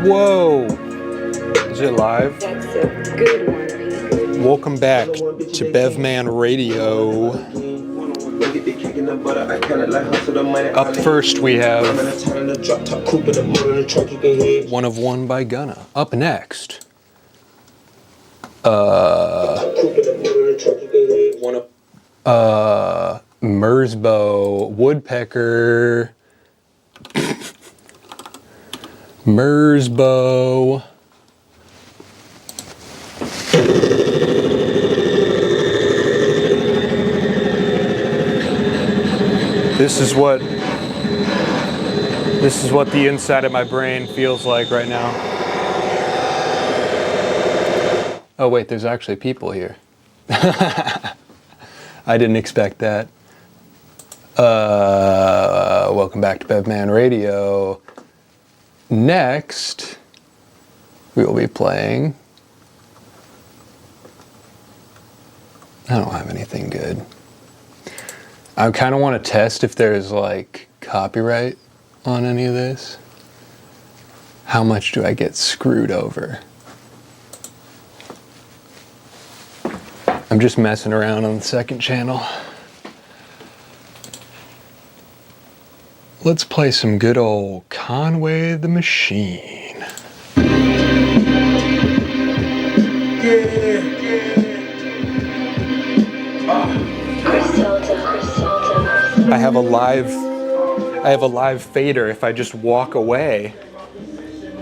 Whoa! Is it live? That's a good one. Welcome back to Bevman Radio. Up first we have One of One by Gunna. Up next, Mersbo, Woodpecker, Mersbo. This is what the inside of my brain feels like right now. Oh wait, there's actually people here. I didn't expect that. Welcome back to Bevman Radio. Next, we will be playing. I don't have anything good. I kind of want to test if there's like copyright on any of this. How much do I get screwed over? I'm just messing around on the second channel. Let's play some good old Conway the Machine. I have a live fader. If I just walk away,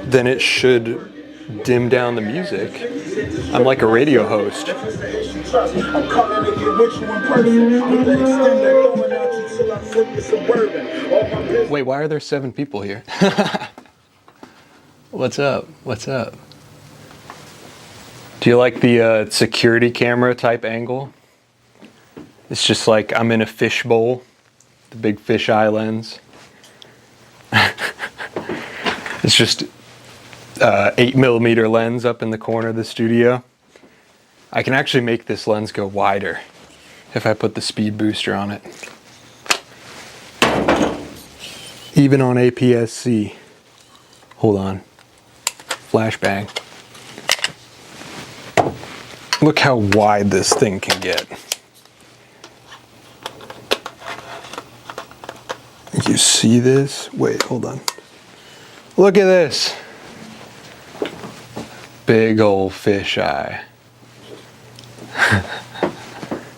then it should dim down the music. I'm like a radio host. Wait, why are there 7 people here? What's up? What's up? Do you like the security camera type angle? It's just like I'm in a fishbowl, the big fisheye lens. It's just 8mm lens up in the corner of the studio. I can actually make this lens go wider if I put the speed booster on it. Even on APS-C. Hold on. Flashbang. Look how wide this thing can get. You see this? Wait, hold on. Look at this. Big old fisheye.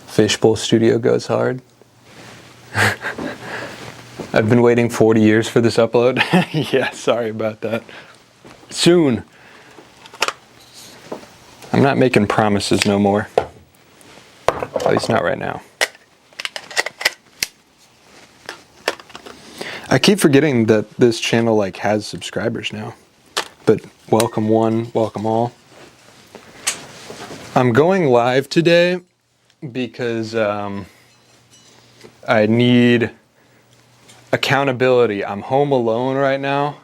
Fishbowl Studio goes hard. I've been waiting 40 years for this upload. Yeah, sorry about that. Soon. I'm not making promises no more. At least not right now. I keep forgetting that this channel like has subscribers now. But welcome one, welcome all. I'm going live today because I need accountability. I'm home alone right now.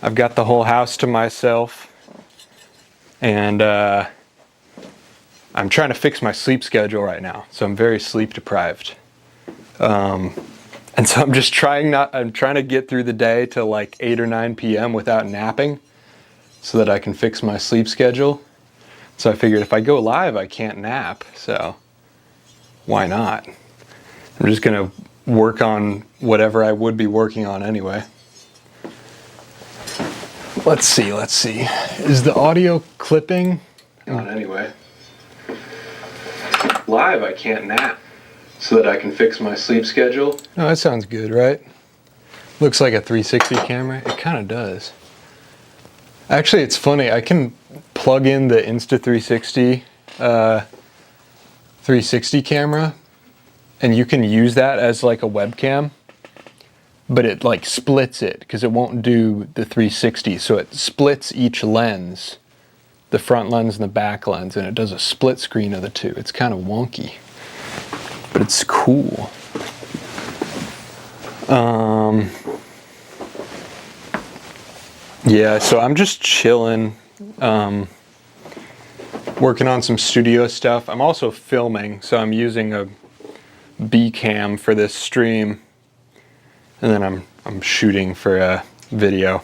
I've got the whole house to myself. And I'm trying to fix my sleep schedule right now. So I'm very sleep deprived. And so I'm just trying to get through the day till like 8 or 9 p.m. without napping so that I can fix my sleep schedule. So I figured if I go live, I can't nap, so why not? I'm just gonna work on whatever I would be working on anyway. Let's see. Is the audio clipping? On anyway. Live, I can't nap. So that I can fix my sleep schedule. Oh, that sounds good, right? Looks like a 360 camera. It kind of does. Actually, it's funny. I can plug in the Insta360 360 camera, and you can use that as like a webcam, but it like splits it because it won't do the 360. So it splits each lens, the front lens and the back lens, and it does a split screen of the two. It's kind of wonky. But it's cool. Yeah, so I'm just chilling, working on some studio stuff. I'm also filming, so I'm using a B cam for this stream, and then I'm shooting for a video.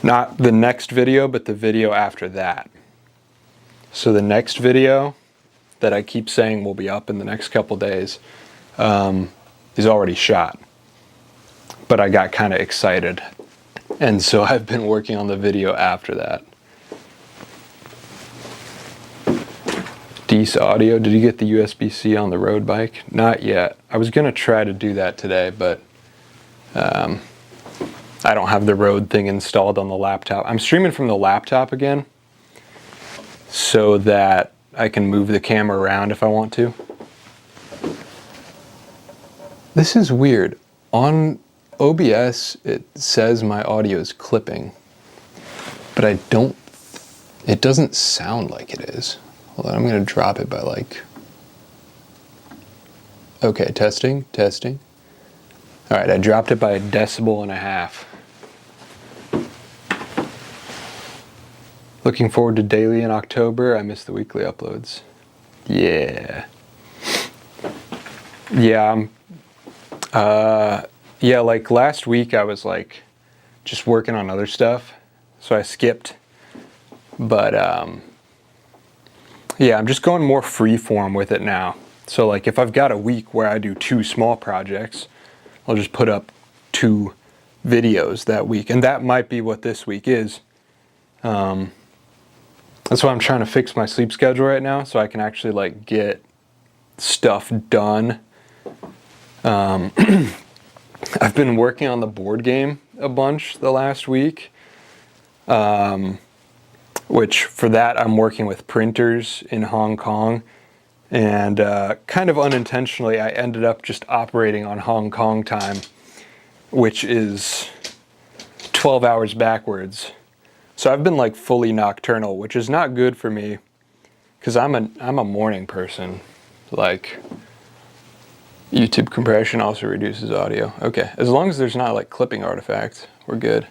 Not the next video, but the video after that. So the next video that I keep saying will be up in the next couple days is already shot. But I got kind of excited. And so I've been working on the video after that. Dece audio, did you get the USB-C on the road bike? Not yet. I was gonna try to do that today, but I don't have the Rode thing installed on the laptop. I'm streaming from the laptop again so that I can move the camera around if I want to. This is weird. On OBS, it says my audio is clipping, but it doesn't sound like it is. Hold on, I'm gonna drop it by like, okay, testing. All right, I dropped it by 1.5 decibels. Looking forward to daily in October. I miss the weekly uploads. Yeah. Yeah, like last week I was like just working on other stuff, so I skipped. But yeah, I'm just going more freeform with it now. So like if I've got a week where I do 2 small projects, I'll just put up 2 videos that week, and that might be what this week is. That's why I'm trying to fix my sleep schedule right now, so I can actually like get stuff done. I've been working on the board game a bunch the last week, which for that I'm working with printers in Hong Kong, and kind of unintentionally I ended up just operating on Hong Kong time, which is 12 hours backwards. So I've been like fully nocturnal, which is not good for me because I'm a morning person. Like YouTube compression also reduces audio. Okay, as long as there's not like clipping artifacts, we're good.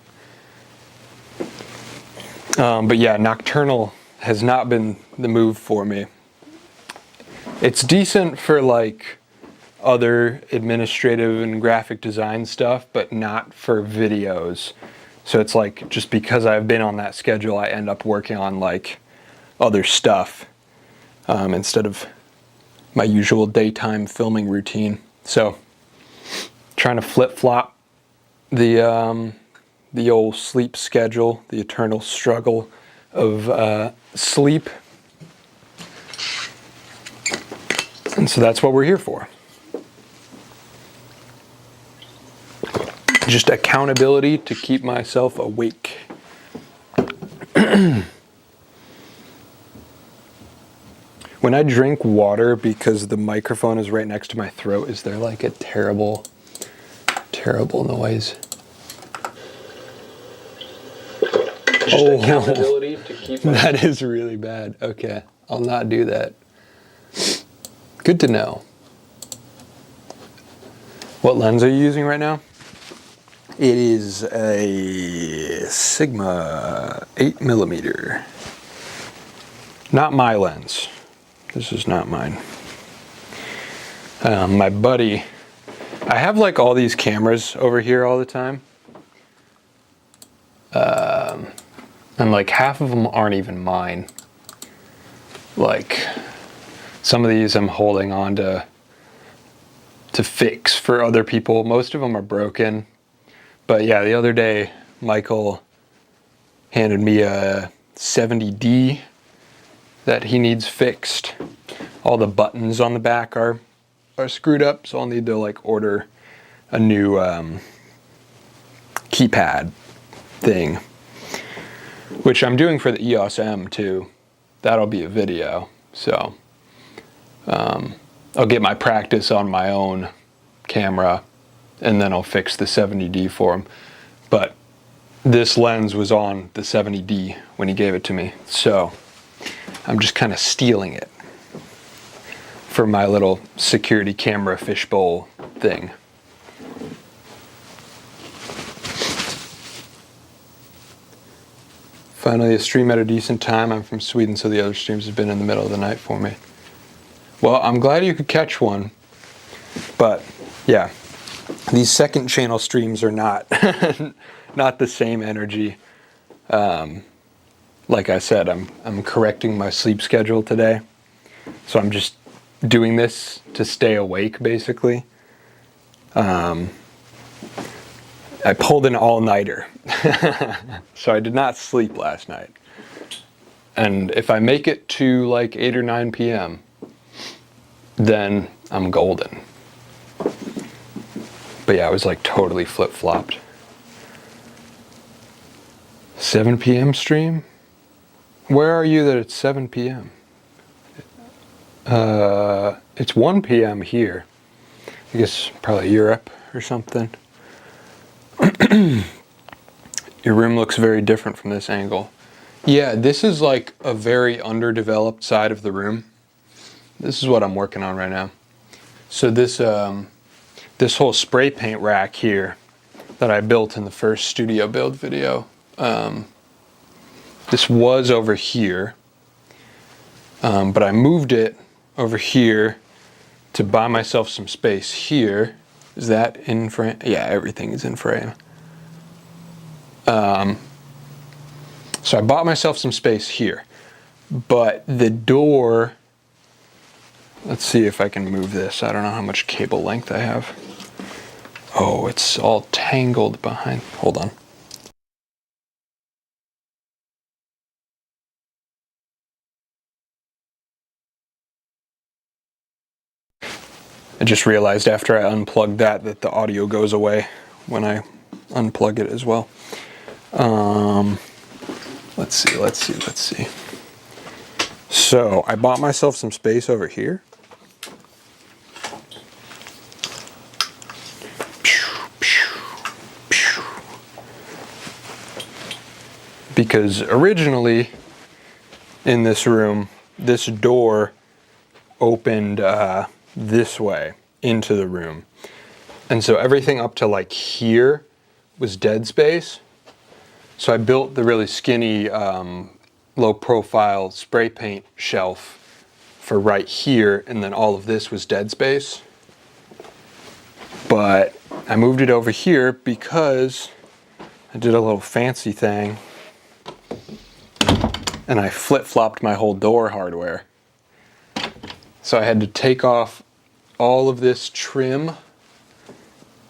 But yeah, nocturnal has not been the move for me. It's decent for like other administrative and graphic design stuff, but not for videos. So it's like, just because I've been on that schedule, I end up working on like other stuff instead of my usual daytime filming routine. So trying to flip-flop the old sleep schedule, the eternal struggle of sleep. And so that's what we're here for. Just accountability to keep myself awake. When I drink water, because the microphone is right next to my throat, is there like a terrible noise? Just accountability to keep myself. That is really bad. Okay, I'll not do that. Good to know. What lens are you using right now? It is a Sigma 8mm. Not my lens. This is not mine. My buddy, I have like all these cameras over here all the time. And like half of them aren't even mine. Like some of these I'm holding on to fix for other people. Most of them are broken. But yeah, the other day, Michael handed me a 70D that he needs fixed. All the buttons on the back are screwed up, so I'll need to like order a new keypad thing, which I'm doing for the EOS M too. That'll be a video, so I'll get my practice on my own camera, and then I'll fix the 70D for him. But this lens was on the 70D when he gave it to me, so I'm just kind of stealing it for my little security camera fishbowl thing. Finally a stream at a decent time. I'm from Sweden, so the other streams have been in the middle of the night for me. Well, I'm glad you could catch one, but yeah, these second channel streams are not not the same energy. Like I said, I'm correcting my sleep schedule today. So I'm just doing this to stay awake, basically. I pulled an all-nighter. So I did not sleep last night. And if I make it to like 8 or 9 p.m., then I'm golden. But yeah, I was like totally flip-flopped. 7 p.m. stream? Where are you that it's 7 p.m.? It's 1 p.m. here. I guess probably Europe or something. Your room looks very different from this angle. Yeah, this is like a very underdeveloped side of the room. This is what I'm working on right now. So this whole spray paint rack here that I built in the first studio build video, this was over here, but I moved it over here to buy myself some space here. Is that in frame? Yeah, everything is in frame. So I bought myself some space here, but the door, let's see if I can move this. I don't know how much cable length I have. Oh, it's all tangled behind. Hold on. I just realized after I unplugged that the audio goes away when I unplug it as well. Let's see. So I bought myself some space over here. Because originally in this room, this door opened this way into the room. And so everything up to like here was dead space. So I built the really skinny, low profile spray paint shelf for right here, and then all of this was dead space. But I moved it over here because I did a little fancy thing and I flip-flopped my whole door hardware. So I had to take off all of this trim,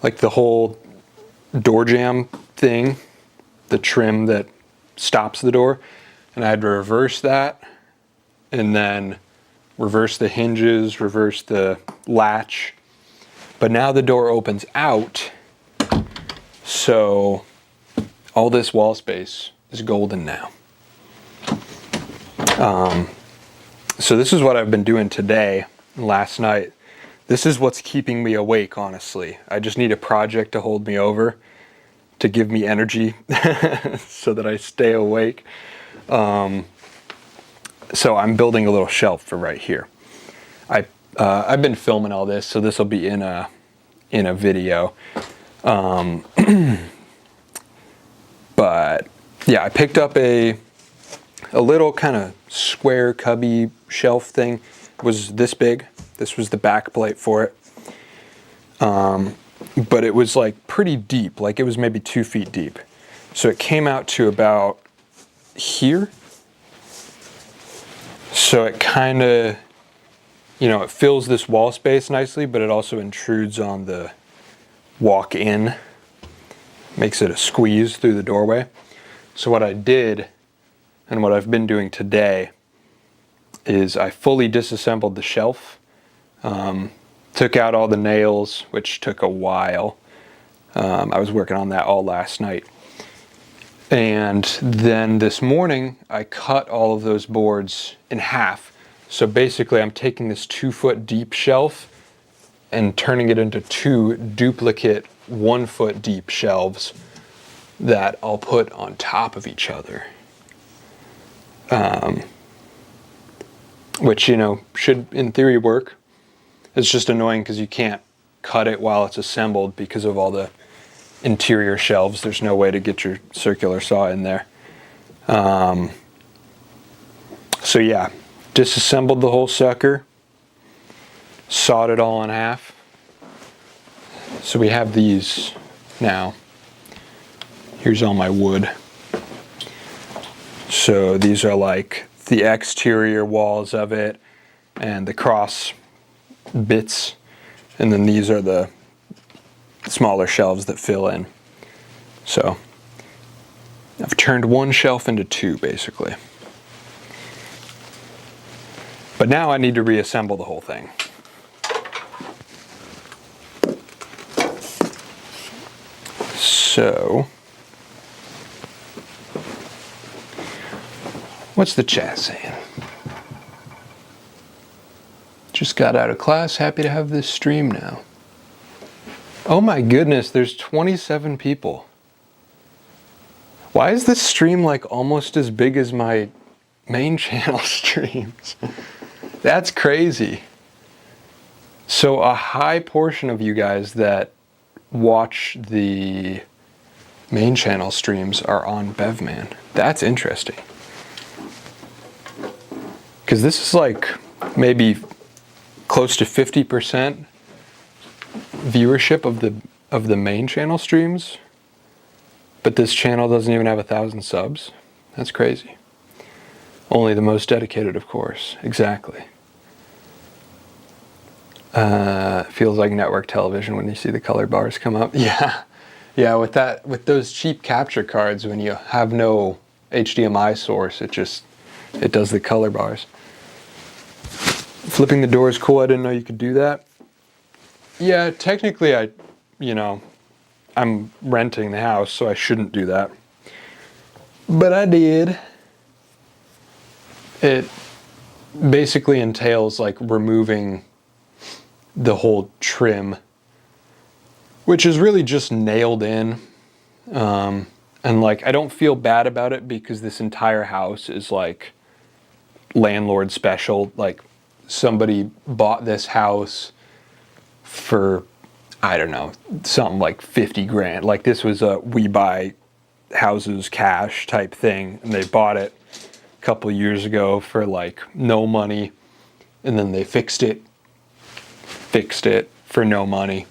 like the whole door jamb thing, the trim that stops the door, and I had to reverse that, and then reverse the hinges, reverse the latch. But now the door opens out, so all this wall space is golden now. So this is what I've been doing today and last night. This is what's keeping me awake, honestly. I just need a project to hold me over, to give me energy so that I stay awake. So I'm building a little shelf for right here. I've been filming all this, so this will be in a video. But yeah, I picked up a little kind of square cubby shelf thing. It was this big. This was the back plate for it. But it was like pretty deep, like it was maybe 2 feet deep. So it came out to about here. So it kind of, it fills this wall space nicely, but it also intrudes on the walk-in, makes it a squeeze through the doorway. So what I did, and what I've been doing today, is I fully disassembled the shelf. Took out all the nails, which took a while. I was working on that all last night. And then this morning, I cut all of those boards in half. So basically, I'm taking this 2 foot deep shelf and turning it into 2 duplicate 1 foot deep shelves that I'll put on top of each other. Which, should in theory work. It's just annoying because you can't cut it while it's assembled because of all the interior shelves. There's no way to get your circular saw in there. So yeah, disassembled the whole sucker, sawed it all in half. So we have these now. Here's all my wood. So these are like the exterior walls of it and the cross bits, and then these are the smaller shelves that fill in. So I've turned one shelf into two, basically. But now I need to reassemble the whole thing. So, what's the chat saying? Just got out of class, happy to have this stream now. Oh my goodness, there's 27 people. Why is this stream like almost as big as my main channel streams? That's crazy. So a high portion of you guys that watch the main channel streams are on Bevman. That's interesting. Because this is like maybe close to 50% viewership of the main channel streams, but this channel doesn't even have 1,000 subs. That's crazy. Only the most dedicated, of course. Exactly. Feels like network television when you see the color bars come up. Yeah, yeah. With those cheap capture cards, when you have no HDMI source, it does the color bars. Flipping the door is cool. I didn't know you could do that. Yeah, technically, I'm renting the house, so I shouldn't do that. But I did. It basically entails like removing the whole trim, which is really just nailed in. And like, I don't feel bad about it because this entire house is like landlord special. Like, somebody bought this house for, I don't know, something like 50 grand. Like, this was a we buy houses cash type thing, and they bought it a couple years ago for like no money, and then they fixed it for no money,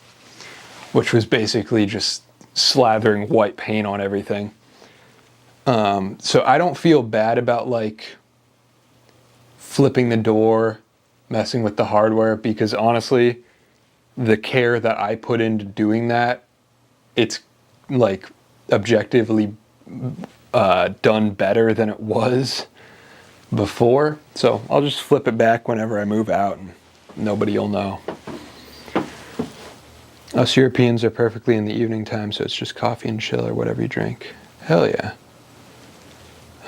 which was basically just slathering white paint on everything. So I don't feel bad about like flipping the door, messing with the hardware, because honestly, the care that I put into doing that, it's like objectively done better than it was before. So I'll just flip it back whenever I move out and nobody will know. Us Europeans are perfectly in the evening time, so it's just coffee and chill or whatever you drink. Hell yeah.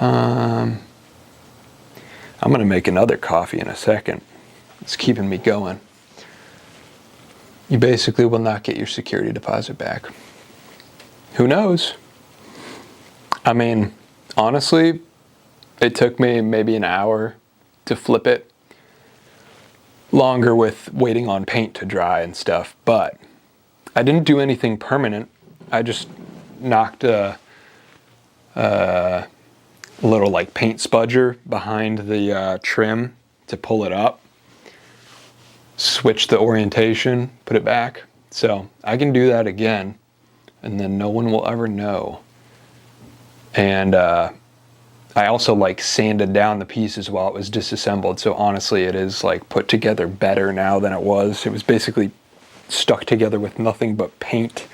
I'm gonna make another coffee in a second. It's keeping me going. You basically will not get your security deposit back. Who knows? I mean, honestly, it took me maybe an hour to flip it. Longer with waiting on paint to dry and stuff, but I didn't do anything permanent. I just knocked a little like paint spudger behind the trim to pull it up, switch the orientation, put it back. So I can do that again, and then no one will ever know. And I also like sanded down the pieces while it was disassembled. So honestly, it is like put together better now than it was. It was basically stuck together with nothing but paint.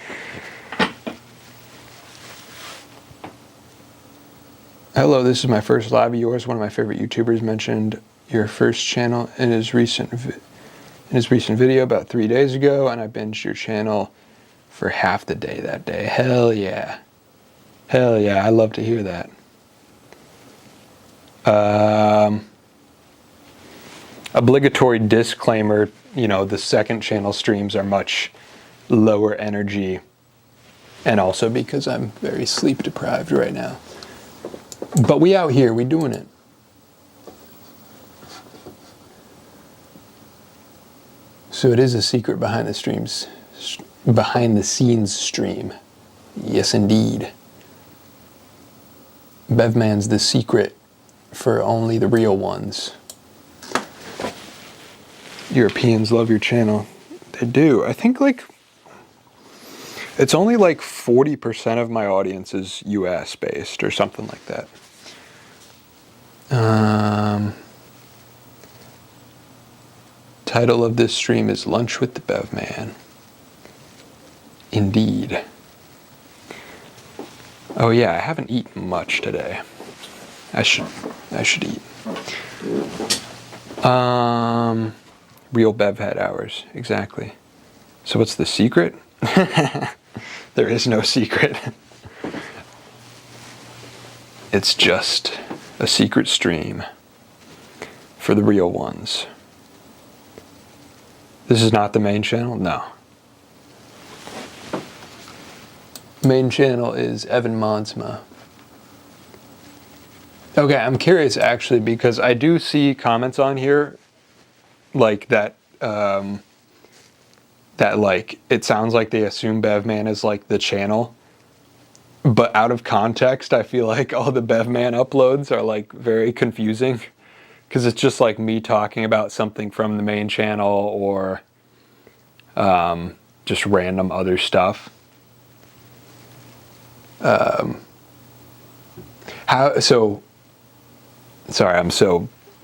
Hello, this is my first live of yours. One of my favorite YouTubers mentioned your first channel in his recent video about 3 days ago, and I binged your channel for half the day that day. Hell yeah. Hell yeah, I love to hear that. Obligatory disclaimer, the second channel streams are much lower energy, and also because I'm very sleep deprived right now. But we out here, we doing it. So it is a secret behind the scenes stream. Yes, indeed. Bevman's the secret for only the real ones. Europeans love your channel. They do. I think like it's only like 40% of my audience is US based or something like that. Title of this stream is Lunch with the Bev Man. Indeed. Oh yeah, I haven't eaten much today. I should eat. Real Bev head hours, exactly. So what's the secret? There is no secret. It's just a secret stream for the real ones. This is not the main channel? No. Main channel is Evan Monsma. Okay, I'm curious actually because I do see comments on here like that that like it sounds like they assume Bevman is like the channel. But out of context, I feel like all the Bevman uploads are like very confusing because it's just like me talking about something from the main channel or just random other stuff.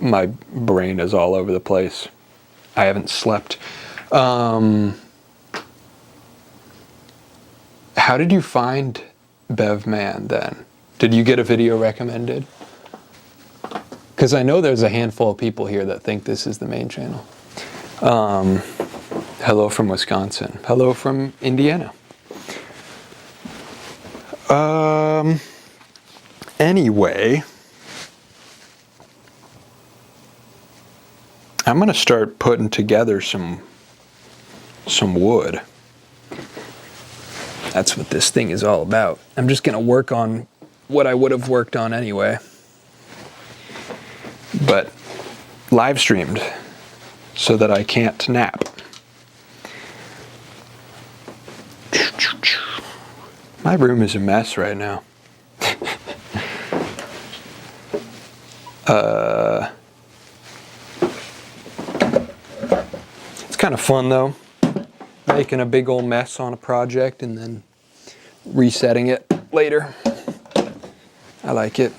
My brain is all over the place. I haven't slept. How did you find Bevman then? Did you get a video recommended? Because I know there's a handful of people here that think this is the main channel. Hello from Wisconsin. Hello from Indiana. Anyway, I'm gonna start putting together some wood. That's what this thing is all about. I'm just gonna work on what I would have worked on anyway, but live streamed so that I can't nap. My room is a mess right now. It's kind of fun though, making a big old mess on a project and then resetting it later. I like it.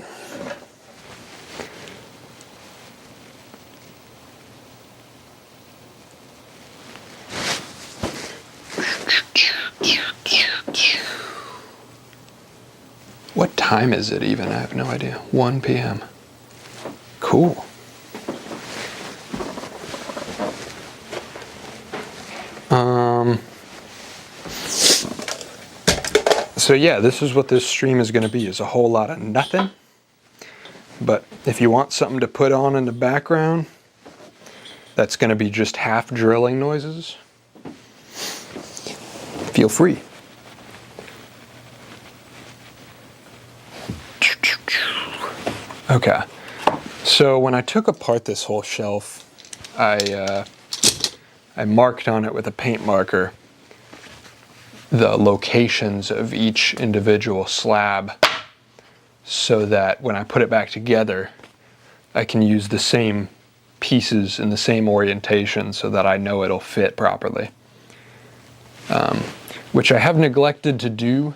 What time is it even? I have no idea. 1 p.m. Cool. So yeah, this is what this stream is going to be, is a whole lot of nothing. But if you want something to put on in the background, that's going to be just half drilling noises. Feel free. Okay, so when I took apart this whole shelf, I marked on it with a paint marker the locations of each individual slab so that when I put it back together, I can use the same pieces in the same orientation so that I know it'll fit properly. Which I have neglected to do,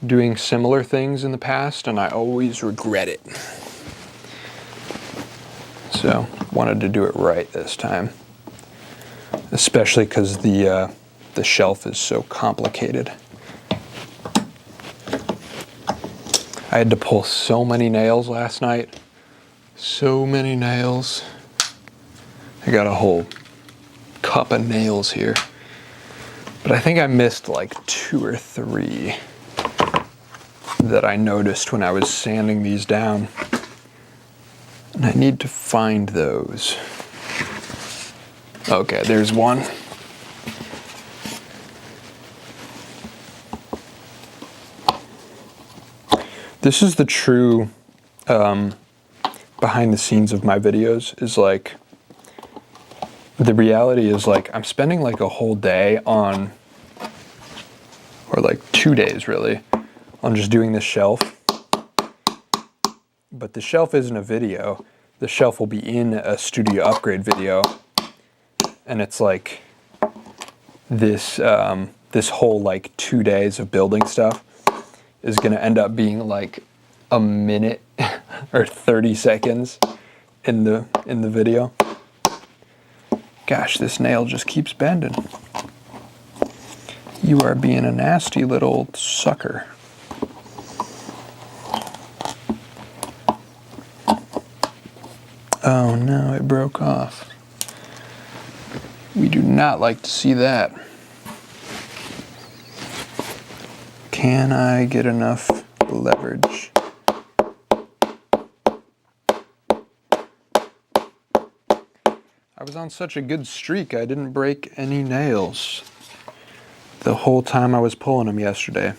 doing similar things in the past, and I always regret it. So, wanted to do it right this time. Especially because the shelf is so complicated. I had to pull so many nails last night. So many nails. I got a whole cup of nails here. But I think I missed like 2 or 3 that I noticed when I was sanding these down. And I need to find those. Okay, there's one. This is the true behind the scenes of my videos, is like, the reality is like I'm spending like a whole day on, or like 2 days really, on just doing this shelf. But the shelf isn't a video. The shelf will be in a studio upgrade video. And it's like this, this whole like 2 days of building stuff is gonna end up being like a minute or 30 seconds in the video. Gosh, this nail just keeps bending. You are being a nasty little sucker. Oh no, it broke off. We do not like to see that. Can I get enough leverage? I was on such a good streak, I didn't break any nails the whole time I was pulling them yesterday.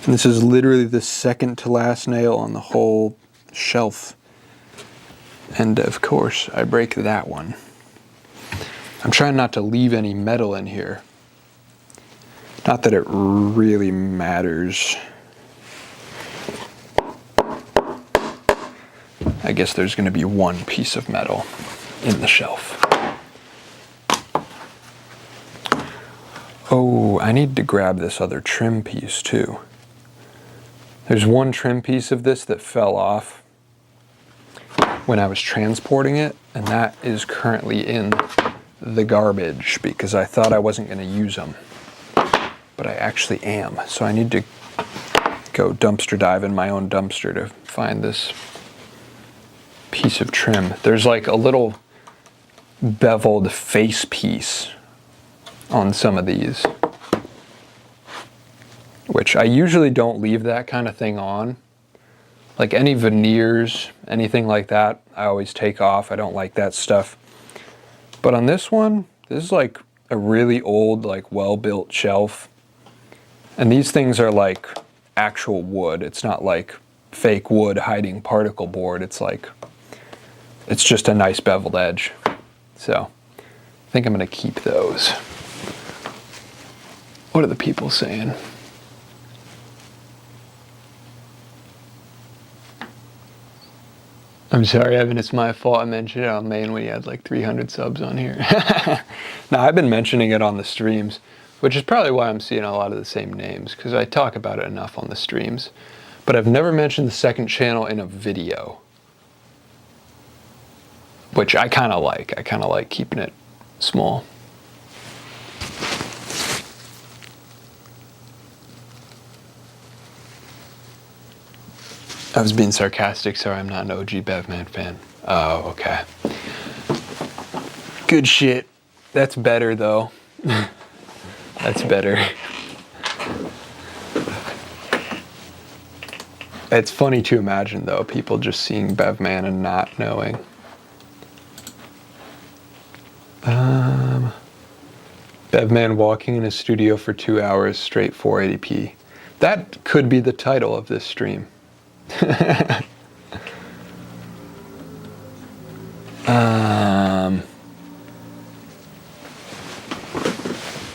And this is literally the second to last nail on the whole shelf. And of course, I break that one. I'm trying not to leave any metal in here. Not that it really matters. I guess there's going to be one piece of metal in the shelf. Oh, I need to grab this other trim piece too. There's one trim piece of this that fell off when I was transporting it, and that is currently in the garbage because I thought I wasn't going to use them. But I actually am, so I need to go dumpster dive in my own dumpster to find this piece of trim. There's like a little beveled face piece on some of these, which I usually don't leave that kind of thing on. Like any veneers, anything like that, I always take off. I don't like that stuff. But on this one, this is like a really old, like well-built shelf. And these things are like actual wood. It's not like fake wood hiding particle board. It's like, it's just a nice beveled edge. So I think I'm gonna keep those. What are the people saying? I'm sorry, Evan, it's my fault. I mentioned it on main when you had like 300 subs on here. Now, I've been mentioning it on the streams, which is probably why I'm seeing a lot of the same names, because I talk about it enough on the streams. But I've never mentioned the second channel in a video, which I kind of like. I kind of like keeping it small. I was being sarcastic. Sorry, I'm not an OG Bevman fan. Oh, okay. Good shit. That's better, though. That's better. It's funny to imagine, though, people just seeing Bevman and not knowing. Bevman walking in his studio for 2 hours straight 480p. That could be the title of this stream.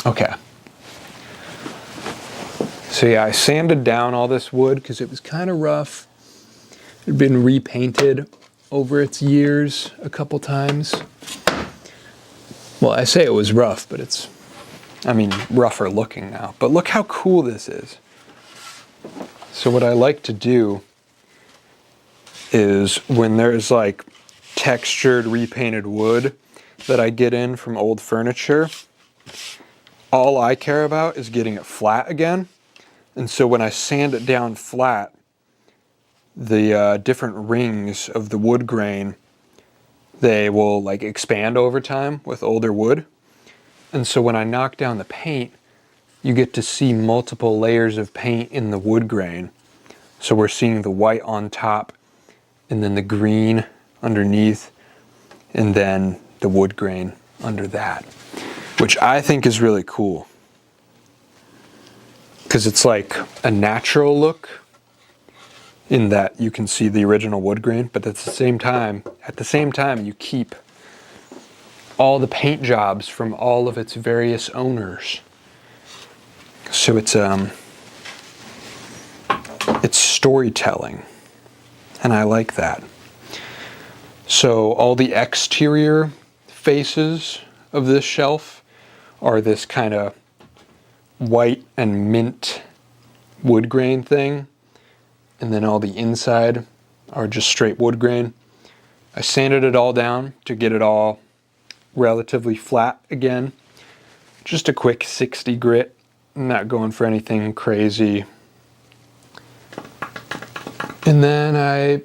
Okay. So yeah, I sanded down all this wood because it was kind of rough. It had been repainted over its years a couple times. Well, I say it was rough, but it's, I mean, rougher looking now. But look how cool this is. So what I like to do is when there's like textured repainted wood that I get in from old furniture, all I care about is getting it flat again. And so when I sand it down flat, the different rings of the wood grain, they will like expand over time with older wood. And so when I knock down the paint, you get to see multiple layers of paint in the wood grain. So we're seeing the white on top, and then the green underneath, and then the wood grain under that, which I think is really cool because it's like a natural look in that you can see the original wood grain, but at the same time you keep all the paint jobs from all of its various owners. So it's storytelling, and I like that. So all the exterior faces of this shelf are this kind of white and mint wood grain thing, and then all the inside or just straight wood grain. I sanded it all down to get it all relatively flat again. Just a quick 60 grit. I'm not going for anything crazy. And then I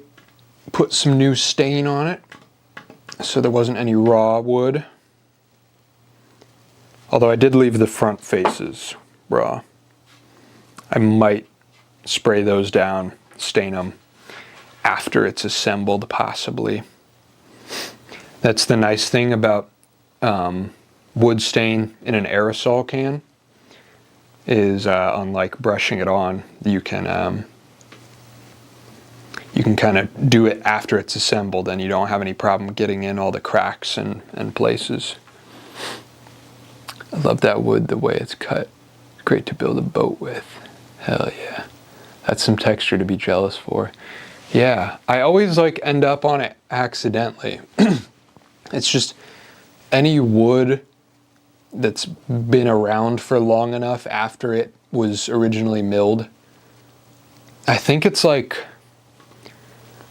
put some new stain on it, so there wasn't any raw wood. Although I did leave the front faces raw. I might spray those down, stain them after it's assembled, possibly. That's the nice thing about wood stain in an aerosol can, is unlike brushing it on, you can kind of do it after it's assembled and you don't have any problem getting in all the cracks and places. I love that wood, the way it's cut. It's great to build a boat with. Hell yeah. That's some texture to be jealous for. Yeah, I always like end up on it accidentally. It's just any wood that's been around for long enough after it was originally milled. I think it's like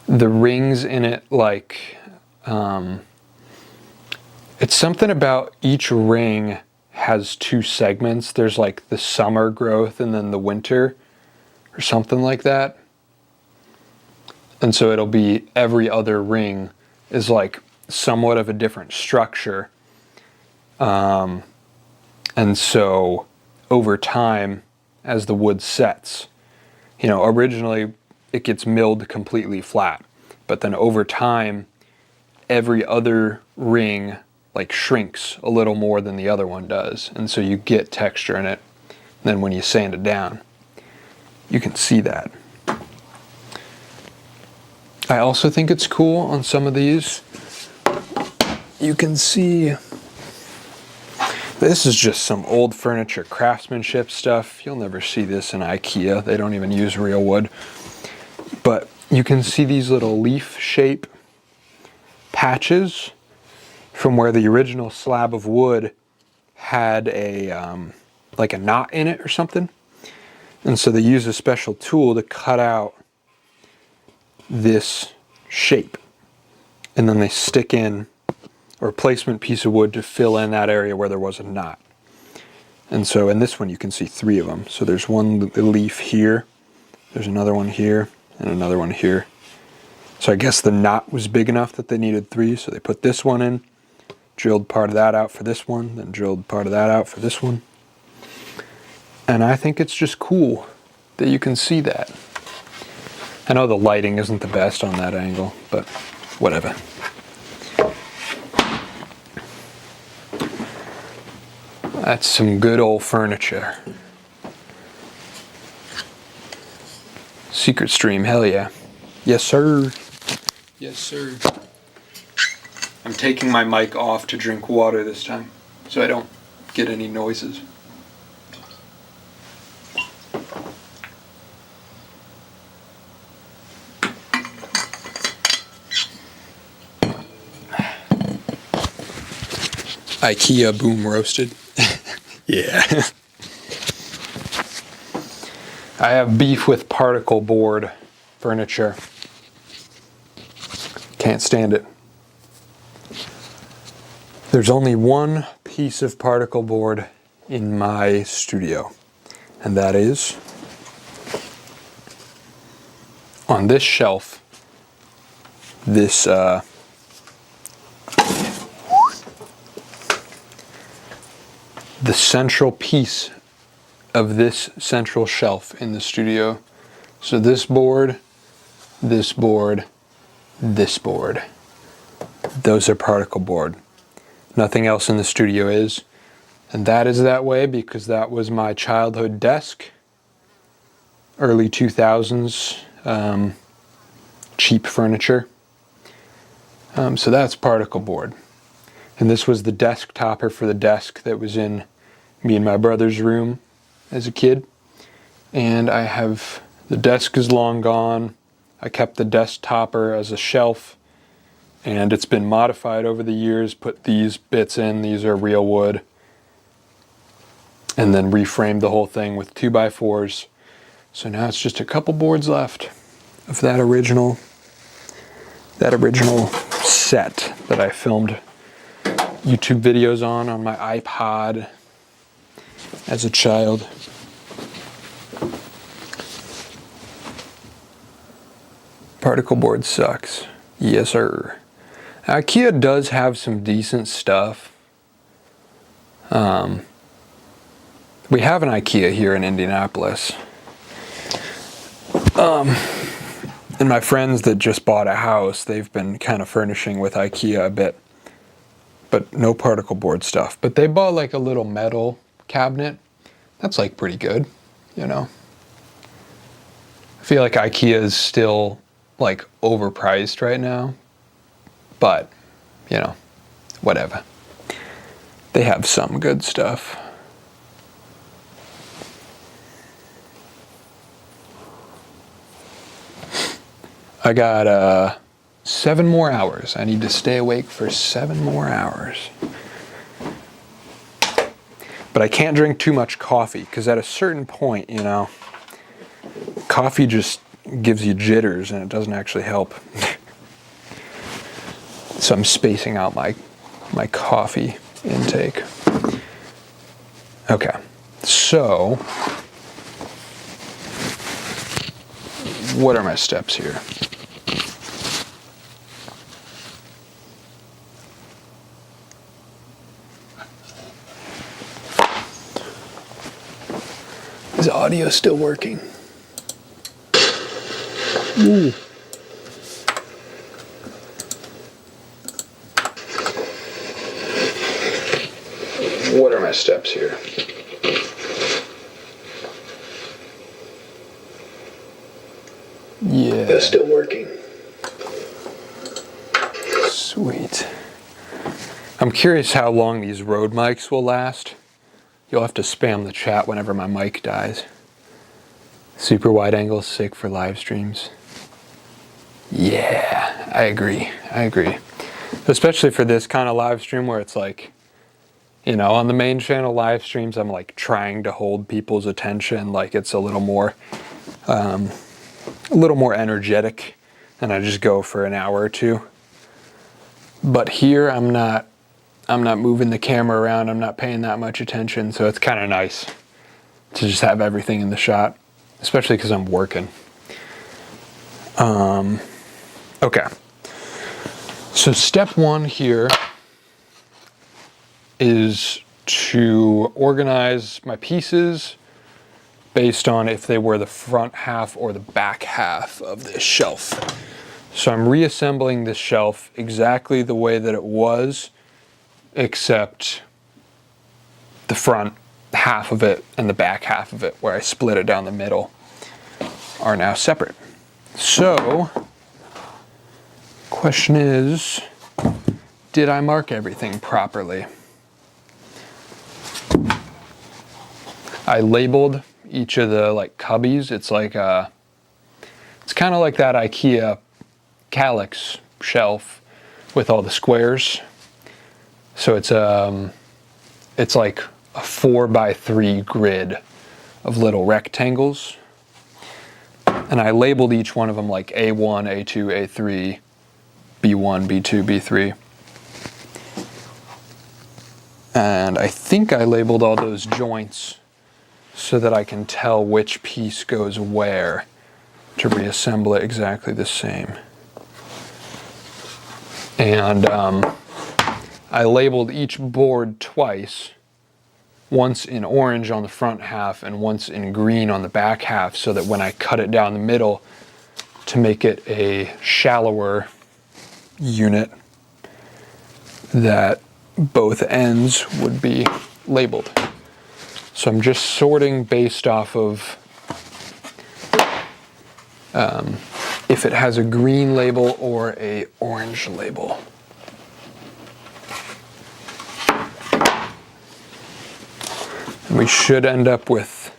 the rings in it, like it's something about each ring has two segments. There's like the summer growth and then the winter, or something like that. And so it'll be every other ring is like somewhat of a different structure. And so over time, as the wood sets, you know, originally it gets milled completely flat, but then over time, every other ring like shrinks a little more than the other one does. And so you get texture in it. And then when you sand it down, you can see that. I also think it's cool on some of these. You can see, this is just some old furniture craftsmanship stuff. You'll never see this in IKEA. They don't even use real wood. But you can see these little leaf shape patches from where the original slab of wood had a like a knot in it or something. And so they use a special tool to cut out this shape. And then they stick in a replacement piece of wood to fill in that area where there was a knot. And so in this one you can see 3 of them. So there's one leaf here, there's another one here, and another one here. So I guess the knot was big enough that they needed 3, so they put this one in, drilled part of that out for this one, then drilled part of that out for this one. And I think it's just cool that you can see that. I know the lighting isn't the best on that angle, but whatever. That's some good old furniture. Secret stream, hell yeah. Yes, sir. Yes, sir. I'm taking my mic off to drink water this time, so I don't get any noises. IKEA boom roasted. Yeah. I have beef with particle board furniture. Can't stand it. There's only one piece of particle board in my studio, and that is on this shelf. This the central piece of this central shelf in the studio. So this board, this board, this board. Those are particle board. Nothing else in the studio is. And that is that way because that was my childhood desk. Early 2000s, cheap furniture. So that's particle board. And this was the desk topper for the desk that was in me and my brother's room as a kid. And I have, the desk is long gone. I kept the desk topper as a shelf, and it's been modified over the years. Put these bits in, these are real wood. And then reframed the whole thing with 2x4s. So now it's just a couple boards left of that original that original set that I filmed YouTube videos on my iPod as a child. Particle board sucks. Yes, sir. IKEA does have some decent stuff. We have an IKEA here in Indianapolis. And my friends that just bought a house, they've been kind of furnishing with IKEA a bit. But no particle board stuff. But they bought like a little metal cabinet. That's like pretty good, you know. I feel like IKEA is still like overpriced right now. But, you know, whatever. They have some good stuff. I got 7 more hours. I need to stay awake for 7 more hours. But I can't drink too much coffee because at a certain point, you know, coffee just gives you jitters and it doesn't actually help. So I'm spacing out my coffee intake. Okay, so what are my steps here? Is audio still working? Ooh. What are my steps here? Yeah. That's still working. Sweet. I'm curious how long these Rode mics will last. You'll have to spam the chat whenever my mic dies. Super wide angle is sick for live streams. Yeah, I agree. Especially for this kind of live stream where it's like, you know, on the main channel live streams, I'm like trying to hold people's attention. Like it's a little more energetic, and I just go for an hour or two. But here, I'm not moving the camera around. I'm not paying that much attention, so it's kind of nice to just have everything in the shot, especially because I'm working. Okay. So step 1 here is to organize my pieces based on if they were the front half or the back half of this shelf. So I'm reassembling this shelf exactly the way that it was, except the front half of it and the back half of it, where I split it down the middle, are now separate. So, question is, did I mark everything properly? I labeled each of the like cubbies. It's like it's kind of like that IKEA calyx shelf with all the squares. So it's like a 4x3 grid of little rectangles, and I labeled each one of them like A1, A2, A3, B1, B2, B3. And I think I labeled all those joints so that I can tell which piece goes where to reassemble it exactly the same. And I labeled each board twice, once in orange on the front half and once in green on the back half, so that when I cut it down the middle to make it a shallower unit, that both ends would be labeled. So I'm just sorting based off of if it has a green label or a orange label. And we should end up with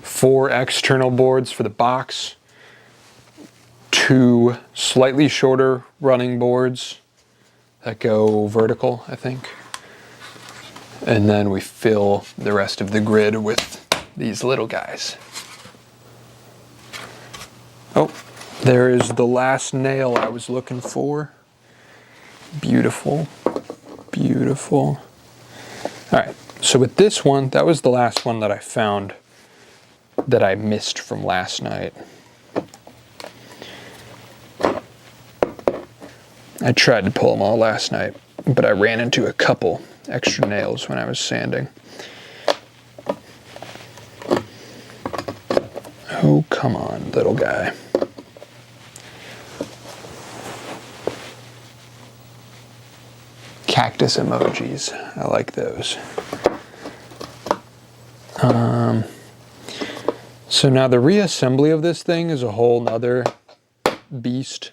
4 external boards for the box, 2 slightly shorter running boards that go vertical, I think. And then we fill the rest of the grid with these little guys. Oh, There is the last nail I was looking for. Beautiful, beautiful. All right, so with this one, that was the last one that I found that I missed from last night. I tried to pull them all last night, but I ran into a couple extra nails when I was sanding. Oh, come on, little guy. Cactus emojis, I like those. So now the reassembly of this thing is a whole nother beast.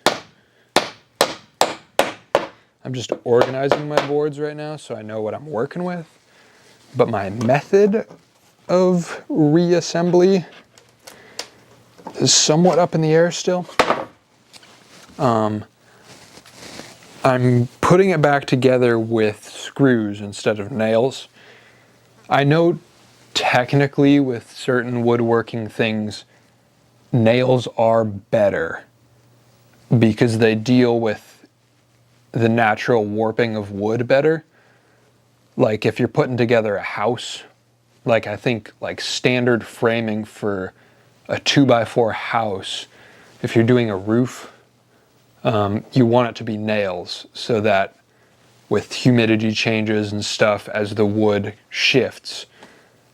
I'm just organizing my boards right now so I know what I'm working with. But my method of reassembly is somewhat up in the air still. I'm putting it back together with screws instead of nails. I know technically with certain woodworking things, nails are better because they deal with the natural warping of wood better. Like if you're putting together a house, like I think like standard framing for a 2x4 house, if you're doing a roof, you want it to be nails so that with humidity changes and stuff as the wood shifts,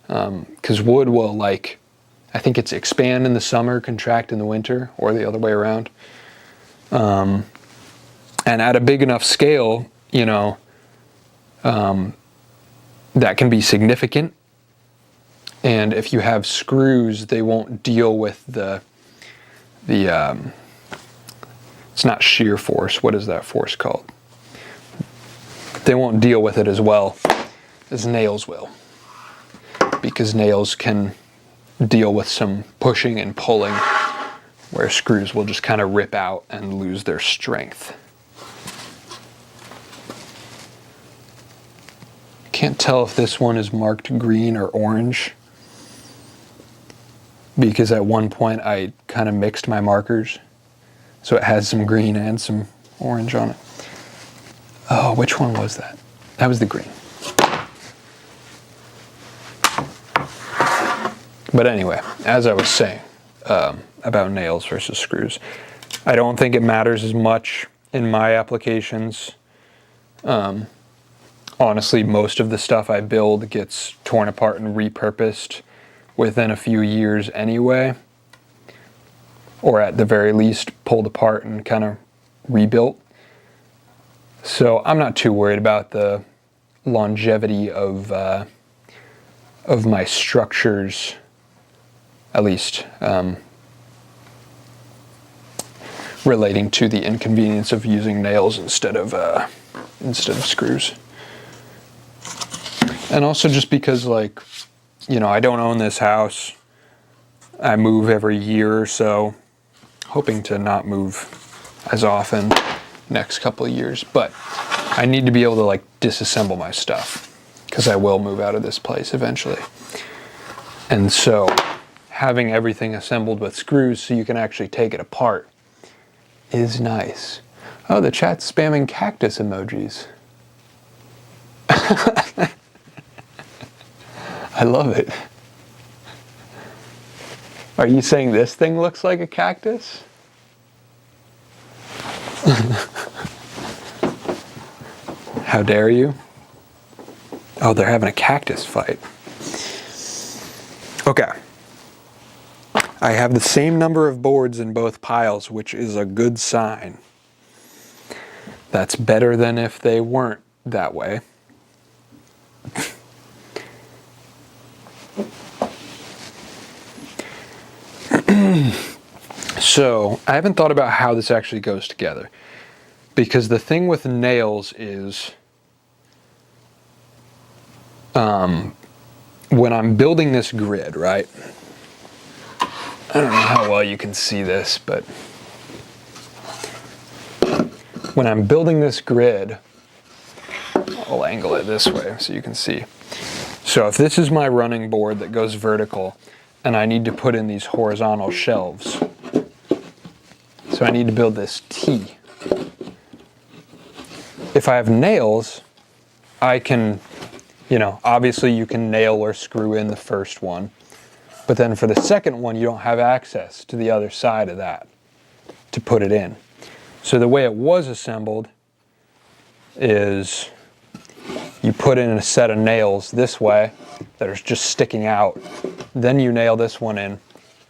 because wood will like, I think it's expand in the summer, contract in the winter, or the other way around. And at a big enough scale, you know, that can be significant. And if you have screws, they won't deal with the it's not shear force. What is that force called? They won't deal with it as well as nails will, because nails can deal with some pushing and pulling, where screws will just kind of rip out and lose their strength. Can't tell if this one is marked green or orange, because at one point I kind of mixed my markers. So it has some green and some orange on it. Oh, which one was that? That was the green. But anyway, as I was saying about nails versus screws, I don't think it matters as much in my applications. Honestly, most of the stuff I build gets torn apart and repurposed within a few years anyway. Or at the very least pulled apart and kind of rebuilt. So I'm not too worried about the longevity of my structures, at least relating to the inconvenience of using nails instead of screws. And also just because, like, you know, I don't own this house. I move every year or so. Hoping to not move as often next couple of years, but I need to be able to like disassemble my stuff because I will move out of this place eventually. And so having everything assembled with screws so you can actually take it apart is nice. Oh, the chat's spamming cactus emojis. I love it. Are you saying this thing looks like a cactus? How dare you? Oh, they're having a cactus fight. Okay. I have the same number of boards in both piles, which is a good sign. That's better than if they weren't that way. So, I haven't thought about how this actually goes together. Because the thing with nails is, when I'm building this grid, right? I don't know how well you can see this, but when I'm building this grid, I'll angle it this way so you can see. So if this is my running board that goes vertical, and I need to put in these horizontal shelves. So I need to build this T. If I have nails, I can, obviously you can nail or screw in the first one, but then for the second one, you don't have access to the other side of that to put it in. So the way it was assembled is you put in a set of nails this way that are just sticking out, then you nail this one in,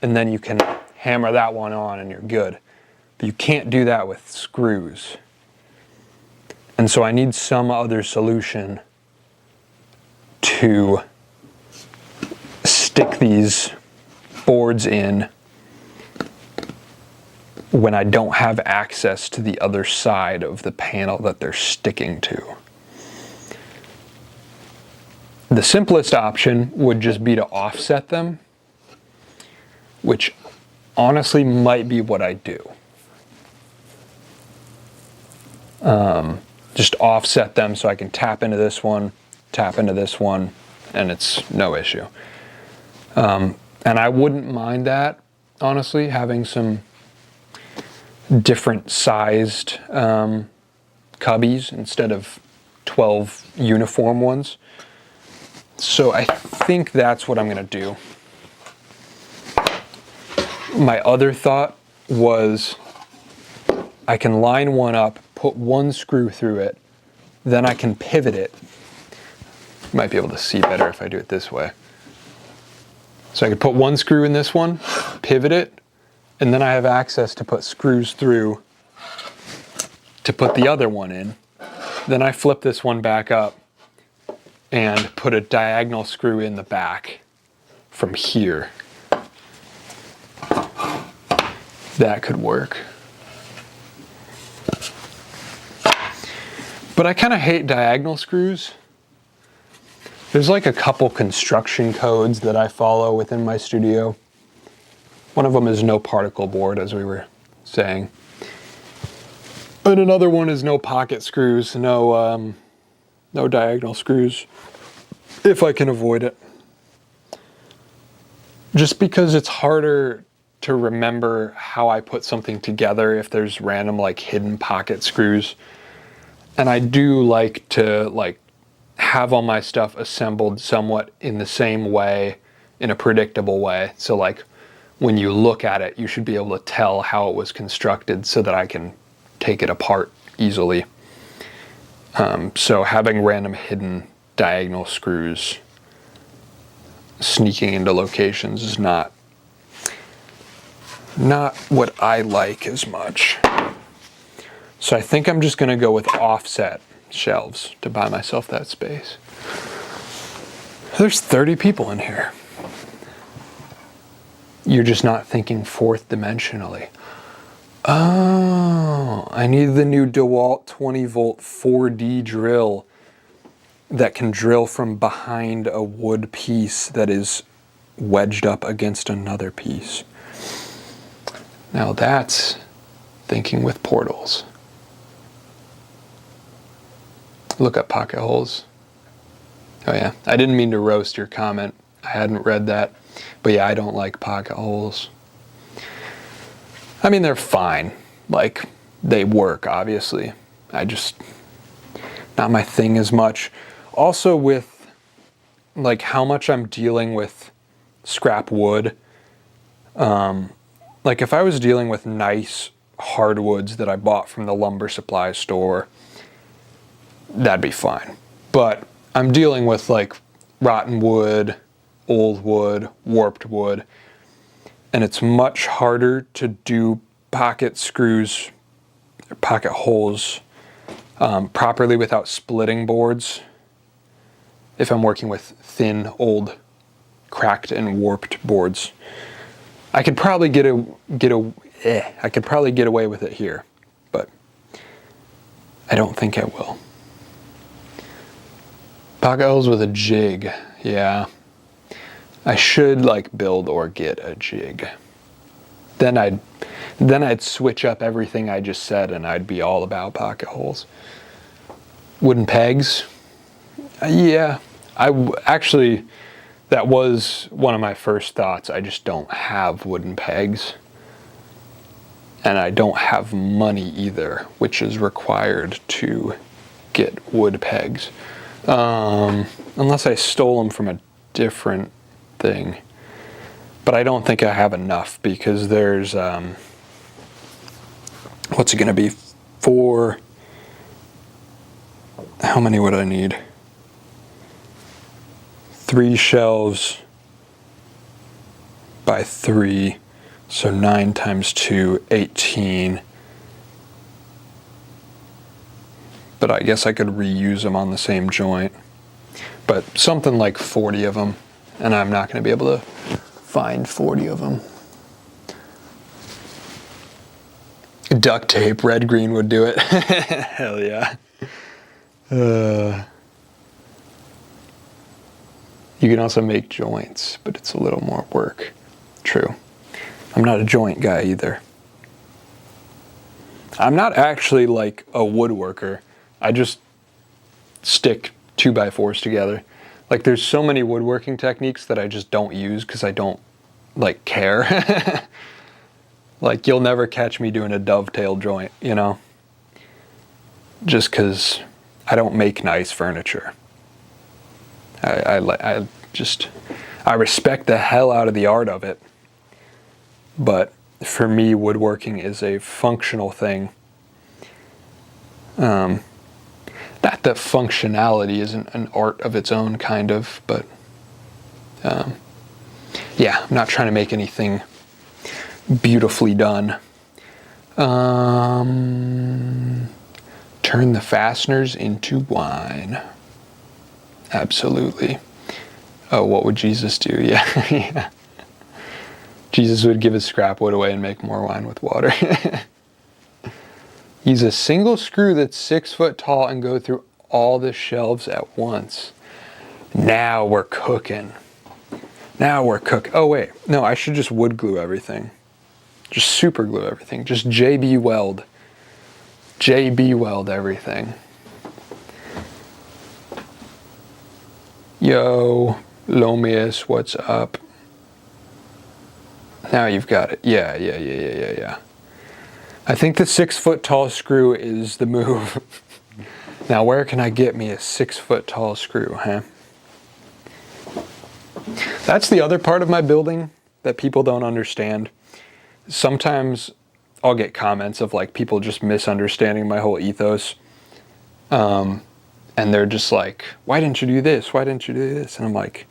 and then you can hammer that one on and you're good. But you can't do that with screws. And so I need some other solution to stick these boards in when I don't have access to the other side of the panel that they're sticking to. The simplest option would just be to offset them, which honestly might be what I do. Just offset them so I can tap into this one, and it's no issue. And I wouldn't mind that, honestly, having some different sized cubbies instead of 12 uniform ones. So I think that's what I'm going to do. My other thought was I can line one up, put one screw through it, then I can pivot it. You might be able to see better if I do it this way. So I could put one screw in this one, pivot it, and then I have access to put screws through to put the other one in. Then I flip this one back up and put a diagonal screw in the back from here. That could work. But I kind of hate diagonal screws. There's like a couple construction codes that I follow within my studio. One of them is no particle board, as we were saying. And another one is no pocket screws, no diagonal screws, if I can avoid it. Just because it's harder to remember how I put something together if there's random like hidden pocket screws. And I do like to have all my stuff assembled somewhat in the same way, in a predictable way. So like when you look at it, you should be able to tell how it was constructed so that I can take it apart easily. So having random hidden diagonal screws sneaking into locations is not what I like as much. So I think I'm just going to go with offset shelves to buy myself that space. There's 30 people in here. You're just not thinking fourth dimensionally. Oh, I need the new DeWalt 20 volt 4D drill that can drill from behind a wood piece that is wedged up against another piece. Now that's thinking with portals. Look up pocket holes. Oh yeah, I didn't mean to roast your comment. I hadn't read that. But yeah, I don't like pocket holes. I mean, they're fine. Like, they work, obviously. Not my thing as much. Also with, like, how much I'm dealing with scrap wood. Like, if I was dealing with nice hardwoods that I bought from the lumber supply store, that'd be fine. But I'm dealing with like rotten wood, old wood, warped wood, and it's much harder to do pocket screws, or pocket holes properly without splitting boards if I'm working with thin, old, cracked and warped boards. I could probably get away with it here, but I don't think I will. Pocket holes with a jig, yeah. I should like build or get a jig. Then I'd switch up everything I just said and I'd be all about pocket holes. Wooden pegs, yeah. Actually, that was one of my first thoughts. I just don't have wooden pegs. And I don't have money either, which is required to get wood pegs. Unless I stole them from a different thing. But I don't think I have enough because there's, what's it going to be? How many would I need? 3 shelves by 3. So 9 times 2, 18. But I guess I could reuse them on the same joint. But something like 40 of them. And I'm not going to be able to find 40 of them. Duct tape, red green would do it. Hell yeah. You can also make joints, but it's a little more work. True. I'm not a joint guy either. I'm not actually like a woodworker. I just stick 2x4s together. Like there's so many woodworking techniques that I just don't use because I don't like care. Like you'll never catch me doing a dovetail joint, you know? Just because I don't make nice furniture. I respect the hell out of the art of it. But for me, woodworking is a functional thing. Not that functionality isn't an art of its own, kind of, but yeah, I'm not trying to make anything beautifully done. Turn the fasteners into wine. Absolutely. Oh, what would Jesus do? Yeah, yeah. Jesus would give his scrap wood away and make more wine with water. Use a single screw that's 6 foot tall and go through all the shelves at once. Now we're cooking. Now we're cooking. Oh wait, no, I should just wood glue everything. Just super glue everything. Just JB weld. JB weld everything. Yo, Lomius, what's up? Now you've got it. Yeah. I think the 6 foot tall screw is the move. Now where can I get me a 6 foot tall screw, huh? That's the other part of my building that people don't understand. Sometimes I'll get comments of like people just misunderstanding my whole ethos. And they're just like, why didn't you do this? Why didn't you do this? And I'm like,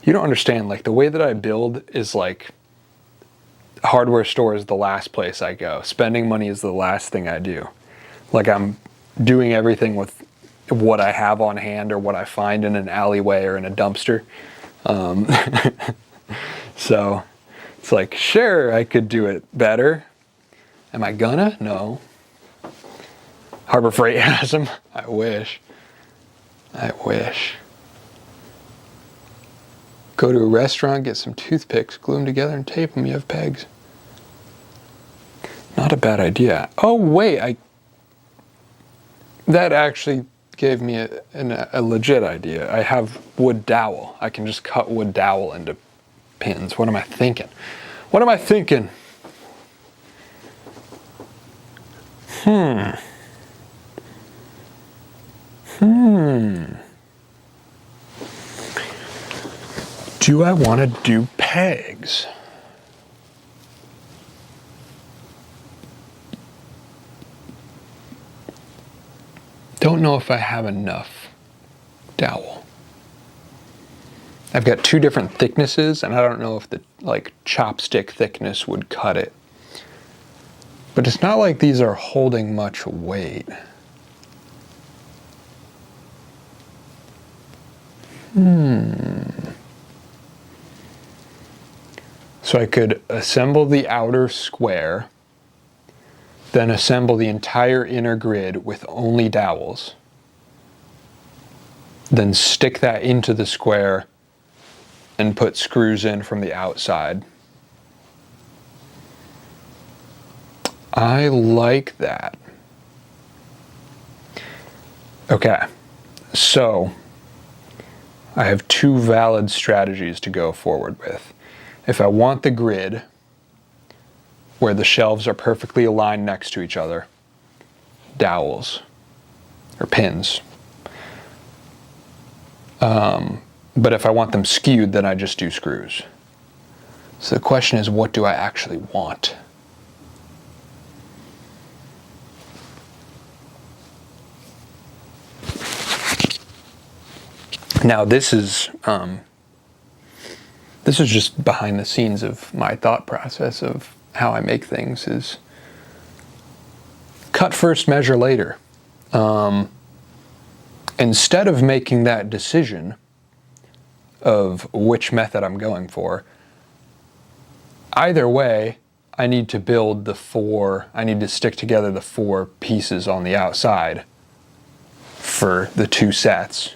you don't understand. Like the way that I build is like, hardware store is the last place I go. Spending money is the last thing I do. Like I'm doing everything with what I have on hand or what I find in an alleyway or in a dumpster. So it's like, sure, I could do it better. Am I gonna? No. Harbor Freight has them. I wish. Go to a restaurant, get some toothpicks, glue them together and tape them. You have pegs. Not a bad idea. Oh wait, that actually gave me a legit idea. I have wood dowel. I can just cut wood dowel into pins. What am I thinking? Do I want to do pegs? Don't know if I have enough dowel. I've got 2 different thicknesses, and I don't know if the like chopstick thickness would cut it. But it's not like these are holding much weight. So I could assemble the outer square, then assemble the entire inner grid with only dowels, then stick that into the square and put screws in from the outside. I like that. Okay, so I have 2 valid strategies to go forward with. If I want the grid, where the shelves are perfectly aligned next to each other, dowels or pins. But if I want them skewed, then I just do screws. So the question is, what do I actually want? Now this is just behind the scenes of my thought process of how I make things is cut first, measure later. Instead of making that decision of which method I'm going for, either way, I need to stick together the 4 pieces on the outside for the 2 sets.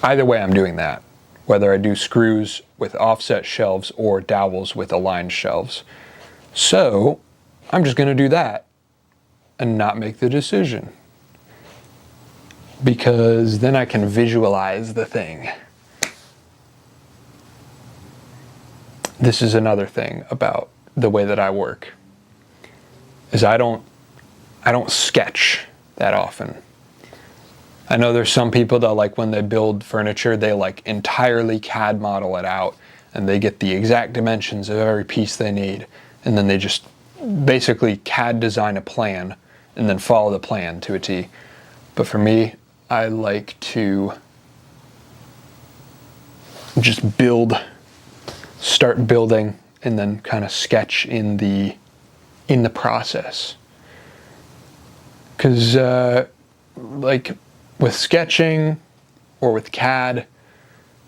Either way, I'm doing that, whether I do screws with offset shelves or dowels with aligned shelves. So I'm just going to do that and not make the decision, because then I can visualize the thing. This is another thing about the way that I work, is I don't sketch that often. I know there's some people that, like, when they build furniture, they like entirely CAD model it out and they get the exact dimensions of every piece they need, and then they just basically CAD design a plan and then follow the plan to a T. But for me, I like to just start building and then kind of sketch in the process. Because like with sketching or with CAD,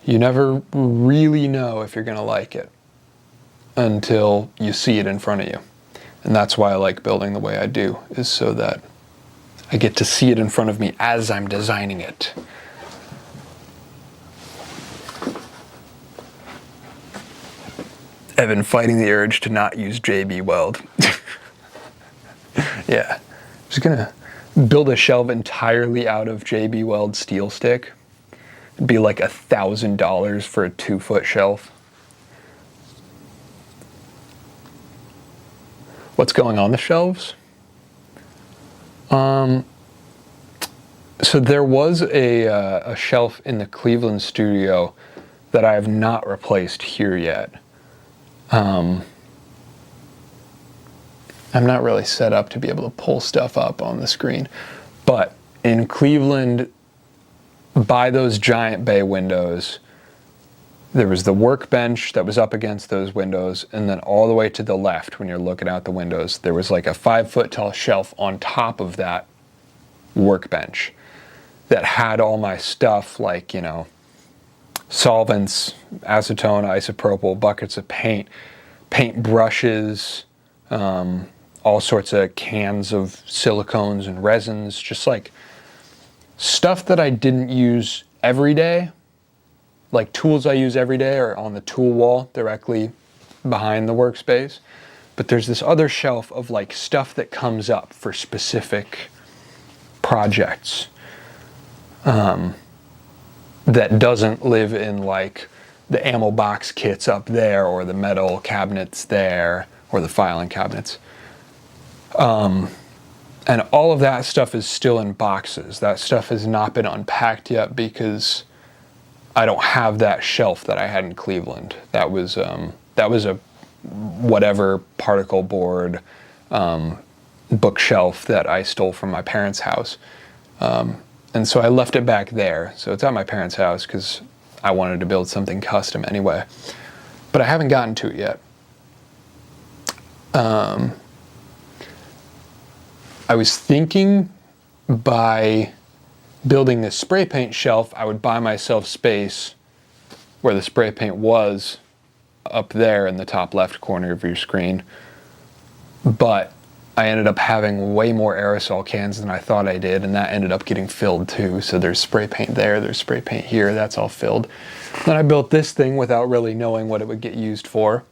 you never really know if you're going to like it until you see it in front of you. And that's why I like building the way I do, is so that I get to see it in front of me as I'm designing it. Evan fighting the urge to not use JB Weld. Yeah, I'm just gonna build a shelf entirely out of JB Weld steel stick. It'd be like $1,000 for a 2-foot shelf. What's going on the shelves? So there was a shelf in the Cleveland studio that I have not replaced here yet. I'm not really set up to be able to pull stuff up on the screen, but in Cleveland, by those giant bay windows, there was the workbench that was up against those windows, and then all the way to the left, when you're looking out the windows, there was like a 5-foot tall shelf on top of that workbench that had all my stuff, like, you know, solvents, acetone, isopropyl, buckets of paint, paint brushes, all sorts of cans of silicones and resins, just like stuff that I didn't use every day. Like tools I use every day are on the tool wall directly behind the workspace. But there's this other shelf of like stuff that comes up for specific projects that doesn't live in like the ammo box kits up there, or the metal cabinets there, or the filing cabinets. And all of that stuff is still in boxes. That stuff has not been unpacked yet because I don't have that shelf that I had in Cleveland. That was a whatever particle board bookshelf that I stole from my parents' house. And so I left it back there. So it's at my parents' house because I wanted to build something custom anyway. But I haven't gotten to it yet. I was thinking by building this spray paint shelf, I would buy myself space where the spray paint was up there in the top left corner of your screen. But I ended up having way more aerosol cans than I thought I did, and that ended up getting filled too. So there's spray paint there, there's spray paint here, that's all filled. Then I built this thing without really knowing what it would get used for.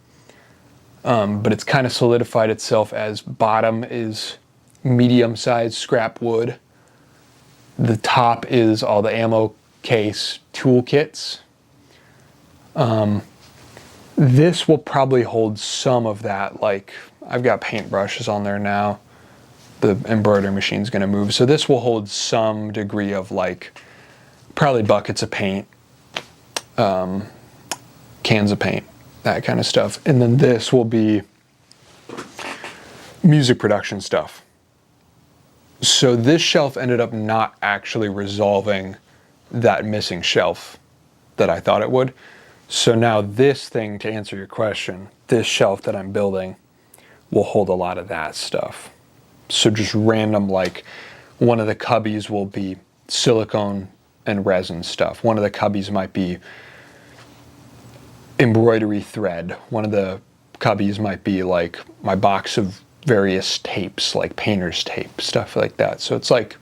But it's kind of solidified itself as bottom is medium-sized scrap wood. The top is all the ammo case toolkits. This will probably hold some of that, like I've got paintbrushes on there now. The embroidery machine's gonna move. So this will hold some degree of like, probably buckets of paint, cans of paint, that kind of stuff. And then this will be music production stuff. So this shelf ended up not actually resolving that missing shelf that I thought it would. So now this thing, to answer your question, this shelf that I'm building will hold a lot of that stuff. So just random, like one of the cubbies will be silicone and resin stuff. One of the cubbies might be embroidery thread. One of the cubbies might be like my box of various tapes, like painter's tape, stuff like that. So it's like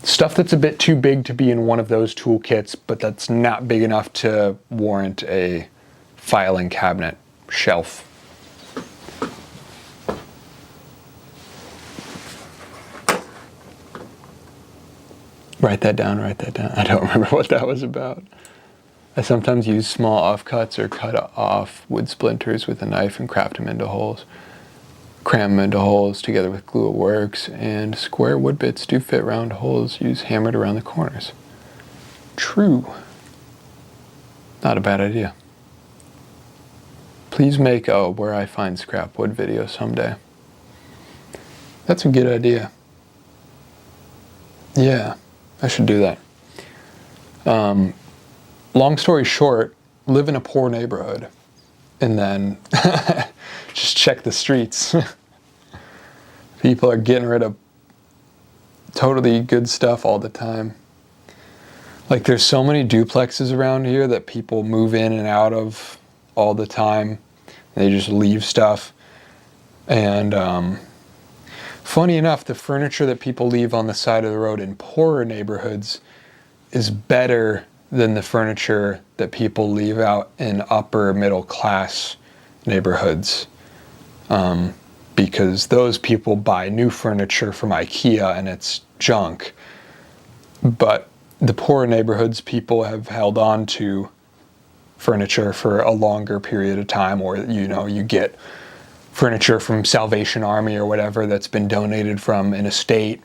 stuff that's a bit too big to be in one of those toolkits, but that's not big enough to warrant a filing cabinet shelf. Write that down, write that down. I don't remember what that was about. I sometimes use small offcuts or cut off wood splinters with a knife and craft them into holes. Cram them into holes together with glue, it works, and square wood bits do fit round holes used hammered around the corners. True. Not a bad idea. Please make a where I find scrap wood video someday. That's a good idea. Yeah, I should do that. Long story short, live in a poor neighborhood and then just check the streets. People are getting rid of totally good stuff all the time. Like there's so many duplexes around here that people move in and out of all the time. They just leave stuff. And funny enough, the furniture that people leave on the side of the road in poorer neighborhoods is better than the furniture that people leave out in upper middle class neighborhoods. Because those people buy new furniture from IKEA and it's junk. But the poorer neighborhoods, people have held on to furniture for a longer period of time, or you get furniture from Salvation Army or whatever that's been donated from an estate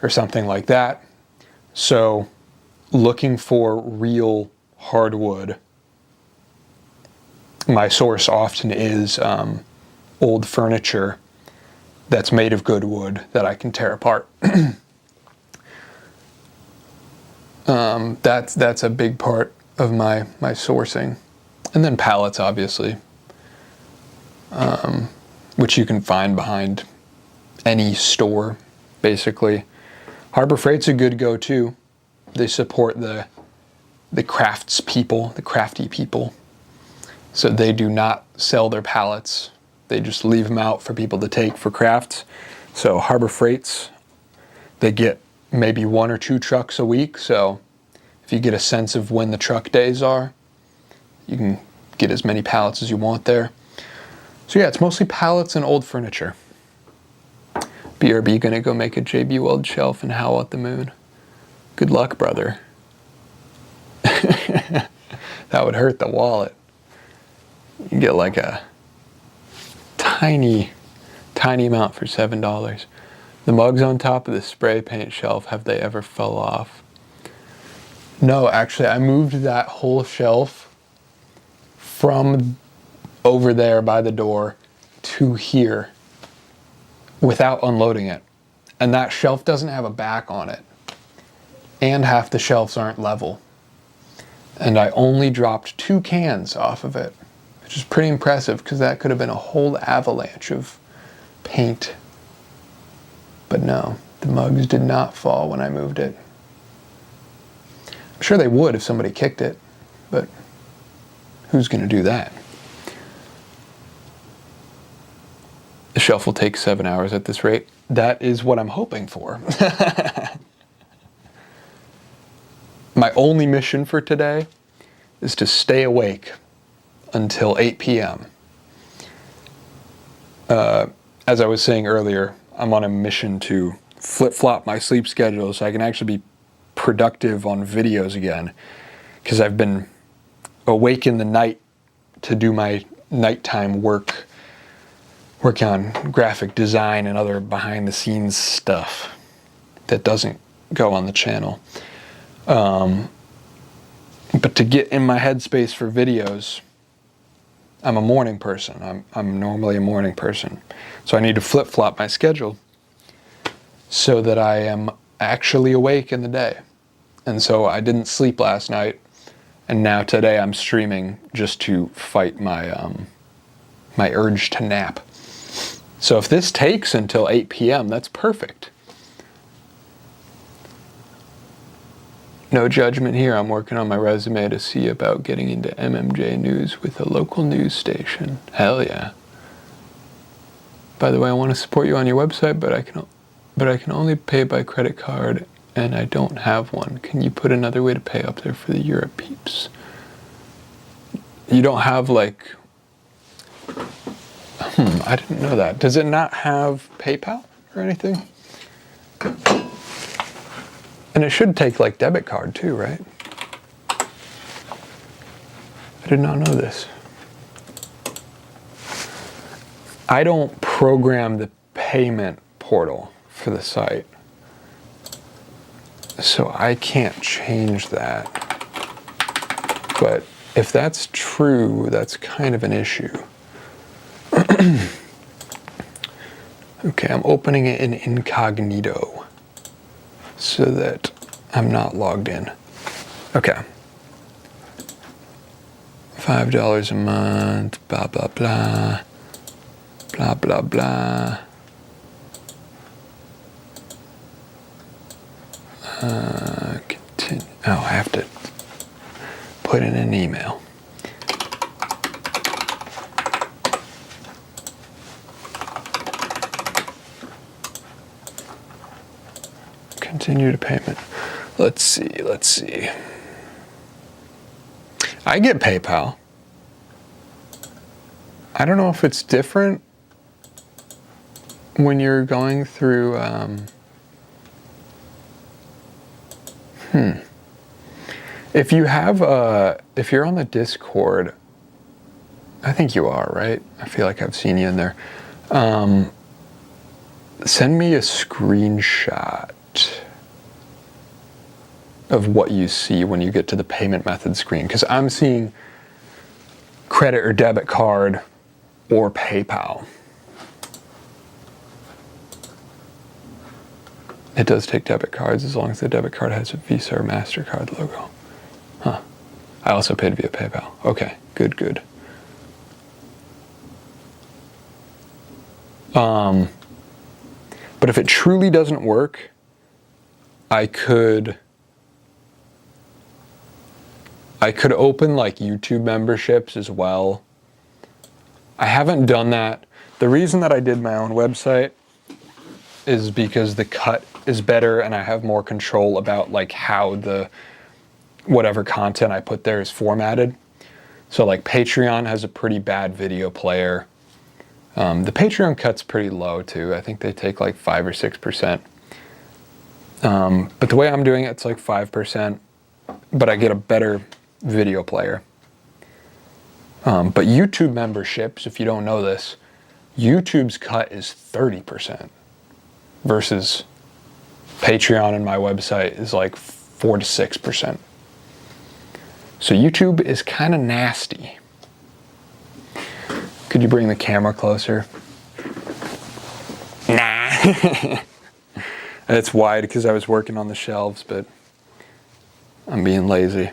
or something like that. So looking for real hardwood, my source often is old furniture that's made of good wood that I can tear apart. That's a big part of my sourcing. And then pallets, obviously, which you can find behind any store, basically. Harbor Freight's a good go-to. They support the crafts people, the crafty people. So they do not sell their pallets. They just leave them out for people to take for crafts. So Harbor Freight's, they get maybe 1 or 2 trucks a week. So if you get a sense of when the truck days are, you can get as many pallets as you want there. So yeah, it's mostly pallets and old furniture. BRB gonna go make a JB Weld shelf and howl at the moon. Good luck, brother. That would hurt the wallet. You can get like a tiny amount for $7. The mugs on top of the spray paint shelf, have they ever fell off? No, actually, I moved that whole shelf from over there by the door to here without unloading it. And that shelf doesn't have a back on it. And half the shelves aren't level. And I only dropped 2 cans off of it, which is pretty impressive because that could have been a whole avalanche of paint. But no, the mugs did not fall when I moved it. I'm sure they would if somebody kicked it, but who's going to do that? The shelf will take 7 hours at this rate. That is what I'm hoping for. My only mission for today is to stay awake until 8 p.m. As I was saying earlier, I'm on a mission to flip-flop my sleep schedule so I can actually be productive on videos again, because I've been awake in the night to do my nighttime work on graphic design and other behind the scenes stuff that doesn't go on the channel. But to get in my headspace for videos, I'm a morning person. I'm normally a morning person. So I need to flip-flop my schedule so that I am actually awake in the day. And so I didn't sleep last night, and now today I'm streaming just to fight my my urge to nap. So if this takes until 8 p.m., that's perfect. No judgment here. I'm working on my resume to see about getting into MMJ News with a local news station. Hell yeah. By the way, I want to support you on your website, but I can only pay by credit card, and I don't have one. Can you put another way to pay up there for the Europe peeps? You don't have like... I didn't know that. Does it not have PayPal or anything? And it should take like debit card too, right? I did not know this. I don't program the payment portal for the site, so I can't change that. But if that's true, that's kind of an issue. Okay, I'm opening it in incognito so that I'm not logged in. Okay. $5 a month, blah, blah, blah. Blah, blah, blah. Continue. Oh, I have to put in an email. Continue to payment. Let's see. I get PayPal. I don't know if it's different when you're going through, if you have, if you're on the Discord, I think you are, right? I feel like I've seen you in there. Send me a screenshot of what you see when you get to the payment method screen, because I'm seeing credit or debit card or PayPal. It does take debit cards as long as the debit card has a Visa or MasterCard logo. Huh. I also paid via PayPal. Okay, good. But if it truly doesn't work, I could open like YouTube memberships as well. I haven't done that. The reason that I did my own website is because the cut is better and I have more control about like how the whatever content I put there is formatted. So like Patreon has a pretty bad video player. The Patreon cut's pretty low too. I think they take like 5 or 6%. But the way I'm doing it, it's like 5%, but I get a better video player. But YouTube memberships, if you don't know this, YouTube's cut is 30% versus Patreon and my website is like 4 to 6%. So YouTube is kind of nasty. Could you bring the camera closer? Nah. It's wide because I was working on the shelves, but I'm being lazy.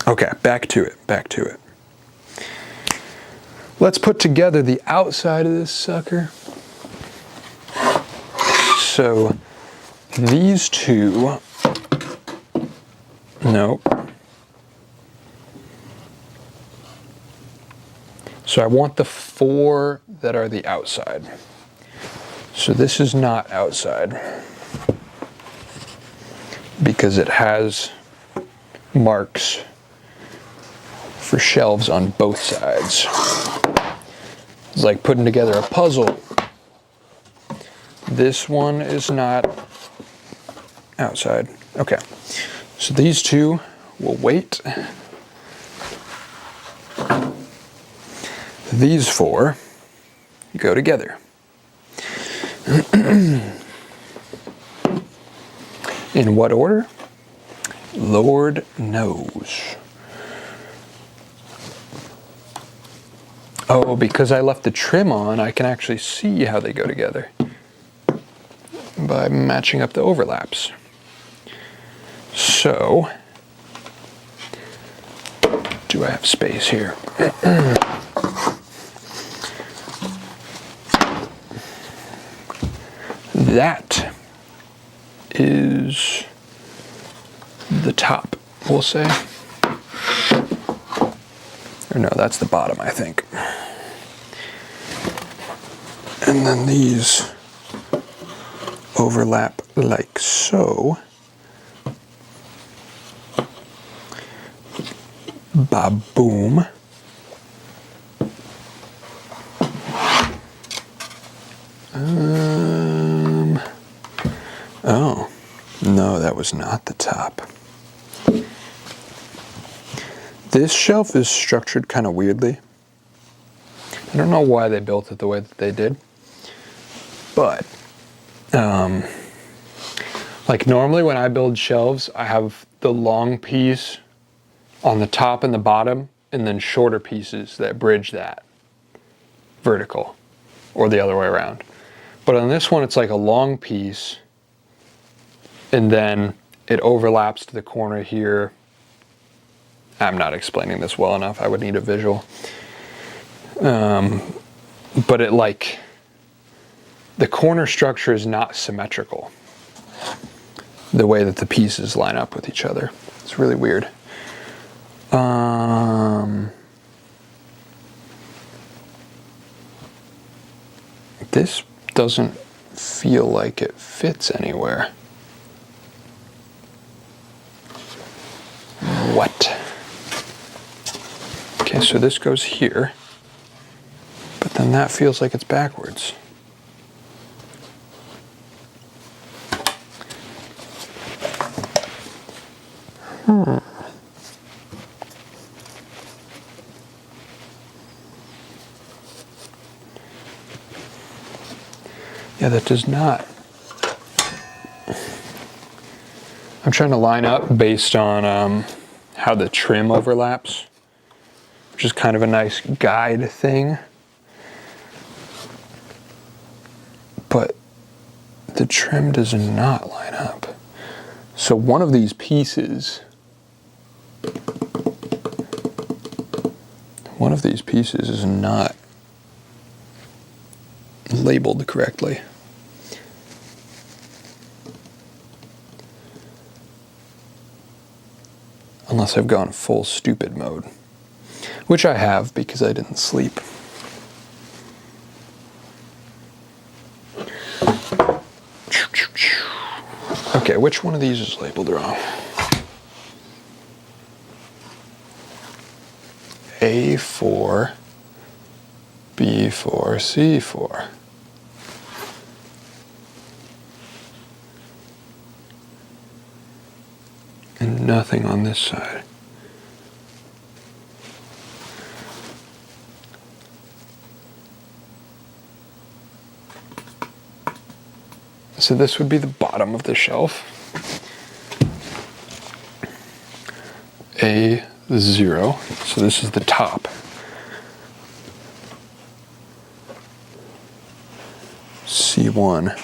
Okay, back to it. Let's put together the outside of this sucker. So these two, nope. So I want the 4 that are the outside. So this is not outside because it has marks for shelves on both sides. It's like putting together a puzzle. This one is not outside. Okay, so these two we'll wait. These four go together. In what order? Lord knows. Oh, because I left the trim on, I can actually see how they go together by matching up the overlaps. So, do I have space here? That is the top, we'll say. Or no, that's the bottom, I think. And then these overlap like so. Ba-boom. Oh, no, that was not the top. This shelf is structured kind of weirdly. I don't know why they built it the way that they did, but like normally when I build shelves, I have the long piece on the top and the bottom, and then shorter pieces that bridge that vertical, or the other way around. But on this one, it's like a long piece, and then it overlaps to the corner here. I'm not explaining this well enough. I would need a visual. But it like, the corner structure is not symmetrical. The way that the pieces line up with each other. It's really weird. This doesn't feel like it fits anywhere. What? Okay, so this goes here, but then that feels like it's backwards. Yeah, that does not. I'm trying to line up based on how the trim overlaps, which is kind of a nice guide thing. But the trim does not line up. So one of these pieces, is not labeled correctly. Unless I've gone full stupid mode, which I have because I didn't sleep. Okay, which one of these is labeled wrong? A4, B4, C4. And nothing on this side. So this would be the bottom of the shelf. A0. So this is the top. C1.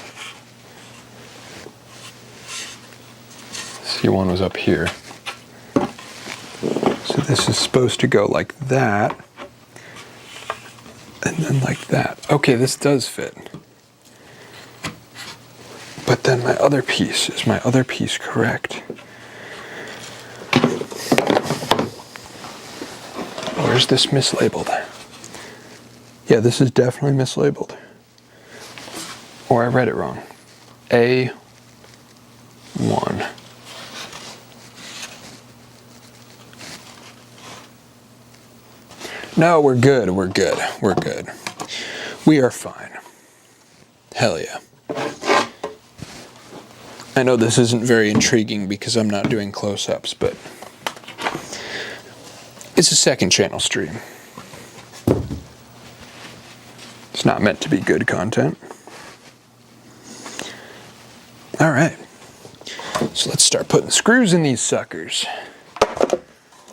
C1 was up here. So this is supposed to go like that. And then like that. Okay, this does fit. But then my other piece, is my other piece correct? Or is this mislabeled? Yeah, this is definitely mislabeled. Or I read it wrong. A1. No, we're good, we're good, we're good. We are fine. Hell yeah. I know this isn't very intriguing because I'm not doing close-ups, but is a second channel stream. It's not meant to be good content. All right, so let's start putting screws in these suckers.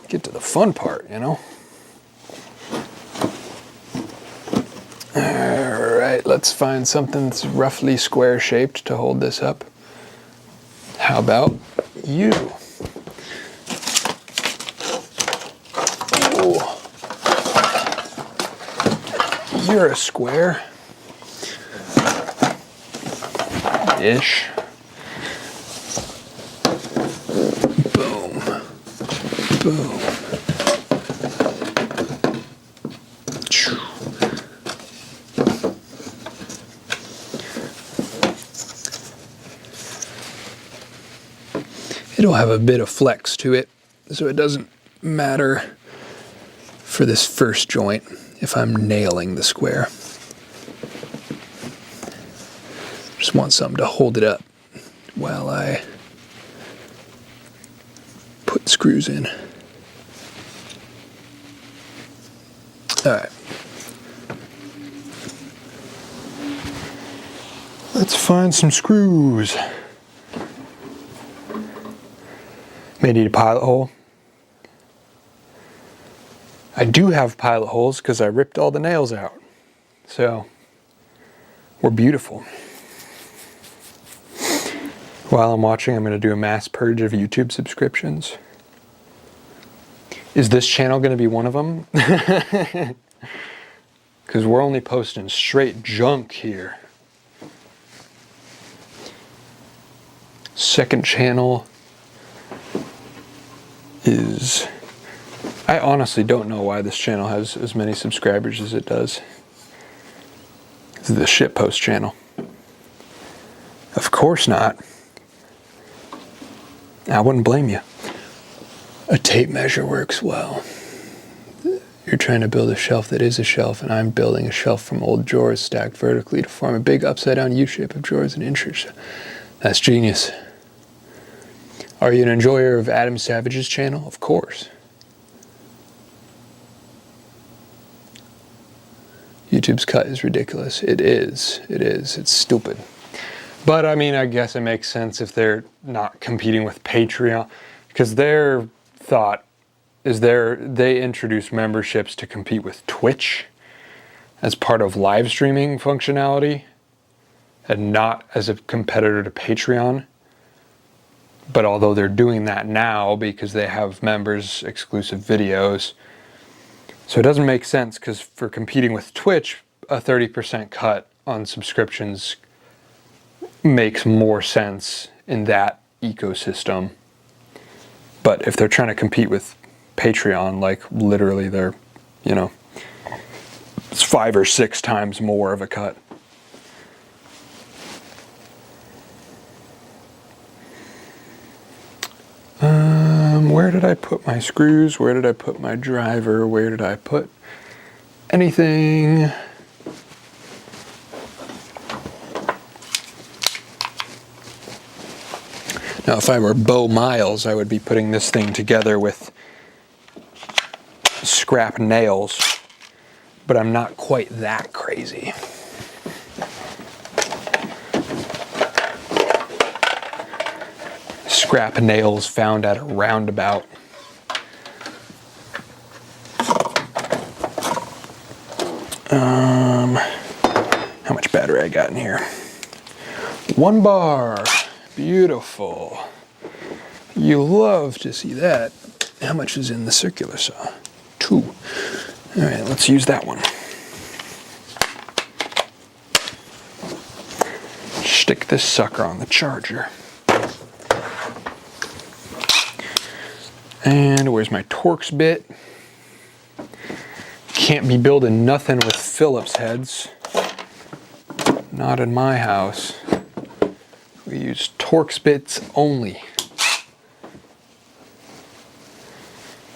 Get to the fun part, you know? All right, let's find something that's roughly square shaped to hold this up. How about you? Ooh. You're a square. Ish. Boom. Boom. It'll have a bit of flex to it, so it doesn't matter for this first joint if I'm nailing the square. Just want something to hold it up while I put screws in. All right. Let's find some screws. May need a pilot hole. I do have pilot holes because I ripped all the nails out. So, we're beautiful. While I'm watching, I'm going to do a mass purge of YouTube subscriptions. Is this channel going to be one of them? Because we're only posting straight junk here. Second channel is... I honestly don't know why this channel has as many subscribers as it does. This is the shitpost channel. Of course not. I wouldn't blame you. A tape measure works well. You're trying to build a shelf that is a shelf, and I'm building a shelf from old drawers stacked vertically to form a big upside-down U-shape of drawers and inches. That's genius. Are you an enjoyer of Adam Savage's channel? Of course. YouTube's cut is ridiculous. It is. It is. It's stupid. But I mean, I guess it makes sense if they're not competing with Patreon, because their thought is they introduce memberships to compete with Twitch as part of live streaming functionality and not as a competitor to Patreon. But although they're doing that now because they have members exclusive videos, so it doesn't make sense, because for competing with Twitch, a 30% cut on subscriptions makes more sense in that ecosystem. But if they're trying to compete with Patreon, like literally they're, you know, it's 5 or 6 times more of a cut. Where did I put my screws? Where did I put my driver? Where did I put anything? Now, if I were Bo Miles, I would be putting this thing together with scrap nails, but I'm not quite that crazy. Scrap nails found at a roundabout. How much battery I got in here? 1 bar. Beautiful. You love to see that. How much is in the circular saw? 2. All right, let's use that one. Stick this sucker on the charger. And where's my Torx bit? Can't be building nothing with Phillips heads. Not in my house. We use Torx bits only.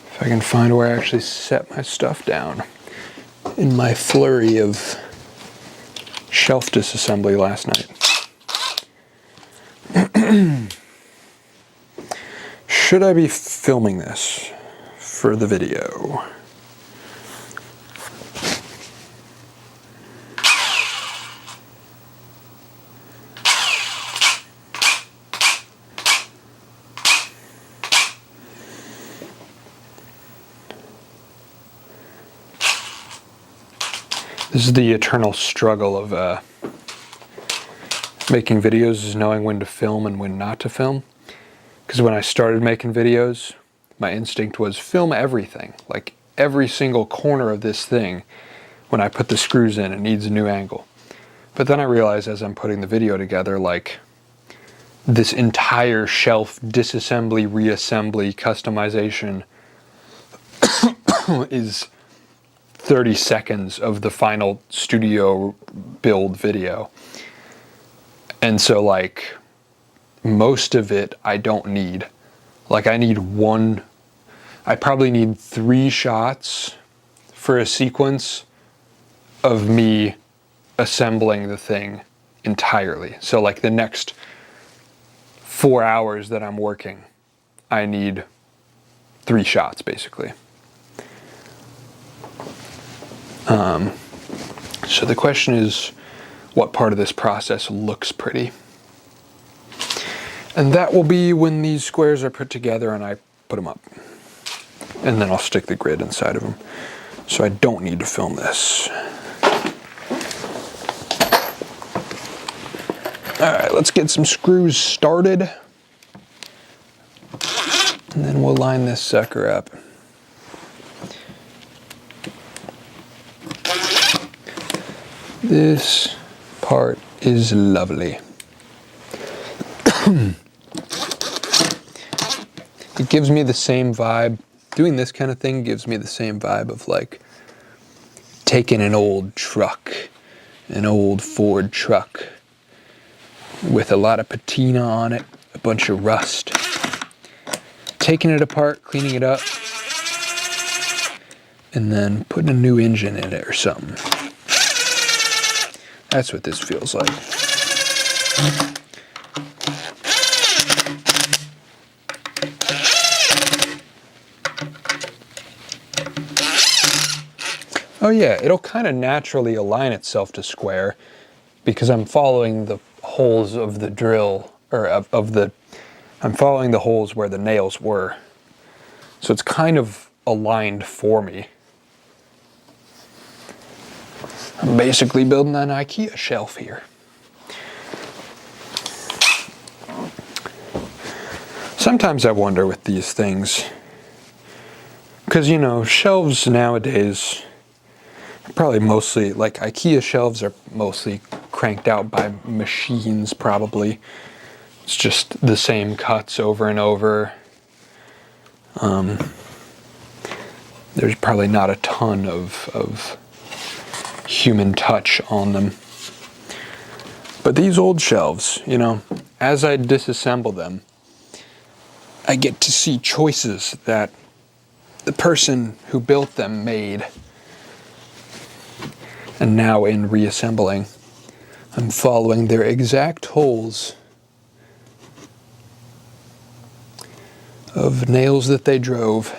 If I can find where I actually set my stuff down in my flurry of shelf disassembly last night. Should I be filming this for the video. This is the eternal struggle of making videos, is knowing when to film and when not to film. Because when I started making videos, my instinct was film everything. Like every single corner of this thing, when I put the screws in, it needs a new angle. But then I realized as I'm putting the video together, like this entire shelf disassembly, reassembly, customization is 30 seconds of the final studio build video. And so like most of it I don't need. Like I probably need 3 shots for a sequence of me assembling the thing entirely. So like the next 4 hours that I'm working, I need 3 shots basically. So the question is, what part of this process looks pretty? And that will be when these squares are put together and I put them up. And then I'll stick the grid inside of them. So I don't need to film this. All right, let's get some screws started. And then we'll line this sucker up. This part is lovely. It gives me the same vibe. Doing this kind of thing gives me the same vibe of like taking an old truck, an old Ford truck with a lot of patina on it, a bunch of rust. Taking it apart, cleaning it up, and then putting a new engine in it or something. That's what this feels like. Oh yeah, it'll kind of naturally align itself to square because I'm following the holes of the drill, or I'm following the holes where the nails were. So it's kind of aligned for me. I'm basically building an IKEA shelf here. Sometimes I wonder with these things, because you know, shelves nowadays, probably mostly, like IKEA shelves are mostly cranked out by machines probably. It's just the same cuts over and over. There's probably not a ton of human touch on them. But these old shelves, you know, as I disassemble them, I get to see choices that the person who built them made. And now in reassembling, I'm following their exact holes of nails that they drove.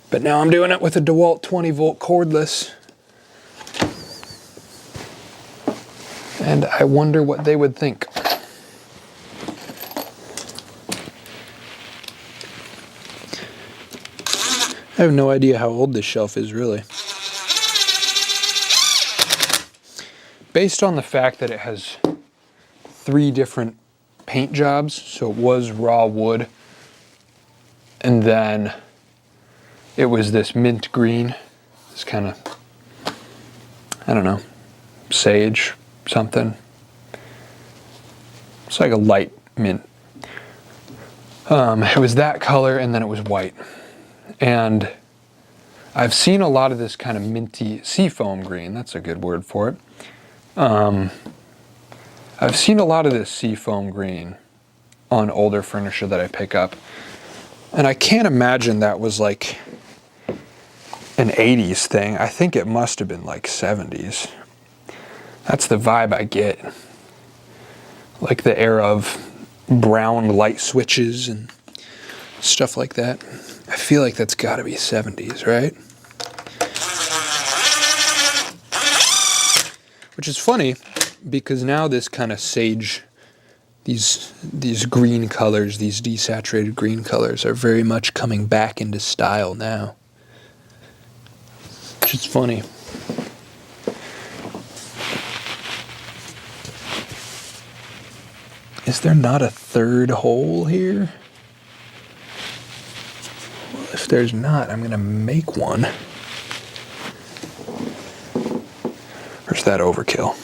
But now I'm doing it with a DeWalt 20-volt cordless. And I wonder what they would think. I have no idea how old this shelf is, really. Based on the fact that it has 3 different paint jobs, so it was raw wood, and then it was this mint green, this kind of, I don't know, sage something. It's like a light mint. It was that color, and then it was white. And I've seen a lot of this kind of minty seafoam green. That's a good word for it. I've seen a lot of this seafoam green on older furniture that I pick up. And I can't imagine that was like an 80s thing. I think it must have been like 70s. That's the vibe I get. Like the era of brown light switches and stuff like that. I feel like that's got to be 70s, right? Which is funny because now this kind of sage, these green colors, these desaturated green colors are very much coming back into style now. Which is funny. Is there not a third hole here? Well, if there's not, I'm gonna make one. Or is that overkill?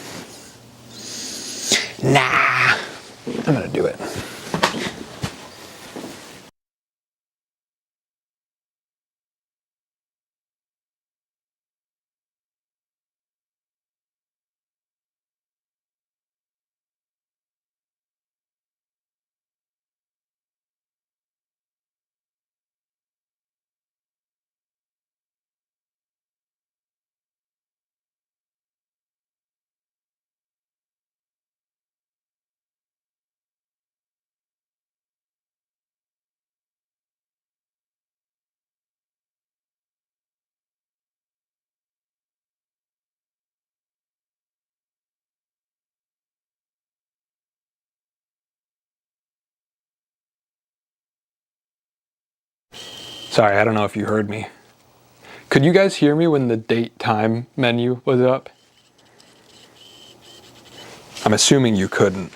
Nah, I'm gonna do it. Sorry, I don't know if you heard me. Could you guys hear me when the date time menu was up? I'm assuming you couldn't.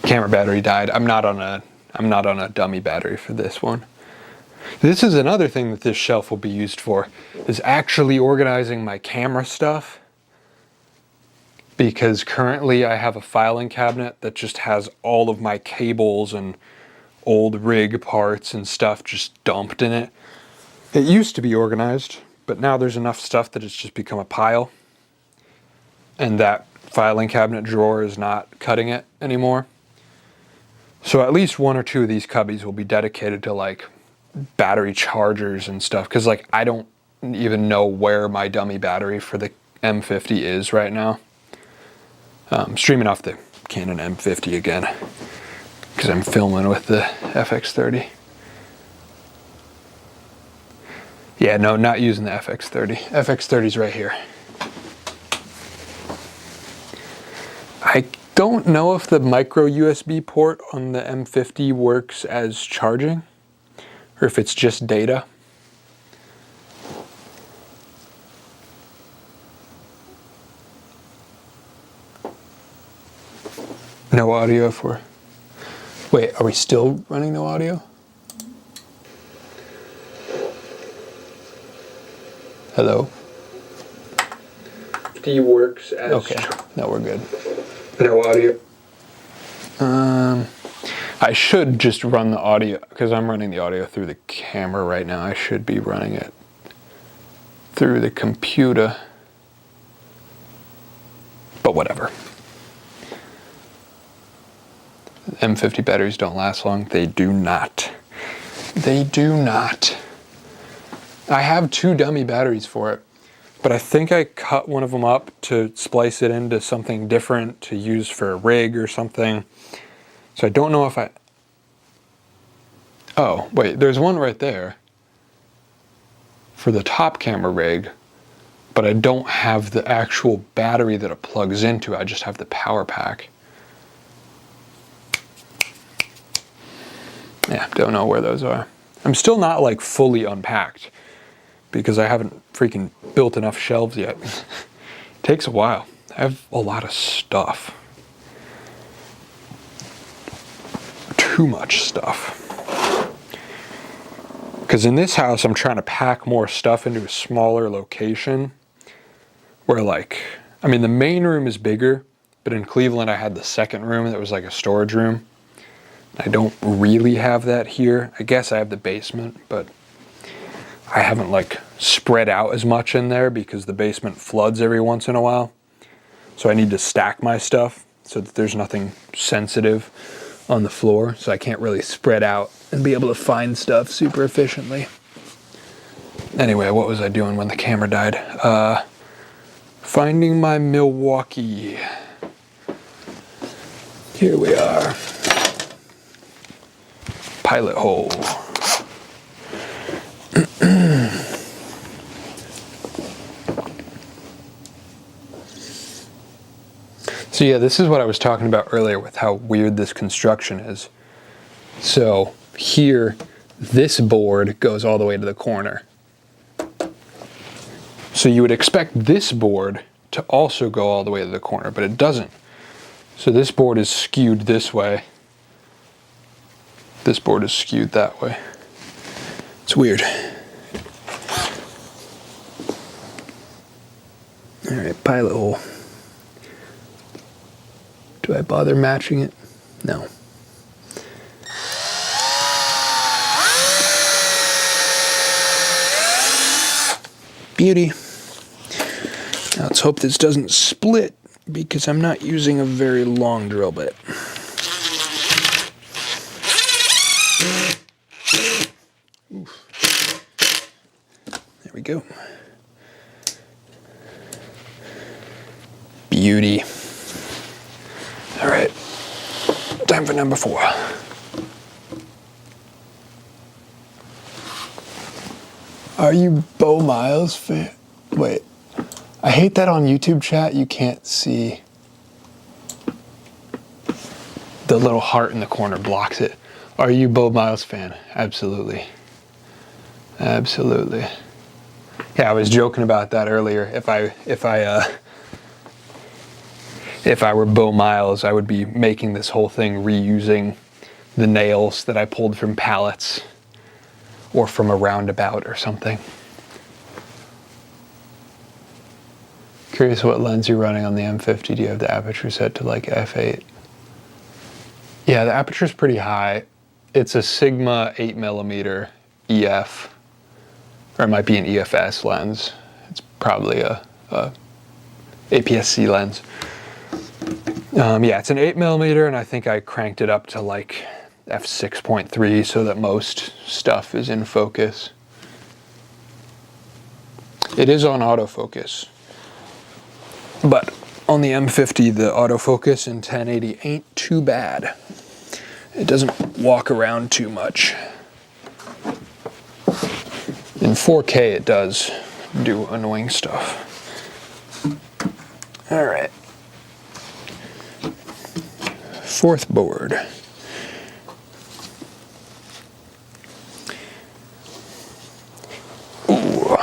Camera battery died. I'm not on a dummy battery for this one. This is another thing that this shelf will be used for, is actually organizing my camera stuff. Because currently I have a filing cabinet that just has all of my cables and old rig parts and stuff just dumped in it. It used to be organized, but now there's enough stuff that it's just become a pile. And that filing cabinet drawer is not cutting it anymore. So at least one or two of these cubbies will be dedicated to like battery chargers and stuff. Cause like I don't even know where my dummy battery for the M50 is right now. Streaming off the Canon M50 again. Because I'm filming with the FX30. Yeah, no, not using the FX30. FX30's right here. I don't know if the micro USB port on the M50 works as charging, or if it's just data. No audio for... Wait, are we still running no audio? Hello? D works as... Okay, no, we're good. No audio. I should just run the audio, because I'm running the audio through the camera right now. I should be running it through the computer. But whatever. M50 batteries don't last long. They do not. They do not. I have two dummy batteries for it, but I think I cut one of them up to splice it into something different to use for a rig or something. So I don't know if I... Oh, wait, there's one right there for the top camera rig, but I don't have the actual battery that it plugs into. I just have the power pack. Yeah, don't know where those are. I'm still not like fully unpacked because I haven't freaking built enough shelves yet. It takes a while. I have a lot of stuff. Too much stuff. Because in this house, I'm trying to pack more stuff into a smaller location where like, I mean, the main room is bigger, but in Cleveland, I had the second room that was like a storage room. I don't really have that here. I guess I have the basement, but I haven't like spread out as much in there because the basement floods every once in a while. So I need to stack my stuff so that there's nothing sensitive on the floor. So I can't really spread out and be able to find stuff super efficiently. Anyway, what was I doing when the camera died? Finding my Milwaukee. Here we are. pilot hole. So yeah, this is what I was talking about earlier with how weird this construction is. So here, this board goes all the way to the corner. So you would expect this board to also go all the way to the corner, but it doesn't. So this board is skewed this way. This board is skewed that way. It's weird. All right, pilot hole. Do I bother matching it? No. Beauty. Now let's hope this doesn't split because I'm not using a very long drill bit. Oof. There we go. Beauty. All right, time for number 4. Are you Bo Miles fan? Wait, I hate that on YouTube chat you can't see. The little heart in the corner blocks it. Are you Bo Miles fan? Absolutely. Absolutely. Yeah, I was joking about that earlier. If I were Bo Miles, I would be making this whole thing reusing the nails that I pulled from pallets or from a roundabout or something. Curious what lens you're running on the M50. Do you have the aperture set to like f8? Yeah, the aperture's pretty high. It's a Sigma 8mm EF, or it might be an EFS lens. It's probably a APS-C lens. Yeah, it's an 8mm, and I think I cranked it up to like f6.3 so that most stuff is in focus. It is on autofocus, but on the M50 the autofocus in 1080 ain't too bad. It doesn't walk around too much. In 4K it does do annoying stuff. All right. 4th board. Ooh.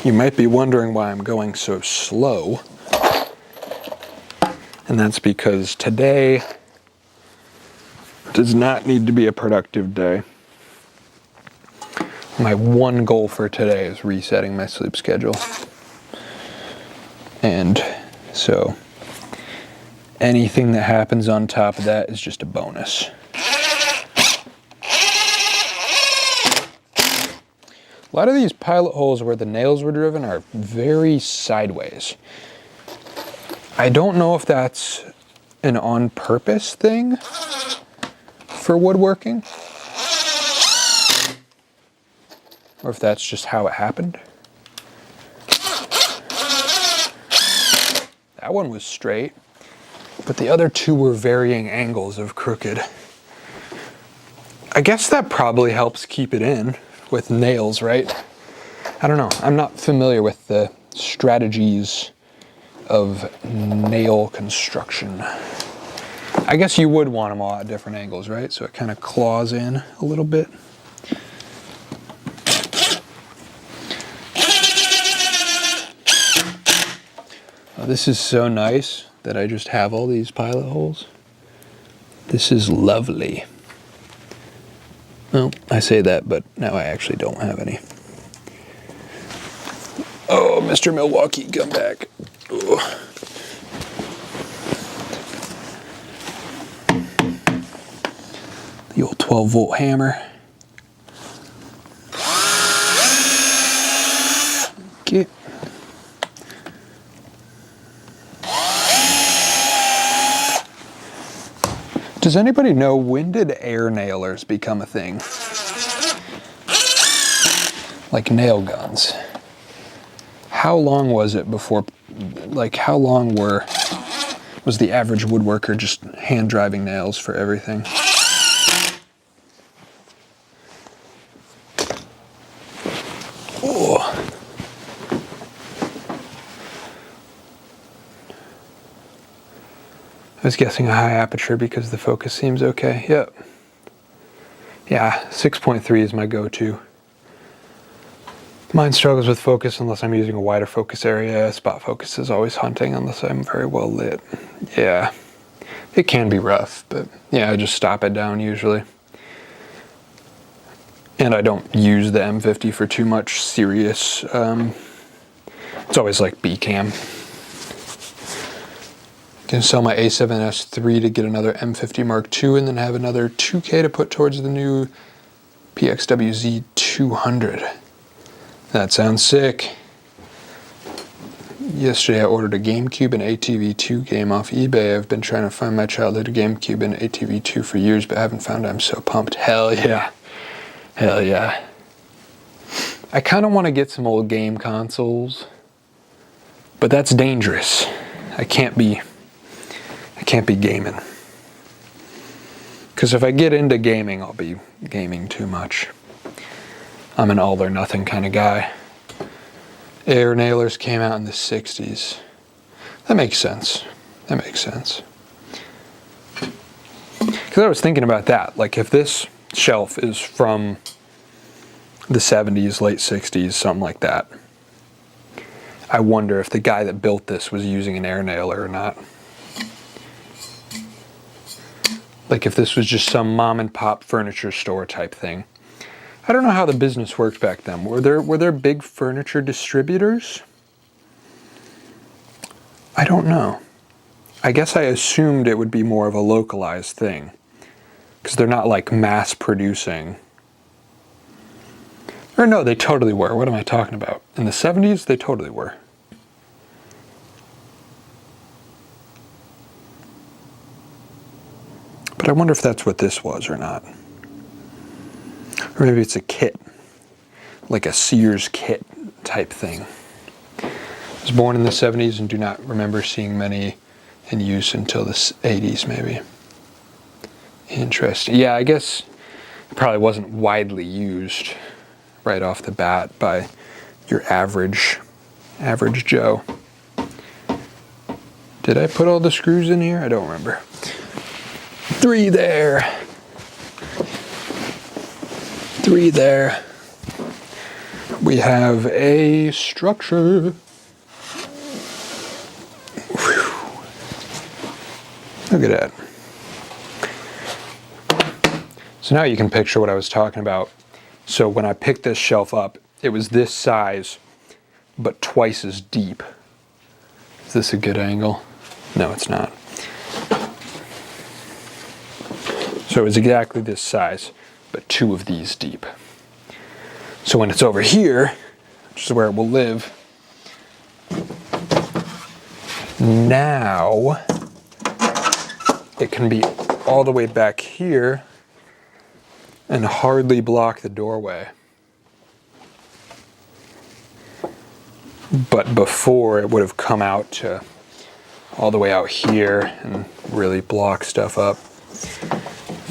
You might be wondering why I'm going so slow. And that's because today does not need to be a productive day. My one goal for today is resetting my sleep schedule. And so anything that happens on top of that is just a bonus. A lot of these pilot holes where the nails were driven are very sideways. I don't know if that's an on-purpose thing for woodworking, or if that's just how it happened. That one was straight, but the other two were varying angles of crooked. I guess that probably helps keep it in with nails, right? I don't know. I'm not familiar with the strategies of nail construction. I guess you would want them all at different angles, right? So it kind of claws in a little bit. Oh, this is so nice that I just have all these pilot holes. This is lovely. Well, I say that, but now I actually don't have any. Oh, Mr. Milwaukee, come back. Ooh. The old 12-volt hammer. Okay. Does anybody know, when did air nailers become a thing? Like nail guns. how long was it before, like how long was the average woodworker just hand driving nails for everything? Oh. I was guessing a high aperture because the focus seems okay. Yep. Yeah, 6.3 is my go-to. Mine struggles with focus unless I'm using a wider focus area. Spot focus is always hunting unless I'm very well lit. Yeah, it can be rough, but yeah, I just stop it down usually. And I don't use the M50 for too much serious. It's always like B-cam. Gonna sell my A7S III to get another M50 Mark II and then have another 2K to put towards the new PXWZ 200. That sounds sick. Yesterday I ordered a GameCube and ATV2 game off eBay. I've been trying to find my childhood GameCube and ATV2 for years, but haven't found it. I'm so pumped. Hell yeah. Hell yeah. I kind of want to get some old game consoles, but that's dangerous. I can't be gaming. Because if I get into gaming, I'll be gaming too much. I'm an all or nothing kind of guy. Air nailers came out in the 60s. That makes sense. That makes sense. Because I was thinking about that. Like if this shelf is from the 70s, late 60s, something like that, I wonder if the guy that built this was using an air nailer or not. Like if this was just some mom and pop furniture store type thing. I don't know how the business worked back then. Were there big furniture distributors? I don't know. I guess I assumed it would be more of a localized thing, because they're not like mass producing. Or no, they totally were. What am I talking about? In the 70s, they totally were. But I wonder if that's what this was or not. Or maybe it's a kit, like a Sears kit type thing. I was born in the 70s and do not remember seeing many in use until the 80s maybe. Interesting. Yeah, I guess it probably wasn't widely used right off the bat by your average Joe. Did I put all the screws in here? I don't remember. 3 there. 3 there. We have a structure. Whew. Look at that. So now you can picture what I was talking about. So when I picked this shelf up, it was this size, but twice as deep. Is this a good angle? No, it's not. So it was exactly this size, but 2 of these deep. So when it's over here, which is where it will live, now it can be all the way back here and hardly block the doorway. But before, it would have come out to all the way out here and really block stuff up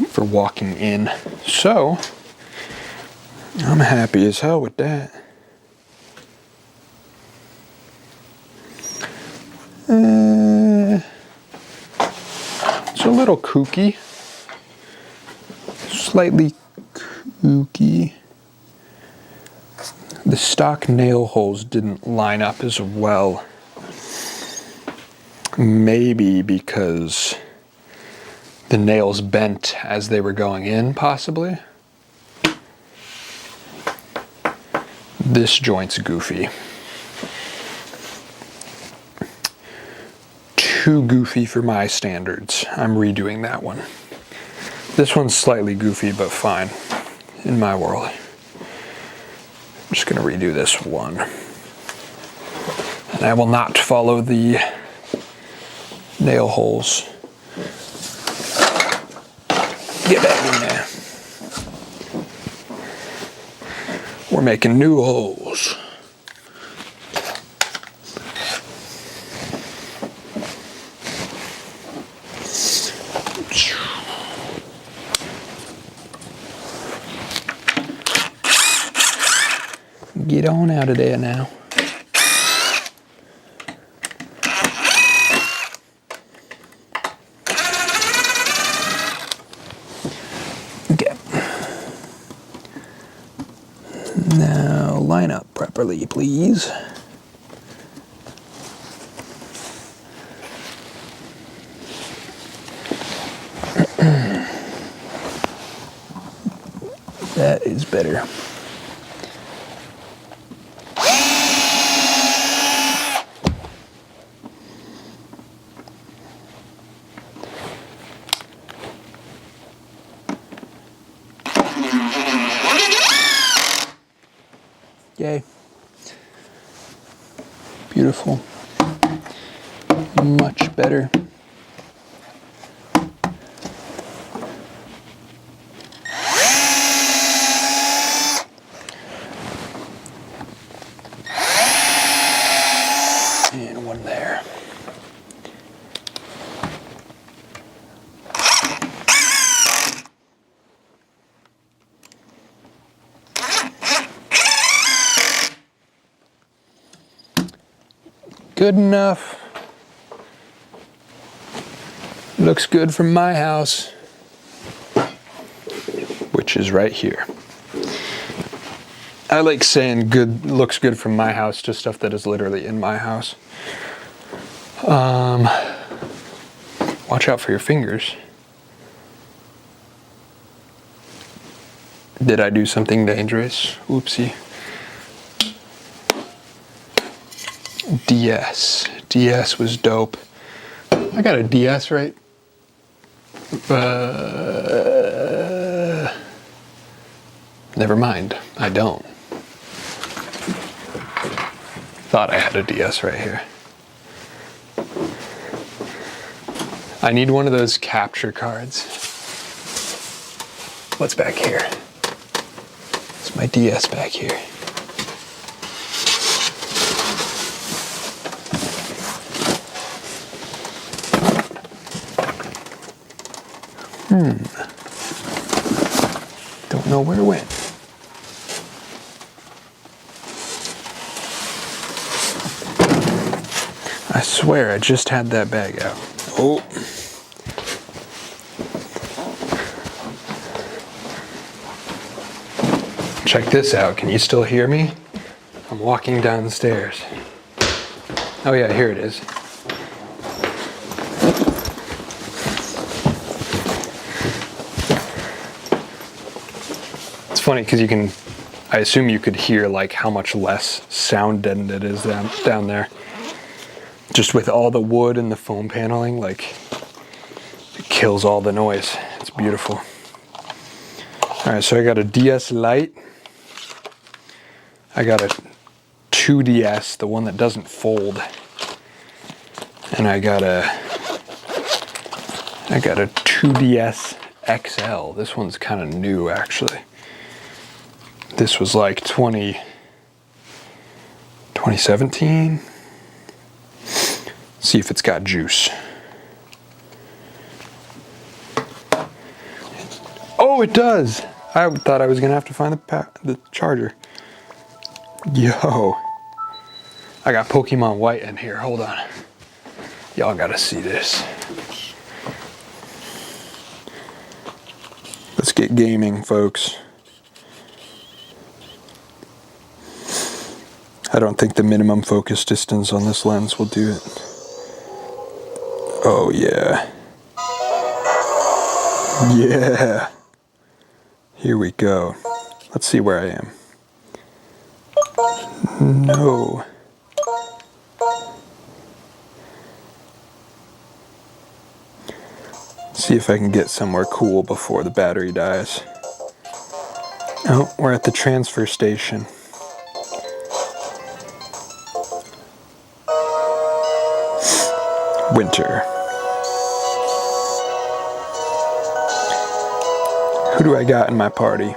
for walking in. So I'm happy as hell with that. It's a little kooky, slightly kooky. The stock nail holes didn't line up as well. Maybe because the nails bent as they were going in, possibly. This joint's goofy. Too goofy for my standards. I'm redoing that one. This one's slightly goofy, but fine in my world. I'm just gonna redo this one. And I will not follow the nail holes. Get back in there. We're making new holes. Get on out of there now. Okay. Now line up properly, please. That is better. Yay. Beautiful. Much better. And one there. Good enough. Looks good from my house, which is right here. I like saying good looks good from my house to stuff that is literally in my house. Watch out for your fingers. Did I do something dangerous? Oopsie. DS was dope. I got a DS right. Never mind, I don't. Thought I had a DS right here. I need one of those capture cards. What's back here? It's my DS back here. Don't know where it went. I swear I just had that bag out. Oh. Check this out. Can you still hear me? I'm walking down the stairs. Oh yeah, here it is. It's funny because I assume you could hear like how much less sound deadened it is down there. Just with all the wood and the foam paneling, like it kills all the noise. It's beautiful. All right, so I got a DS Lite. I got a 2DS, the one that doesn't fold. And I got a 2DS XL. This one's kind of new actually. This was like 2017. See if it's got juice. Oh, it does. I thought I was gonna have to find the charger. Yo, I got Pokemon White in here. Hold on. Y'all gotta see this. Let's get gaming, folks. I don't think the minimum focus distance on this lens will do it. Oh yeah. Yeah. Here we go. Let's see where I am. No. See if I can get somewhere cool before the battery dies. Oh, we're at the transfer station. Winter. Who do I got in my party?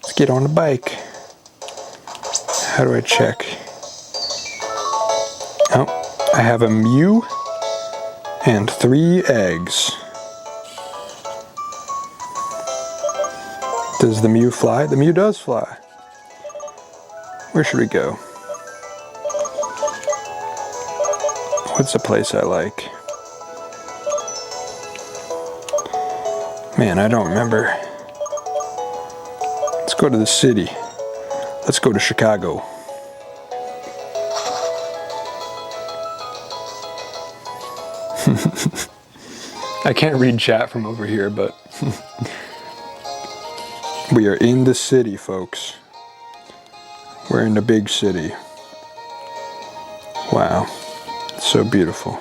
Let's get on the bike. How do I check? Oh, I have a Mew and 3 eggs. Does the Mew fly? The Mew does fly. Where should we go? What's a place I like? Man, I don't remember. Let's go to the city. Let's go to Chicago. I can't read chat from over here, but we are in the city, folks. We're in the big city. Wow, it's so beautiful.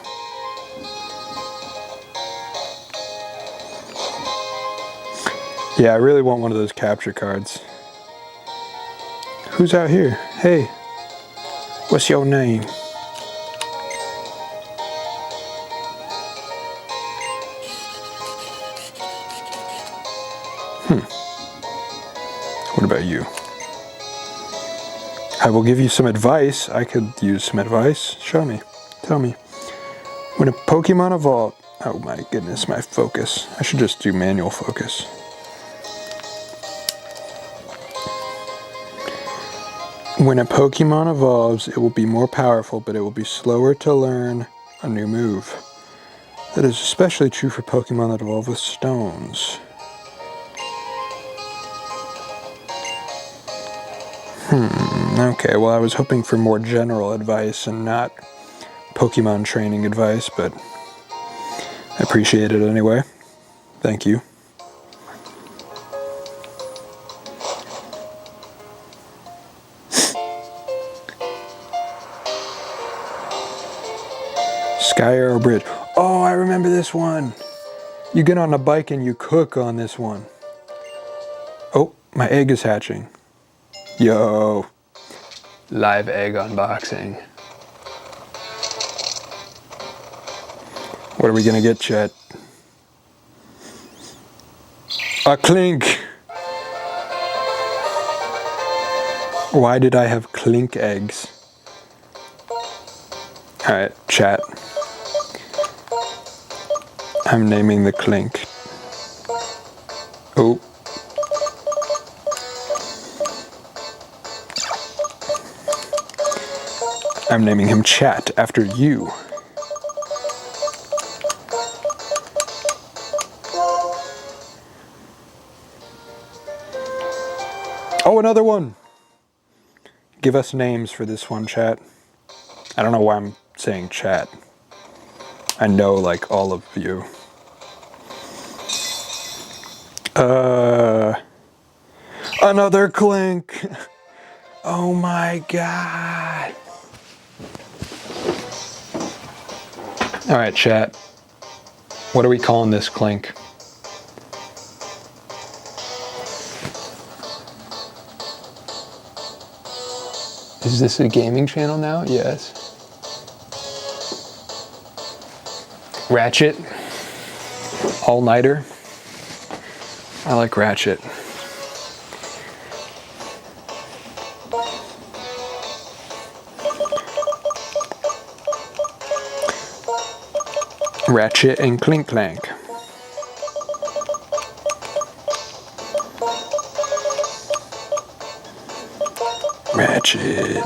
Yeah, I really want one of those capture cards. Who's out here? Hey, what's your name? What about you? I will give you some advice. I could use some advice. Show me. Tell me. When a Pokemon evolves... Oh my goodness, my focus. I should just do manual focus. When a Pokemon evolves, it will be more powerful, but it will be slower to learn a new move. That is especially true for Pokemon that evolve with stones. Okay, well I was hoping for more general advice and not Pokemon training advice, but I appreciate it anyway. Thank you. Sky Arrow Bridge. Oh, I remember this one. You get on a bike and you cook on this one. Oh, my egg is hatching. Yo. Live egg unboxing. What are we gonna get, Chet? A clink. Why did I have clink eggs? Alright, chat. I'm naming the clink. Oh. I'm naming him Chat after you. Oh, another one! Give us names for this one, chat. I don't know why I'm saying chat. I know, like, all of you. Another clink! Oh my god! Alright, chat. What are we calling this clink? Is this a gaming channel now? Yes. Ratchet. All-nighter. I like Ratchet. Ratchet and Clink Clank. Ratchet.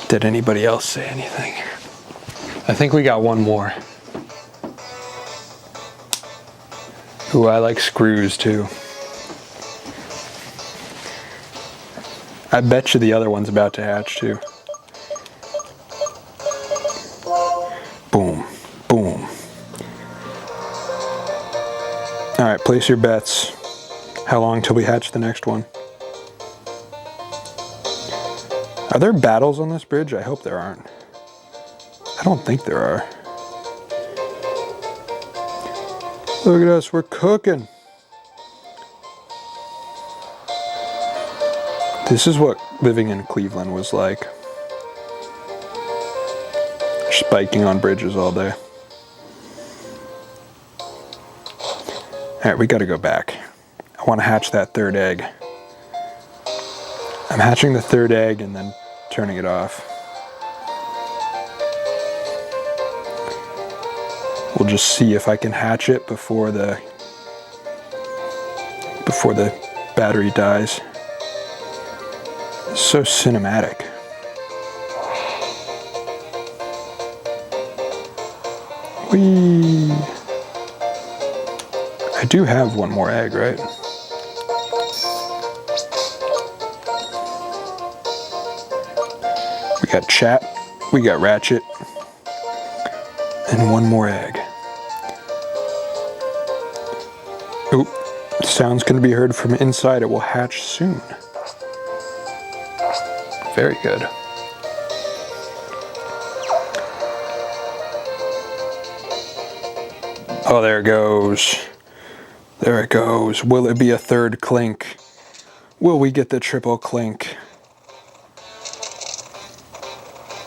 Did anybody else say anything? I think we got one more. Ooh, I like screws too. I bet you the other one's about to hatch too. Boom, boom. All right, place your bets. How long till we hatch the next one? Are there battles on this bridge? I hope there aren't. I don't think there are. Look at us, we're cooking. This is what living in Cleveland was like. Just biking on bridges all day. Alright, we gotta go back. I want to hatch that third egg. I'm hatching the third egg and then turning it off. We'll just see if I can hatch it before the battery dies. So cinematic. Whee! I do have one more egg, right? We got Chat, we got Ratchet, and one more egg. Oop, sound's gonna be heard from inside. It will hatch soon. Very good. Oh, there it goes. There it goes. Will it be a third clink? Will we get the triple clink?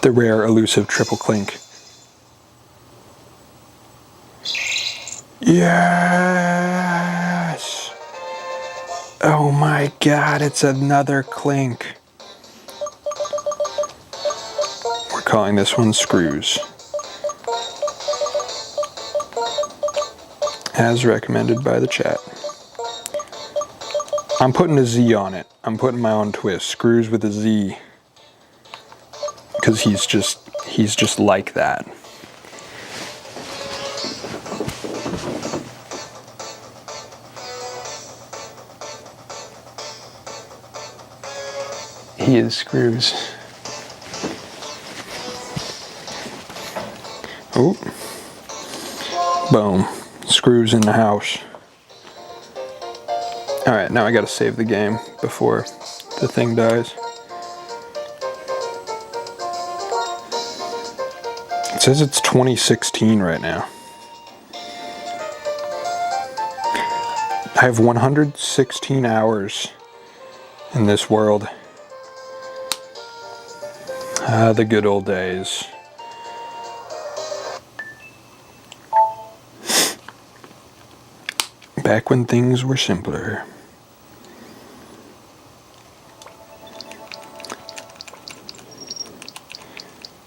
The rare, elusive triple clink. Yes! Oh my god, it's another clink. We're calling this one Screws. As recommended by the chat. I'm putting a Z on it. I'm putting my own twist. Screws with a Z. Because he's just like that. He is Screws. Oh. Boom. Screws in the house. Alright, now I gotta save the game before the thing dies. It says it's 2016 right now. I have 116 hours in this world. Ah, the good old days. Back when things were simpler.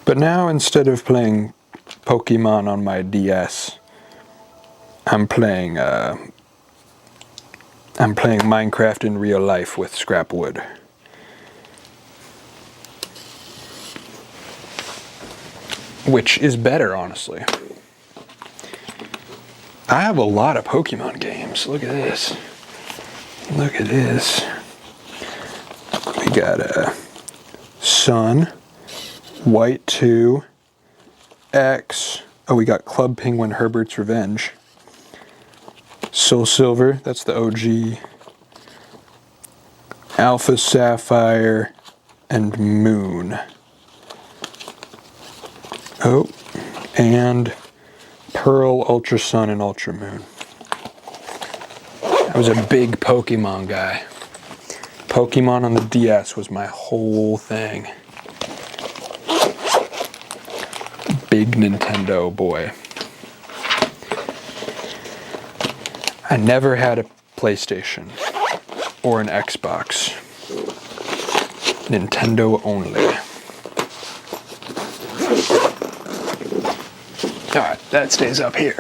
But now, instead of playing Pokemon on my DS, I'm playing Minecraft in real life with scrap wood. Which is better, honestly. I have a lot of Pokemon games. Look at this. Look at this. We got Sun, White 2, X. Oh, we got Club Penguin Herbert's Revenge. Soul Silver, that's the OG. Alpha Sapphire and Moon. Oh, and Pearl, Ultra Sun, and Ultra Moon. I was a big Pokemon guy. Pokemon on the DS was my whole thing. Big Nintendo boy. I never had a PlayStation or an Xbox. Nintendo only. Alright, that stays up here.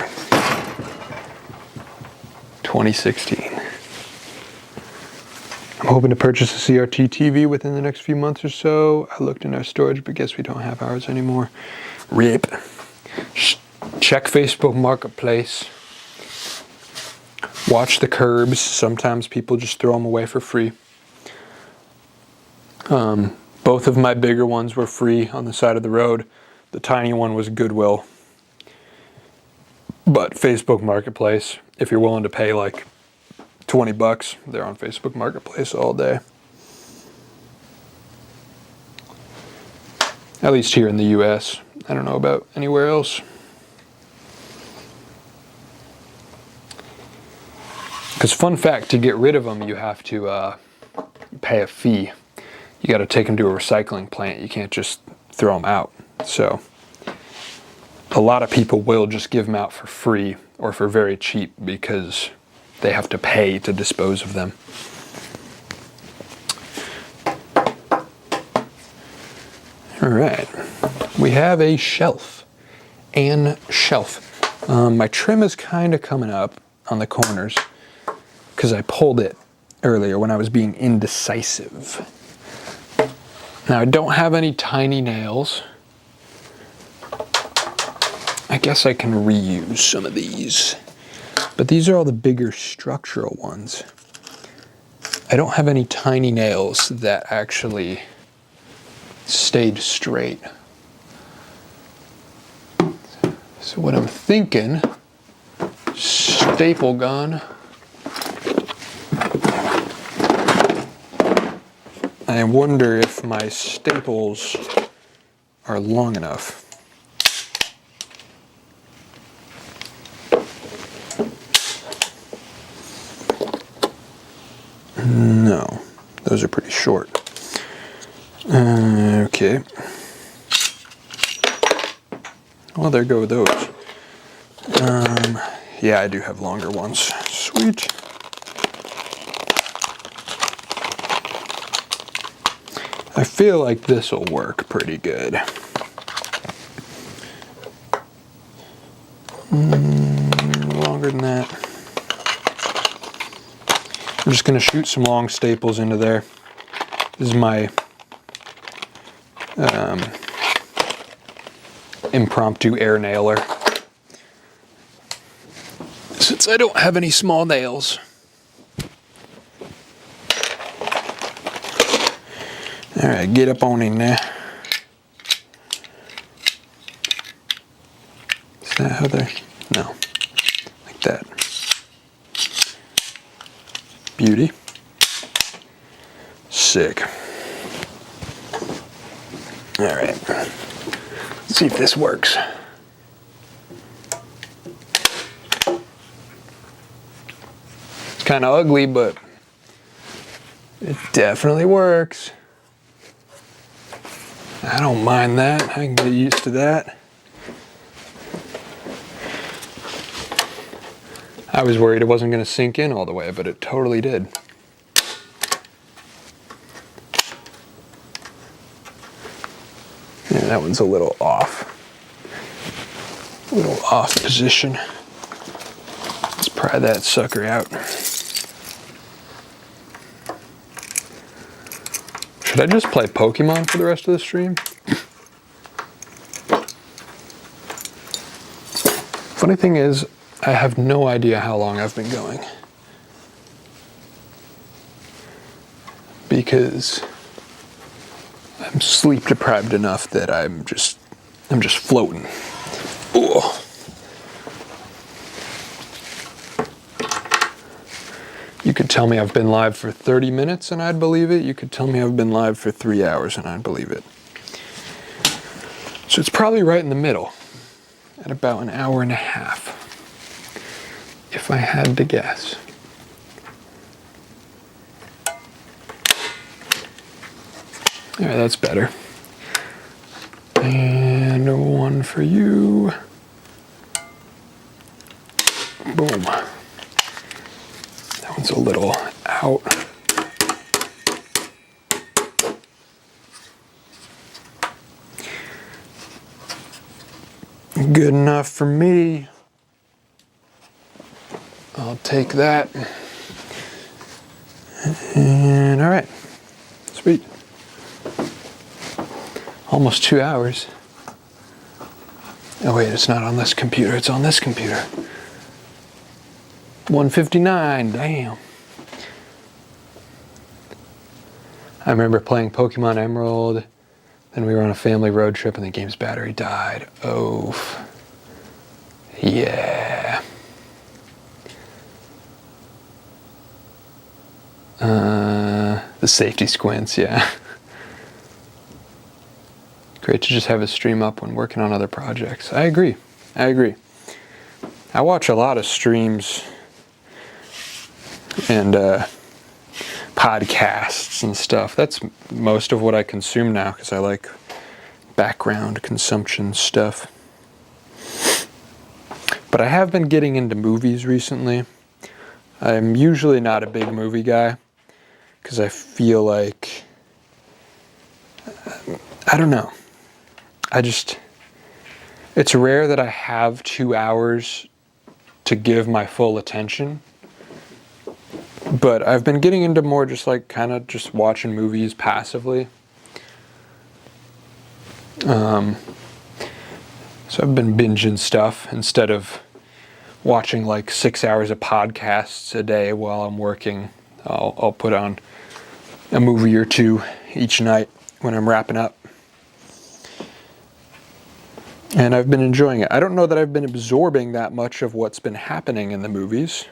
2016. I'm hoping to purchase a CRT TV within the next few months or so. I looked in our storage, but guess we don't have ours anymore. RIP. Check Facebook Marketplace. Watch the curbs. Sometimes people just throw them away for free. Both of my bigger ones were free on the side of the road. The tiny one was Goodwill. But Facebook Marketplace, if you're willing to pay like $20, they're on Facebook Marketplace all day. At least here in the US. I don't know about anywhere else. Because fun fact, to get rid of them, you have to pay a fee. You got to take them to a recycling plant. You can't just throw them out. So a lot of people will just give them out for free or for very cheap because they have to pay to dispose of them. All right, we have a shelf and shelf. My trim is kind of coming up on the corners because I pulled it earlier when I was being indecisive. Now I don't have any tiny nails. I guess I can reuse some of these, but these are all the bigger structural ones. I don't have any tiny nails that actually stayed straight. So what I'm thinking, staple gun. I wonder if my staples are long enough. No, those are pretty short. Okay. Well, there go those. Yeah, I do have longer ones. Sweet. I feel like this will work pretty good. Longer than that. I'm just going to shoot some long staples into there. This is my impromptu air nailer. Since I don't have any small nails. Alright, get up on in there. Is that how they're... No. Like that. Beauty. Sick. Alright. Let's see if this works. It's kind of ugly, but it definitely works. I don't mind that. I can get used to that. I was worried it wasn't going to sink in all the way, but it totally did. Yeah, that one's a little off. A little off position. Let's pry that sucker out. Should I just play Pokemon for the rest of the stream? Funny thing is, I have no idea how long I've been going. Because I'm sleep deprived enough that I'm just floating. Ooh. You could tell me I've been live for 30 minutes and I'd believe it. You could tell me I've been live for 3 hours and I'd believe it. So it's probably right in the middle, at about an hour and a half, if I had to guess. All right, that's better. And one for you. Boom. That one's a little out. Good enough for me. I'll take that. And all right, sweet. Almost 2 hours. Oh wait, it's not on this computer, it's on this computer. 1:59, damn. I remember playing Pokemon Emerald, then we were on a family road trip and the game's battery died. Oof. Yeah. The safety squints, yeah. Great to just have a stream up when working on other projects. I agree. I watch a lot of streams and podcasts and stuff. That's most of what I consume now because I like background consumption stuff. But I have been getting into movies recently. I'm usually not a big movie guy because I feel like, I don't know. It's rare that I have 2 hours to give my full attention. But I've been getting into more just like kind of just watching movies passively. So I've been binging stuff instead of watching like 6 hours of podcasts a day while I'm working. I'll put on a movie or two each night when I'm wrapping up. And I've been enjoying it. I don't know that I've been absorbing that much of what's been happening in the movies,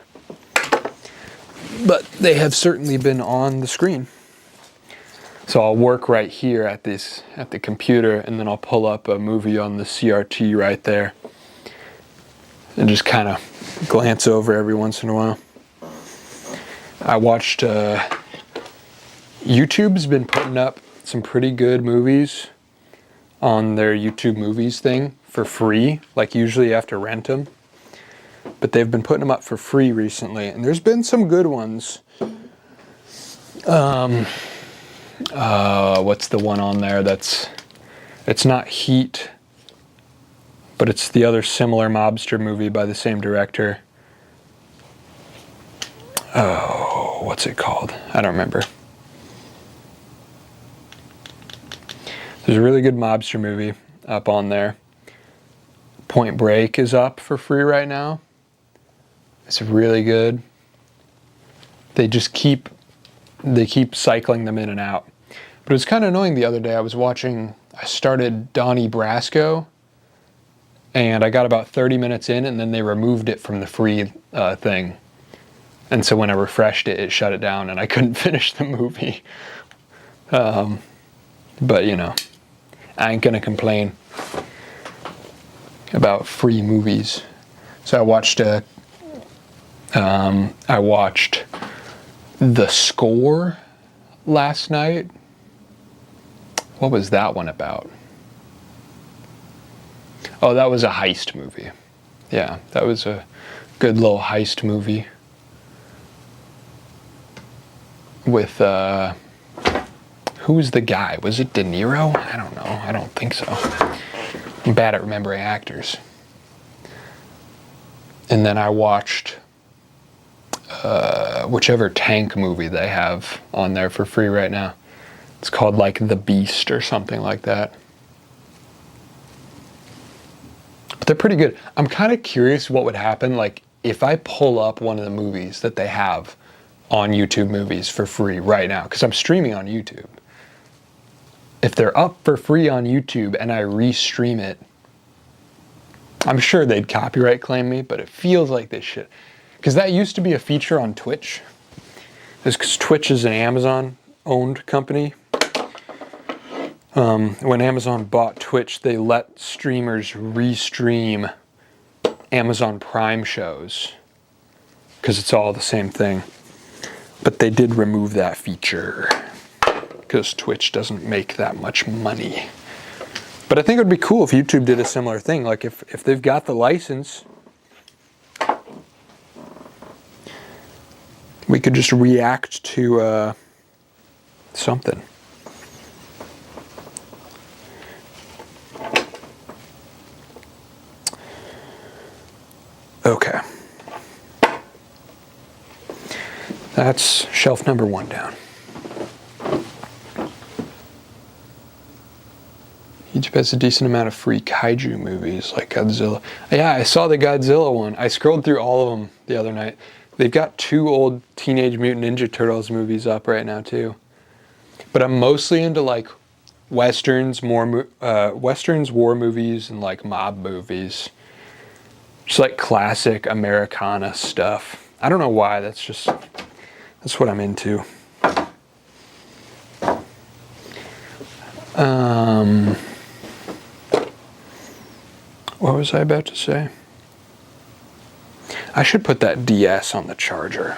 but they have certainly been on the screen. So I'll work right here at the computer, and then I'll pull up a movie on the CRT right there and just kind of glance over every once in a while. I watched YouTube's been putting up some pretty good movies on their YouTube movies thing for free. Like usually you have to rent them, but they've been putting them up for free recently, and there's been some good ones. What's the one on there it's not Heat, but it's the other similar mobster movie by the same director. Oh, what's it called? I don't remember. There's a really good mobster movie up on there. Point Break is up for free right now. It's really good. They keep cycling them in and out. But it was kind of annoying the other day. I started Donnie Brasco, and I got about 30 minutes in, and then they removed it from the free thing. And so when I refreshed it, it shut it down, and I couldn't finish the movie. But you know, I ain't gonna complain about free movies. So I watched The Score last night. What was that one about? Oh, that was a heist movie. Yeah, that was a good little heist movie with who was the guy? Was it De Niro? I don't know. I don't think so. I'm bad at remembering actors. And then I watched whichever tank movie they have on there for free right now. It's called like The Beast or something like that. But they're pretty good. I'm kind of curious what would happen like if I pull up one of the movies that they have on YouTube Movies for free right now, because I'm streaming on YouTube. If they're up for free on YouTube and I restream it, I'm sure they'd copyright claim me, but it feels like they should. Because that used to be a feature on Twitch. Because Twitch is an Amazon-owned company. When Amazon bought Twitch, they let streamers restream Amazon Prime shows. Because it's all the same thing. But they did remove that feature. Because Twitch doesn't make that much money. But I think it would be cool if YouTube did a similar thing. Like if they've got the license, we could just react to something. Okay. That's shelf number 1 down. YouTube has a decent amount of free kaiju movies like Godzilla. Yeah, I saw the Godzilla one. I scrolled through all of them the other night. They've got 2 old Teenage Mutant Ninja Turtles movies up right now too. But I'm mostly into like westerns, war movies, and like mob movies. Just like classic Americana stuff. I don't know why. That's what I'm into. What was I about to say? I should put that DS on the charger.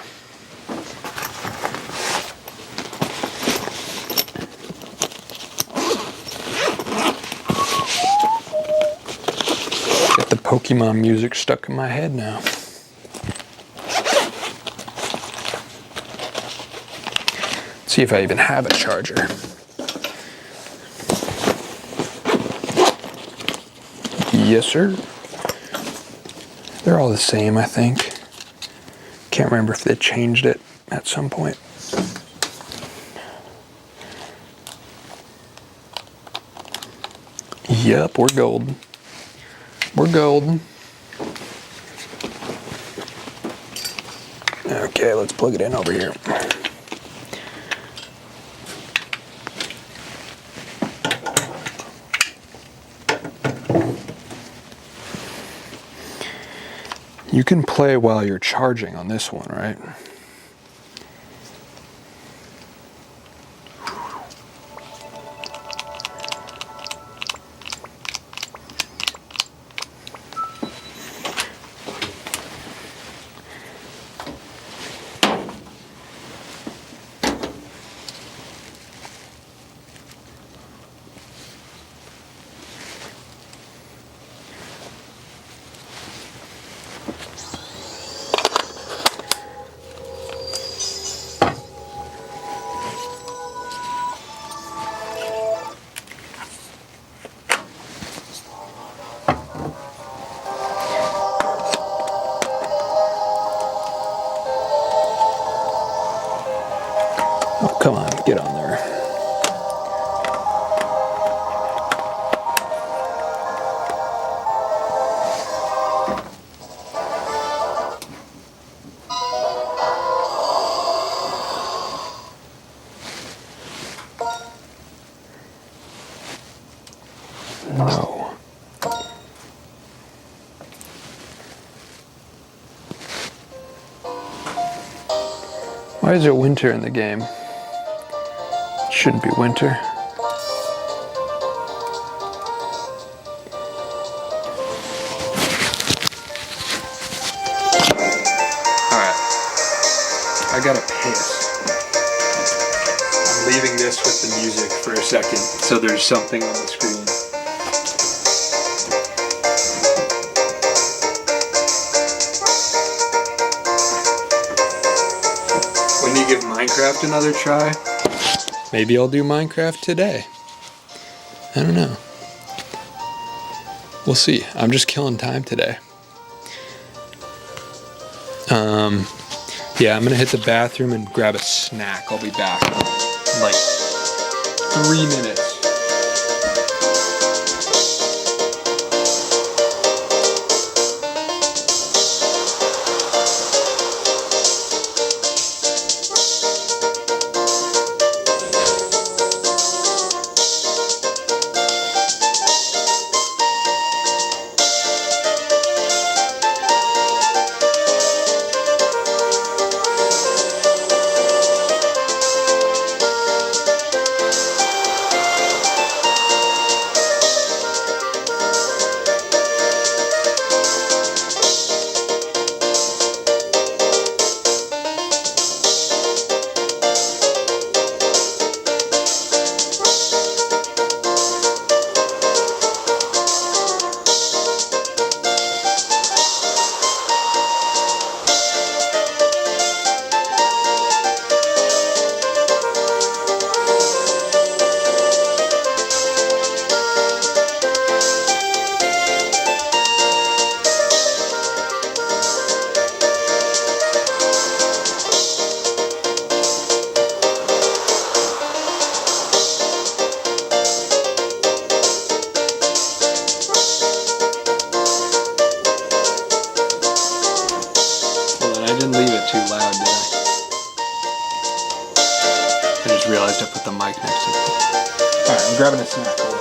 Get the Pokemon music stuck in my head now. Let's see if I even have a charger. Yes, sir. They're all the same, I think. Can't remember if they changed it at some point. Yep, we're golden. We're golden. Okay, let's plug it in over here. You can play while you're charging on this one, right? Oh, come on, get on there. No. Why is it winter in the game? It shouldn't be winter. Alright. I gotta piss. I'm leaving this with the music for a second, so there's something on the screen. When you give Minecraft another try, maybe I'll do Minecraft today. I don't know. We'll see. I'm just killing time today. Yeah, I'm gonna hit the bathroom and grab a snack. I'll be back in like 3 minutes. Too loud, did I? I just realized I put the mic next to it. Alright, I'm grabbing a snack. Hold on.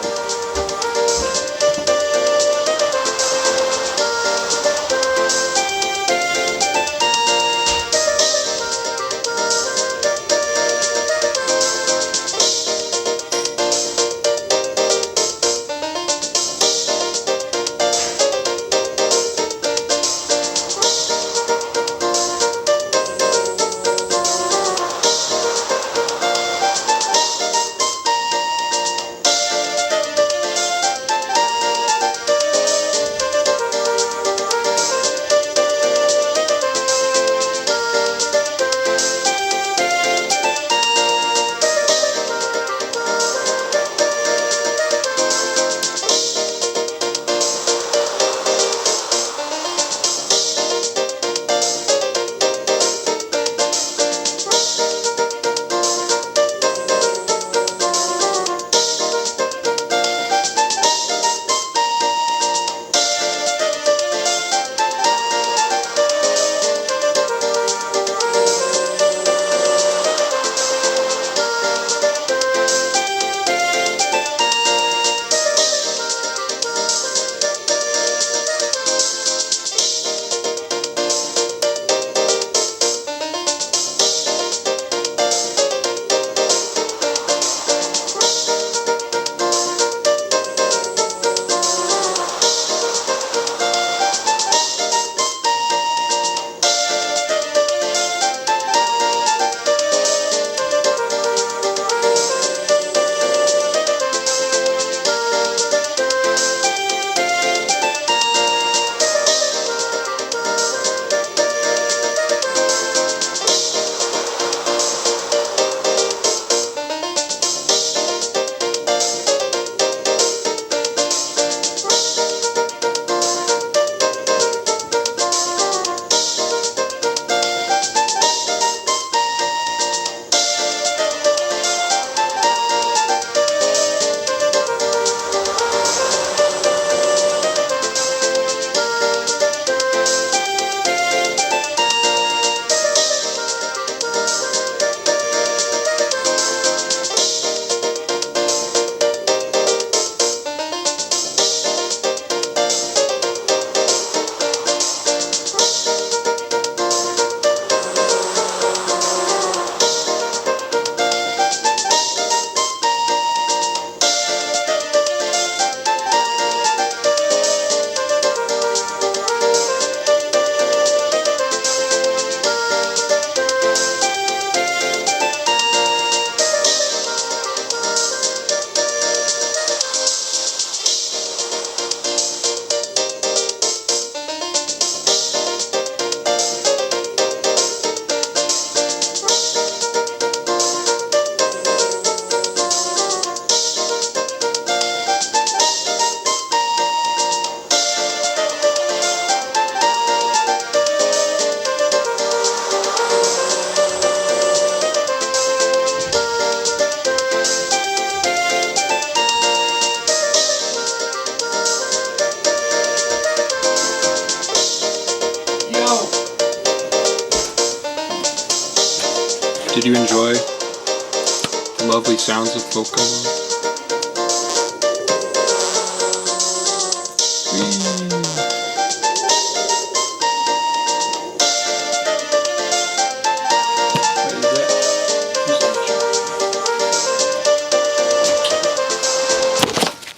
Did you enjoy the lovely sounds of folk cologne?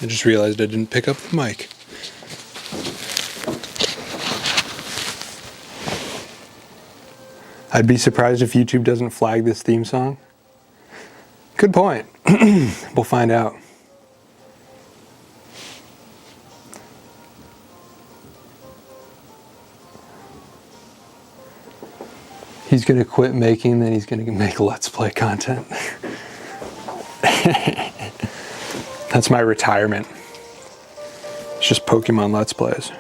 I just realized I didn't pick up the mic. I'd be surprised if YouTube doesn't flag this theme song. Good point. We'll find out. He's gonna quit making, then he's gonna make Let's Play content. That's my retirement. It's just Pokemon Let's Plays.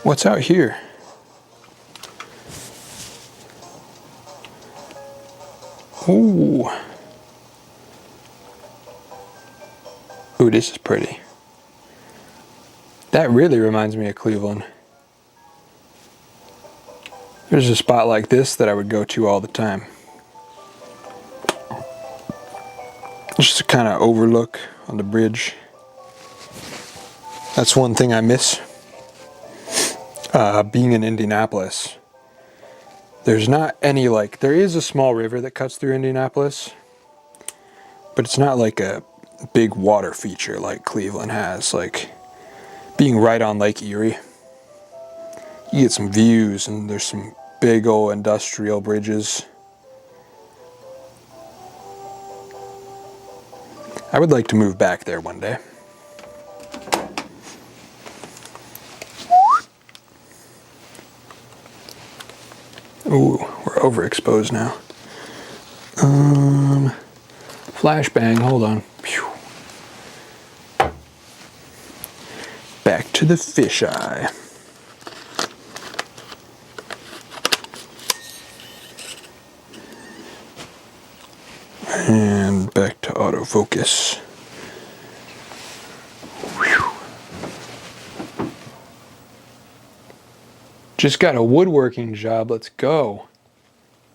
What's out here? Ooh. Ooh, this is pretty. That really reminds me of Cleveland. There's a spot like this that I would go to all the time. Just a kind of overlook on the bridge. That's one thing I miss. Being in Indianapolis. There's not any there is a small river that cuts through Indianapolis, but it's not like a big water feature like Cleveland has. Like being right on Lake Erie, you get some views, and there's some big old industrial bridges. I would like to move back there one day. Ooh, we're overexposed now. Flashbang, hold on. Phew. Back to the fisheye. And back to autofocus. Whew. Just got a woodworking job, let's go.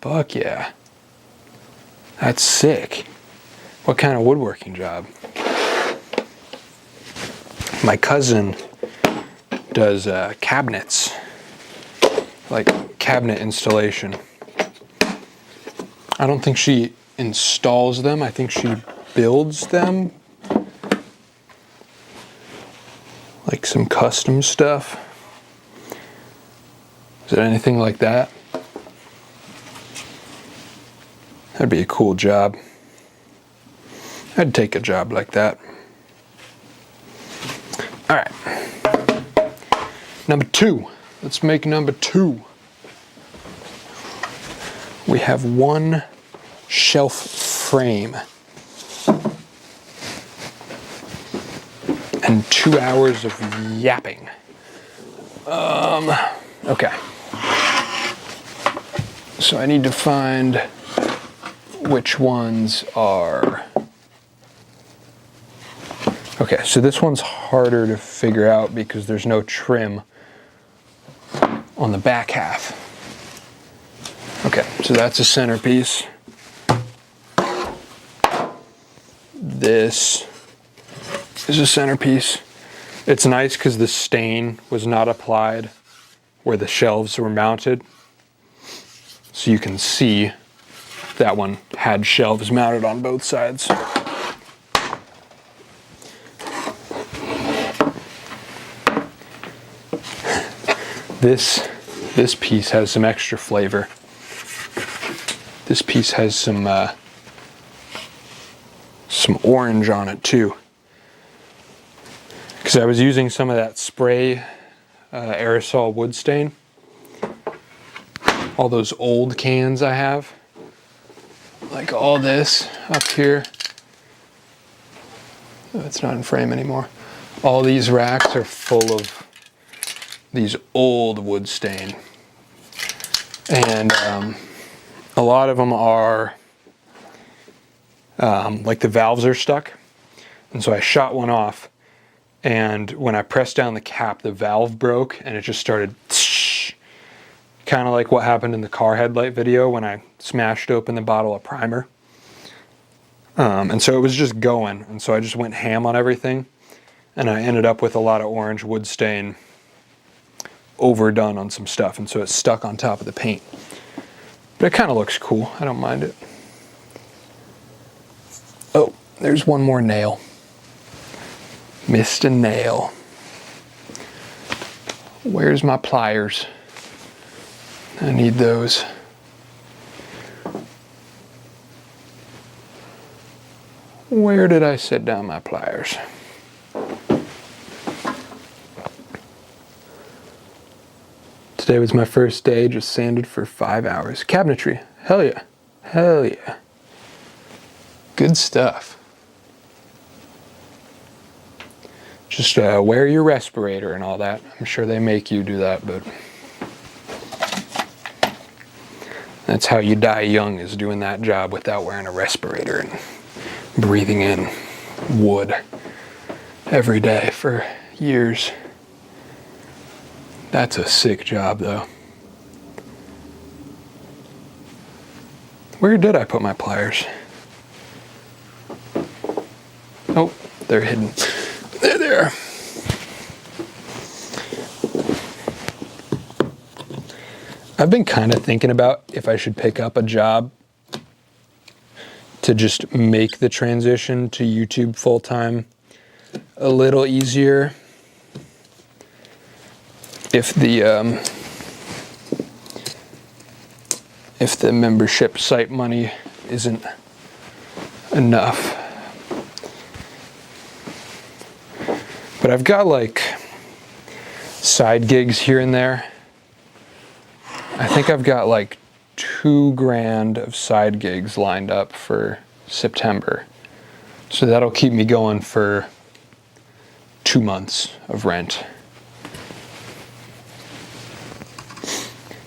Fuck yeah. That's sick. What kind of woodworking job? My cousin does cabinets, like cabinet installation. I don't think she installs them, I think she builds them. Like some custom stuff. Is it anything like that? That'd be a cool job. I'd take a job like that. All right. Number 2. Let's make number 2. We have one shelf frame and 2 hours of yapping. Okay. So I need to find which ones are... Okay, so this one's harder to figure out because there's no trim on the back half. Okay, so that's a centerpiece. This is a centerpiece. It's nice because the stain was not applied where the shelves were mounted. So you can see that one had shelves mounted on both sides. This piece has some extra flavor. This piece has some orange on it too. Because I was using some of that spray aerosol wood stain. All those old cans I have. Like all this up here. Oh, it's not in frame anymore. All these racks are full of these old wood stain. And a lot of them are like the valves are stuck. And so I shot one off And when I pressed down the cap, the valve broke and it just started kind of like what happened in the car headlight video when I smashed open the bottle of primer. And so it was just going. And so I just went ham on everything. And I ended up with a lot of orange wood stain overdone on some stuff. And so it's stuck on top of the paint. But it kind of looks cool. I don't mind it. Oh, there's one more nail. Missed a nail. Where's my pliers? I need those. Where did I set down my pliers? Today was my first day, just sanded for 5 hours. Cabinetry, hell yeah, hell yeah. Good stuff. Just wear your respirator and all that. I'm sure they make you do that, but that's how you die young, is doing that job without wearing a respirator and breathing in wood every day for years. That's a sick job, though. Where did I put my pliers? Oh, they're hidden. There they are. I've been kind of thinking about if I should pick up a job to just make the transition to YouTube full-time a little easier. If the membership site money isn't enough. But I've got like side gigs here and there. I think I've got like $2,000 of side gigs lined up for September. So that'll keep me going for 2 months of rent.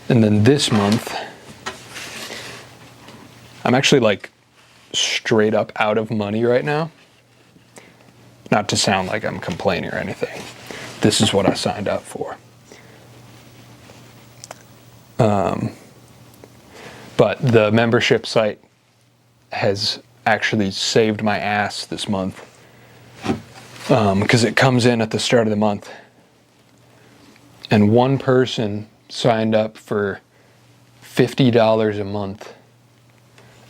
And then this month, I'm actually like straight up out of money right now. Not to sound like I'm complaining or anything. This is what I signed up for. But the membership site has actually saved my ass this month. Because it comes in at the start of the month. And one person signed up for $50 a month.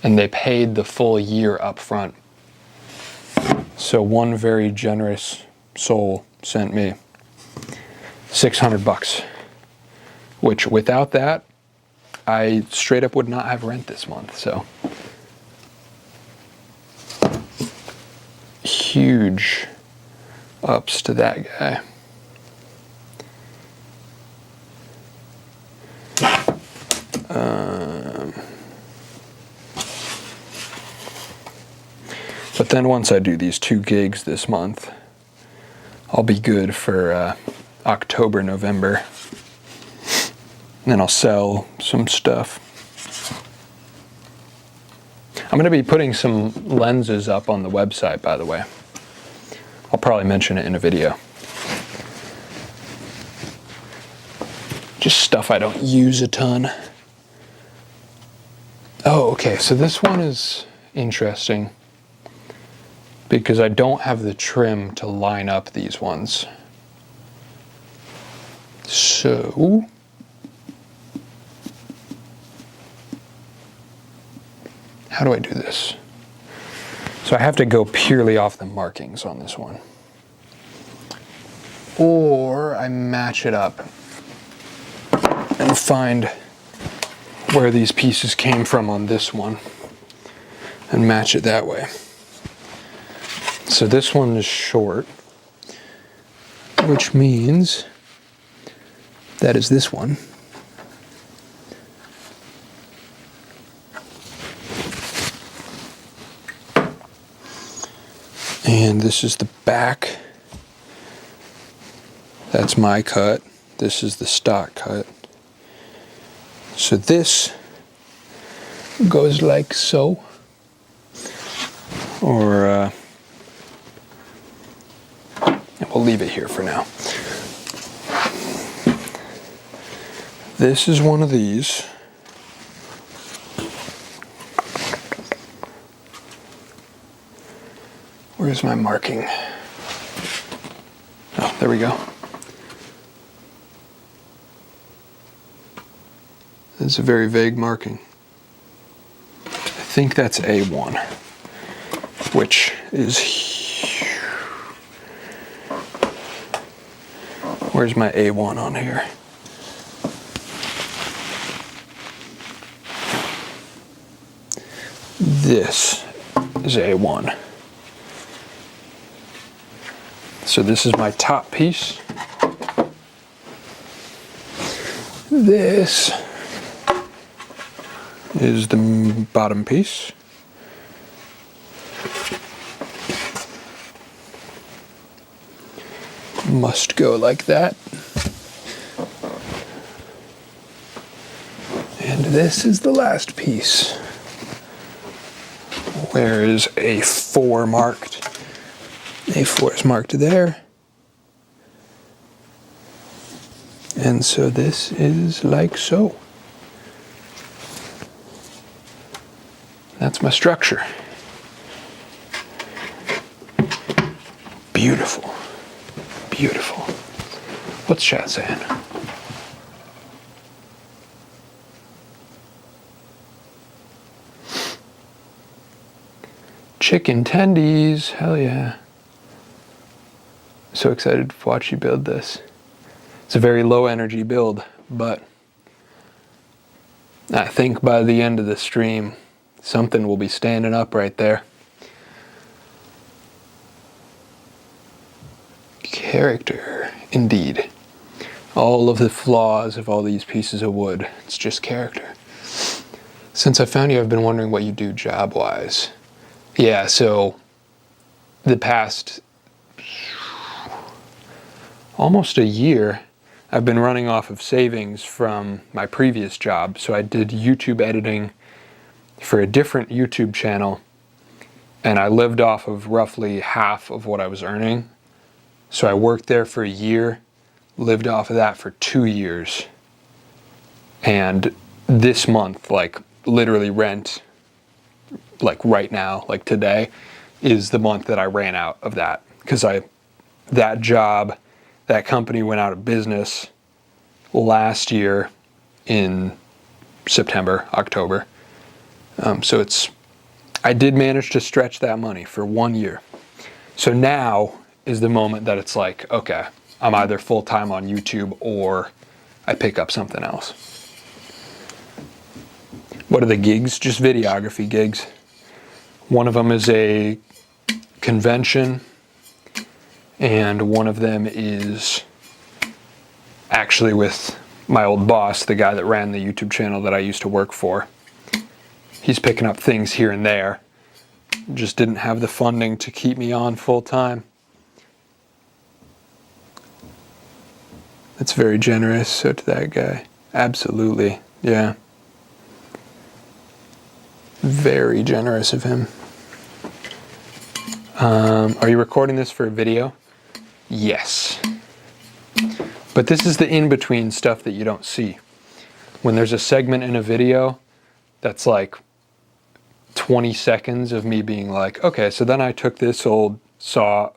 And they paid the full year up front. So one very generous soul sent me $600, which without that, I straight up would not have rent this month. So huge ups to that guy. But then once I do these 2 gigs this month, I'll be good for October, November. And then I'll sell some stuff. I'm going to be putting some lenses up on the website, by the way. I'll probably mention it in a video. Just stuff I don't use a ton. Oh, okay, so this one is interesting because I don't have the trim to line up these ones. So how do I do this? So I have to go purely off the markings on this one. Or I match it up and find where these pieces came from on this one and match it that way. So this one is short, which means that is this one. And this is the back. That's my cut. This is the stock cut. So this goes like so. Or we'll leave it here for now. This is one of these. Where's my marking? Oh, there we go. It's a very vague marking. I think that's A1, which is huge. Where's my A1 on here? This is A1. So this is my top piece. This is the bottom piece. Must go like that. And this is the last piece. Where is A4 marked? A4 is marked there. And so this is like so. That's my structure. Beautiful. Beautiful. What's chat saying? Chicken tendies. Hell yeah. So excited to watch you build this. It's a very low energy build, but I think by the end of the stream, something will be standing up right there. Character, indeed. All of the flaws of all these pieces of wood, it's just character. Since I found you, I've been wondering what you do job-wise. Yeah, so the past almost a year, I've been running off of savings from my previous job. So I did YouTube editing for a different YouTube channel, and I lived off of roughly half of what I was earning. So I worked there for a year, lived off of that for 2 years. And this month, like literally rent, like right now, like today, is the month that I ran out of that. Because that job, that company went out of business last year in September, October. So I did manage to stretch that money for 1 year. So now is the moment that it's like, okay, I'm either full-time on YouTube or I pick up something else. What are the gigs? Just videography gigs. One of them is a convention, and one of them is actually with my old boss, the guy that ran the YouTube channel that I used to work for. He's picking up things here and there. Just didn't have the funding to keep me on full time. That's very generous, so to that guy. Absolutely, yeah. Very generous of him. Are you recording this for a video? Yes. But this is the in-between stuff that you don't see. When there's a segment in a video that's like 20 seconds of me being like, okay, so then I took this old shelf,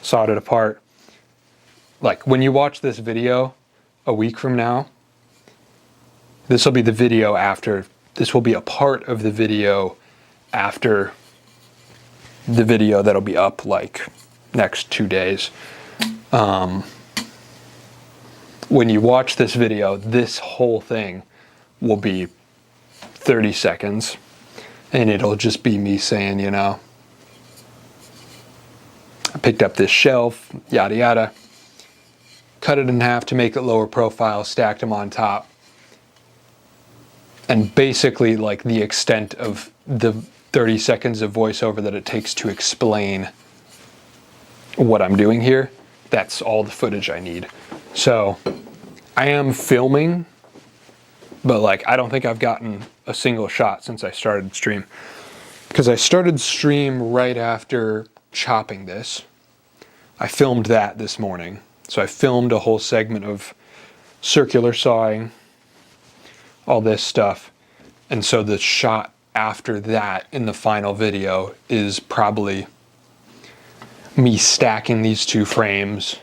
sawed it apart. Like when you watch this video a week from now, this will be the video after, this will be a part of the video after the video that'll be up like next 2 days. When you watch this video, this whole thing will be 30 seconds, and it'll just be me saying, you know, I picked up this shelf, yada yada, cut it in half to make it lower profile, stacked them on top, and basically like the extent of the 30 seconds of voiceover that it takes to explain what I'm doing here, that's all the footage I need. So I am filming, but like I don't think I've gotten a single shot since I started stream. Because I started stream right after chopping this. I filmed that this morning. So I filmed a whole segment of circular sawing, all this stuff. And so the shot after that in the final video is probably me stacking these two frames,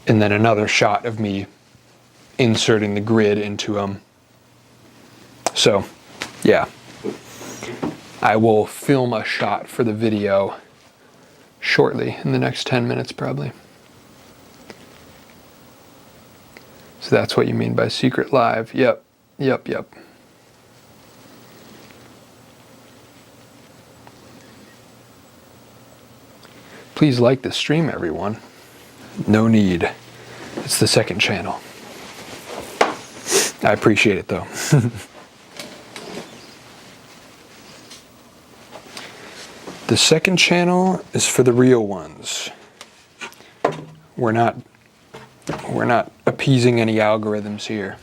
and then another shot of me inserting the grid into them. So, yeah. I will film a shot for the video shortly, in the next 10 minutes probably. So that's what you mean by secret live. Yep. Please like the stream, everyone. No need. It's the second channel. I appreciate it though. The second channel is for the real ones. We're not appeasing any algorithms here.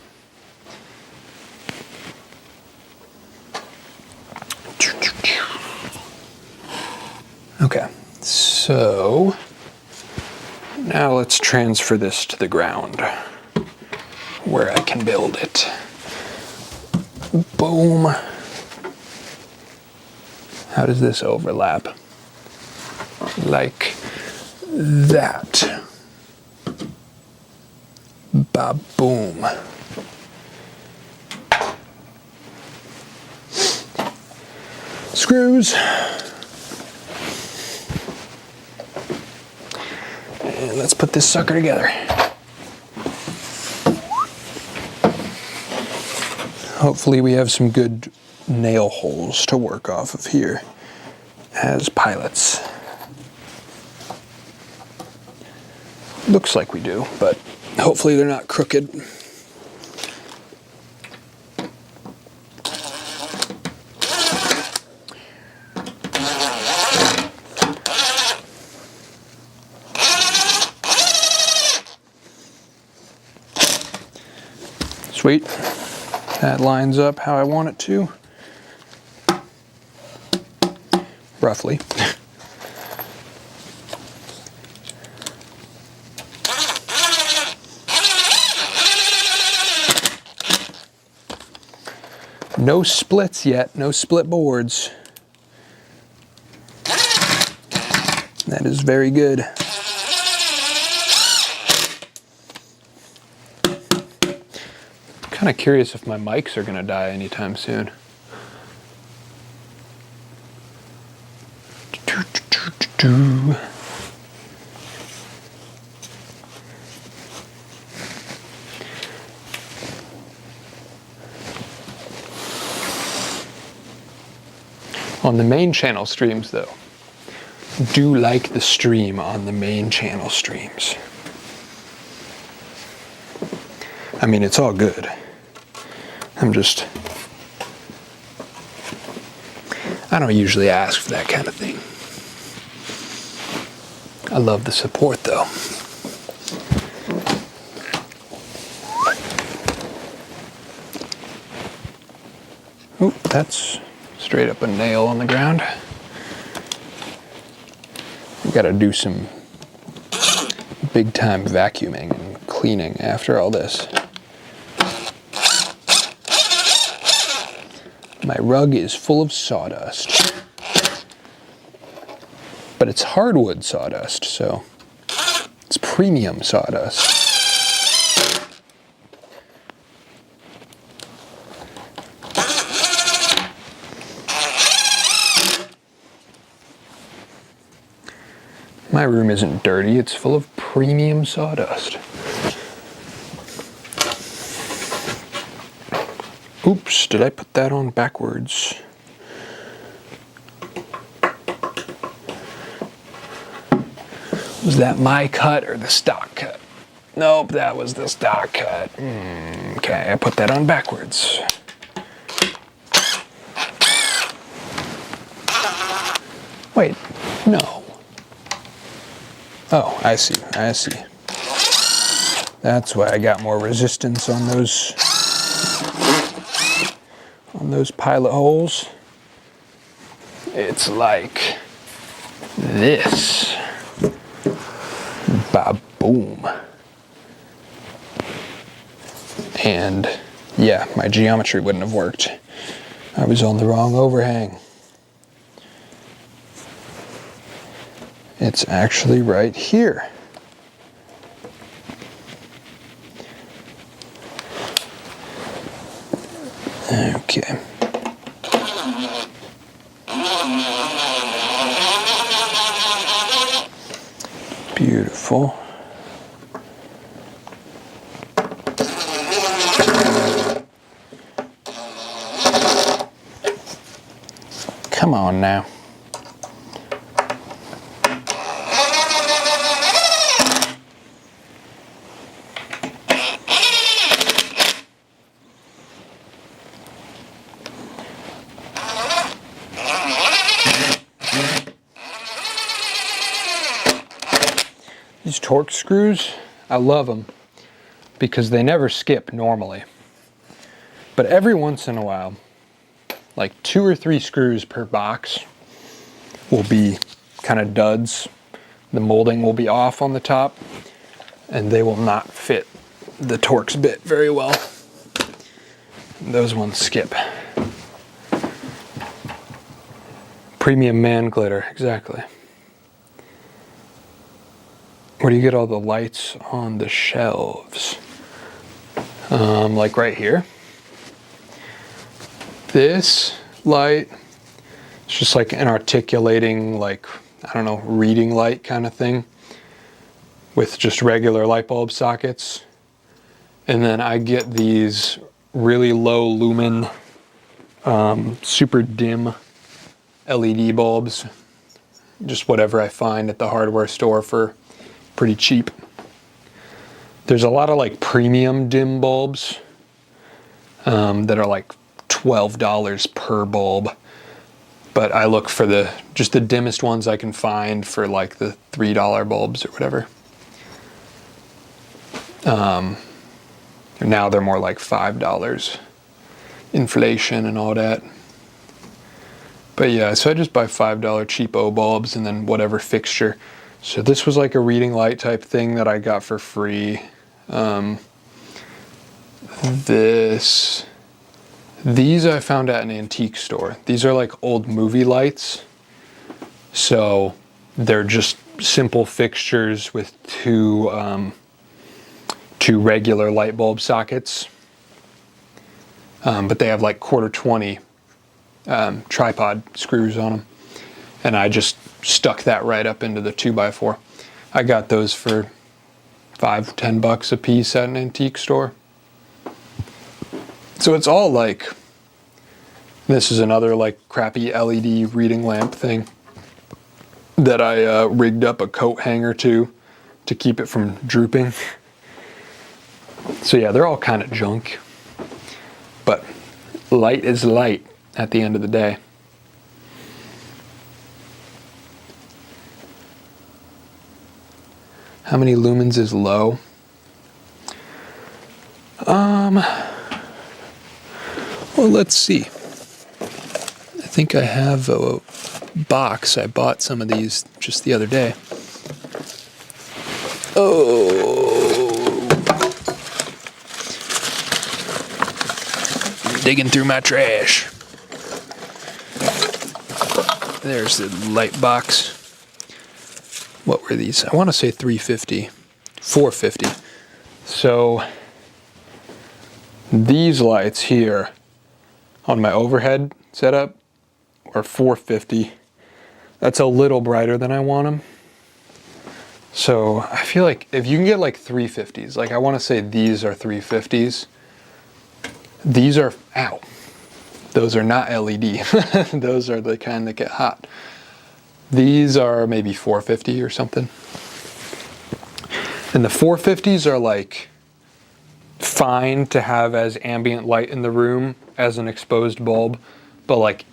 Okay, so now let's transfer this to the ground where I can build it. Boom. How does this overlap? Like that. Ba-boom. Screws. And let's put this sucker together. Hopefully we have some good nail holes to work off of here as pilots. Looks like we do, but hopefully they're not crooked. Sweet. That lines up how I want it to. Roughly. No splits yet, no split boards. That is very good. Kind of curious if my mics are going to die anytime soon. On the main channel streams though, do like the stream on the main channel streams. I mean, it's all good. I don't usually ask for that kind of thing. I love the support though. Oh, that's straight up a nail on the ground. We gotta do some big time vacuuming and cleaning after all this. My rug is full of sawdust. But it's hardwood sawdust, so it's premium sawdust. My room isn't dirty, it's full of premium sawdust. Oops, did I put that on backwards? Was that my cut or the stock cut? Nope, that was the stock cut. Okay, I put that on backwards. Wait, no. Oh, I see. That's why I got more resistance on those pilot holes. It's like this. Ba-boom. And yeah, my geometry wouldn't have worked. I was on the wrong overhang. It's actually right here. Okay. Beautiful. Come on now. These Torx screws, I love them because they never skip normally. But every once in a while, like 2 or 3 screws per box will be kind of duds. The molding will be off on the top and they will not fit the Torx bit very well. Those ones skip. Premium man glitter, exactly. Where do you get all the lights on the shelves? Like right here. This light, it's just like an articulating, like, I don't know, reading light kind of thing with just regular light bulb sockets. And then I get these really low lumen, super dim LED bulbs, just whatever I find at the hardware store for pretty cheap. There's a lot of like premium dim bulbs that are like $12 per bulb, but I look for just the dimmest ones I can find for like the $3 bulbs or whatever. Now they're more like $5, inflation and all that. But yeah, so I just buy $5 cheapo bulbs and then whatever fixture. So this was like a reading light type thing that I got for free. These I found at an antique store. These are like old movie lights. So they're just simple fixtures with two regular light bulb sockets. But they have like 1/4-20 tripod screws on them. And I just stuck that right up into the 2x4. I got those for $5-10 a piece at an antique store. So it's all like, this is another like crappy LED reading lamp thing that I rigged up a coat hanger to keep it from drooping. So yeah, they're all kind of junk, but light is light at the end of the day. How many lumens is low? Well, let's see. I think I have a box. I bought some of these just the other day. Oh. Digging through my trash. There's the light box. What were these? I want to say $350, $450. So these lights here on my overhead setup are $450. That's a little brighter than I want them. So I feel like if you can get like $350s, like I want to say these are $350s. These are, ow, those are not LED. Those are the kind that get hot. These are maybe $450 or something. And the $450s are like fine to have as ambient light in the room as an exposed bulb, but like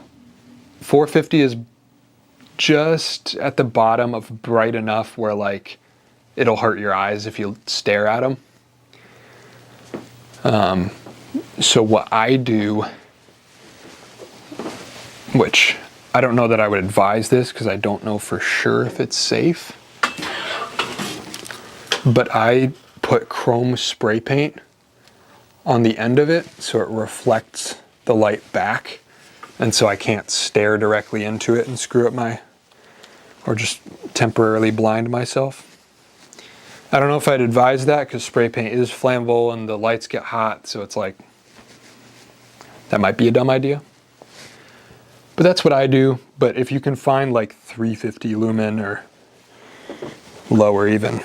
$450 is just at the bottom of bright enough where like it'll hurt your eyes if you stare at them. So what I do, which I don't know that I would advise this because I don't know for sure if it's safe. but I put chrome spray paint on the end of it so it reflects the light back, and so I can't stare directly into it and screw up or just temporarily blind myself. I don't know if I'd advise that because spray paint is flammable and the lights get hot, so it's like, that might be a dumb idea. But that's what I do. But if you can find like 350 lumen or lower even.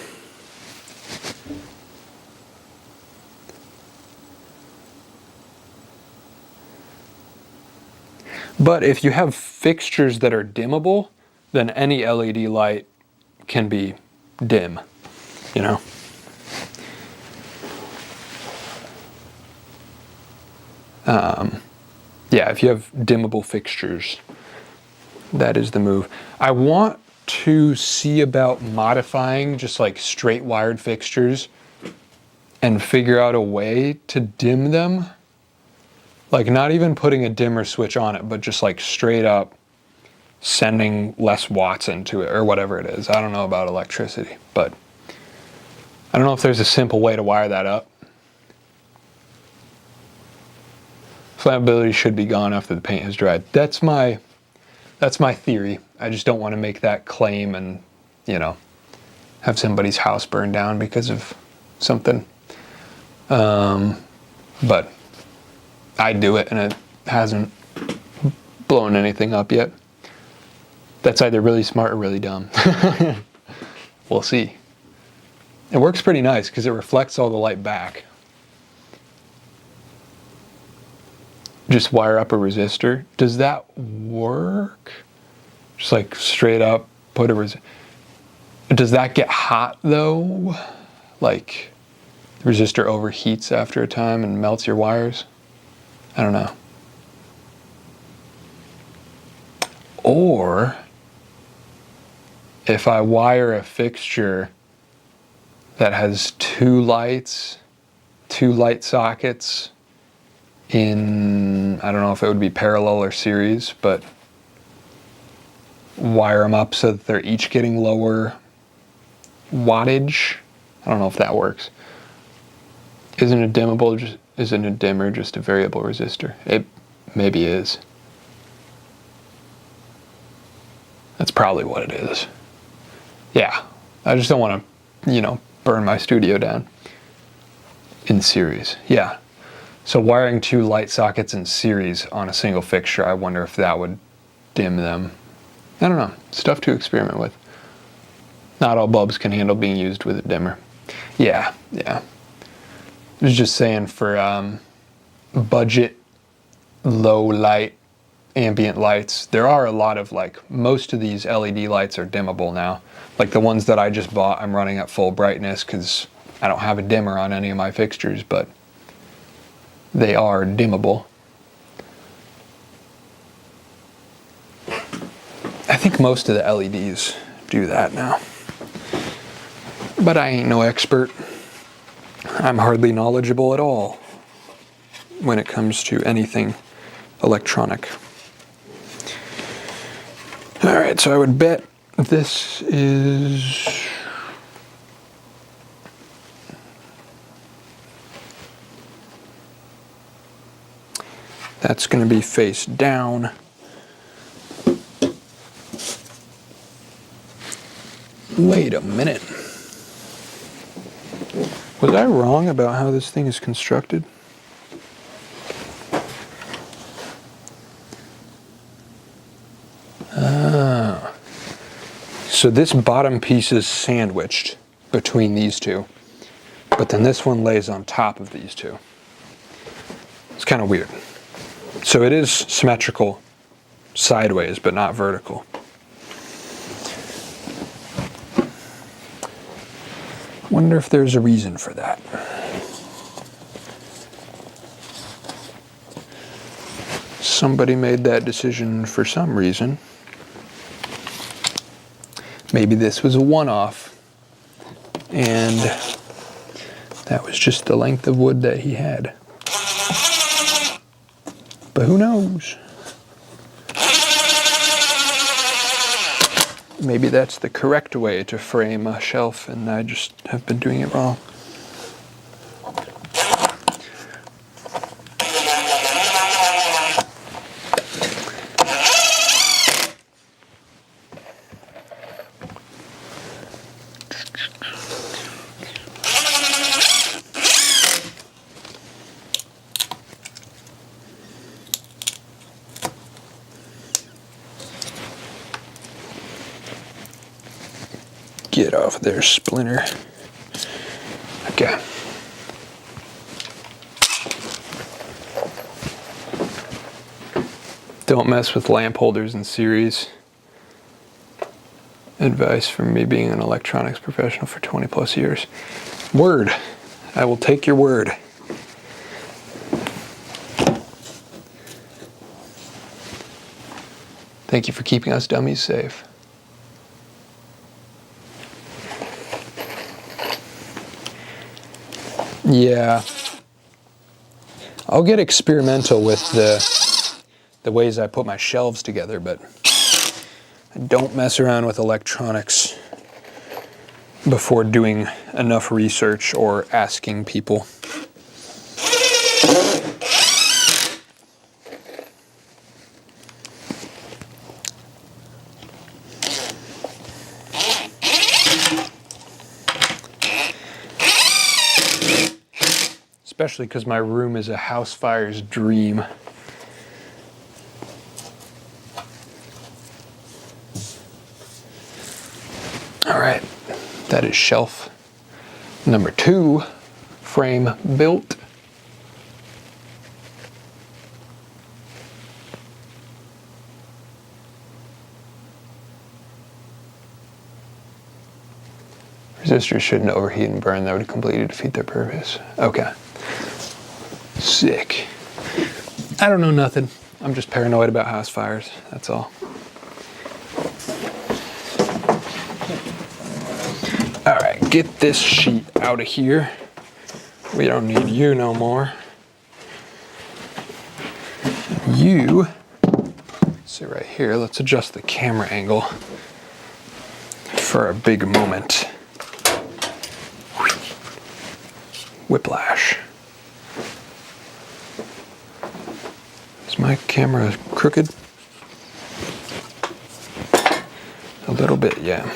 But if you have fixtures that are dimmable, then any LED light can be dim, you know? Yeah, if you have dimmable fixtures, that is the move. I want to see about modifying just like straight wired fixtures and figure out a way to dim them. Like not even putting a dimmer switch on it, but just like straight up sending less watts into it or whatever it is. I don't know about electricity, but I don't know if there's a simple way to wire that up. Flammability should be gone after the paint has dried. That's my theory. I just don't want to make that claim and, you know, have somebody's house burned down because of something. But I do it and it hasn't blown anything up yet. That's either really smart or really dumb. We'll see. It works pretty nice because it reflects all the light back. Just wire up a resistor. Does that work? Just like straight up put a resistor. Does that get hot though? Like the resistor overheats after a time and melts your wires? I don't know. Or if I wire a fixture that has two light sockets in, I don't know if it would be parallel or series, but wire them up so that they're each getting lower wattage. I don't know if that works. Isn't a dimmer just a variable resistor? It maybe is. That's probably what it is. Yeah, I just don't want to, you know, burn my studio down in series. Yeah. So wiring two light sockets in series on a single fixture, I wonder if that would dim them. I don't know. Stuff to experiment with. Not all bulbs can handle being used with a dimmer. Yeah. I was just saying for budget, low light, ambient lights, there are a lot of most of these LED lights are dimmable now. Like the ones that I just bought, I'm running at full brightness because I don't have a dimmer on any of my fixtures, but they are dimmable. I think most of the LEDs do that now. But I ain't no expert. I'm hardly knowledgeable at all when it comes to anything electronic. All right, so I would bet this is that's going to be face down. Wait a minute. Was I wrong about how this thing is constructed? So this bottom piece is sandwiched between these two, but then this one lays on top of these two. It's kind of weird. So it is symmetrical sideways, but not vertical. Wonder if there's a reason for that. Somebody made that decision for some reason. Maybe this was a one-off, and that was just the length of wood that he had. But who knows? maybe that's the correct way to frame a shelf and I just have been doing it wrong. Get off there, splinter. Okay. Don't mess with lamp holders in series. Advice from me being an electronics professional for 20 plus years. Word. I will take your word. Thank you for keeping us dummies safe. Yeah, I'll get experimental with the ways I put my shelves together, but I don't mess around with electronics before doing enough research or asking people. Especially because my room is a house fire's dream. All right, that is shelf number 2, frame built. Resistors shouldn't overheat and burn. That would completely defeat their purpose. Okay. Sick. I don't know nothing. I'm just paranoid about house fires. That's all. All right, get this sheet out of here. We don't need you no more. You sit right here. Let's adjust the camera angle for a big moment. Whiplash. Is my camera crooked? A little bit, yeah.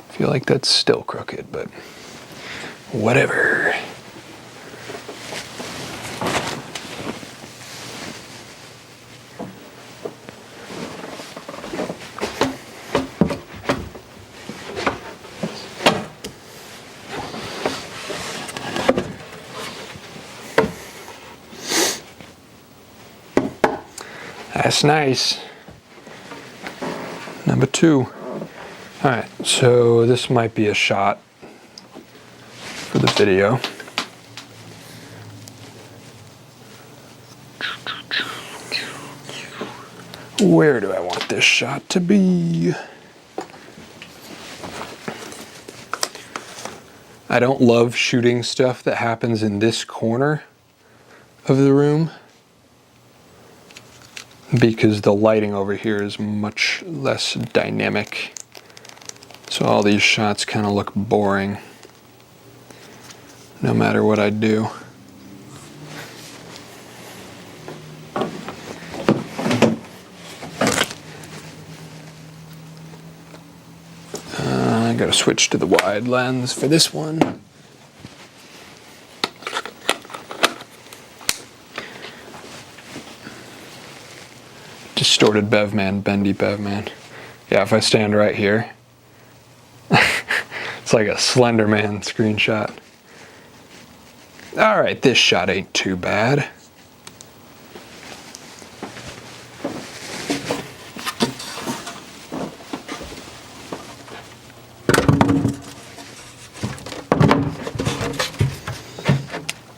Feel like that's still crooked, but whatever. That's nice. Number 2. All right, so this might be a shot for the video. Where do I want this shot to be? I don't love shooting stuff that happens in this corner of the room because the lighting over here is much less dynamic. So all these shots kind of look boring no matter what I do. I gotta switch to the wide lens for this one. Distorted bev man, bendy bev man. Yeah, if I stand right here, it's like a Slender Man screenshot. All right, this shot ain't too bad.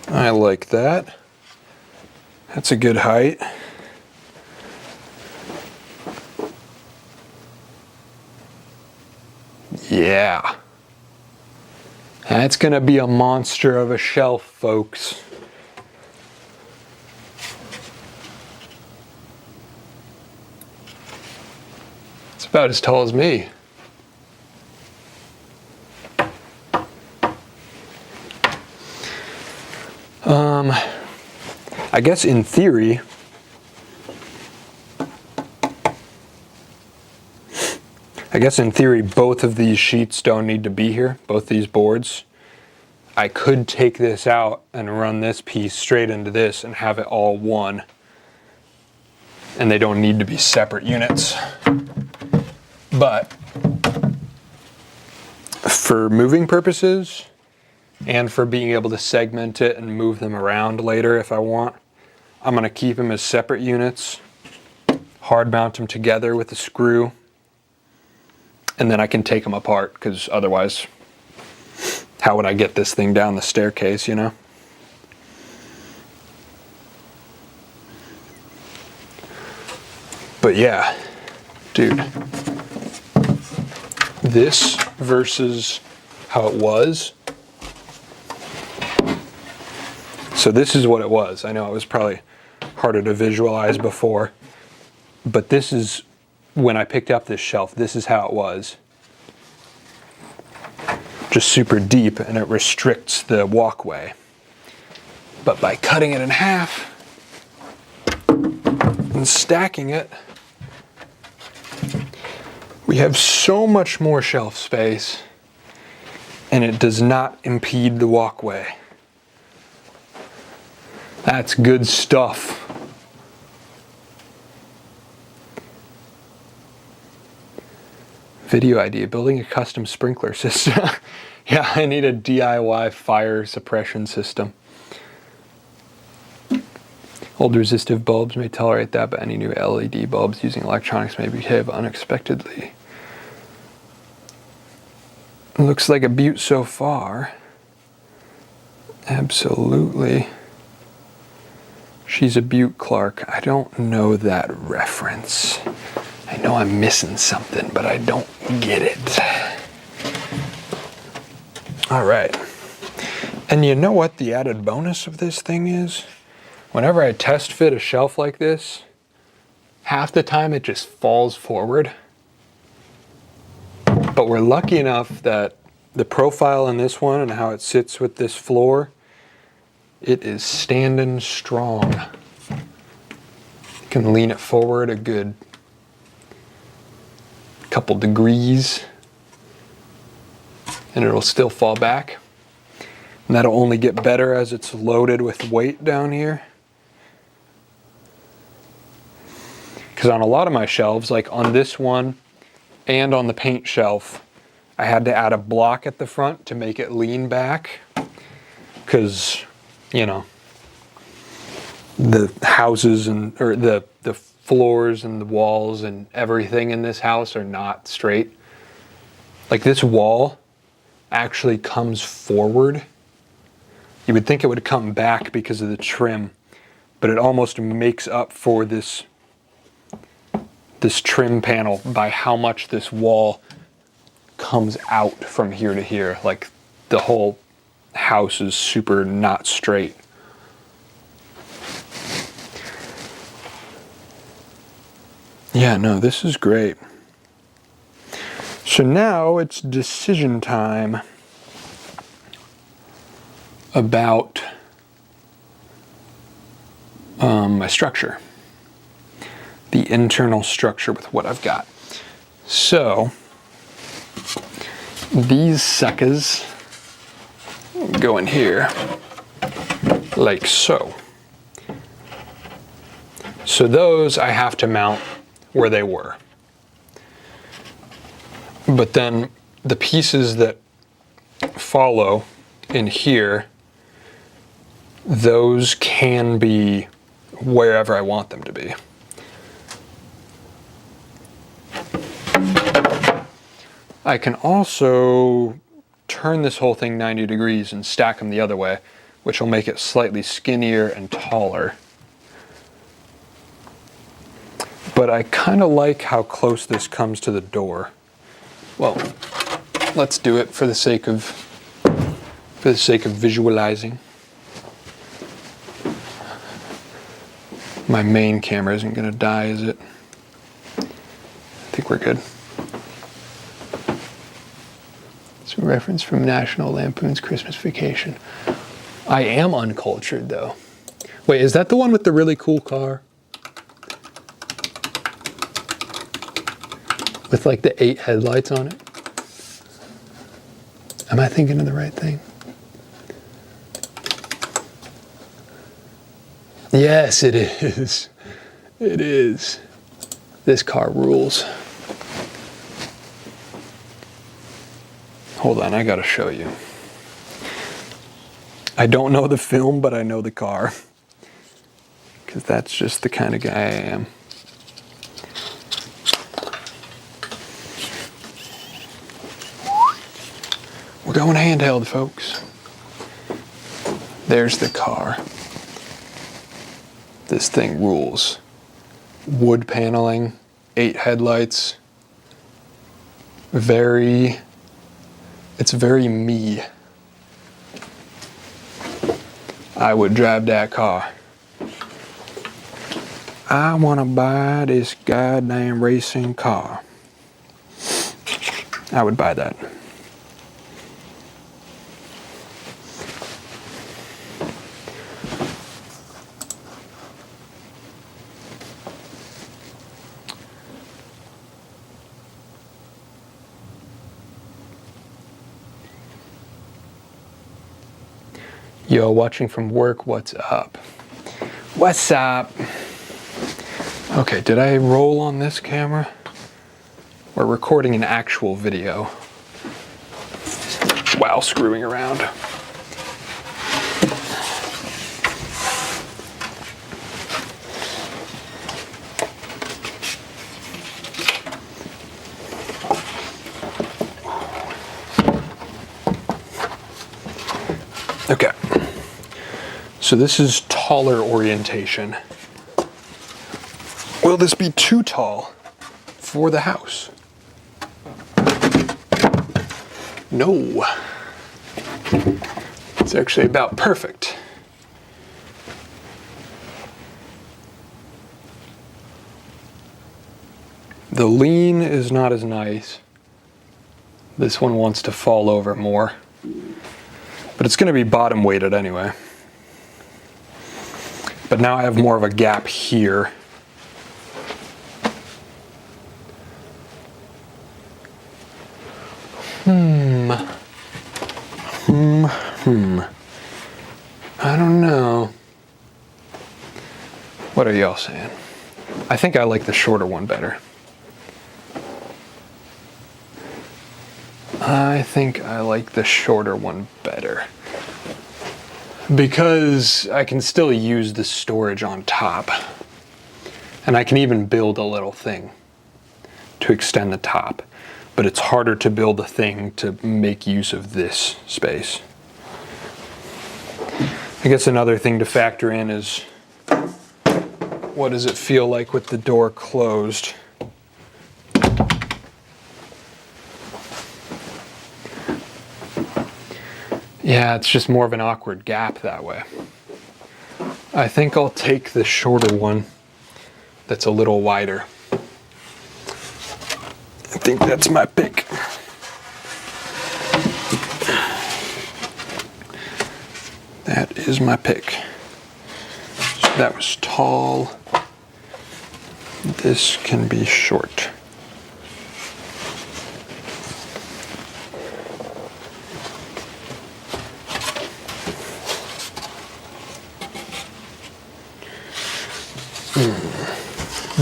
I like that. That's a good height. Yeah. That's gonna be a monster of a shelf, folks. about as tall as me. I guess in theory, both of these sheets don't need to be here, both these boards. I could take this out and run this piece straight into this and have it all one. And they don't need to be separate units. But for moving purposes and for being able to segment it and move them around later if I want, I'm going to keep them as separate units, hard mount them together with a screw, and then I can take them apart, because otherwise, how would I get this thing down the staircase, you know? But yeah, dude, this versus how it was. So this is what it was. I know it was probably harder to visualize before, but this is when I picked up this shelf, this is how it was. Just super deep, and it restricts the walkway. But by cutting it in half and stacking it, we have so much more shelf space, and it does not impede the walkway. That's good stuff. Video idea, building a custom sprinkler system. Yeah, I need a DIY fire suppression system. Old resistive bulbs may tolerate that, but any new LED bulbs using electronics may behave unexpectedly. Looks like a beaut so far. Absolutely. She's a beaut, Clark. I don't know that reference. I know I'm missing something, but I don't get it. All right. And you know what the added bonus of this thing is? Whenever I test fit a shelf like this, half the time it just falls forward. But we're lucky enough that the profile in this one and how it sits with this floor, it is standing strong. You can lean it forward a good couple degrees and it'll still fall back. And that'll only get better as it's loaded with weight down here. Because on a lot of my shelves, like on this one and on the paint shelf, I had to add a block at the front to make it lean back. Because, you know, the houses or the floors and the walls and everything in this house are not straight. Like this wall actually comes forward. You would think it would come back because of the trim, but it almost makes up for this trim panel by how much this wall comes out from here to here. Like the whole house is super not straight. Yeah, no, this is great. So now it's decision time about my structure. The internal structure with what I've got. So these suckers go in here like so. So those I have to mount where they were. But then the pieces that follow in here, those can be wherever I want them to be. I can also turn this whole thing 90 degrees and stack them the other way, which will make it slightly skinnier and taller. But I kind of like how close this comes to the door. Well, let's do it for the sake of visualizing. My main camera isn't going to die, is it? I think we're good. Some reference from National Lampoon's Christmas Vacation. I am uncultured though. Wait, is that the one with the really cool car? With like the 8 headlights on it? Am I thinking of the right thing? Yes, it is. It is. This car rules. Hold on, I gotta show you. I don't know the film, but I know the car. Because that's just the kind of guy I am. We're going handheld, folks. There's the car. This thing rules. Wood paneling, 8 headlights. It's very me. I would drive that car. I want to buy this goddamn racing car. I would buy that. Yo, watching from work, what's up? What's up? Okay, did I roll on this camera? We're recording an actual video while screwing around. Okay. So this is taller orientation. Will this be too tall for the house? No. It's actually about perfect. The lean is not as nice. This one wants to fall over more. But it's going to be bottom weighted anyway. But now I have more of a gap here. I don't know. What are y'all saying? I think I like the shorter one better. I think I like the shorter one better. Because I can still use the storage on top. And I can even build a little thing to extend the top. But it's harder to build a thing to make use of this space. I guess another thing to factor in is, what does it feel like with the door closed? Yeah, it's just more of an awkward gap that way. I think I'll take the shorter one that's a little wider. I think that's my pick. That is my pick. So that was tall. This can be short.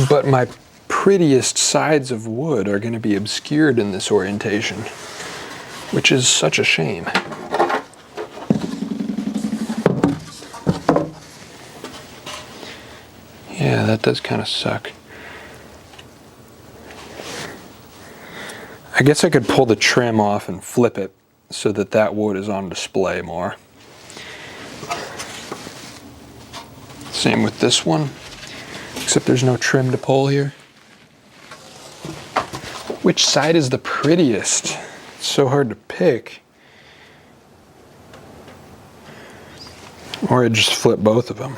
But my prettiest sides of wood are going to be obscured in this orientation, which is such a shame. Yeah, that does kind of suck. I guess I could pull the trim off and flip it so that that wood is on display more. Same with this one. Except there's no trim to pull here. Which side is the prettiest? It's so hard to pick. Or I just flip both of them.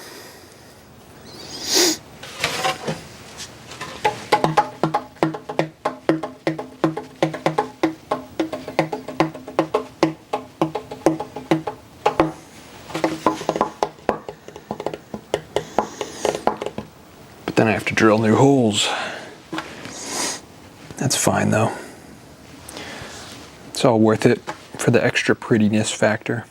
drill new holes. That's fine though. It's all worth it for the extra prettiness factor.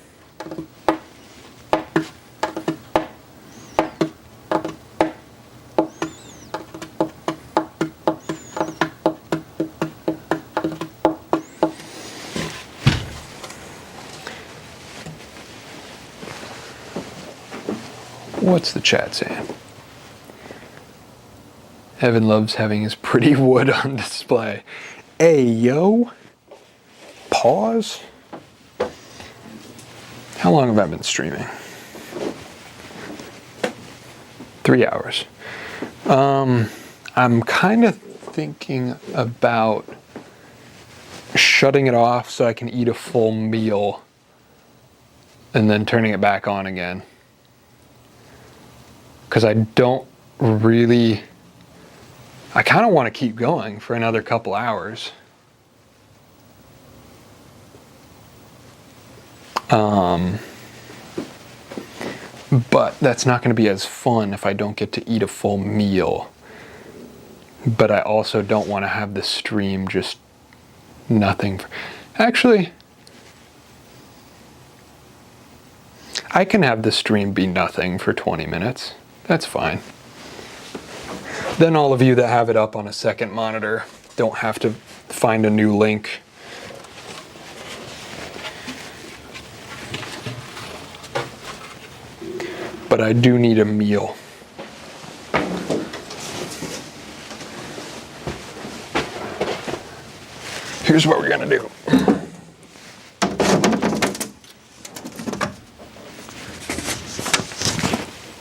What's the chat saying? Evan loves having his pretty wood on display. Hey, yo. Pause. How long have I been streaming? 3 hours. I'm kind of thinking about shutting it off so I can eat a full meal and then turning it back on again. Because I don't really, I kind of want to keep going for another couple hours. But that's not going to be as fun if I don't get to eat a full meal. But I also don't want to have the stream just nothing. Actually, I can have the stream be nothing for 20 minutes. That's fine. Then all of you that have it up on a second monitor don't have to find a new link. But I do need a meal. Here's what we're gonna do.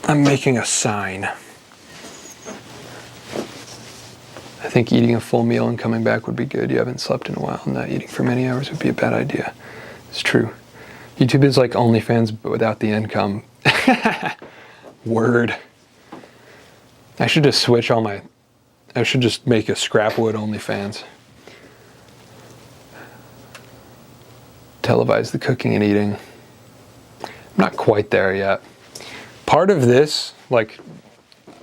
I'm making a sign. I think eating a full meal and coming back would be good. You haven't slept in a while, and not eating for many hours would be a bad idea. It's true. YouTube is like OnlyFans, but without the income. Word. I should just switch all my... I should just make a scrapwood OnlyFans. Televise the cooking and eating. I'm not quite there yet. Part of this, like,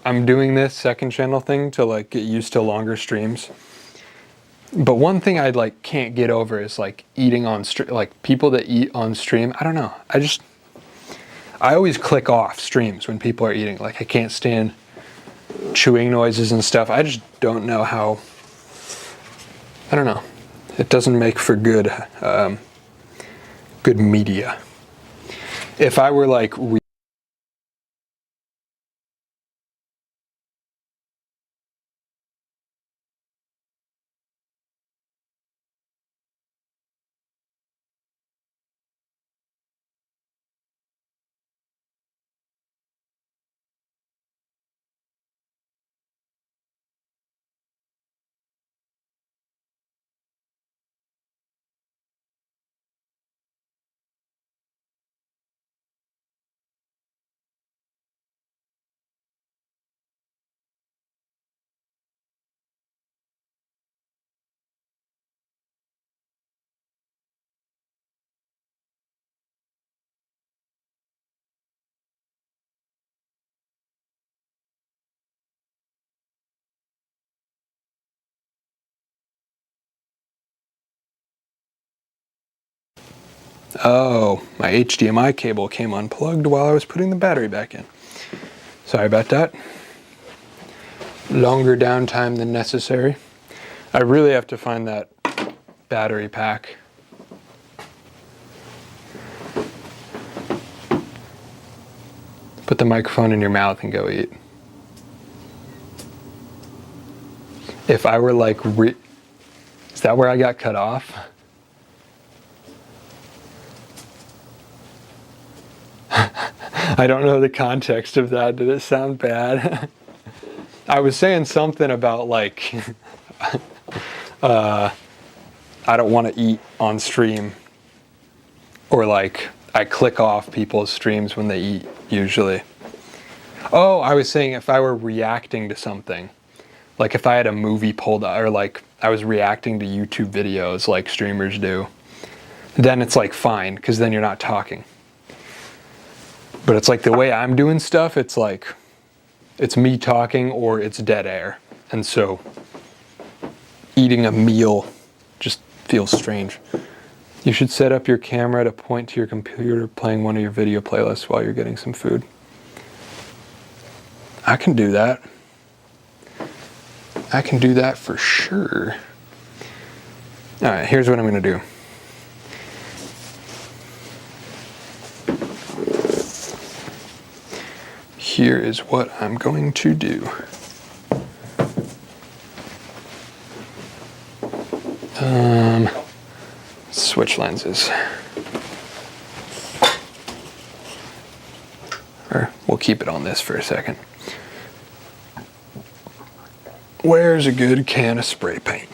I'm doing this second channel thing to like get used to longer streams. But one thing I like can't get over is like eating on stream, like people that eat on stream. I don't know. I always click off streams when people are eating. Like I can't stand chewing noises and stuff. I just don't know how. I don't know. It doesn't make for good good media. If I were like oh, my HDMI cable came unplugged while I was putting the battery back in. Sorry about that. Longer downtime than necessary. I really have to find that battery pack. Put the microphone in your mouth and go eat. If I were like, is that where I got cut off? I don't know the context of that. Did it sound bad? I was saying something about like, I don't want to eat on stream. Or like, I click off people's streams when they eat, usually. Oh, I was saying if I were reacting to something. Like if I had a movie pulled out, or like I was reacting to YouTube videos like streamers do. Then it's like fine, because then you're not talking. But it's like the way I'm doing stuff, it's like, it's me talking or it's dead air. And so eating a meal just feels strange. You should set up your camera to point to your computer playing one of your video playlists while you're getting some food. I can do that. I can do that for sure. All right, here's what I'm going to do. Here is what I'm going to do. Switch lenses. Or we'll keep it on this for a second. Where's a good can of spray paint?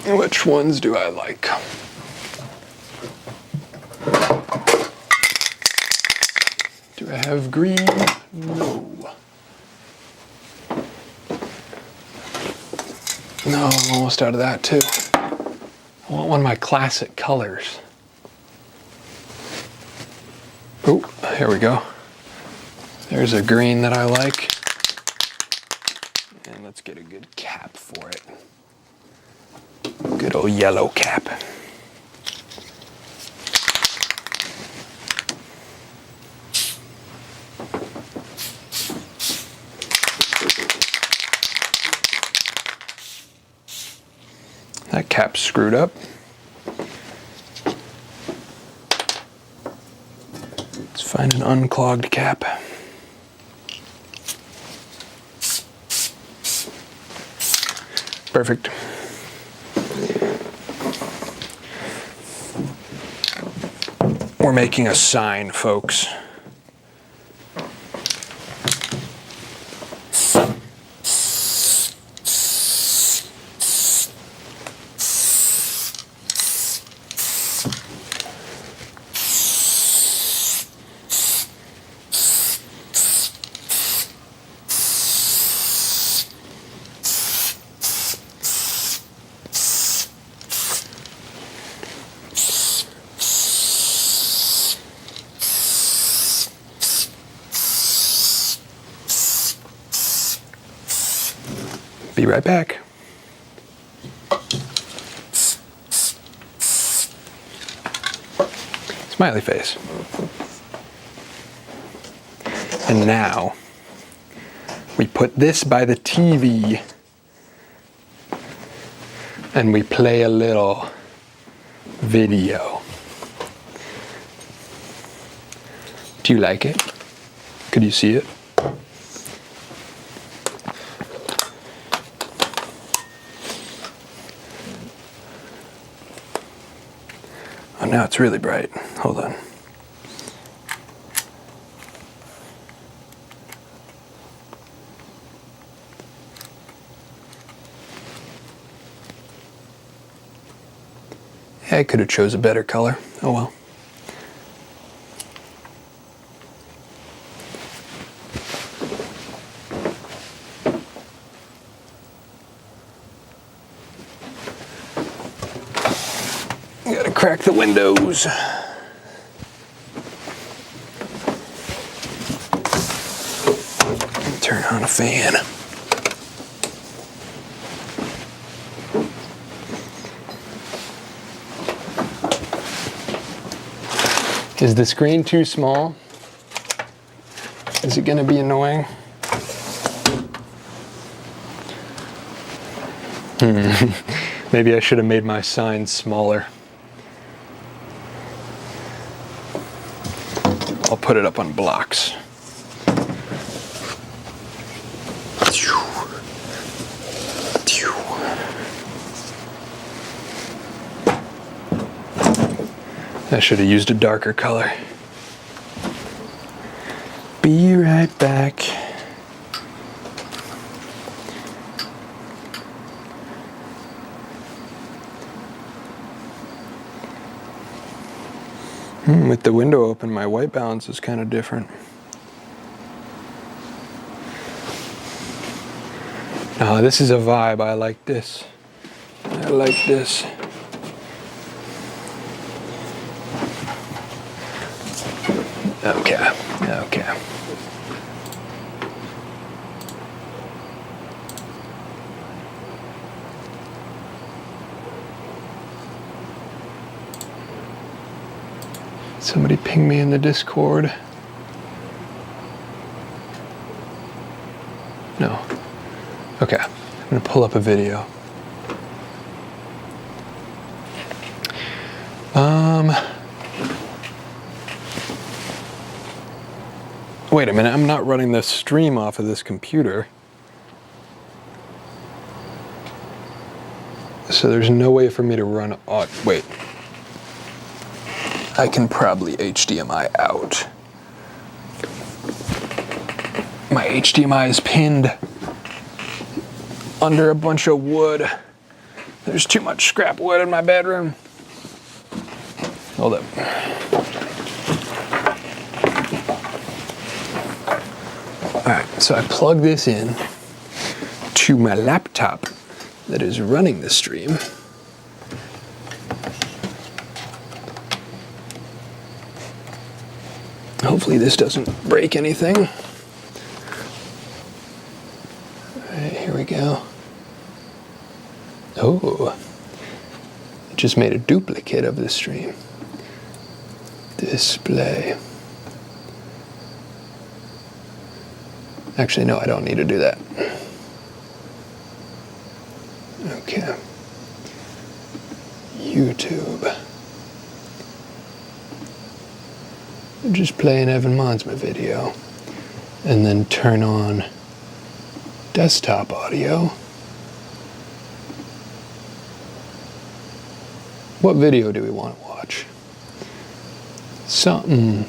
Which ones do I like? Do I have green? No. No, I'm almost out of that too. I want one of my classic colors. Oh, here we go. There's a green that I like. And let's get a good cap for it. Good old yellow cap. That cap's screwed up. Let's find an unclogged cap. Perfect. We're making a sign, folks. Be right back. Smiley face. And now we put this by the TV and we play a little video. Do you like it? Could you see it? Oh, now it's really bright. Hold on. Yeah, I could have chose a better color. Oh well. Gotta crack the windows. Turn on a fan. Is the screen too small? Is it gonna be annoying? Maybe I should have made my sign smaller. I'll put it up on blocks. I should have used a darker color. Be right back. With the window open, my white balance is kind of different. Oh, this is a vibe. I like this. I like this. Okay, okay. Somebody ping me in the Discord. No. Okay, I'm gonna pull up a video. Wait a minute, I'm not running the stream off of this computer. So there's no way for me to run, wait. I can probably HDMI out. My HDMI is pinned under a bunch of wood. There's too much scrap wood in my bedroom. Hold up. Alright, so I plug this in to my laptop that is running the stream. Hopefully this doesn't break anything. Alright, here we go. Oh, it just made a duplicate of the stream. Display. Actually, no, I don't need to do that. Okay. YouTube. Just play an Evan Monsma video. And then turn on desktop audio. What video do we want to watch? Something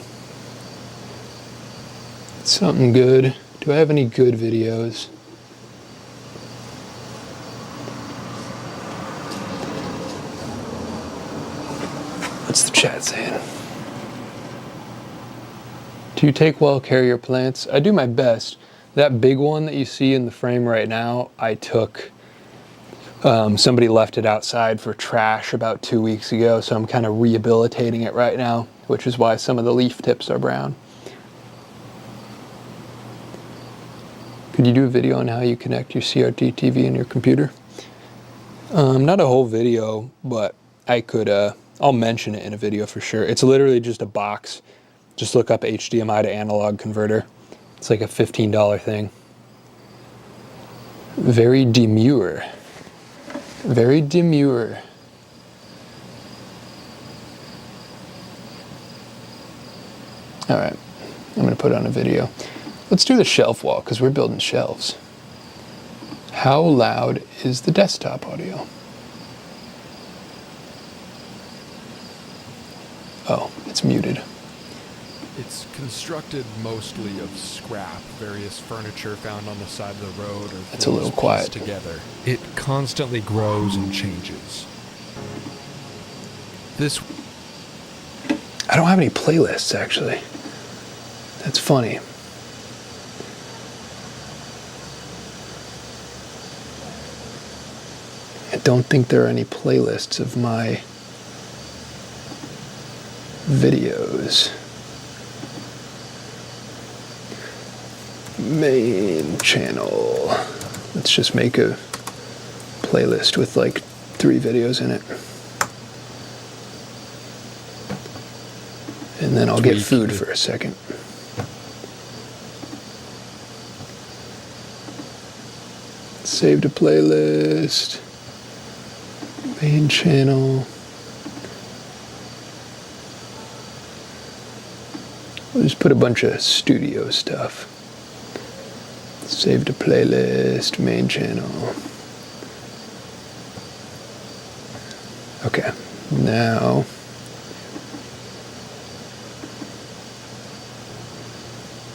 good. Do I have any good videos? What's the chat saying? Do you take well care of your plants? I do my best. That big one that you see in the frame right now, I took, somebody left it outside for trash about 2 weeks ago, so I'm kind of rehabilitating it right now, which is why some of the leaf tips are brown. Could you do a video on how you connect your CRT TV and your computer? Not a whole video, but I could, I'll mention it in a video for sure. It's literally just a box. Just look up HDMI to analog converter. It's like a $15 thing. Very demure. Very demure. All right, I'm gonna put on a video. Let's do the shelf wall, because we're building shelves. How loud is the desktop audio? Oh, it's muted. It's constructed mostly of scrap, various furniture found on the side of the road, or It's a little quiet. together. It constantly grows and changes. I don't have any playlists, actually. That's funny. I don't think there are any playlists of my videos. Main channel. Let's just make a playlist with like 3 videos in it. And then I'll get food for a second. Save to playlist. Main channel. We'll just put a bunch of studio stuff. Save to playlist, main channel. Okay, now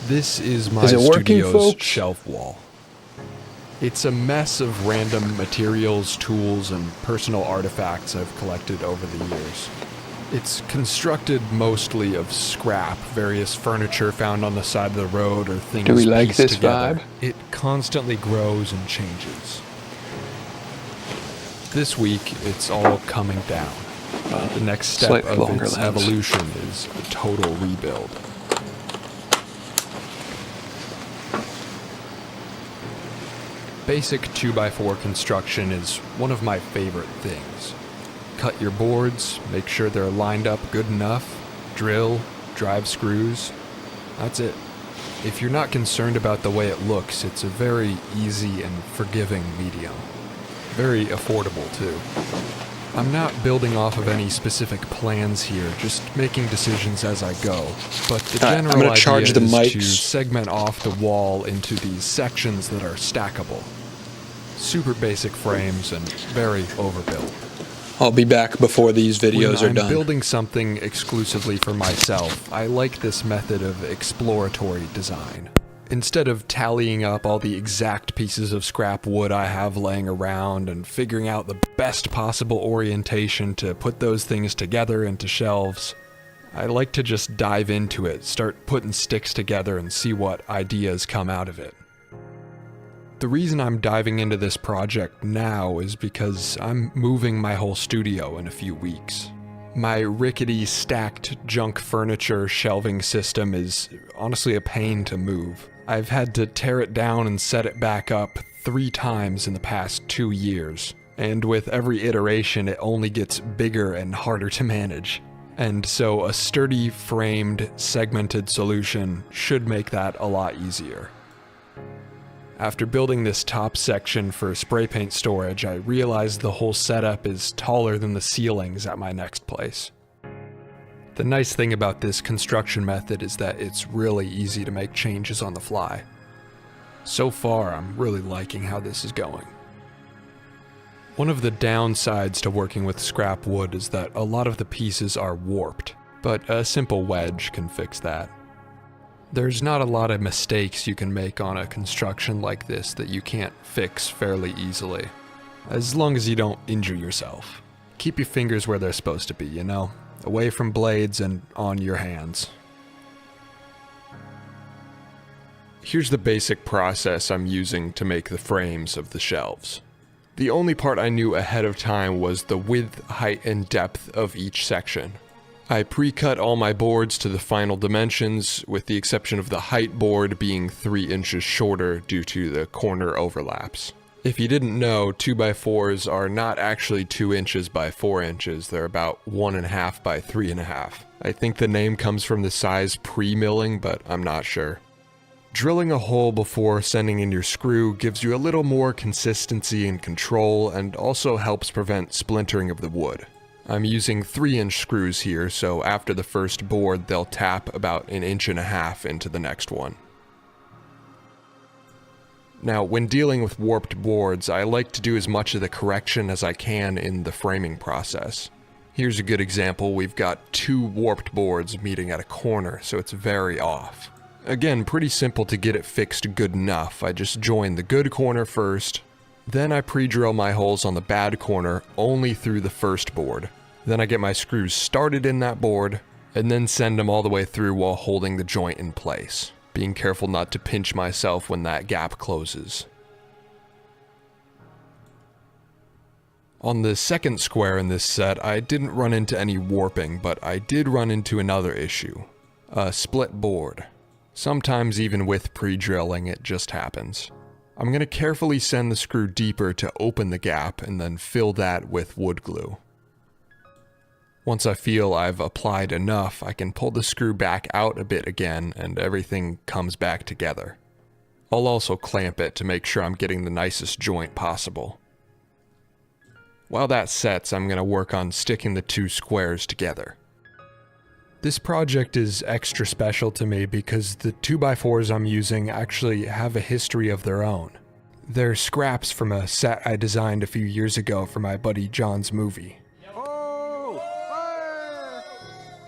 This is my Is it working, studio's folks? shelf wall. It's a mess of random materials, tools, and personal artifacts I've collected over the years. It's constructed mostly of scrap, various furniture found on the side of the road, or things Do we like pieced this together. vibe? It constantly grows and changes. This week, it's all coming down. The next step Slightly of longer its lens. evolution is a total rebuild. Basic 2x4 construction is one of my favorite things. Cut your boards, make sure they're lined up good enough, drill, drive screws. That's it. If you're not concerned about the way it looks, it's a very easy and forgiving medium. Very affordable, too. I'm not building off of any specific plans here, just making decisions as I go. But the general I'm gonna idea charge the is mics. to segment off the wall into these sections that are stackable. Super basic frames and very overbuilt. I'll be back before these videos When are done. I'm building something exclusively for myself, I like this method of exploratory design. Instead of tallying up all the exact pieces of scrap wood I have laying around and figuring out the best possible orientation to put those things together into shelves, I like to just dive into it, start putting sticks together and see what ideas come out of it. The reason I'm diving into this project now is because I'm moving my whole studio in a few weeks. My rickety, stacked junk furniture shelving system is honestly a pain to move. I've had to tear it down and set it back up 3 times in the past 2 years, and with every iteration it only gets bigger and harder to manage. And so a sturdy, framed, segmented solution should make that a lot easier. After building this top section for spray paint storage, I realized the whole setup is taller than the ceilings at my next place. The nice thing about this construction method is that it's really easy to make changes on the fly. So far, I'm really liking how this is going. One of the downsides to working with scrap wood is that a lot of the pieces are warped, but a simple wedge can fix that. There's not a lot of mistakes you can make on a construction like this that you can't fix fairly easily, as long as you don't injure yourself. Keep your fingers where they're supposed to be, you know? Away from blades and on your hands. Here's the basic process I'm using to make the frames of the shelves. The only part I knew ahead of time was the width, height, and depth of each section. I pre-cut all my boards to the final dimensions, with the exception of the height board being 3 inches shorter due to the corner overlaps. If you didn't know, 2x4s are not actually 2 inches by 4 inches, they're about 1.5 by 3.5. I think the name comes from the size pre-milling, but I'm not sure. Drilling a hole before sending in your screw gives you a little more consistency and control, and also helps prevent splintering of the wood. I'm using 3-inch screws here, so after the first board, they'll tap about 1.5 inches into the next one. Now, when dealing with warped boards, I like to do as much of the correction as I can in the framing process. Here's a good example. We've got 2 warped boards meeting at a corner, so it's very off. Again, pretty simple to get it fixed good enough. I just join the good corner first, then I pre-drill my holes on the bad corner only through the first board. Then I get my screws started in that board, and then send them all the way through while holding the joint in place, being careful not to pinch myself when that gap closes. On the second square in this set, I didn't run into any warping, but I did run into another issue. A split board. Sometimes even with pre-drilling, it just happens. I'm going to carefully send the screw deeper to open the gap and then fill that with wood glue. Once I feel I've applied enough, I can pull the screw back out a bit again and everything comes back together. I'll also clamp it to make sure I'm getting the nicest joint possible. While that sets, I'm going to work on sticking the 2 squares together. This project is extra special to me because the 2x4s I'm using actually have a history of their own. They're scraps from a set I designed a few years ago for my buddy John's movie.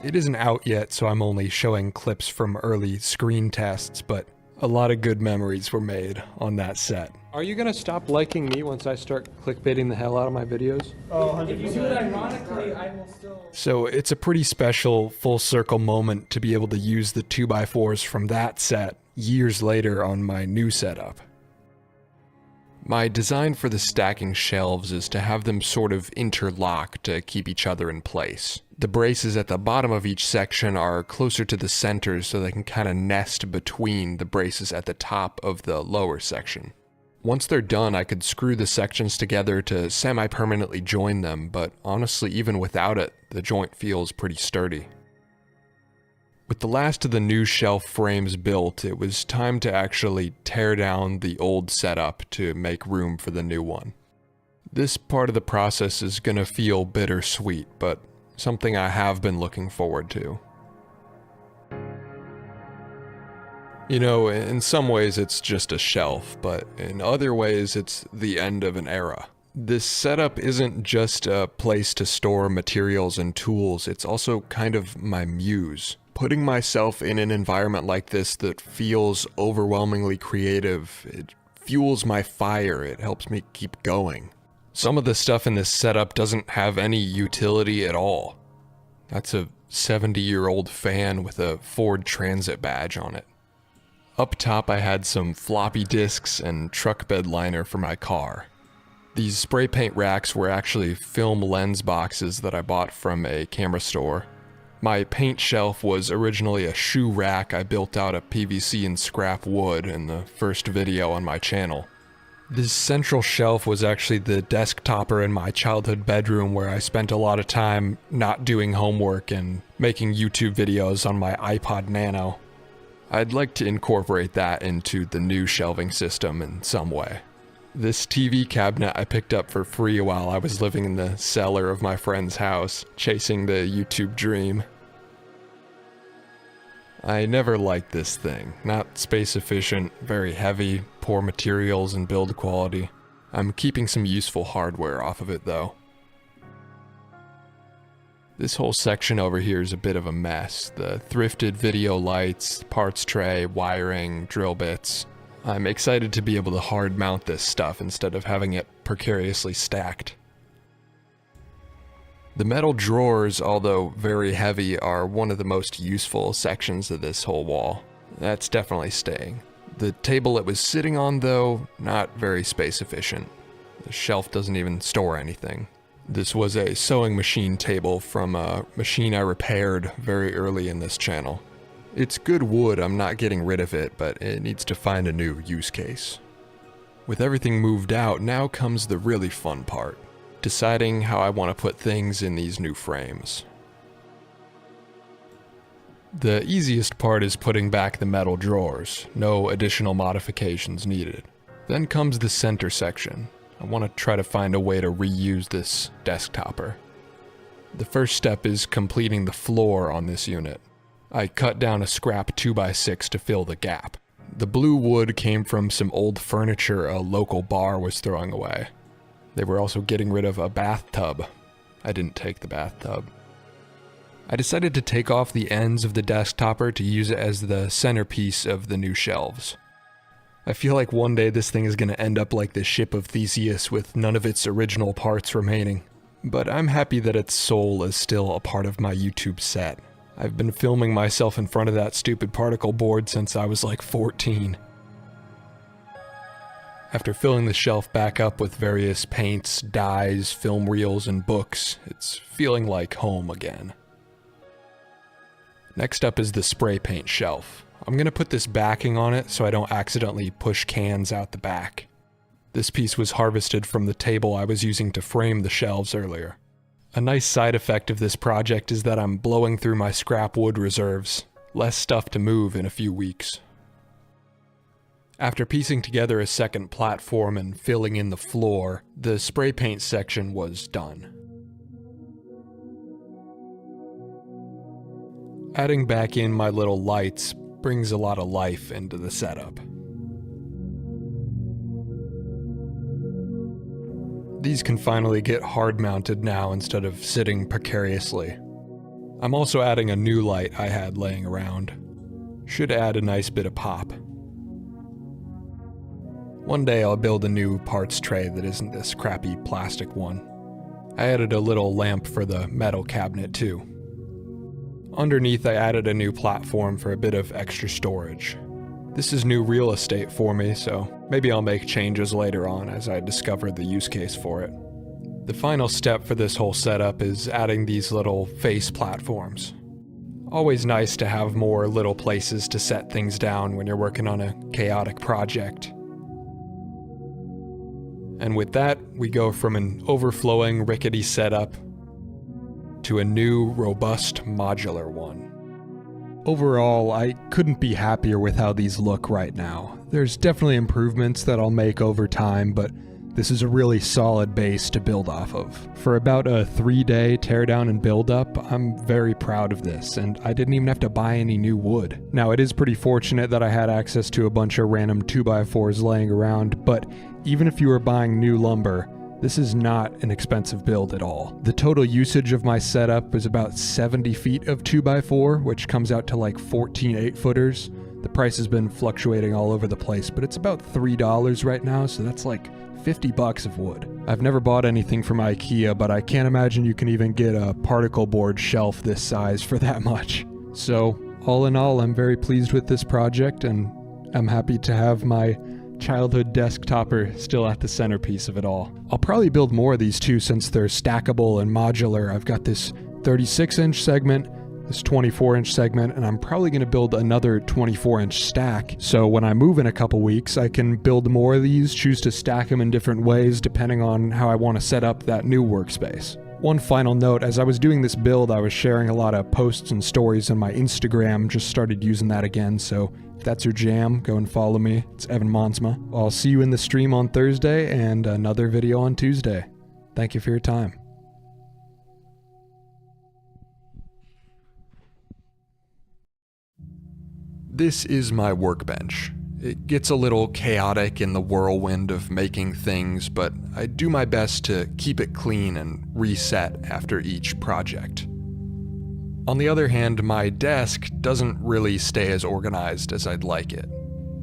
It isn't out yet, so I'm only showing clips from early screen tests, but a lot of good memories were made on that set. Are you gonna stop liking me once I start clickbaiting the hell out of my videos? If you do it ironically, I will still... So it's a pretty special full circle moment to be able to use the 2x4s from that set years later on my new setup. My design for the stacking shelves is to have them sort of interlock to keep each other in place. The braces at the bottom of each section are closer to the center so they can kind of nest between the braces at the top of the lower section. Once they're done, I could screw the sections together to semi-permanently join them, but honestly, even without it, the joint feels pretty sturdy. With the last of the new shelf frames built, it was time to actually tear down the old setup to make room for the new one. This part of the process is gonna feel bittersweet, but something I have been looking forward to. You know, in some ways it's just a shelf, but in other ways it's the end of an era. This setup isn't just a place to store materials and tools, it's also kind of my muse. Putting myself in an environment like this that feels overwhelmingly creative, it fuels my fire, it helps me keep going. Some of the stuff in this setup doesn't have any utility at all. That's a 70-year-old fan with a Ford Transit badge on it. Up top I had some floppy disks and truck bed liner for my car. These spray paint racks were actually film lens boxes that I bought from a camera store. My paint shelf was originally a shoe rack I built out of PVC and scrap wood in the first video on my channel. This central shelf was actually the desk topper in my childhood bedroom where I spent a lot of time not doing homework and making YouTube videos on my iPod Nano. I'd like to incorporate that into the new shelving system in some way. This TV cabinet I picked up for free while I was living in the cellar of my friend's house, chasing the YouTube dream. I never liked this thing. Not space efficient, very heavy, poor materials and build quality. I'm keeping some useful hardware off of it though. This whole section over here is a bit of a mess. The thrifted video lights, parts tray, wiring, drill bits. I'm excited to be able to hard mount this stuff instead of having it precariously stacked. The metal drawers, although very heavy, are one of the most useful sections of this whole wall. That's definitely staying. The table it was sitting on, though, not very space efficient. The shelf doesn't even store anything. This was a sewing machine table from a machine I repaired very early in this channel. It's good wood, I'm not getting rid of it, but it needs to find a new use case. With everything moved out, now comes the really fun part. Deciding how I want to put things in these new frames. The easiest part is putting back the metal drawers, no additional modifications needed. Then comes the center section. I want to try to find a way to reuse this desk topper. The first step is completing the floor on this unit. I cut down a scrap 2x6 to fill the gap. The blue wood came from some old furniture a local bar was throwing away. They were also getting rid of a bathtub. I didn't take the bathtub. I decided to take off the ends of the desk topper to use it as the centerpiece of the new shelves. I feel like one day this thing is going to end up like the ship of Theseus with none of its original parts remaining. But I'm happy that its soul is still a part of my YouTube set. I've been filming myself in front of that stupid particle board since I was like 14. After filling the shelf back up with various paints, dyes, film reels, and books, it's feeling like home again. Next up is the spray paint shelf. I'm going to put this backing on it so I don't accidentally push cans out the back. This piece was harvested from the table I was using to frame the shelves earlier. A nice side effect of this project is that I'm blowing through my scrap wood reserves. Less stuff to move in a few weeks. After piecing together a second platform and filling in the floor, the spray paint section was done. Adding back in my little lights brings a lot of life into the setup. These can finally get hard mounted now instead of sitting precariously. I'm also adding a new light I had laying around. Should add a nice bit of pop. One day I'll build a new parts tray that isn't this crappy plastic one. I added a little lamp for the metal cabinet too. Underneath I added a new platform for a bit of extra storage. This is new real estate for me, so maybe I'll make changes later on as I discover the use case for it. The final step for this whole setup is adding these little face platforms. Always nice to have more little places to set things down when you're working on a chaotic project. And with that, we go from an overflowing, rickety setup to a new, robust, modular one. Overall, I couldn't be happier with how these look right now. There's definitely improvements that I'll make over time, but this is a really solid base to build off of. For about a 3-day teardown and build up, I'm very proud of this, and I didn't even have to buy any new wood. Now, it is pretty fortunate that I had access to a bunch of random 2x4s laying around, but even if you were buying new lumber, this is not an expensive build at all. The total usage of my setup is about 70 feet of 2x4, which comes out to like 14 8-footers. The price has been fluctuating all over the place, but it's about $3 right now, so that's like $50 of wood. I've never bought anything from IKEA, but I can't imagine you can even get a particle board shelf this size for that much. So, all in all, I'm very pleased with this project, and I'm happy to have my childhood desktopper still at the centerpiece of it all. I'll probably build more of these too since they're stackable and modular. I've got this 36-inch segment, this 24-inch segment, and I'm probably going to build another 24-inch stack. So when I move in a couple weeks, I can build more of these, choose to stack them in different ways depending on how I want to set up that new workspace. One final note, as I was doing this build, I was sharing a lot of posts and stories on my Instagram, just started using that again, so if that's your jam, go and follow me. It's Evan Monsma. I'll see you in the stream on Thursday and another video on Tuesday. Thank you for your time. This is my workbench. It gets a little chaotic in the whirlwind of making things, but I do my best to keep it clean and reset after each project. On the other hand, my desk doesn't really stay as organized as I'd like it.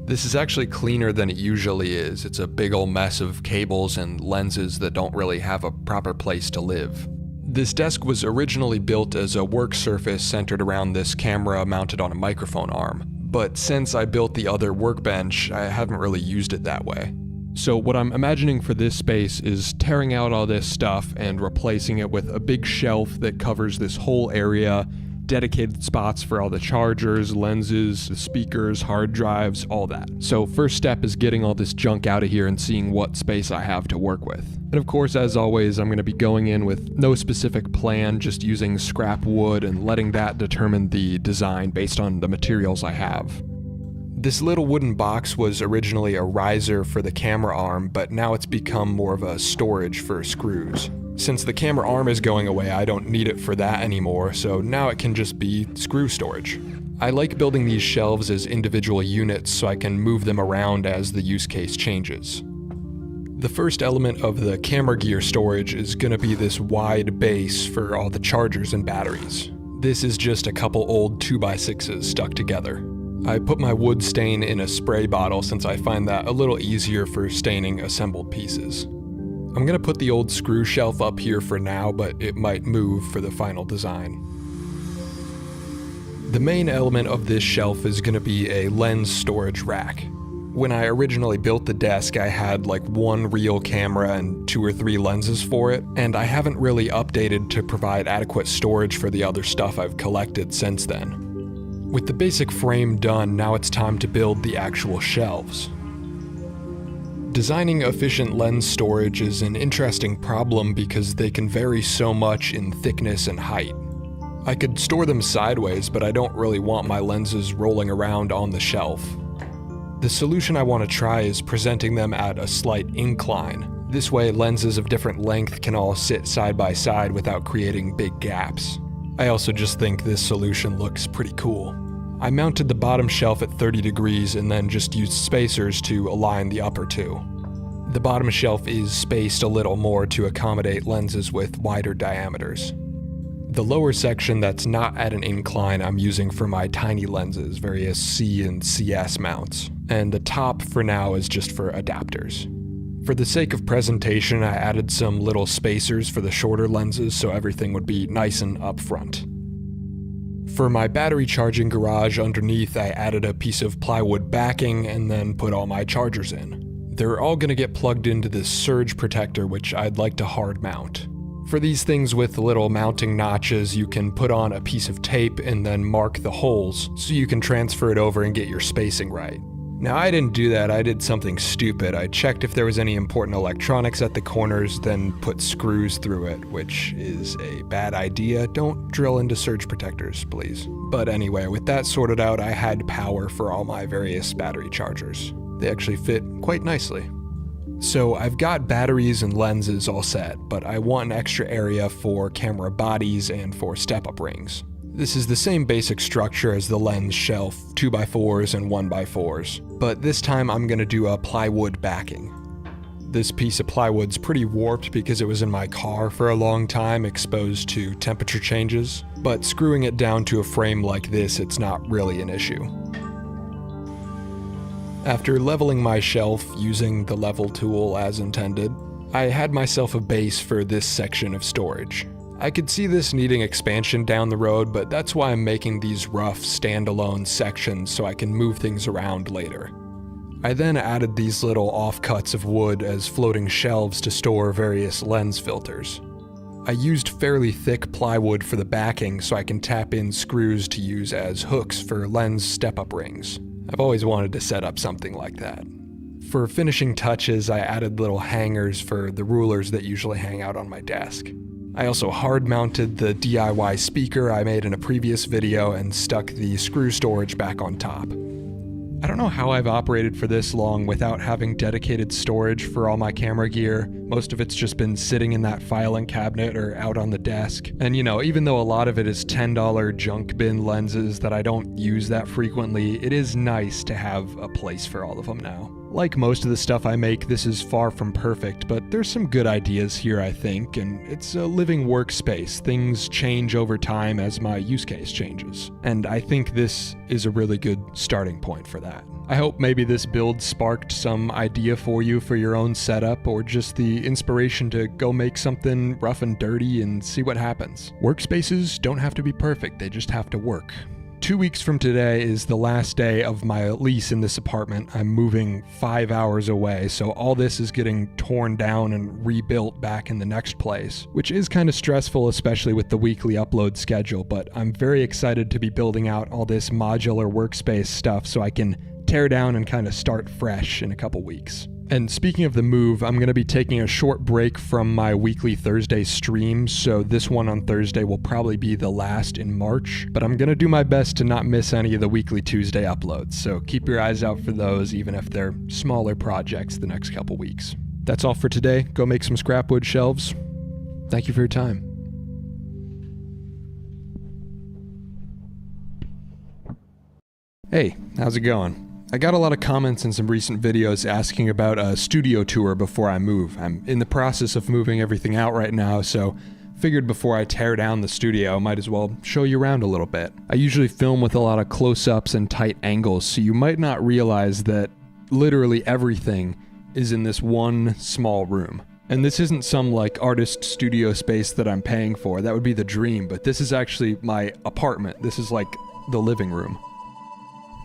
This is actually cleaner than it usually is. It's a big old mess of cables and lenses that don't really have a proper place to live. This desk was originally built as a work surface centered around this camera mounted on a microphone arm, but since I built the other workbench, I haven't really used it that way. So what I'm imagining for this space is tearing out all this stuff and replacing it with a big shelf that covers this whole area, dedicated spots for all the chargers, lenses, the speakers, hard drives, all that. So first step is getting all this junk out of here and seeing what space I have to work with. And of course, as always, I'm going to be going in with no specific plan, just using scrap wood and letting that determine the design based on the materials I have. This little wooden box was originally a riser for the camera arm, but now it's become more of a storage for screws. Since the camera arm is going away, I don't need it for that anymore, so now it can just be screw storage. I like building these shelves as individual units so I can move them around as the use case changes. The first element of the camera gear storage is going to be this wide base for all the chargers and batteries. This is just a couple old 2x6s stuck together. I put my wood stain in a spray bottle since I find that a little easier for staining assembled pieces. I'm gonna put the old screw shelf up here for now, but it might move for the final design. The main element of this shelf is gonna be a lens storage rack. When I originally built the desk, I had like one real camera and 2 or 3 lenses for it, and I haven't really updated to provide adequate storage for the other stuff I've collected since then. With the basic frame done, now it's time to build the actual shelves. Designing efficient lens storage is an interesting problem because they can vary so much in thickness and height. I could store them sideways, but I don't really want my lenses rolling around on the shelf. The solution I want to try is presenting them at a slight incline. This way, lenses of different length can all sit side by side without creating big gaps. I also just think this solution looks pretty cool. I mounted the bottom shelf at 30 degrees and then just used spacers to align the upper two. The bottom shelf is spaced a little more to accommodate lenses with wider diameters. The lower section that's not at an incline I'm using for my tiny lenses, various C and CS mounts, and the top for now is just for adapters. For the sake of presentation, I added some little spacers for the shorter lenses so everything would be nice and up front. For my battery charging garage underneath, I added a piece of plywood backing and then put all my chargers in. They're all going to get plugged into this surge protector, which I'd like to hard mount. For these things with little mounting notches, you can put on a piece of tape and then mark the holes so you can transfer it over and get your spacing right. Now, I didn't do that, I did something stupid. I checked if there was any important electronics at the corners, then put screws through it, which is a bad idea. Don't drill into surge protectors, please. But anyway, with that sorted out, I had power for all my various battery chargers. They actually fit quite nicely. So I've got batteries and lenses all set, but I want an extra area for camera bodies and for step-up rings. This is the same basic structure as the lens shelf, 2x4s and 1x4s, but this time I'm gonna do a plywood backing. This piece of plywood's pretty warped because it was in my car for a long time, exposed to temperature changes, but screwing it down to a frame like this, it's not really an issue. After leveling my shelf using the level tool as intended, I had myself a base for this section of storage. I could see this needing expansion down the road, but that's why I'm making these rough standalone sections so I can move things around later. I then added these little offcuts of wood as floating shelves to store various lens filters. I used fairly thick plywood for the backing so I can tap in screws to use as hooks for lens step-up rings. I've always wanted to set up something like that. For finishing touches, I added little hangers for the rulers that usually hang out on my desk. I also hard-mounted the DIY speaker I made in a previous video and stuck the screw storage back on top. I don't know how I've operated for this long without having dedicated storage for all my camera gear. Most of it's just been sitting in that filing cabinet or out on the desk. And you know, even though a lot of it is $10 junk bin lenses that I don't use that frequently, it is nice to have a place for all of them now. Like most of the stuff I make, this is far from perfect, but there's some good ideas here, I think, and it's a living workspace. Things change over time as my use case changes, and I think this is a really good starting point for that. I hope maybe this build sparked some idea for you for your own setup, or just the inspiration to go make something rough and dirty and see what happens. Workspaces don't have to be perfect, they just have to work. 2 weeks from today is the last day of my lease in this apartment. I'm moving 5 hours away, so all this is getting torn down and rebuilt back in the next place, which is kind of stressful, especially with the weekly upload schedule, but I'm very excited to be building out all this modular workspace stuff so I can tear down and kind of start fresh in a couple weeks. And speaking of the move, I'm going to be taking a short break from my weekly Thursday streams, so this one on Thursday will probably be the last in March, but I'm going to do my best to not miss any of the weekly Tuesday uploads, so keep your eyes out for those, even if they're smaller projects the next couple weeks. That's all for today. Go make some scrap wood shelves. Thank you for your time. Hey, how's it going? I got a lot of comments in some recent videos asking about a studio tour before I move. I'm in the process of moving everything out right now, so figured before I tear down the studio, I might as well show you around a little bit. I usually film with a lot of close-ups and tight angles, so you might not realize that literally everything is in this one small room. And this isn't some like artist studio space that I'm paying for. That would be the dream, but this is actually my apartment. This is like the living room.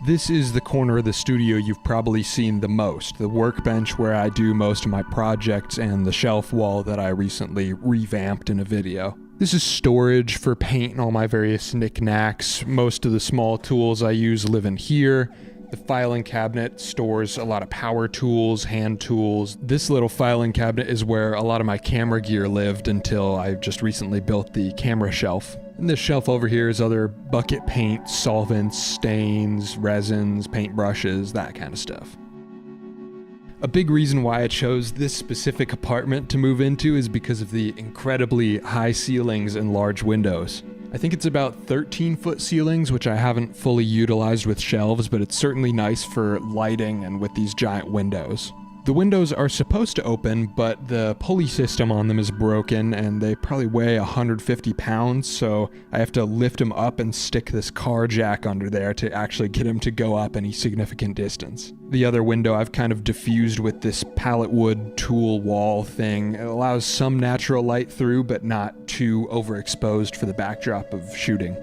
This is the corner of the studio you've probably seen the most, the workbench where I do most of my projects and the shelf wall that I recently revamped in a video. This is storage for paint and all my various knickknacks. Most of the small tools I use live in here. The filing cabinet stores a lot of power tools, hand tools. This little filing cabinet is where a lot of my camera gear lived until I just recently built the camera shelf. And this shelf over here is other bucket paint, solvents, stains, resins, paint brushes, that kind of stuff. A big reason why I chose this specific apartment to move into is because of the incredibly high ceilings and large windows. I think it's about 13-foot ceilings, which I haven't fully utilized with shelves, but it's certainly nice for lighting and with these giant windows. The windows are supposed to open, but the pulley system on them is broken and they probably weigh 150 pounds, so I have to lift them up and stick this car jack under there to actually get them to go up any significant distance. The other window I've kind of diffused with this pallet wood tool wall thing. It allows some natural light through, but not too overexposed for the backdrop of shooting.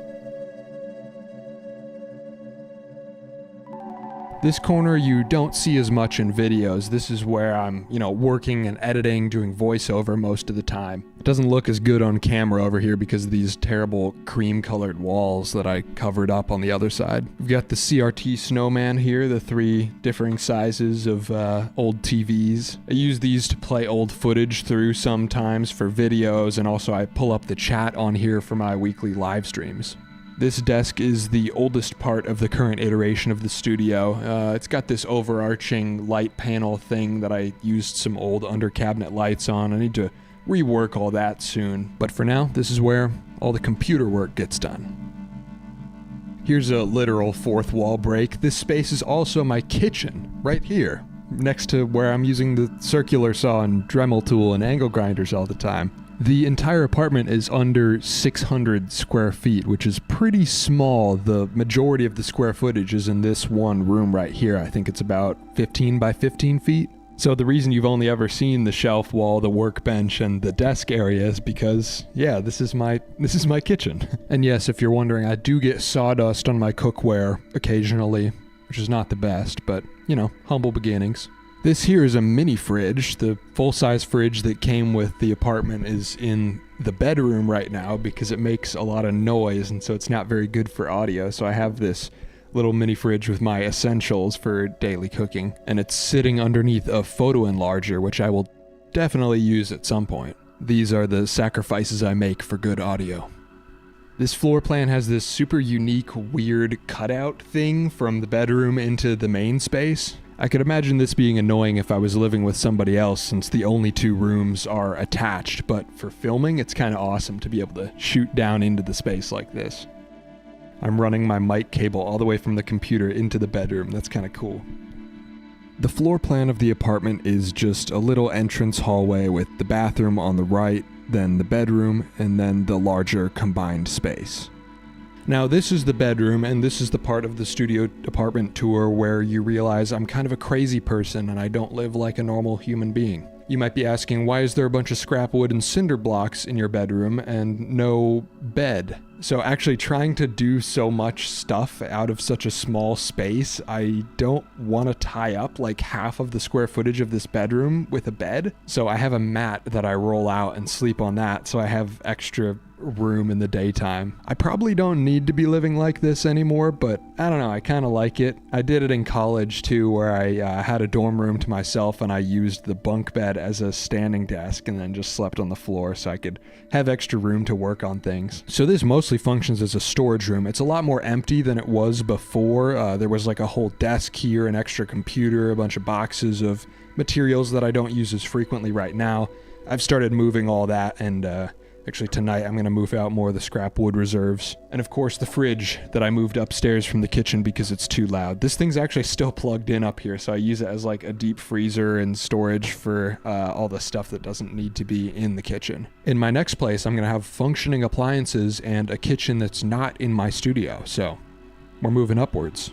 This corner you don't see as much in videos. This is where I'm, working and editing, doing voiceover most of the time. It doesn't look as good on camera over here because of these terrible cream-colored walls that I covered up on the other side. We've got the CRT snowman here, the 3 differing sizes of old TVs. I use these to play old footage through sometimes for videos, and also I pull up the chat on here for my weekly live streams. This desk is the oldest part of the current iteration of the studio. It's got this overarching light panel thing that I used some old under cabinet lights on. I need to rework all that soon. But for now, this is where all the computer work gets done. Here's a literal fourth wall break. This space is also my kitchen, right here, next to where I'm using the circular saw and Dremel tool and angle grinders all the time. The entire apartment is under 600 square feet, which is pretty small. The majority of the square footage is in this one room right here. I think it's about 15 by 15 feet. So the reason you've only ever seen the shelf wall, the workbench, and the desk area is because, yeah, this is my kitchen. And yes, if you're wondering, I do get sawdust on my cookware occasionally, which is not the best, but, humble beginnings. This here is a mini fridge. The full-size fridge that came with the apartment is in the bedroom right now because it makes a lot of noise, and so it's not very good for audio. So I have this little mini fridge with my essentials for daily cooking, and it's sitting underneath a photo enlarger, which I will definitely use at some point. These are the sacrifices I make for good audio. This floor plan has this super unique, weird cutout thing from the bedroom into the main space. I could imagine this being annoying if I was living with somebody else since the only 2 rooms are attached, but for filming, it's kind of awesome to be able to shoot down into the space like this. I'm running my mic cable all the way from the computer into the bedroom. That's kind of cool. The floor plan of the apartment is just a little entrance hallway with the bathroom on the right, then the bedroom, and then the larger combined space. Now, this is the bedroom, and this is the part of the studio apartment tour where you realize I'm kind of a crazy person and I don't live like a normal human being. You might be asking, why is there a bunch of scrap wood and cinder blocks in your bedroom and no bed? So actually trying to do so much stuff out of such a small space, I don't want to tie up like half of the square footage of this bedroom with a bed. So I have a mat that I roll out and sleep on that, so I have extra room in the daytime. I probably don't need to be living like this anymore, but I don't know, I kind of like it. I did it in college too, where I had a dorm room to myself and I used the bunk bed as a standing desk and then just slept on the floor so I could have extra room to work on things. So this mostly functions as a storage room. It's a lot more empty than it was before. There was like a whole desk here, an extra computer, a bunch of boxes of materials that I don't use as frequently right now. I've started moving all that, and actually tonight I'm going to move out more of the scrap wood reserves. And of course the fridge that I moved upstairs from the kitchen because it's too loud. This thing's actually still plugged in up here, so I use it as like a deep freezer and storage for all the stuff that doesn't need to be in the kitchen. In my next place, I'm going to have functioning appliances and a kitchen that's not in my studio, so we're moving upwards.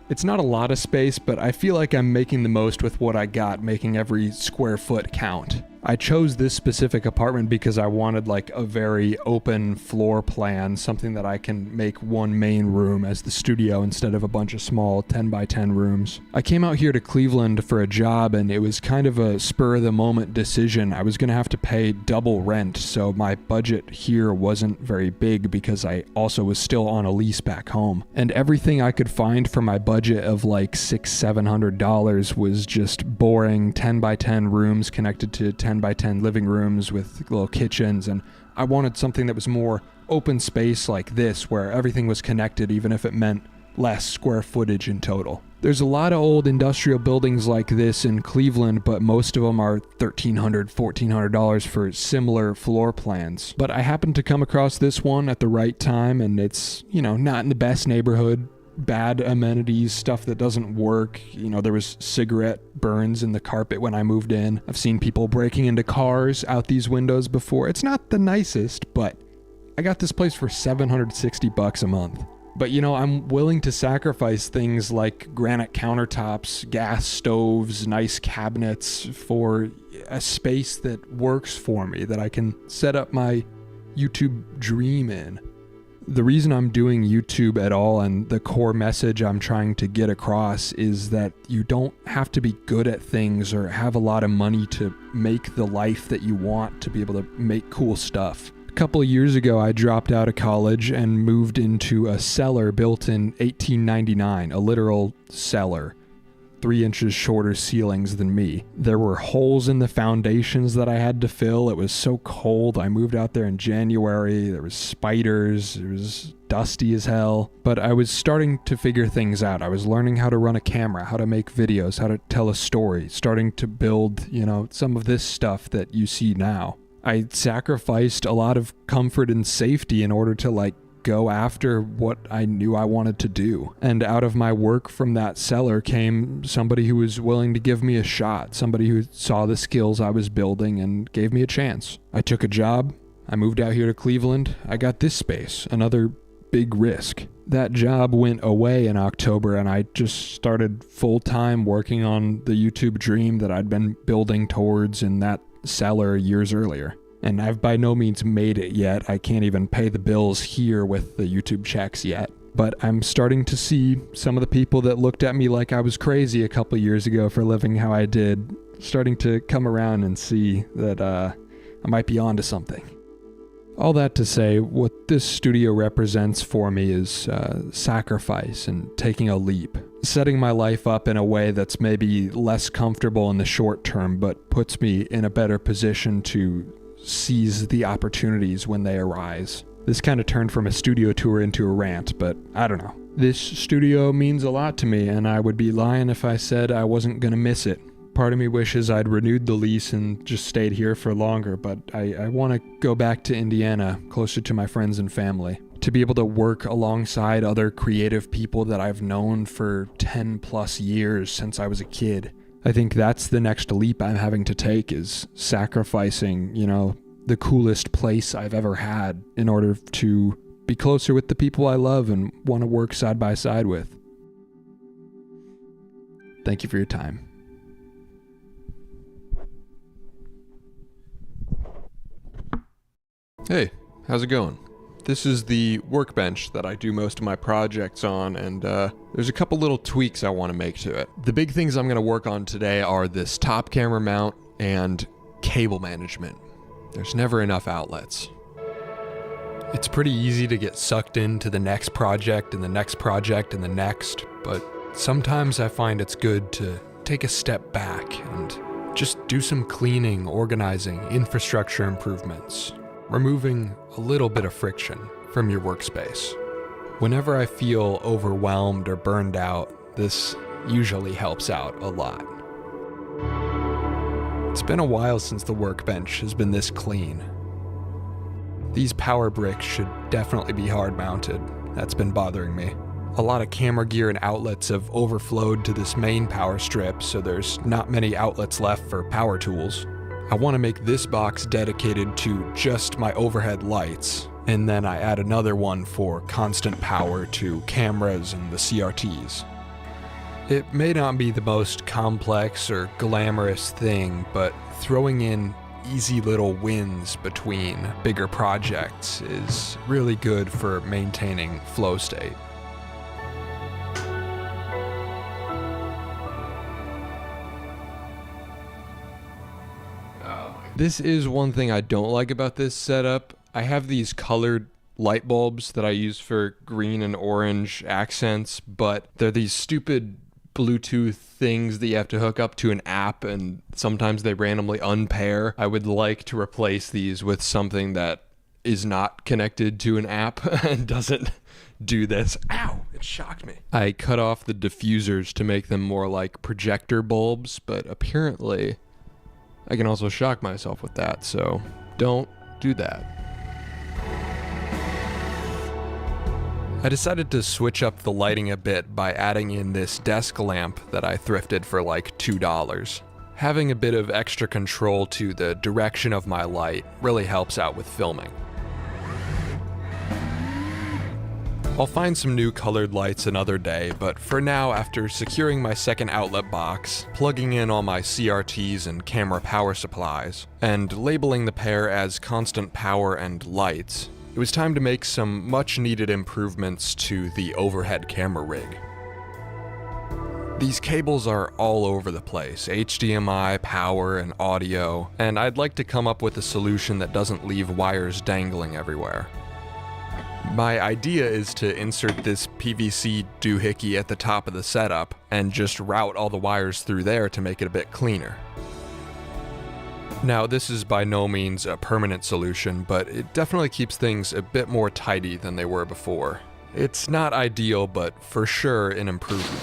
It's not a lot of space, but I feel like I'm making the most with what I got, making every square foot count. I chose this specific apartment because I wanted like a very open floor plan, something that I can make one main room as the studio instead of a bunch of small 10 by 10 rooms. I came out here to Cleveland for a job and it was kind of a spur of the moment decision. I was going to have to pay double rent, so my budget here wasn't very big because I also was still on a lease back home. And everything I could find for my budget of like $600-700 was just boring 10 by 10 rooms connected to 10 by 10 living rooms with little kitchens, and I wanted something that was more open space like this where everything was connected even if it meant less square footage in total. There's a lot of old industrial buildings like this in Cleveland, but most of them are $1,300-1,400 for similar floor plans. But I happened to come across this one at the right time, and it's, not in the best neighborhood. Bad amenities, stuff that doesn't work. There was cigarette burns in the carpet when I moved in. I've seen people breaking into cars out these windows before. It's not the nicest, but I got this place for $760 a month. But I'm willing to sacrifice things like granite countertops, gas stoves, nice cabinets for a space that works for me, that I can set up my YouTube dream in. The reason I'm doing YouTube at all and the core message I'm trying to get across is that you don't have to be good at things or have a lot of money to make the life that you want to be able to make cool stuff. A couple of years ago, I dropped out of college and moved into a cellar built in 1899, a literal cellar. 3 inches shorter ceilings than me. There were holes in the foundations that I had to fill. It was so cold. I moved out there in January. There was spiders. It was dusty as hell. But I was starting to figure things out. I was learning how to run a camera, how to make videos, how to tell a story, starting to build, some of this stuff that you see now. I sacrificed a lot of comfort and safety in order to go after what I knew I wanted to do. And out of my work from that cellar came somebody who was willing to give me a shot, somebody who saw the skills I was building and gave me a chance. I took a job. I moved out here to Cleveland. I got this space, another big risk. That job went away in October and I just started full-time working on the YouTube dream that I'd been building towards in that cellar years earlier. And I've by no means made it yet. I can't even pay the bills here with the YouTube checks yet. But I'm starting to see some of the people that looked at me like I was crazy a couple years ago for living how I did, starting to come around and see that I might be onto something. All that to say, what this studio represents for me is sacrifice and taking a leap. Setting my life up in a way that's maybe less comfortable in the short term, but puts me in a better position to seize the opportunities when they arise. This kind of turned from a studio tour into a rant, but I don't know. This studio means a lot to me, and I would be lying if I said I wasn't gonna miss it. Part of me wishes I'd renewed the lease and just stayed here for longer, but I want to go back to Indiana, closer to my friends and family, to be able to work alongside other creative people that I've known for 10 plus years since I was a kid. I think that's the next leap I'm having to take, is sacrificing, the coolest place I've ever had in order to be closer with the people I love and want to work side by side with. Thank you for your time. Hey, how's it going? This is the workbench that I do most of my projects on, and there's a couple little tweaks I want to make to it. The big things I'm going to work on today are this top camera mount and cable management. There's never enough outlets. It's pretty easy to get sucked into the next project and the next project and the next, but sometimes I find it's good to take a step back and just do some cleaning, organizing, infrastructure improvements, removing a little bit of friction from your workspace. Whenever I feel overwhelmed or burned out, this usually helps out a lot. It's been a while since the workbench has been this clean. These power bricks should definitely be hard mounted. That's been bothering me. A lot of camera gear and outlets have overflowed to this main power strip, so there's not many outlets left for power tools. I want to make this box dedicated to just my overhead lights, and then I add another one for constant power to cameras and the CRTs. It may not be the most complex or glamorous thing, but throwing in easy little wins between bigger projects is really good for maintaining flow state. This is one thing I don't like about this setup. I have these colored light bulbs that I use for green and orange accents, but they're these stupid Bluetooth things that you have to hook up to an app, and sometimes they randomly unpair. I would like to replace these with something that is not connected to an app and doesn't do this. Ow, it shocked me. I cut off the diffusers to make them more like projector bulbs, but apparently I can also shock myself with that, so don't do that. I decided to switch up the lighting a bit by adding in this desk lamp that I thrifted for like $2. Having a bit of extra control to the direction of my light really helps out with filming. I'll find some new colored lights another day, but for now, after securing my second outlet box, plugging in all my CRTs and camera power supplies, and labeling the pair as constant power and lights, it it was time to make some much-needed improvements to the overhead camera rig. These cables are all over the place, HDMI, power, and audio, and I'd like to come up with a solution that doesn't leave wires dangling everywhere. My idea is to insert this PVC doohickey at the top of the setup and just route all the wires through there to make it a bit cleaner. Now, this is by no means a permanent solution, but it definitely keeps things a bit more tidy than they were before. It's not ideal, but for sure an improvement.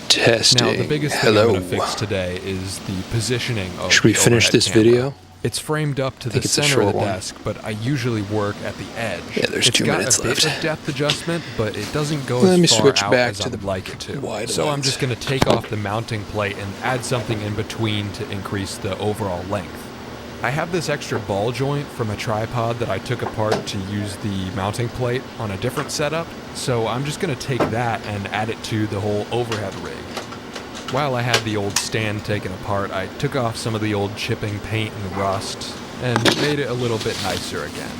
Testing. Now, the biggest thing I'm going to fix today is the positioning of Should we the finish overhead this camera. video? It's framed up to the it's a center of short the one. desk, but I usually work at the edge. Yeah, there's 2 minutes It's got a bit left. of depth adjustment, but it doesn't go Let me as far switch out back as to I'd the like it to. wide So I'm lens. just going to take off the mounting plate and add something in between to increase the overall length. I have this extra ball joint from a tripod that I took apart to use the mounting plate on a different setup, so I'm just going to take that and add it to the whole overhead rig. While I had the old stand taken apart, I took off some of the old chipping paint and rust and made it a little bit nicer again.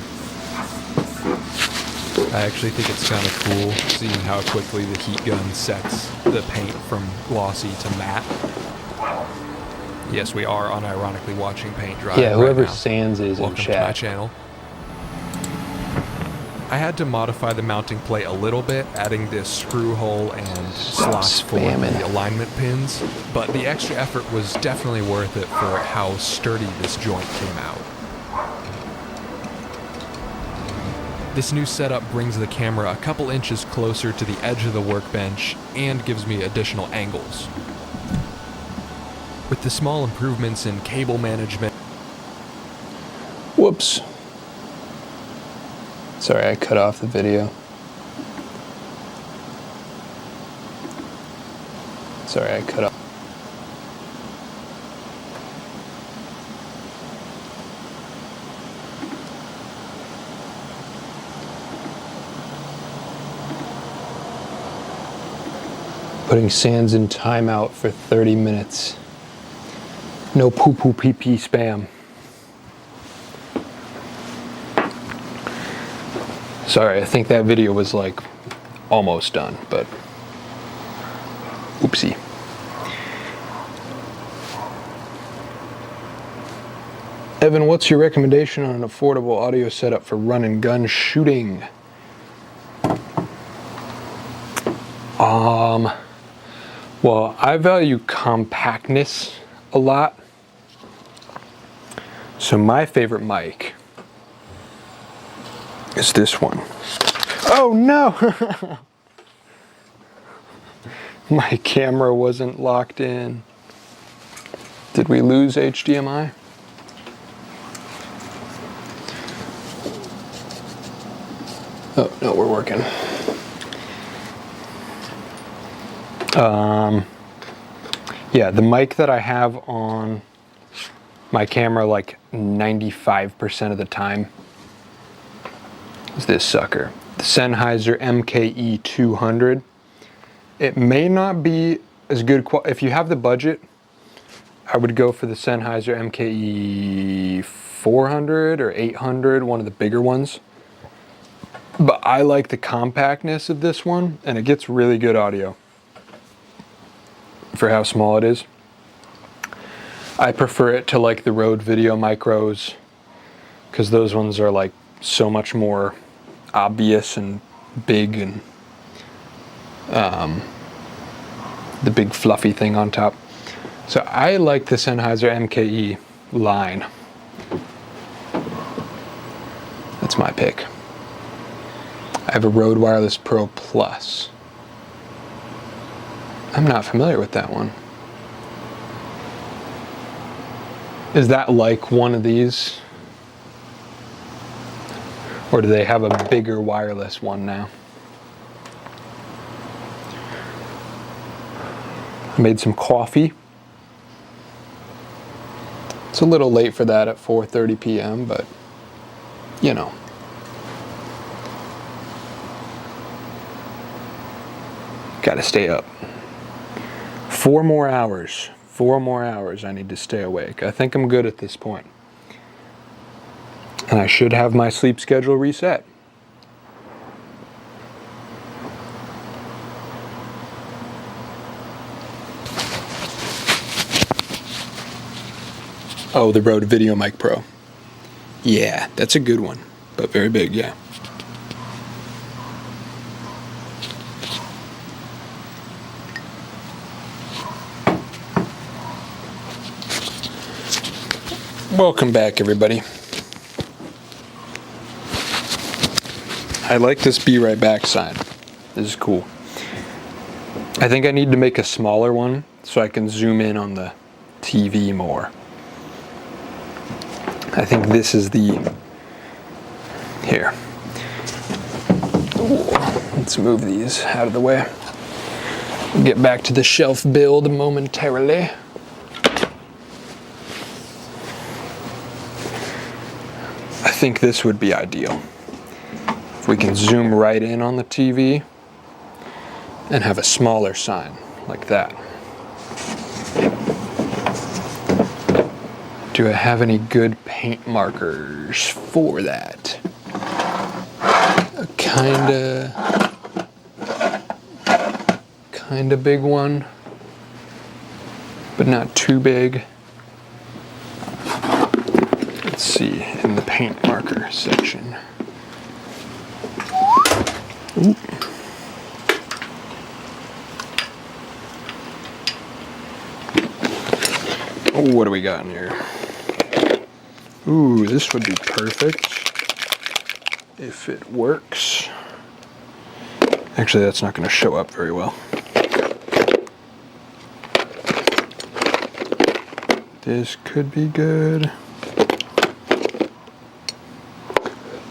I actually think it's kind of cool seeing how quickly the heat gun sets the paint from glossy to matte. Yes, we are unironically watching paint dry. Yeah, whoever right now. Sans is in Welcome to my chat. channel. I had to modify the mounting plate a little bit, adding this screw hole and slots for spamming. the alignment pins, but the extra effort was definitely worth it for how sturdy this joint came out. This new setup brings the camera a couple inches closer to the edge of the workbench and gives me additional angles. With the small improvements in cable management, Whoops. Sorry, I cut off the video. Sorry, I cut off. Putting Sans in timeout for 30 minutes. No poo-poo pee-pee spam. Sorry, I think that video was like almost done, but oopsie. Evan, what's your recommendation on an affordable audio setup for run and gun shooting? Well, I value compactness a lot. So my favorite mic is this one. Oh no! My camera wasn't locked in. Did we lose HDMI? Oh, no, we're working. Yeah, the mic that I have on my camera like 95% of the time is this sucker. The Sennheiser MKE 200. It may not be as good if you have the budget, I would go for the Sennheiser MKE 400 or 800, one of the bigger ones. But I like the compactness of this one, and it gets really good audio for how small it is. I prefer it to like the Rode Video Micros, because those ones are like so much more obvious and big, and the big fluffy thing on top. So I like the Sennheiser MKE line. That's my pick. I have a Rode Wireless Pro Plus. I'm not familiar with that one. Is that like one of these? Or do they have a bigger wireless one now? I made some coffee. It's a little late for that at 4:30 p.m., but you know. Gotta stay up. 4 more hours. 4 more hours I need to stay awake. I think I'm good at this point. And I should have my sleep schedule reset. Oh, the Rode Video Mic Pro. Yeah, that's a good one, but very big, yeah. Welcome back, everybody. I like this Be Right Back sign. This is cool. I think I need to make a smaller one so I can zoom in on the TV more. I think this is the... Here. Ooh, let's move these out of the way. We'll get back to the shelf build momentarily. I think this would be ideal. If we can zoom right in on the TV and have a smaller sign like that. Do I have any good paint markers for that? A kinda big one, but not too big. Let's see, in the paint marker section. Ooh. Oh, what do we got in here? Ooh, this would be perfect if it works. Actually, that's not going to show up very well. This could be good.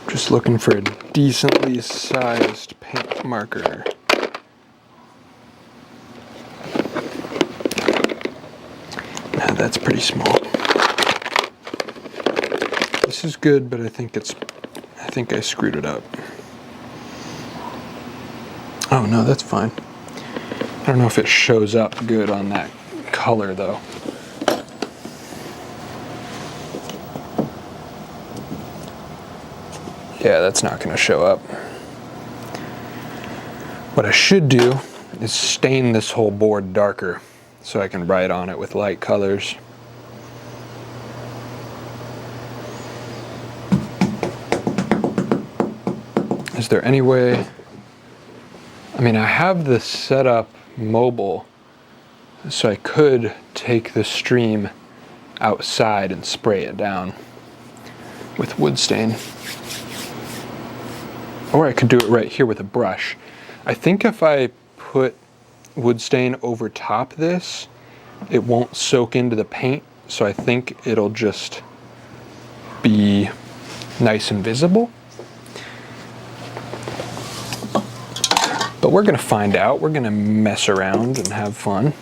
Just looking for a decently sized paint marker. Nah, that's pretty small. This is good, but I think I screwed it up. Oh no, that's fine. I don't know if it shows up good on that color though. Yeah, that's not going to show up. What I should do is stain this whole board darker so I can write on it with light colors. Is there any way? I mean, I have this set up mobile, so I could take the stream outside and spray it down with wood stain. Or I could do it right here with a brush. I think if I put wood stain over top this, it won't soak into the paint, so I think it'll just be nice and visible. But we're gonna find out. We're gonna mess around and have fun.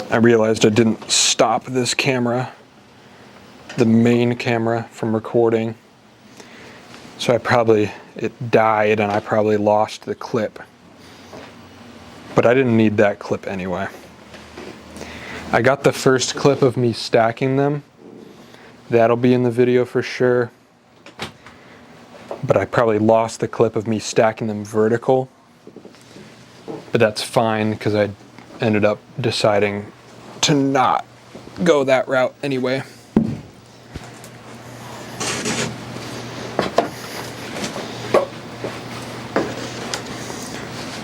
I realized I didn't stop this camera, the main camera, from recording. So it died and I probably lost the clip. But I didn't need that clip anyway. I got the first clip of me stacking them. That'll be in the video for sure. But I probably lost the clip of me stacking them vertical. But that's fine because I ended up deciding to not go that route anyway.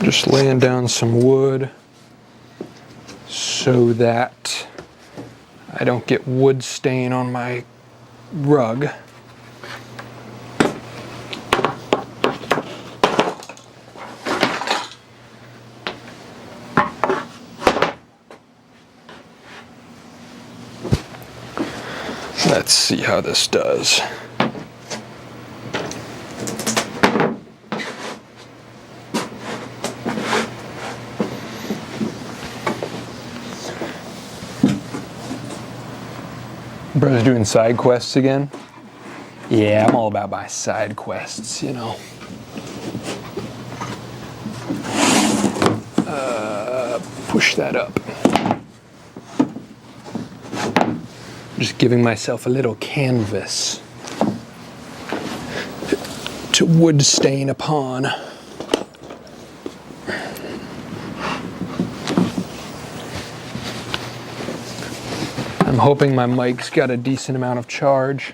Just laying down some wood so that I don't get wood stain on my rug. Let's see how this does. Bro's doing side quests again? Yeah, I'm all about my side quests, you know. Push that up. Just giving myself a little canvas to wood stain upon. I'm hoping my mic's got a decent amount of charge.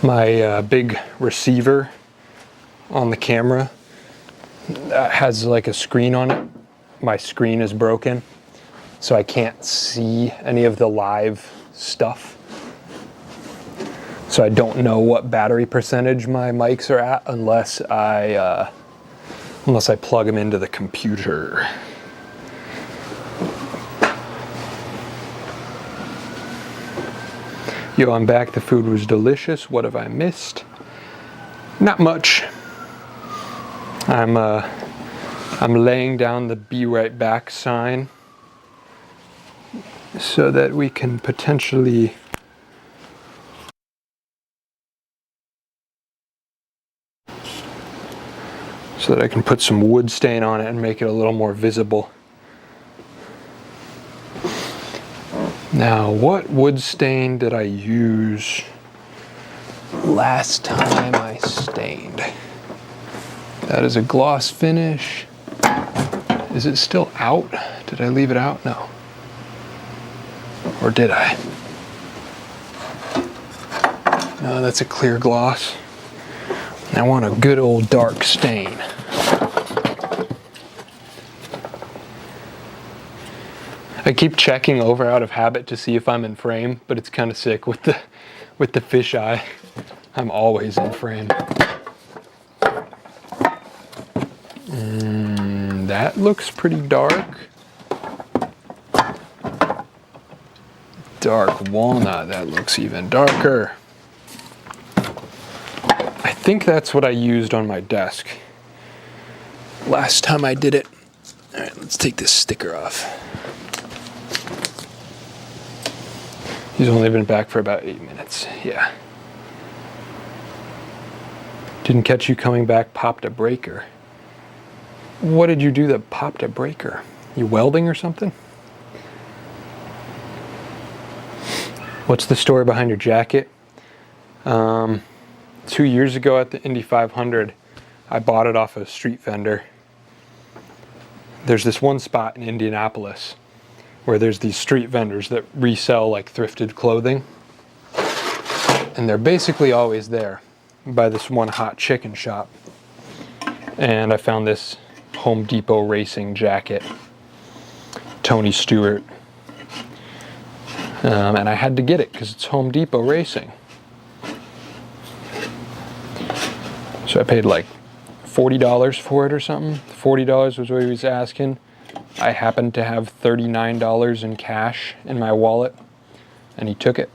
My big receiver on the camera has like a screen on it. My screen is broken, so I can't see any of the live stuff. So I don't know what battery percentage my mics are at unless I plug them into the computer. Yo, I'm back. The food was delicious. What have I missed? Not much. I'm laying down the "Be Right Back" sign so that we can potentially so that I can put some wood stain on it and make it a little more visible. Now, what wood stain did I use last time I stained? That is a gloss finish. Is it still out? Did I leave it out? No. Or did I? No, that's a clear gloss. I want a good old dark stain. I keep checking over out of habit to see if I'm in frame, but it's kind of sick with the fisheye. I'm always in frame. That looks pretty dark. Dark walnut, that looks even darker. I think that's what I used on my desk last time I did it. All right, let's take this sticker off. He's only been back for about 8 minutes, yeah. Didn't catch you coming back, popped a breaker. What did you do that popped a breaker? You welding or something? What's the story behind your jacket? 2 years ago at the Indy 500, I bought it off a street vendor. There's this one spot in Indianapolis where there's these street vendors that resell like thrifted clothing. And they're basically always there by this one hot chicken shop. And I found this Home Depot racing jacket, Tony Stewart. And I had to get it because it's Home Depot racing. So I paid like $40 for it or something. $40 was what he was asking. I happened to have $39 in cash in my wallet, and he took it.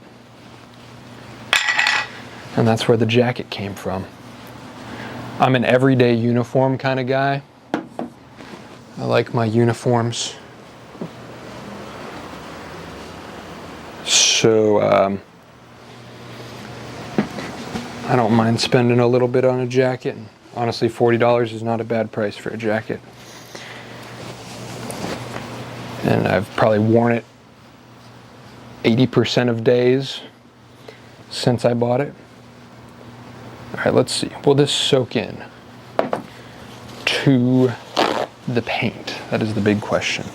And that's where the jacket came from. I'm an everyday uniform kind of guy. I like my uniforms. So, I don't mind spending a little bit on a jacket. And honestly, $40 is not a bad price for a jacket. And I've probably worn it 80% of days since I bought it. All right, let's see. Will this soak in to the paint? That is the big question.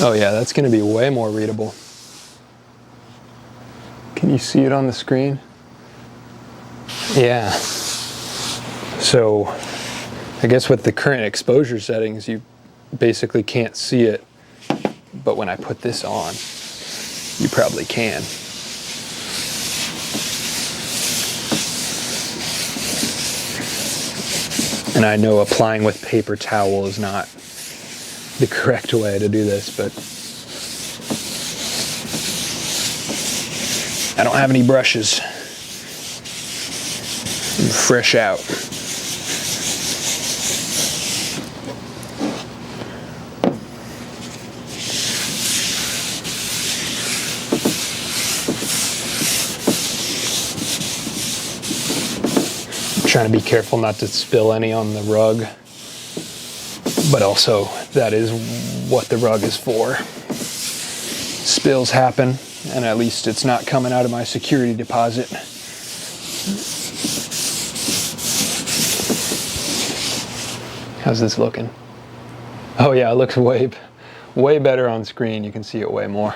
Oh yeah, that's going to be way more readable. Can you see it on the screen? Yeah. So, I guess with the current exposure settings, you basically can't see it. But when I put this on, you probably can. And I know applying with paper towel is not the correct way to do this, but I don't have any brushes. I'm fresh out. I'm trying to be careful not to spill any on the rug, but also that is what the rug is for. Spills happen, and at least it's not coming out of my security deposit How's this looking? Oh yeah, it looks way better on screen. You can see it way more.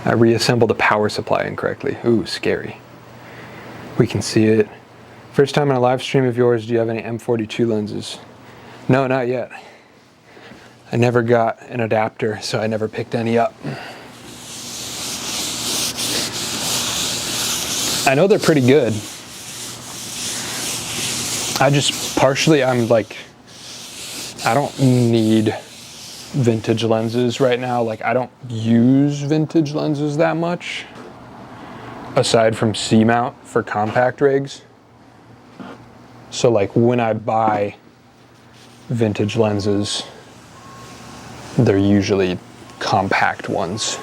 I reassembled a power supply incorrectly. Ooh, scary. We can see it. First time in a live stream of yours, do you have any M42 lenses? No, not yet. I never got an adapter, so I never picked any up. I know they're pretty good. I'm like, I don't need vintage lenses right now. Like, I don't use vintage lenses that much, aside from C-mount for compact rigs. So like when I buy vintage lenses, they're usually compact ones.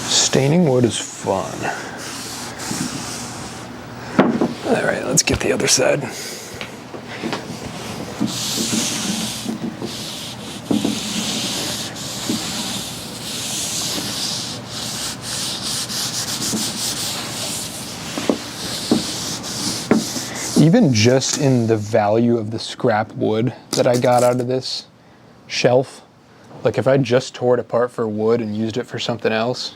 Staining wood is fun. All right, let's get the other side. Even just in the value of the scrap wood that I got out of this shelf, like if I just tore it apart for wood and used it for something else,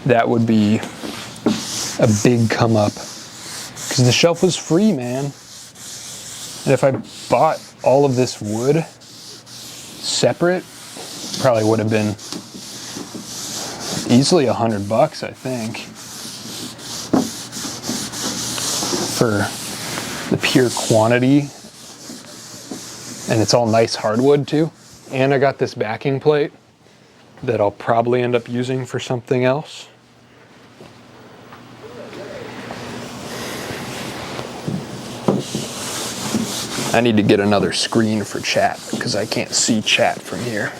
that would be a big come up. Because the shelf was free, man. And if I bought all of this wood separate, probably would have been easily $100, I think, for the pure quantity. And it's all nice hardwood too. And I got this backing plate that I'll probably end up using for something else. I need to get another screen for chat because I can't see chat from here.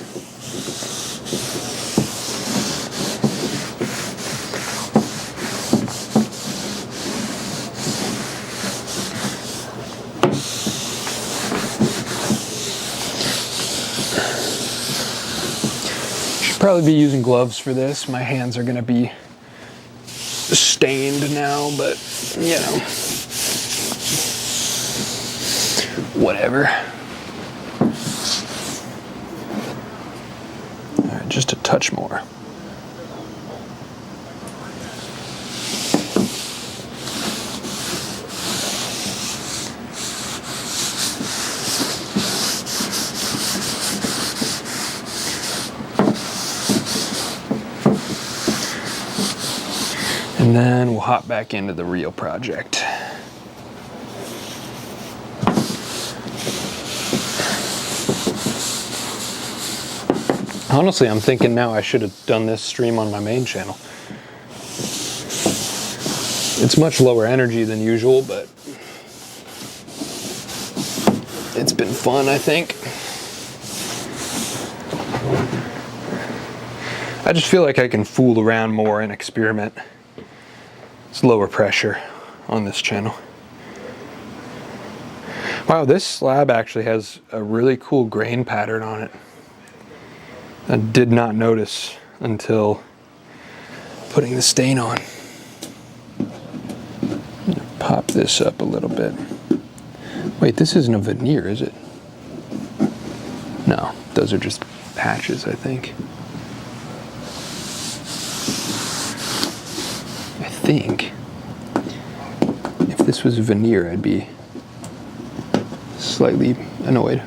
Should probably be using gloves for this. My hands are going to be stained now, but you know. Whatever. All right, just a touch more. And then we'll hop back into the real project. Honestly, I'm thinking now I should have done this stream on my main channel. It's much lower energy than usual, but it's been fun, I think. I just feel like I can fool around more and experiment. It's lower pressure on this channel. Wow, this slab actually has a really cool grain pattern on it. I did not notice until putting the stain on. Pop this up a little bit. Wait, this isn't a veneer, is it? No, those are just patches, I think. I think if this was a veneer, I'd be slightly annoyed.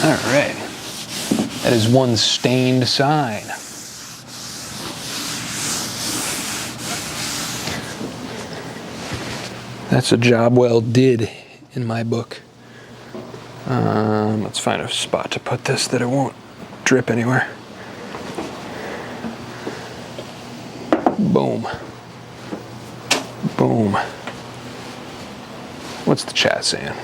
All right, that is one stained sign. That's a job well did in my book. Let's find a spot to put this that it won't drip anywhere. Boom. Boom. What's the chat saying?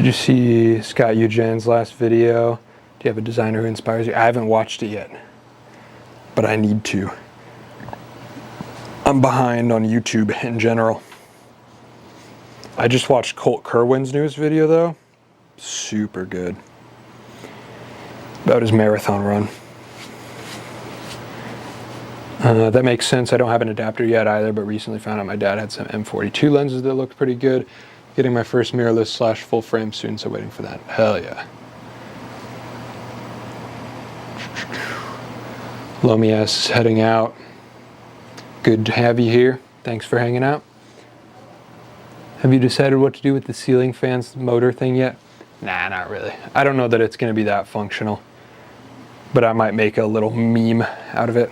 Did you see Scott Eugene's last video? Do you have a designer who inspires you? I haven't watched it yet, but I need to. I'm behind on YouTube in general. I just watched Colt Kerwin's newest video though. Super good. About his marathon run. That makes sense. I don't have an adapter yet either, but recently found out my dad had some M42 lenses that looked pretty good. Getting my first mirrorless / full frame soon, so waiting for that. Hell yeah. Lomias is heading out. Good to have you here. Thanks for hanging out. Have you decided what to do with the ceiling fans motor thing yet? Nah, not really. I don't know that it's going to be that functional, but I might make a little meme out of it.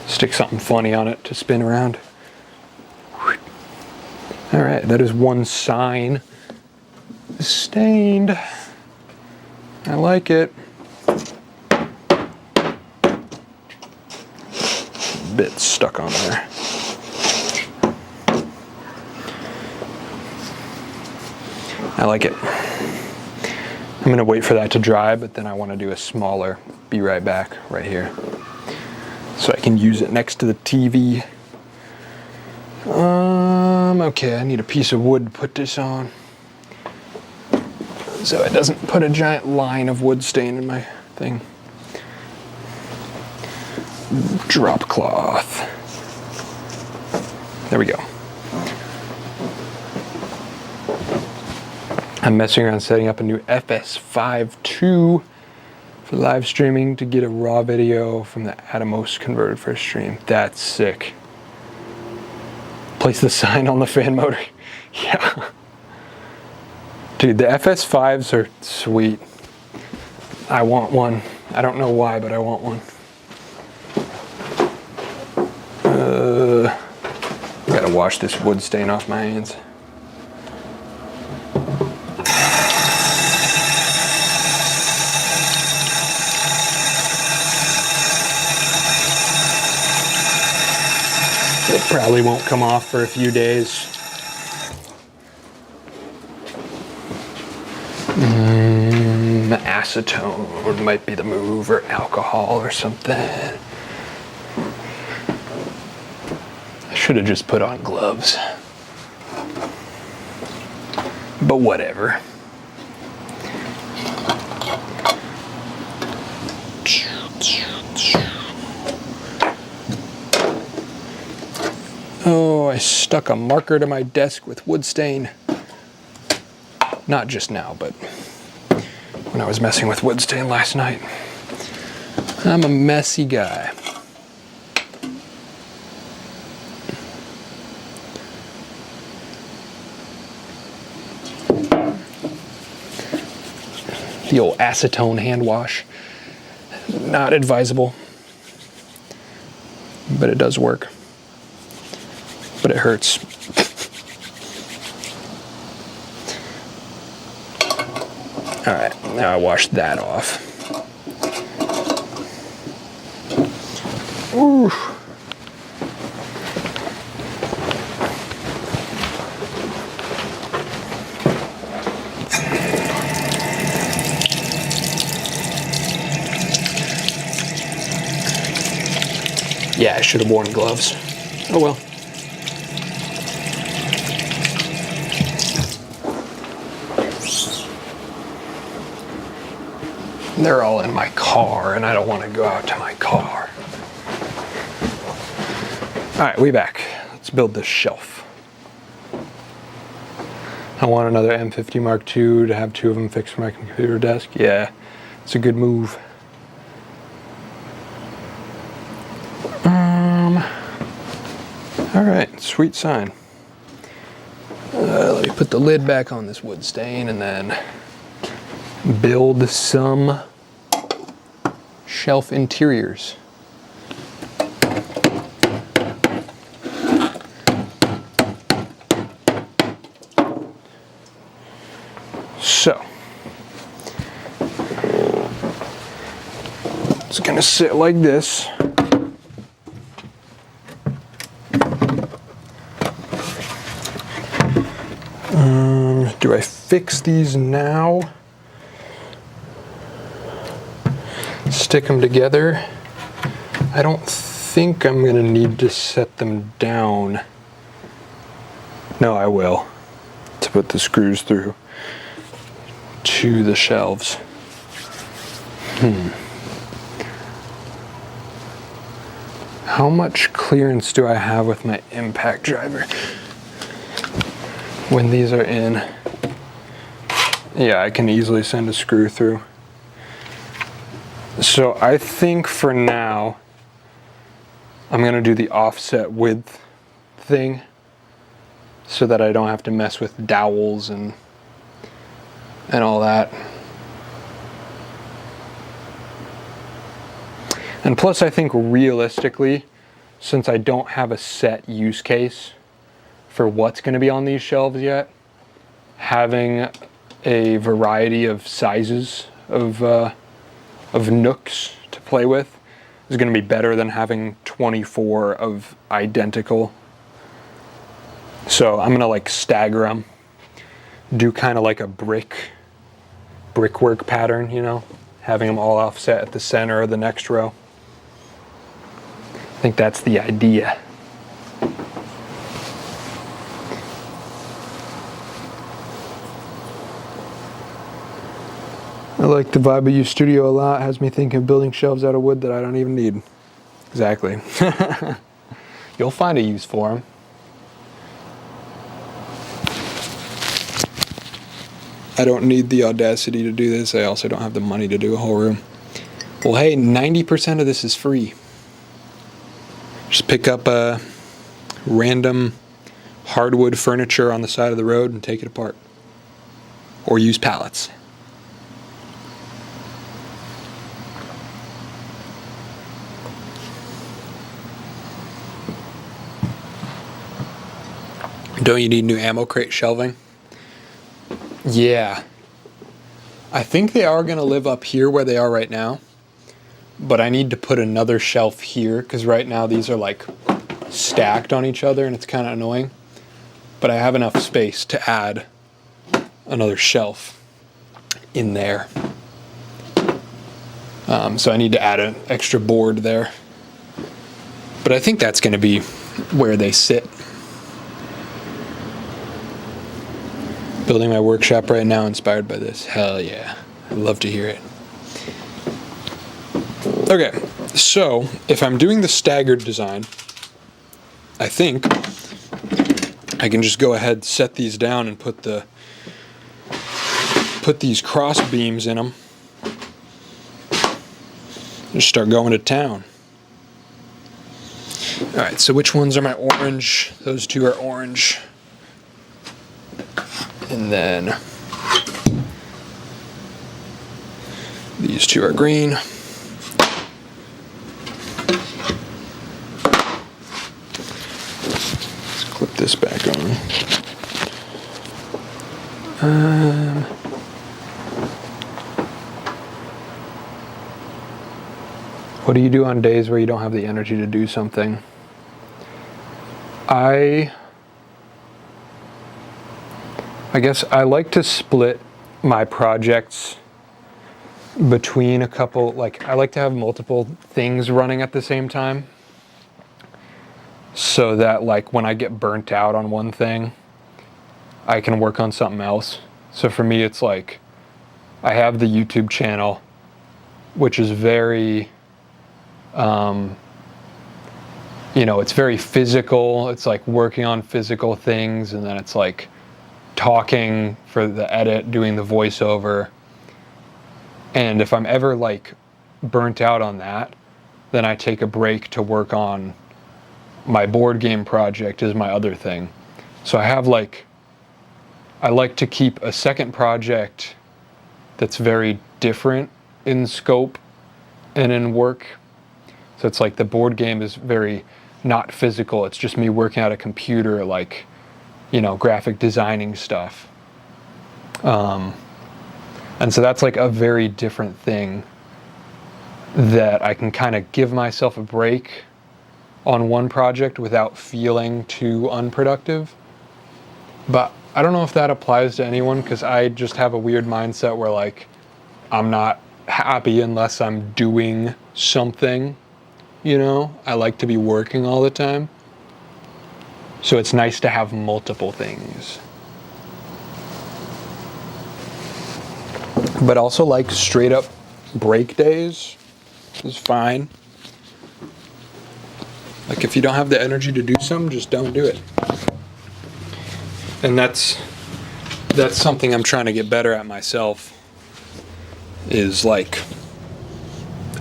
Stick something funny on it to spin around. All right, that is one sign. Stained. I like it. Bit stuck on there. I like it. I'm gonna wait for that to dry, but then I want to do a smaller be right back right here, so I can use it next to the TV. Okay, I need a piece of wood to put this on, so it doesn't put a giant line of wood stain in my thing. Drop cloth. There we go. I'm messing around setting up a new FS5 II for live streaming to get a raw video from the Atomos converted for a stream. That's sick. Place the sign on the fan motor. Yeah. Dude, the FS5s are sweet. I want one. I don't know why, but I want one. I gotta wash this wood stain off my hands. It probably won't come off for a few days. Acetone might be the move, or alcohol or something. I should have just put on gloves. But whatever. Oh, I stuck a marker to my desk with wood stain. Not just now, but when I was messing with wood stain last night. I'm a messy guy. The old acetone hand wash. Not advisable, but it does work. But it hurts. All right, now I wash that off. Ooh. Yeah, I should have worn gloves. Oh well. They're all in my car, and I don't want to go out to my car. All right, we back. Let's build this shelf. I want another M50 Mark II to have two of them fixed for my computer desk. Yeah, it's a good move. All right, sweet sign. Let me put the lid back on this wood stain and then build some shelf interiors. So, it's gonna sit like this. Do I fix these now? Stick them together? I don't think I'm gonna need to set them down. No, I will. To put the screws through to the shelves. How much clearance do I have with my impact driver when these are in? Yeah, I can easily send a screw through. So I think for now, I'm gonna do the offset width thing so that I don't have to mess with dowels and all that. And plus I think realistically, since I don't have a set use case for what's gonna be on these shelves yet, having a variety of sizes of nooks to play with is going to be better than having 24 of identical. So I'm going to like stagger them, do kind of like a brickwork pattern, you know, having them all offset at the center of the next row. I think that's the idea. I like the vibe of your studio a lot. Has me thinking of building shelves out of wood that I don't even need. Exactly. You'll find a use for them. I don't need the audacity to do this. I also don't have the money to do a whole room. Well, hey, 90% of this is free. Just pick up random hardwood furniture on the side of the road and take it apart. Or use pallets. Don't you need new ammo crate shelving? Yeah. I think they are going to live up here where they are right now. But I need to put another shelf here because right now these are like stacked on each other and it's kind of annoying. But I have enough space to add another shelf in there. So I need to add an extra board there. But I think that's going to be where they sit. Building my workshop right now inspired by this. Hell yeah. I'd love to hear it. Okay, so if I'm doing the staggered design, I think I can just go ahead, set these down and put these cross beams in them. Just start going to town. All right, so which ones are my orange? Those two are orange. And then these two are green. Let's clip this back on. What do you do on days where you don't have the energy to do something? I guess I like to split my projects between a couple, like I like to have multiple things running at the same time so that like when I get burnt out on one thing, I can work on something else. So for me, it's like I have the YouTube channel, which is very, it's very physical. It's like working on physical things, and then it's like talking for the edit, doing the voiceover. And if I'm ever like burnt out on that, then I take a break to work on my board game project is my other thing. So I have like, I like to keep a second project that's very different in scope and in work. So it's like the board game is very not physical. It's just me working at a computer, like, graphic designing stuff. And so that's like a very different thing that I can kind of give myself a break on one project without feeling too unproductive. But I don't know if that applies to anyone, because I just have a weird mindset where like I'm not happy unless I'm doing something, you know? I like to be working all the time. So it's nice to have multiple things. But also like straight up break days is fine. Like if you don't have the energy to do something, just don't do it. And that's something I'm trying to get better at myself, is like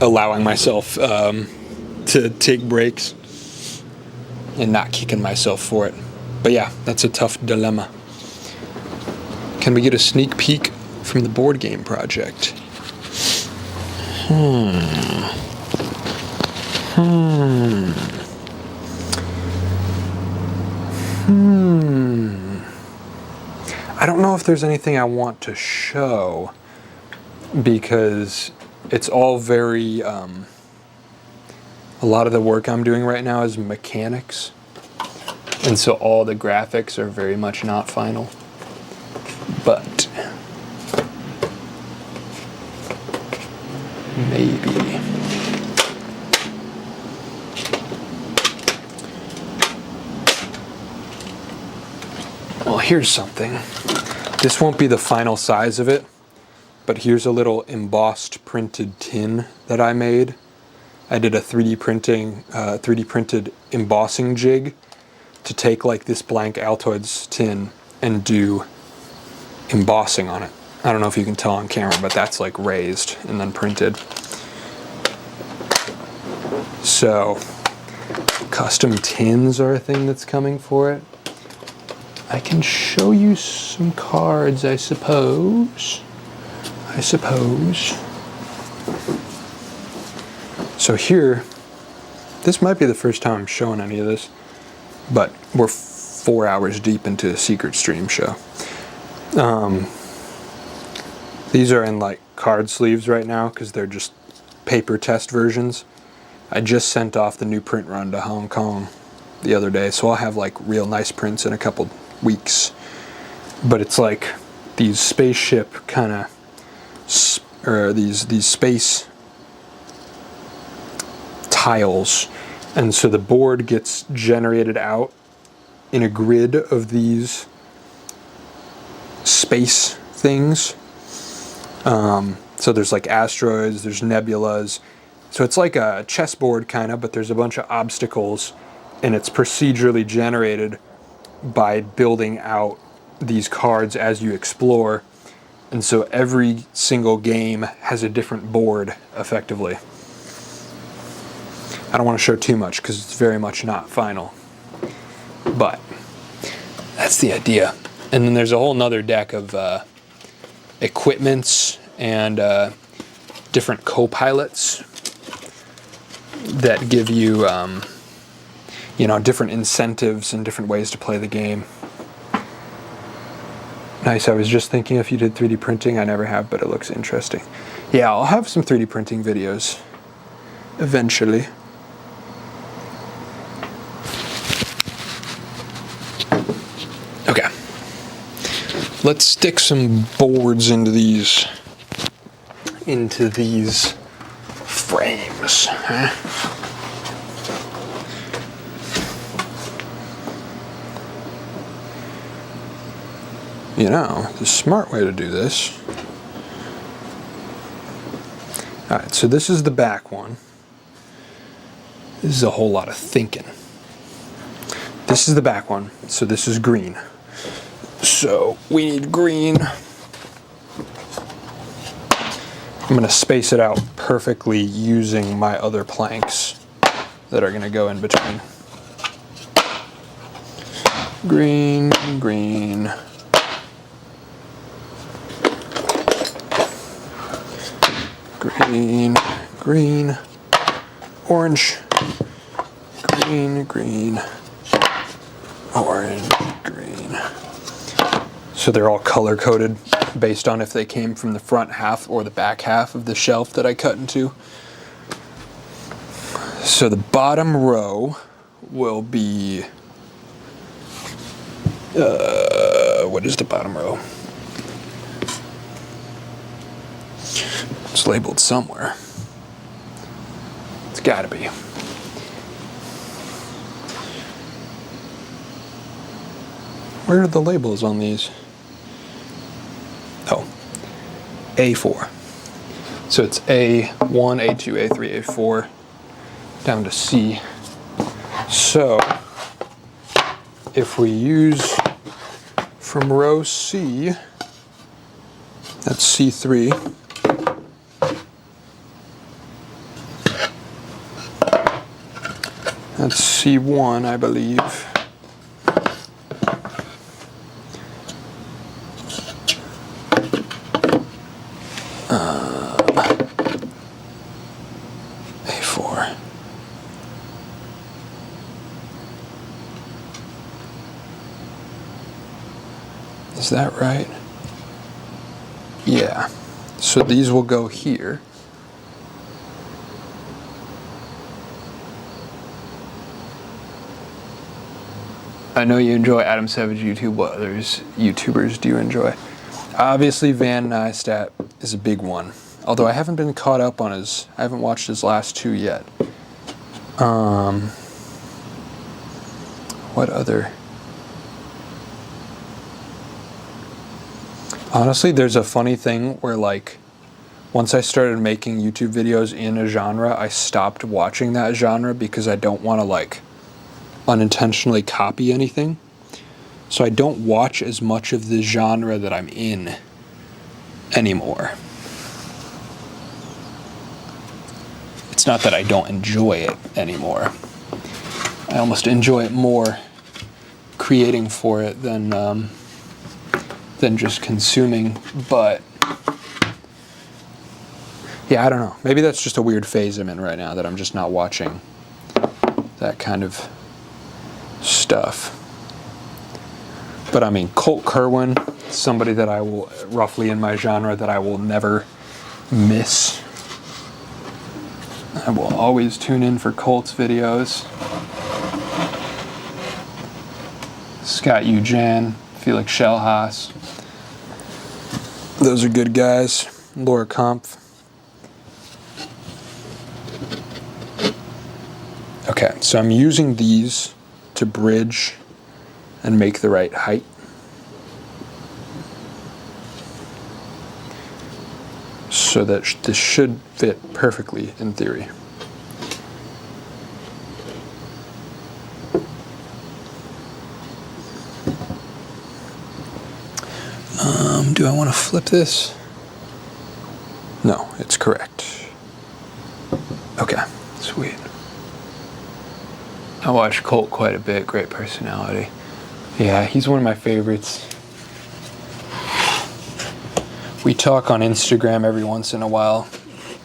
allowing myself to take breaks and not kicking myself for it. But yeah, that's a tough dilemma. Can we get a sneak peek from the board game project? I don't know if there's anything I want to show, because it's all very, a lot of the work I'm doing right now is mechanics. And so all the graphics are very much not final. But maybe. Well, here's something. This won't be the final size of it, but here's a little embossed printed tin that I made. I did a 3D printed embossing jig to take like this blank Altoids tin and do embossing on it. I don't know if you can tell on camera, but that's like raised and then printed. So custom tins are a thing that's coming for it. I can show you some cards, I suppose. So here, this might be the first time I'm showing any of this, but we're 4 hours deep into a secret stream show. These are in like card sleeves right now because they're just paper test versions. I just sent off the new print run to Hong Kong the other day, so I'll have like real nice prints in a couple weeks. But it's like these spaceship kind of, or these space tiles, and so the board gets generated out in a grid of these space things. So there's like asteroids, there's nebulas. So it's like a chessboard kind of, but there's a bunch of obstacles, and it's procedurally generated by building out these cards as you explore. And so every single game has a different board, effectively. I don't want to show too much because it's very much not final. But that's the idea. And then there's a whole nother deck of equipments and different co-pilots that give you, you know, different incentives and different ways to play the game. Nice. I was just thinking if you did 3D printing. I never have, but it looks interesting. Yeah, I'll have some 3D printing videos eventually. Okay. Let's stick some boards into these frames. Huh? You know, the smart way to do this. Alright, so this is the back one. This is a whole lot of thinking. This is the back one, so this is green. So we need green. I'm going to space it out perfectly using my other planks that are going to go in between. Green, green. Green, green, orange, green, green, orange, green. So they're all color coded based on if they came from the front half or the back half of the shelf that I cut into. So the bottom row will be What is the bottom row? It's labeled somewhere. It's gotta be. Where are the labels on these? Oh, A4. So it's A1, A2, A3, A4, down to C. So if we use from row C, that's C3. That's C1, I believe. A4. Is that right? Yeah. So these will go here. I know you enjoy Adam Savage YouTube. What others YouTubers do you enjoy? Obviously, Van Neistat is a big one. Although I haven't been caught up on his, I haven't watched his last two yet. What other? Honestly, there's a funny thing where like, once I started making YouTube videos in a genre, I stopped watching that genre because I don't want to like unintentionally copy anything. So I don't watch as much of the genre that I'm in anymore. It's not that I don't enjoy it anymore. I almost enjoy it more creating for it than just consuming. But yeah, I don't know. Maybe that's just a weird phase I'm in right now, that I'm just not watching that kind of stuff. But I mean, Colt Kerwin, somebody that I will, roughly in my genre, that I will never miss. I will always tune in for Colt's videos. Scott Ujan, Felix Schellhaas. Those are good guys. Laura Kampf. Okay, so I'm using these to bridge and make the right height. So that this should fit perfectly in theory. Do I want to flip this? No, it's correct. Okay, sweet. I watch Colt quite a bit, great personality. Yeah, he's one of my favorites. We talk on Instagram every once in a while.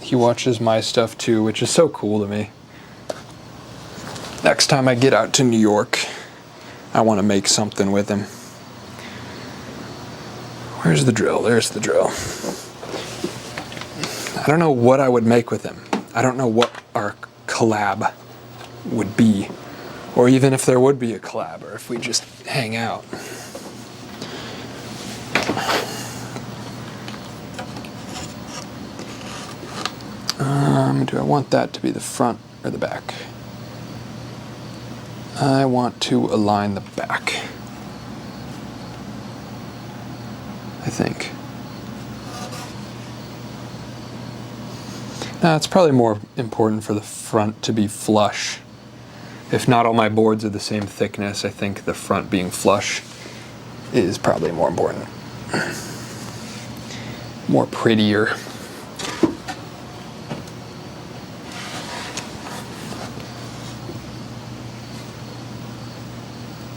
He watches my stuff too, which is so cool to me. Next time I get out to New York, I want to make something with him. Where's the drill? There's the drill. I don't know what I would make with him. I don't know what our collab would be, or even if there would be a collab, or if we just hang out. Do I want that to be the front or the back? I want to align the back, I think. It's probably more important for the front to be flush. If not all my boards are the same thickness, I think the front being flush is probably more important. More prettier.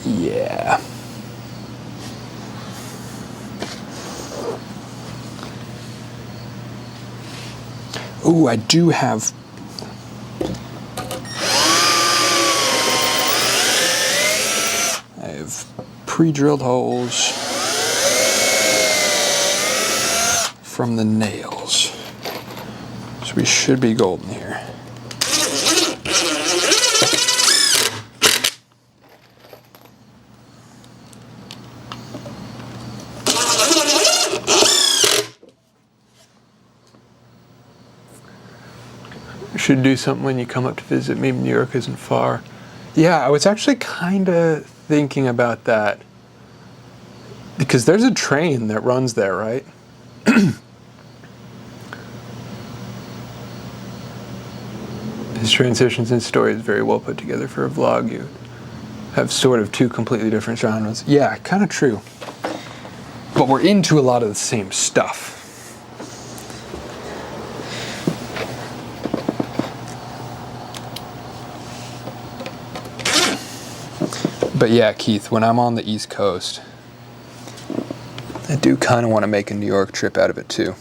Yeah. Ooh, I do have... I have pre-drilled holes from the nails. So we should be golden here. Should do something when you come up to visit. Maybe New York isn't far. Yeah, I was actually kind of thinking about that. Because there's a train that runs there, right? His transitions and story is very well put together for a vlog. You have sort of two completely different genres. Yeah, kind of true. But we're into a lot of the same stuff. But yeah, Keith, when I'm on the East Coast, I do kind of want to make a New York trip out of it too.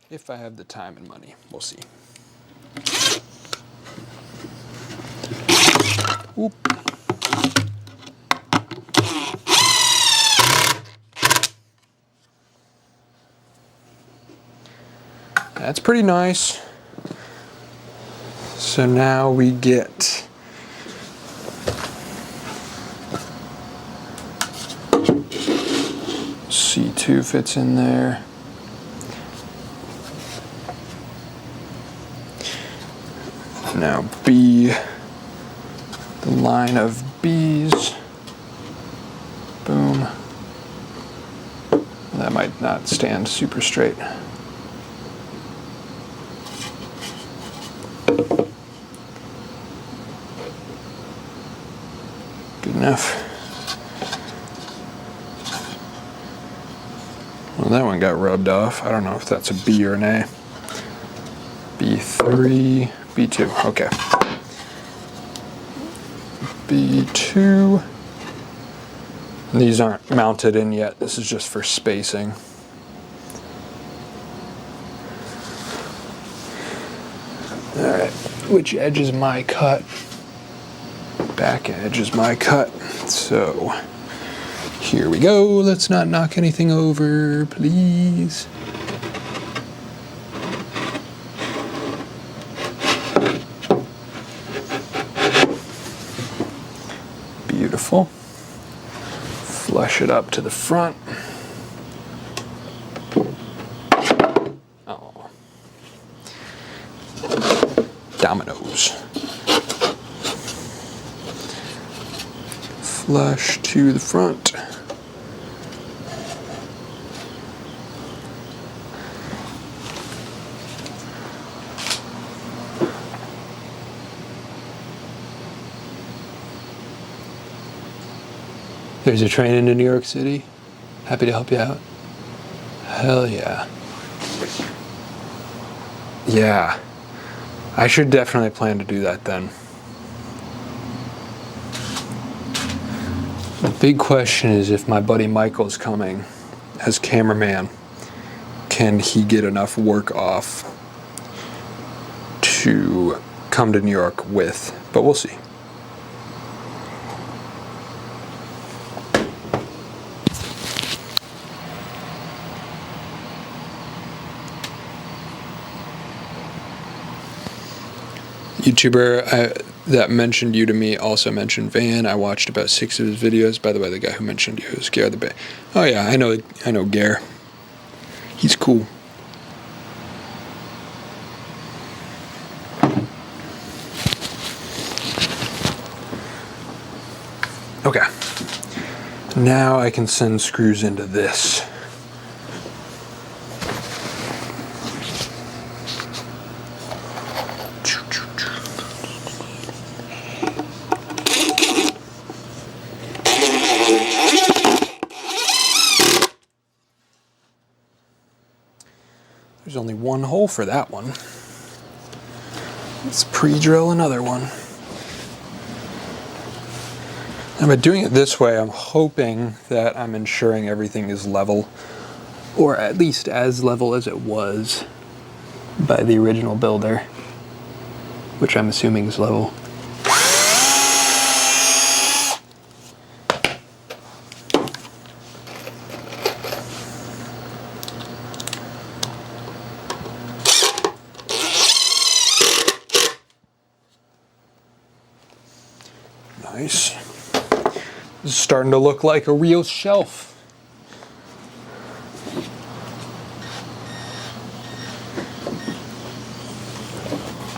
If I have the time and money, we'll see. Oop. That's pretty nice. So now we get C2 fits in there. Now B, the line of B's, boom. That might not stand super straight. Good enough. Well, that one got rubbed off. I don't know if that's a B or an A. B3. B2, okay. B2. These aren't mounted in yet. This is just for spacing. All right, which edge is my cut? Back edge is my cut. So here we go. Let's not knock anything over, please. Beautiful. Flush it up to the front. Oh. Dominoes. Flush to the front. There's a train into New York City. Happy to help you out. Hell yeah. Yeah. I should definitely plan to do that then. The big question is if my buddy Michael's coming as cameraman, can he get enough work off to come to New York with? But we'll see. YouTuber that mentioned you to me also mentioned Van. I watched about 6 of his videos. By the way, the guy who mentioned you is Gare the Bay. Oh yeah, I know Gare. He's cool. Okay. Now I can send screws into this. There's only one hole for that one. Let's pre-drill another one. And by doing it this way, I'm hoping that I'm ensuring everything is level, or at least as level as it was by the original builder, which I'm assuming is level. Nice. This is starting to look like a real shelf.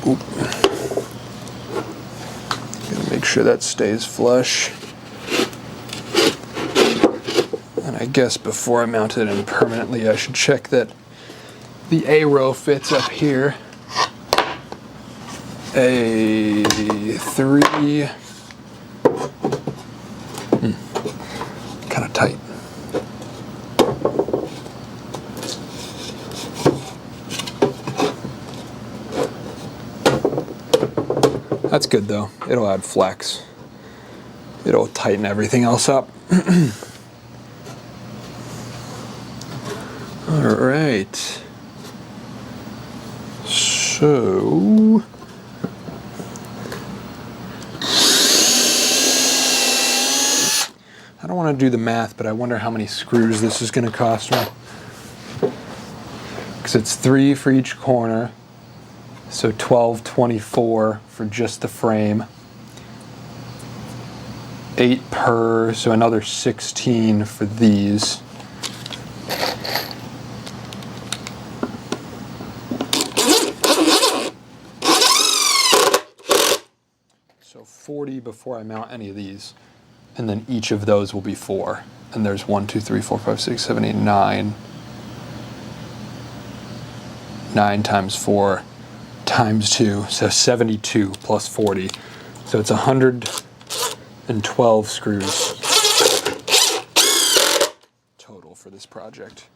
Oop. Gotta make sure that stays flush. And I guess before I mount it in permanently, I should check that the A row fits up here. A3. Kind of tight. That's good though. It'll add flex. It'll tighten everything else up. All right. So I don't want to do the math, but I wonder how many screws this is going to cost me. Because it's 3 for each corner, so 12.24 for just the frame. 8 per, so another 16 for these. So 40 before I mount any of these. And then each of those will be 4. And there's 1, 2, 3, 4, 5, 6, 7, 8, 9. 9 times 4 times 2, so 72 plus 40. So it's 112 screws total for this project.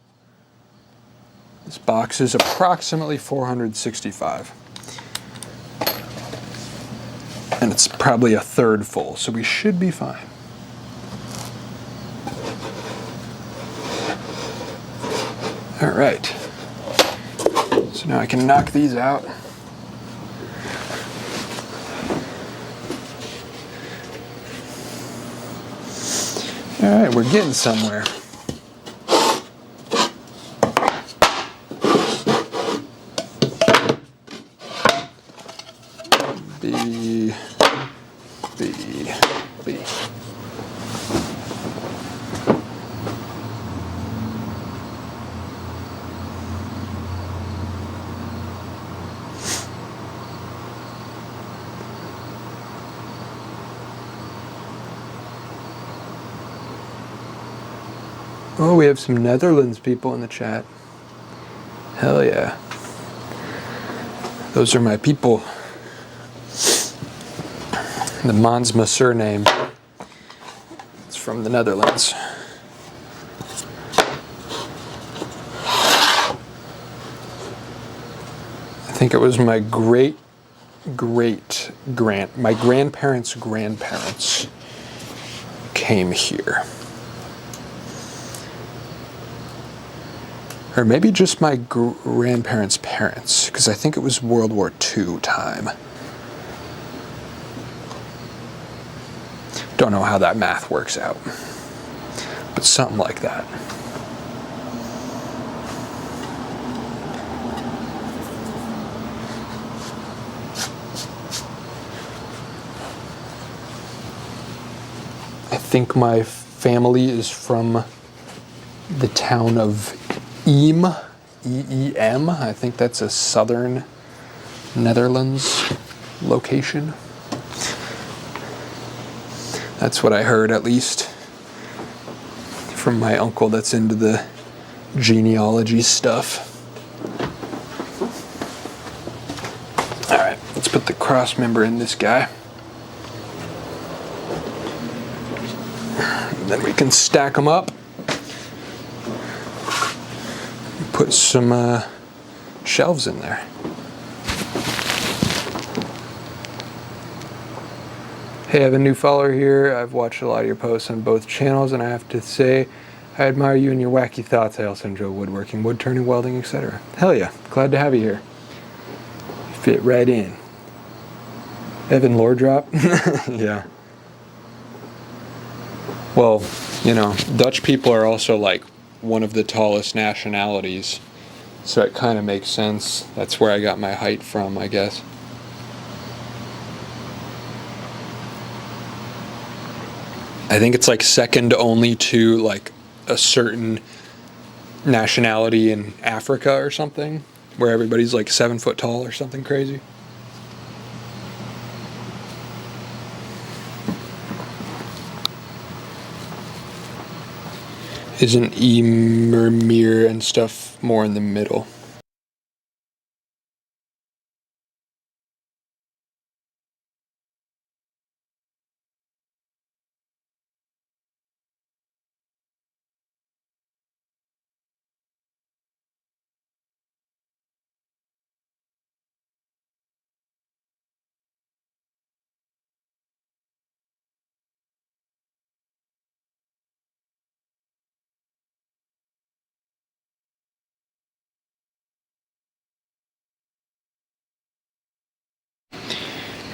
This box is approximately 465. And it's probably a third full, so we should be fine. All right, so now I can knock these out. All right, we're getting somewhere. B, B, B. Oh, we have some Netherlands people in the chat. Hell yeah. Those are my people. The Mansma surname. It's from the Netherlands. I think it was my my grandparents' grandparents came here. Or maybe just my grandparents' parents, because I think it was World War II time. Don't know how that math works out, but something like that. I think my family is from the town of Eem, E-E-M. I think that's a southern Netherlands location. That's what I heard, at least, from my uncle that's into the genealogy stuff. All right, let's put the cross member in this guy. And then we can stack them up. Put some shelves in there. Hey, I have a new follower here. I've watched a lot of your posts on both channels, and I have to say, I admire you and your wacky thoughts. I also enjoy woodworking, wood turning, welding, etc. Hell yeah, glad to have you here. You fit right in. Evan lore drop? Yeah. Well, you know, Dutch people are also like one of the tallest nationalities, so it kind of makes sense. That's where I got my height from, I guess. I think it's like second only to like a certain nationality in Africa or something, where everybody's like 7 foot tall or something crazy. Isn't mirror and stuff more in the middle?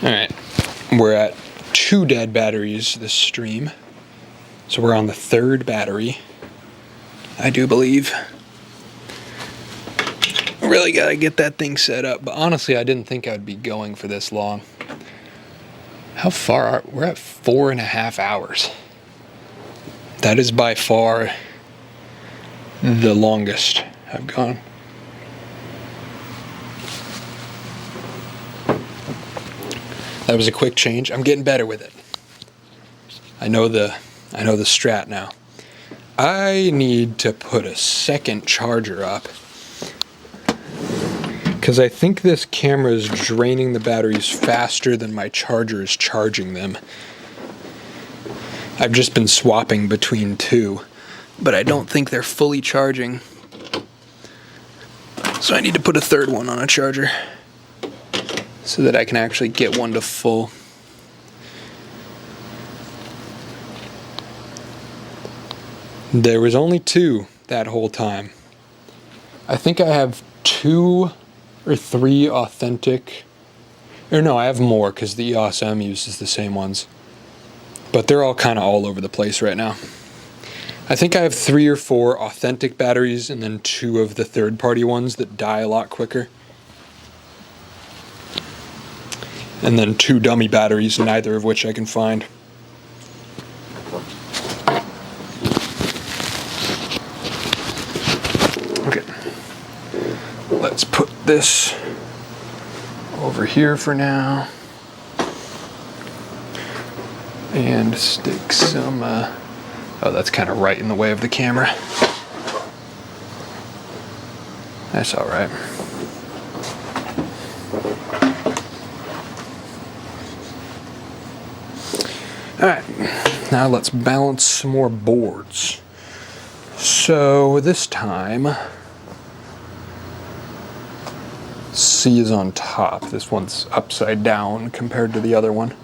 Alright, we're at 2 dead batteries this stream. So we're on the 3rd battery, I do believe. Really gotta get that thing set up, but honestly I didn't think I'd be going for this long. How far are we're at 4.5 hours. That is by far the longest I've gone. That was a quick change. I'm getting better with it. I know the strat now. I need to put a second charger up because I think this camera is draining the batteries faster than my charger is charging them. I've just been swapping between 2, but I don't think they're fully charging. So I need to put a 3rd one on a charger so that I can actually get one to full. There was only 2 that whole time. I think I have 2 or 3 authentic, or no, I have more because the EOS M uses the same ones. But they're all kind of all over the place right now. I think I have 3 or 4 authentic batteries and then 2 of the third-party ones that die a lot quicker. And then 2 dummy batteries, neither of which I can find. Okay. Let's put this over here for now. And stick some, oh, that's kind of right in the way of the camera. That's all right. All right, now let's balance some more boards. So this time, C is on top. This one's upside down compared to the other one.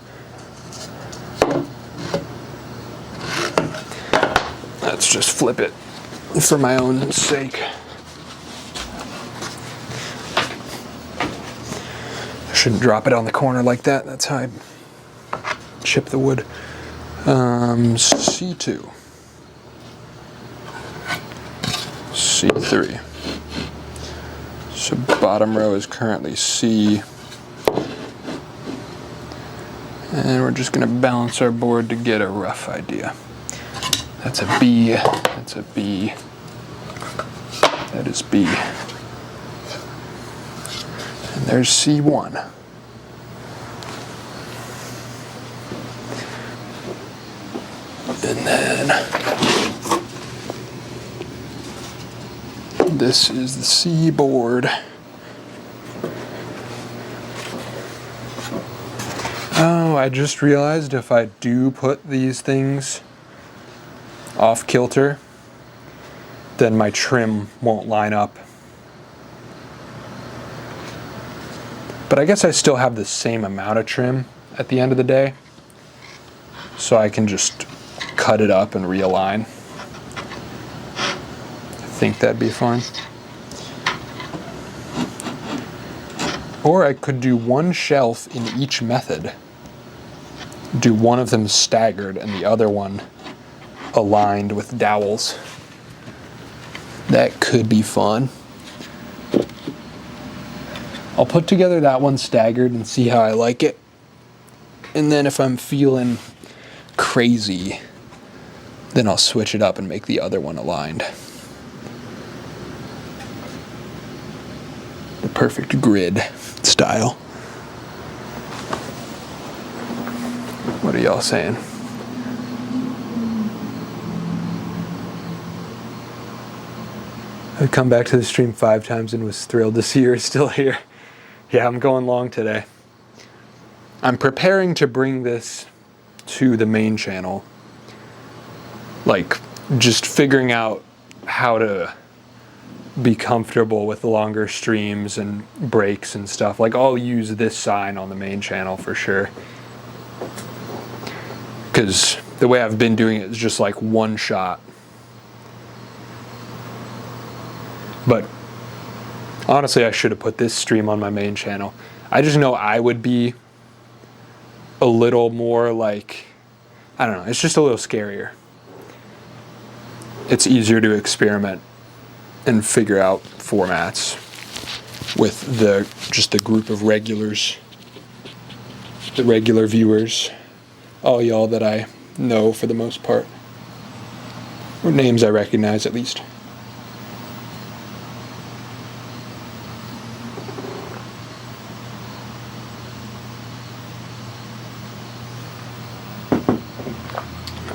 Let's just flip it for my own sake. I shouldn't drop it on the corner like that. That's how I chip the wood. C2. C3. So bottom row is currently C. And we're just going to balance our board to get a rough idea. That's a B. That's a B. That is B. And there's C1. And then this is the C board. Oh, I just realized if I do put these things off kilter, then my trim won't line up. But I guess I still have the same amount of trim at the end of the day, so I can just cut it up and realign. I think that'd be fine. Or I could do one shelf in each method. Do one of them staggered and the other one aligned with dowels. That could be fun. I'll put together that one staggered and see how I like it. And then if I'm feeling crazy, then I'll switch it up and make the other one aligned. The perfect grid style. What are y'all saying? I've come back to the stream 5 times and was thrilled to see you're still here. Yeah, I'm going long today. I'm preparing to bring this to the main channel. Like, just figuring out how to be comfortable with longer streams and breaks and stuff. Like, I'll use this sign on the main channel for sure. Because the way I've been doing it is just like one shot. But honestly, I should have put this stream on my main channel. I just know I would be a little more like, I don't know, it's just a little scarier. It's easier to experiment and figure out formats with just the group of regulars, the regular viewers, all y'all that I know for the most part, or names I recognize at least.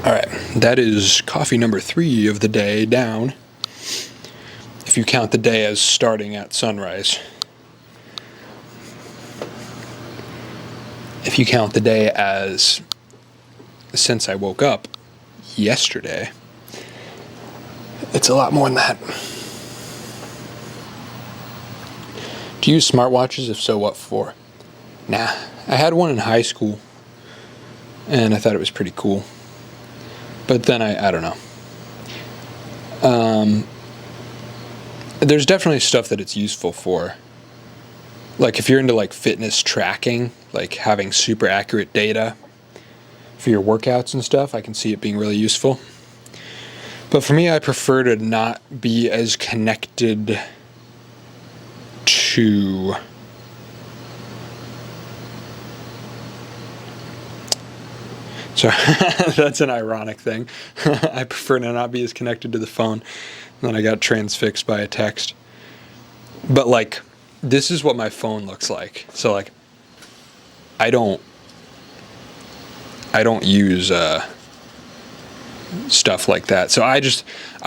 All right, that is coffee number 3 of the day down, if you count the day as starting at sunrise. If you count the day as since I woke up yesterday, it's a lot more than that. Do you use smartwatches? If so, what for? Nah, I had one in high school, and I thought it was pretty cool. But then I don't know. There's definitely stuff that it's useful for. Like if you're into like fitness tracking, like having super accurate data for your workouts and stuff, I can see it being really useful. But for me, I prefer to not be as connected to so that's an ironic thing. I prefer to not be as connected to the phone. And then I got transfixed by a text. But like, this is what my phone looks like. So like, I don't use stuff like that. So I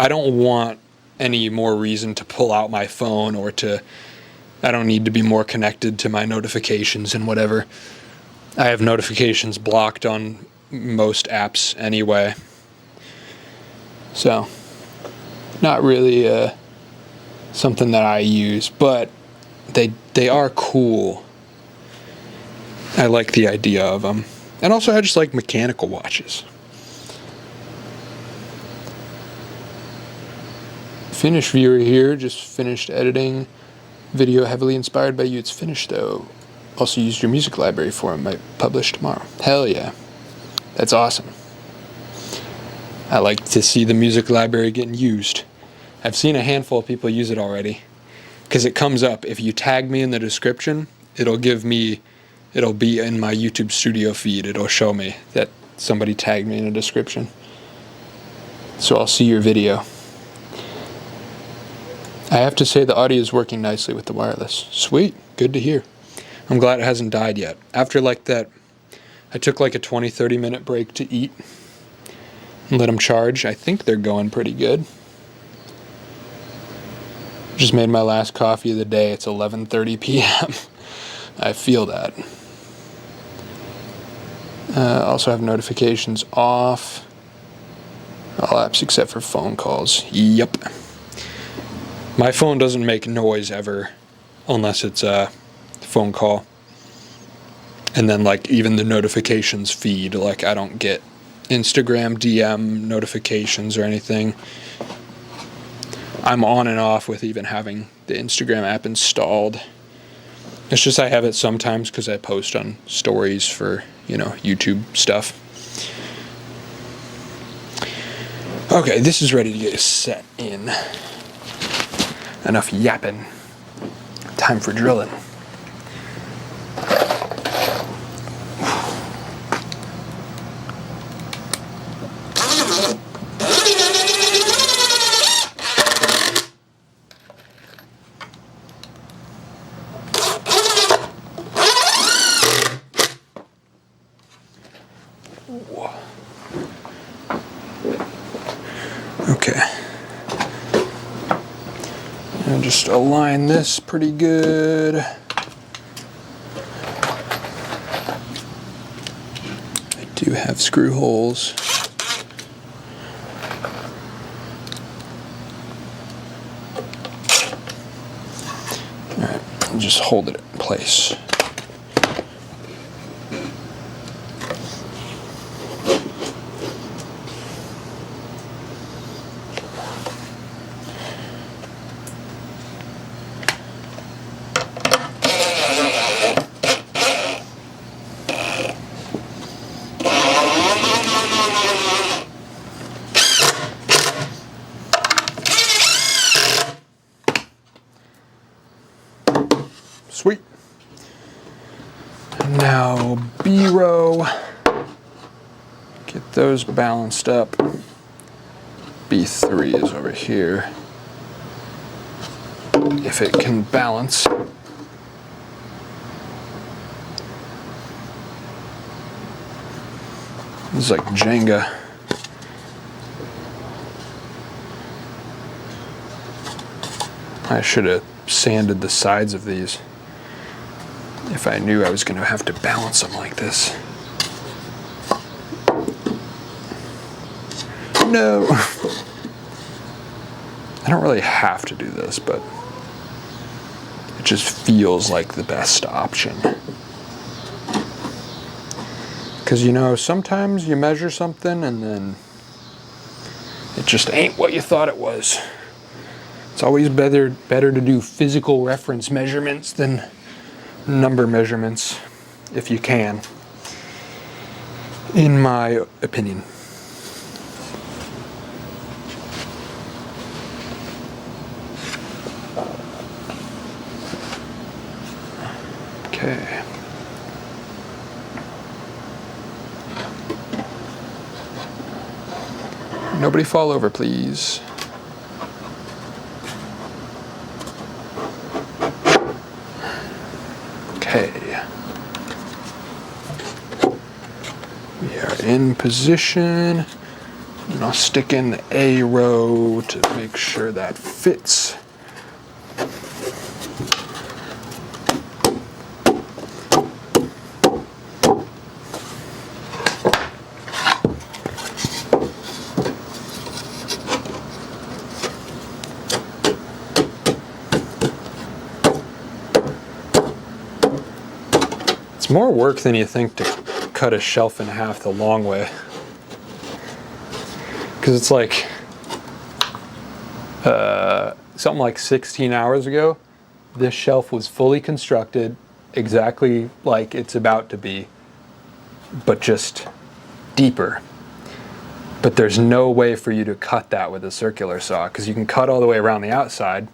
don't want any more reason to pull out my phone or I don't need to be more connected to my notifications and whatever. I have notifications blocked on most apps anyway. So, not really something that I use, but they are cool. I like the idea of them. And also I just like mechanical watches. Finished viewer here, just finished editing. Video heavily inspired by you. It's finished though. Also used your music library for it. Might publish tomorrow. Hell yeah. That's awesome. I like to see the music library getting used. I've seen a handful of people use it already. Because it comes up. If you tag me in the description, it'll be in my YouTube studio feed. It'll show me that somebody tagged me in a description. So I'll see your video. I have to say the audio is working nicely with the wireless. Sweet. Good to hear. I'm glad it hasn't died yet. After like that, I took like a 20-30 minute break to eat and let them charge. I think they're going pretty good. Just made my last coffee of the day. It's 11:30 p.m. I feel that. Also have notifications off. All apps except for phone calls. Yep. My phone doesn't make noise ever unless it's a phone call. And then like even the notifications feed, like I don't get Instagram DM notifications or anything. I'm on and off with even having the Instagram app installed. It's just I have it sometimes because I post on stories for, YouTube stuff. Okay, this is ready to get set in. Enough yapping. Time for drilling. Okay. And just align this pretty good. I do have screw holes. All right, and just hold it in place. Sweet. And now B row. Get those balanced up. B3 is over here. If it can balance. This is like Jenga. I should have sanded the sides of these if I knew I was going to have to balance them like this. No. I don't really have to do this, but it just feels like the best option. Because, you know, sometimes you measure something and then it just ain't what you thought it was. It's always better to do physical reference measurements than number measurements, if you can, in my opinion. Okay. Nobody fall over, please. Okay. We are in position. And I'll stick in the A row to make sure that fits. It's more work than you think to cut a shelf in half the long way. Because it's like something like 16 hours ago, this shelf was fully constructed exactly like it's about to be, but just deeper. But there's no way for you to cut that with a circular saw, because you can cut all the way around the outside,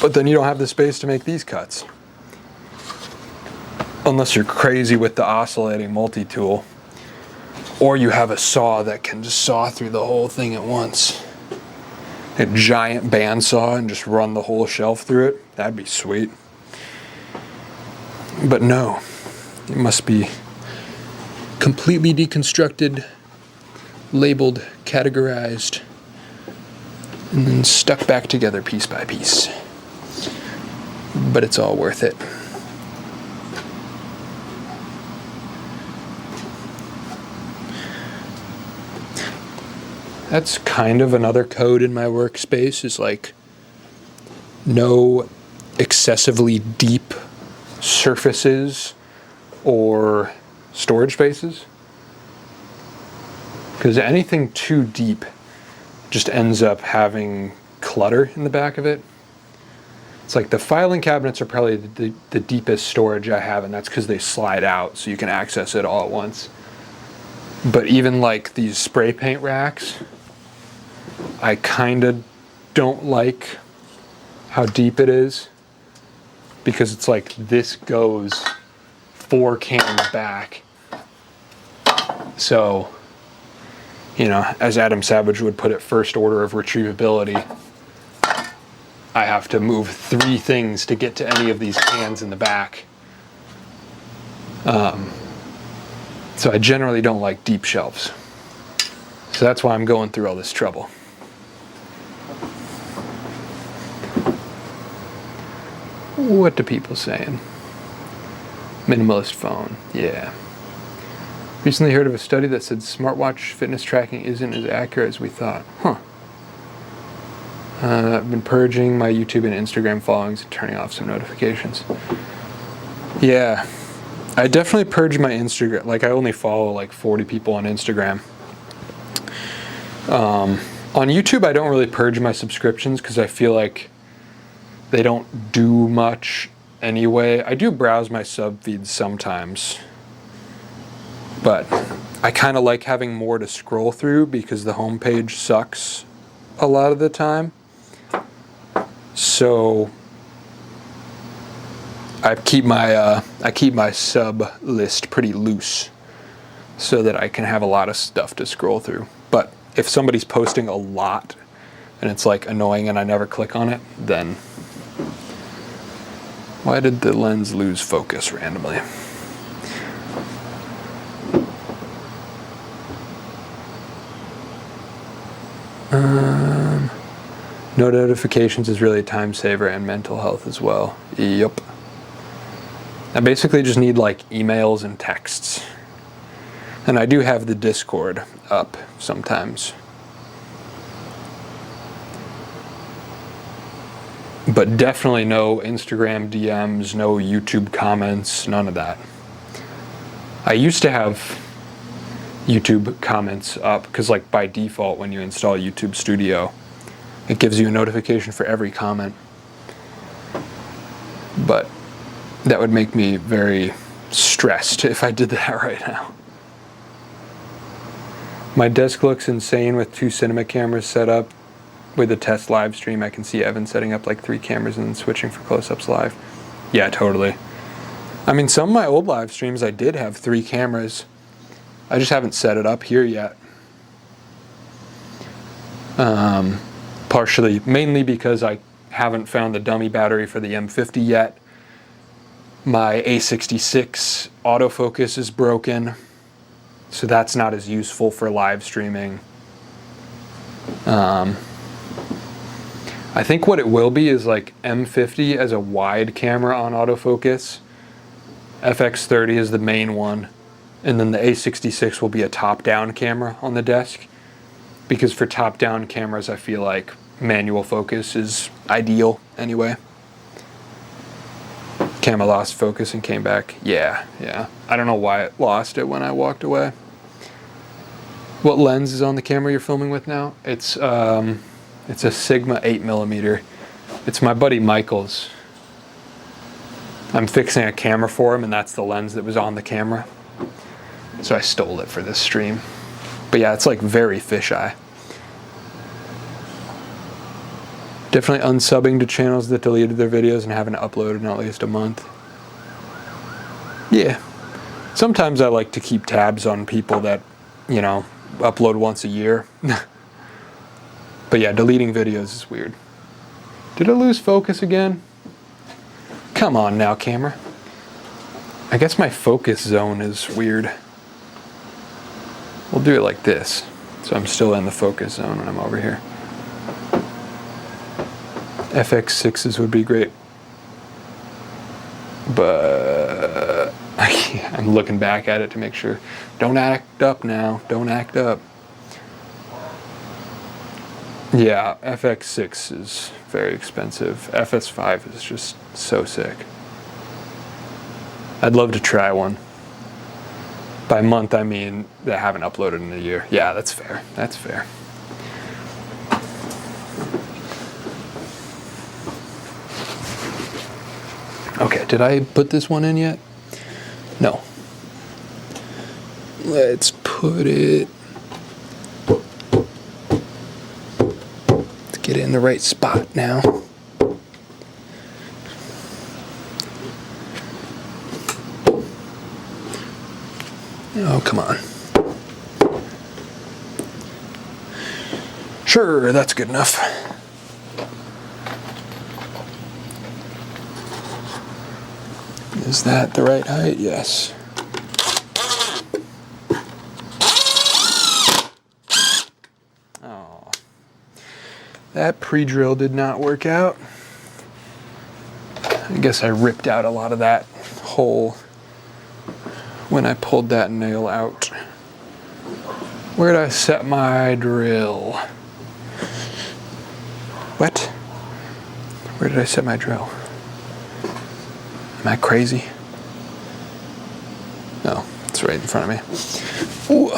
but then you don't have the space to make these cuts. Unless you're crazy with the oscillating multi-tool, or you have a saw that can just saw through the whole thing at once. A giant bandsaw and just run the whole shelf through it. That'd be sweet. But no, it must be completely deconstructed, labeled, categorized, and then stuck back together piece by piece. But it's all worth it. That's kind of another code in my workspace, is like no excessively deep surfaces or storage spaces. Because anything too deep just ends up having clutter in the back of it. It's like the filing cabinets are probably the deepest storage I have, and that's because they slide out so you can access it all at once. But even like these spray paint racks, I kind of don't like how deep it is, because it's like this goes 4 cans back. So, you know, as Adam Savage would put it, first order of retrievability, I have to move 3 things to get to any of these cans in the back. So I generally don't like deep shelves. So that's why I'm going through all this trouble. What do people saying? Minimalist phone, yeah. Recently heard of a study that said smartwatch fitness tracking isn't as accurate as we thought. Huh. I've been purging my YouTube and Instagram followings and turning off some notifications. Yeah, I definitely purged my Instagram. Like, I only follow like 40 people on Instagram. On YouTube, I don't really purge my subscriptions because I feel like they don't do much anyway. I do browse my sub feeds sometimes, but I kind of like having more to scroll through because the homepage sucks a lot of the time. So I keep my sub list pretty loose so that I can have a lot of stuff to scroll through. But if somebody's posting a lot and it's like annoying and I never click on it, then why did the lens lose focus randomly? No notifications is really a time saver and mental health as well. Yup. I basically just need like emails and texts. And I do have the Discord up sometimes. But definitely no Instagram DMs, no YouTube comments, none of that. I used to have YouTube comments up because like by default when you install YouTube Studio, it gives you a notification for every comment. But that would make me very stressed if I did that right now. My desk looks insane with 2 cinema cameras set up. With a test live stream, I can see Evan setting up like 3 cameras and then switching for close-ups live. Yeah, totally. I mean, some of my old live streams, I did have 3 cameras. I just haven't set it up here yet. Partially, mainly because I haven't found the dummy battery for the M50 yet. My A66 autofocus is broken, so that's not as useful for live streaming. I think what it will be is like M50 as a wide camera on autofocus. FX30 is the main one. And then the A66 will be a top-down camera on the desk. Because for top-down cameras, I feel like manual focus is ideal anyway. Camera lost focus and came back. Yeah. I don't know why it lost it when I walked away. What lens is on the camera you're filming with now? It's a Sigma 8mm. It's my buddy Michael's. I'm fixing a camera for him, and that's the lens that was on the camera. So I stole it for this stream. But yeah, it's like very fisheye. Definitely unsubbing to channels that deleted their videos and haven't uploaded in at least a month. Yeah. Sometimes I like to keep tabs on people that, you know, upload once a year. But yeah, deleting videos is weird. Did I lose focus again? Come on now, camera. I guess my focus zone is weird. We'll do it like this. So I'm still in the focus zone when I'm over here. FX6s would be great. But I'm looking back at it to make sure. Don't act up now. Don't act up. Yeah, FX6 is very expensive. FS5 is just so sick. I'd love to try one. By month, I mean that I haven't uploaded in a year. Yeah, that's fair. That's fair. Okay, did I put this one in yet? No. Let's put it... Let's get it in the right spot now. Oh, come on. Sure, that's good enough. Is that the right height? Yes. Oh. That pre-drill did not work out. I guess I ripped out a lot of that hole when I pulled that nail out. Where did I set my drill? What? Where did I set my drill? Am I crazy? No, it's right in front of me. Ooh.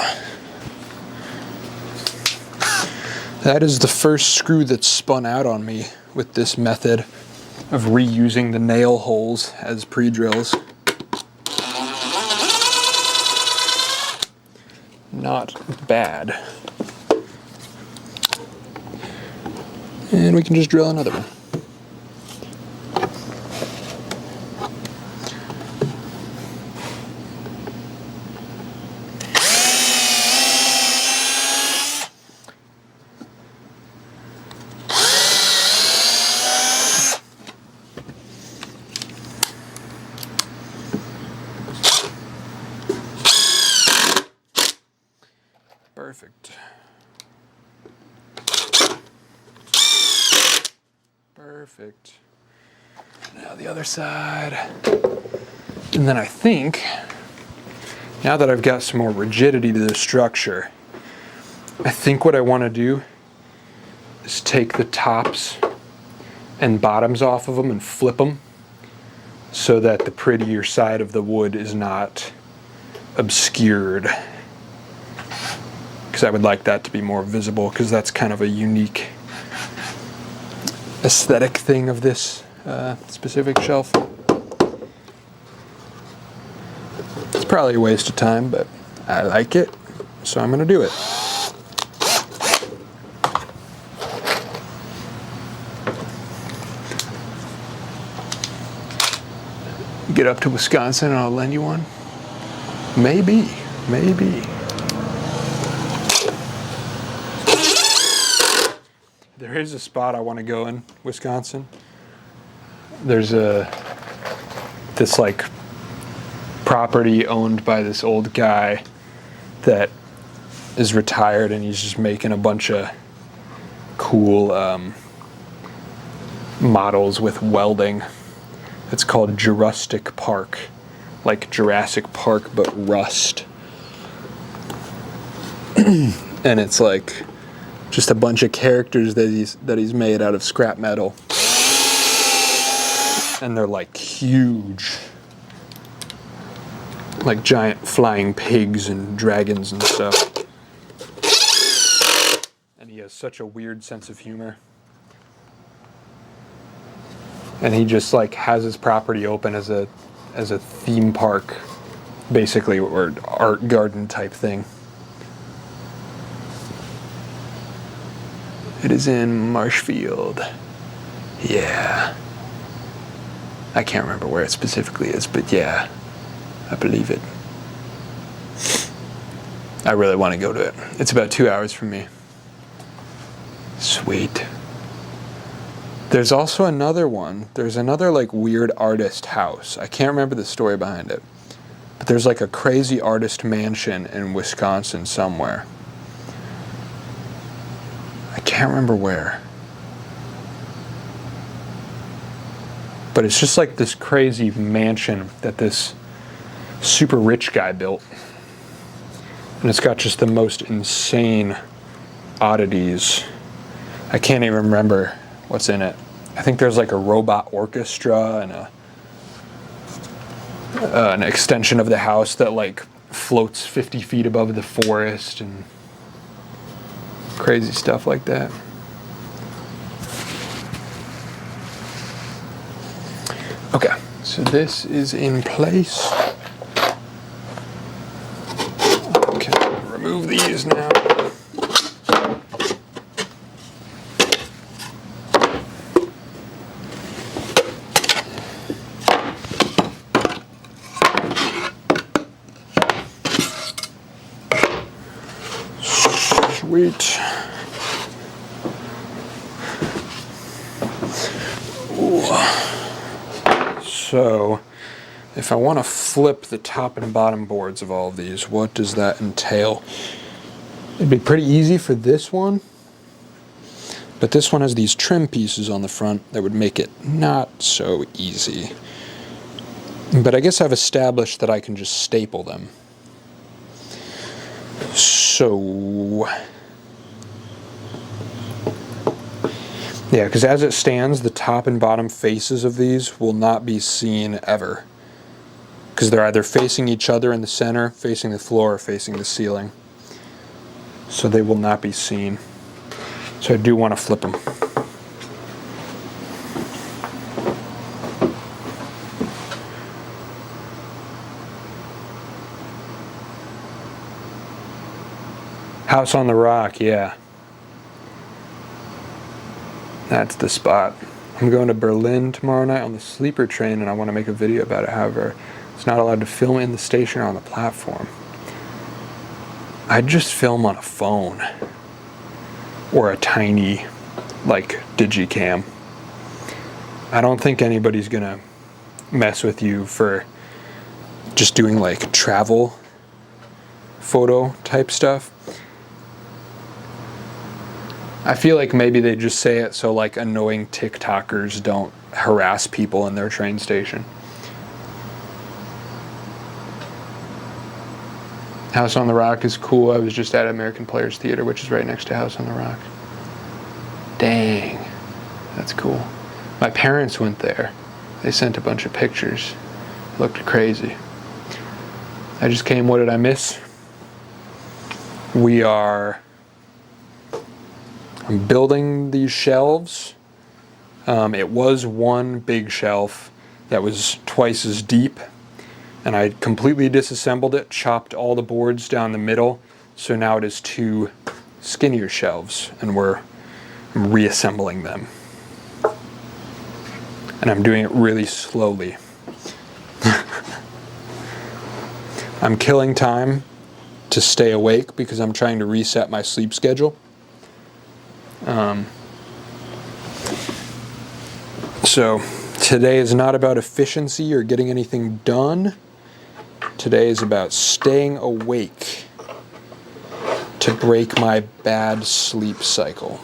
That is the first screw that's spun out on me with this method of reusing the nail holes as pre-drills. Not bad. And we can just drill another one. Perfect. Perfect. Now the other side. And then I think, now that I've got some more rigidity to the structure, I think what I want to do is take the tops and bottoms off of them and flip them so that the prettier side of the wood is not obscured. Because I would like that to be more visible, because that's kind of a unique aesthetic thing of this specific shelf. It's probably a waste of time, but I like it, so I'm going to do it. Get up to Wisconsin and I'll lend you one? Maybe, maybe. There is a spot I want to go in Wisconsin. There's this like property owned by this old guy that is retired, and he's just making a bunch of cool models with welding. It's called Jurassic Park, like Jurassic Park but rust. And it's like just a bunch of characters that he's made out of scrap metal. And they're like huge. Like giant flying pigs and dragons and stuff. And he has such a weird sense of humor. And he just like has his property open as a theme park, basically, or art garden type thing. It is in Marshfield. Yeah. I can't remember where it specifically is, but yeah, I believe it. I really want to go to it. It's about 2 hours from me. Sweet. There's also another one. There's another like weird artist house. I can't remember the story behind it. But there's like a crazy artist mansion in Wisconsin somewhere. I can't remember where. But it's just like this crazy mansion that this super rich guy built. And it's got just the most insane oddities. I can't even remember what's in it. I think there's like a robot orchestra and an extension of the house that like floats 50 feet above the forest and crazy stuff like that. Okay, so this is in place. Okay, remove these now. Sweet. Ooh. So, if I want to flip the top and bottom boards of all of these, what does that entail? It'd be pretty easy for this one, But this one has these trim pieces on the front that would make it not so easy. But I guess I've established that I can just staple them. So, yeah, because as it stands, the top and bottom faces of these will not be seen ever. Because they're either facing each other in the center, facing the floor, or facing the ceiling. So they will not be seen. So I do want to flip them. House on the Rock, yeah. That's the spot. I'm going to Berlin tomorrow night on the sleeper train, and I want to make a video about it. However, it's not allowed to film in the station or on the platform. I'd just film on a phone or a tiny, like, digicam. I don't think anybody's gonna mess with you for just doing like travel photo type stuff. I feel like maybe they just say it so like annoying TikTokers don't harass people in their train station. House on the Rock is cool. I was just at American Players Theater, which is right next to House on the Rock. Dang, that's cool. My parents went there. They sent a bunch of pictures. Looked crazy. I just came. What did I miss? I'm building these shelves. It was one big shelf that was twice as deep, and I completely disassembled it, chopped all the boards down the middle, so now it is two skinnier shelves, and I'm reassembling them. And I'm doing it really slowly. I'm killing time to stay awake because I'm trying to reset my sleep schedule. So today is not about efficiency or getting anything done. Today is about staying awake to break my bad sleep cycle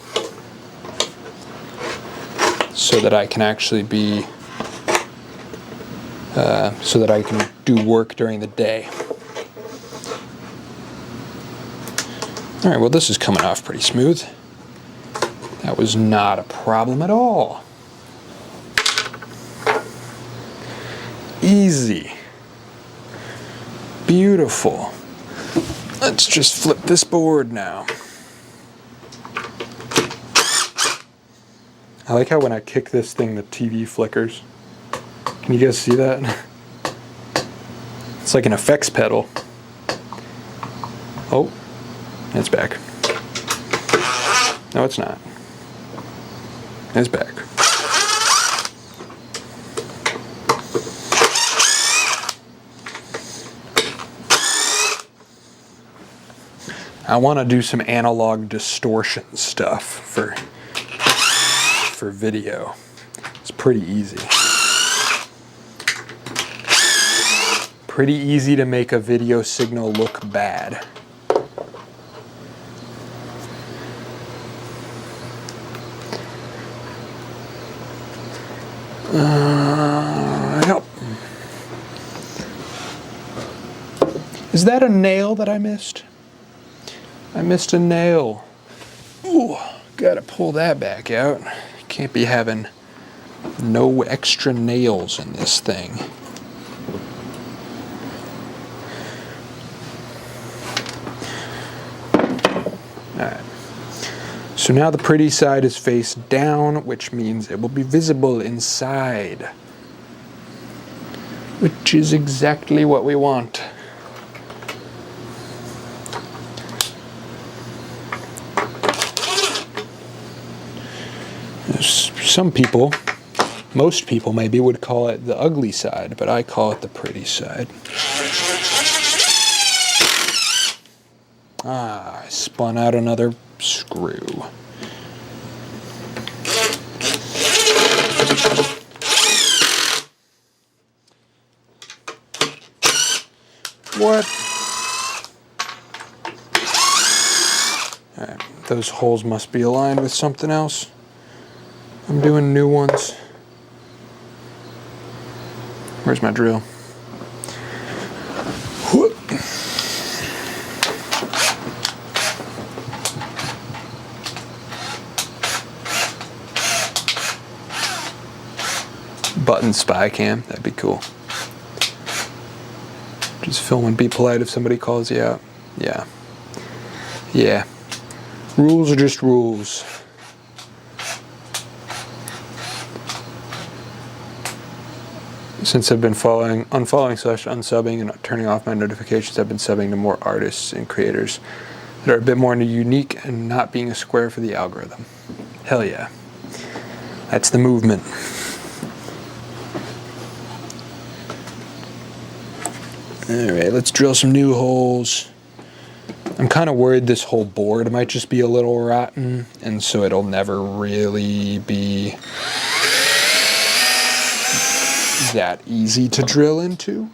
so that I can actually so that I can do work during the day. All right, well, this is coming off pretty smooth. That was not a problem at all. Easy. Beautiful. Let's just flip this board now. I like how when I kick this thing, the TV flickers. Can you guys see that? It's like an effects pedal. Oh, it's back. No, it's not. It's back. I want to do some analog distortion stuff for video. It's pretty easy. Pretty easy to make a video signal look bad. Help. Is that a nail that I missed? I missed a nail. Ooh, gotta pull that back out. Can't be having no extra nails in this thing. Alright. So now the pretty side is face down, which means it will be visible inside. Which is exactly what we want. Some people, most people maybe, would call it the ugly side, but I call it the pretty side. Ah, I spun out another screw. What? All right, those holes must be aligned with something else. I'm doing new ones. Where's my drill? Whoop. Button spy cam, that'd be cool. Just film and be polite if somebody calls you out. Yeah. Yeah. Rules are just rules. Since I've been unfollowing / unsubbing and turning off my notifications, I've been subbing to more artists and creators that are a bit more unique and not being a square for the algorithm. Hell yeah. That's the movement. Alright, let's drill some new holes. I'm kind of worried this whole board might just be a little rotten, and so it'll never really be that easy to drill into.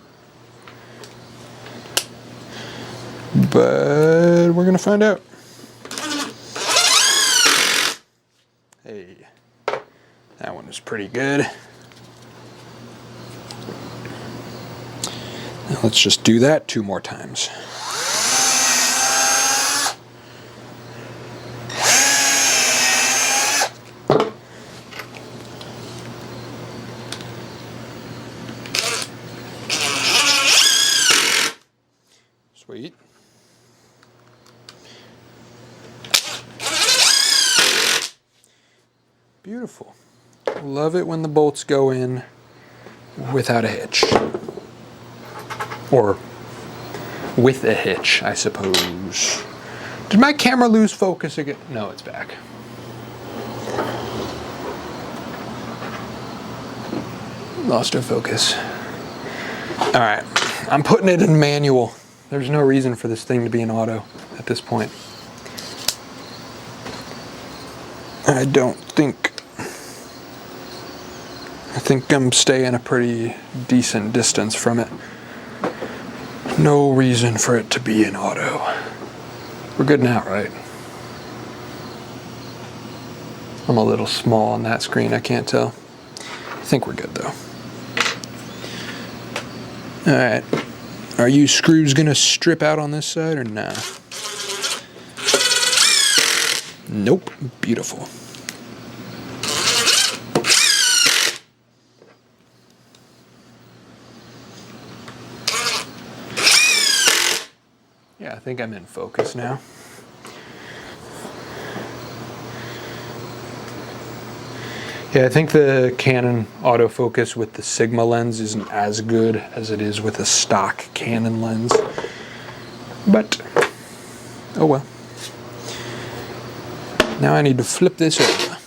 But we're gonna find out. Hey, that one is pretty good. Now let's just do that 2 more times. Sweet. Beautiful. Love it when the bolts go in without a hitch. Or with a hitch, I suppose. Did my camera lose focus again? No, it's back. Lost our focus. Alright, I'm putting it in manual. There's no reason for this thing to be in auto at this point. I think I'm staying a pretty decent distance from it. No reason for it to be in auto. We're good now, right? I'm a little small on that screen, I can't tell. I think we're good though. Alright. Are you screws gonna strip out on this side or nah? Nope. Beautiful. Yeah, I think I'm in focus now. Yeah, I think the Canon autofocus with the Sigma lens isn't as good as it is with a stock Canon lens. But, oh well. Now I need to flip this over.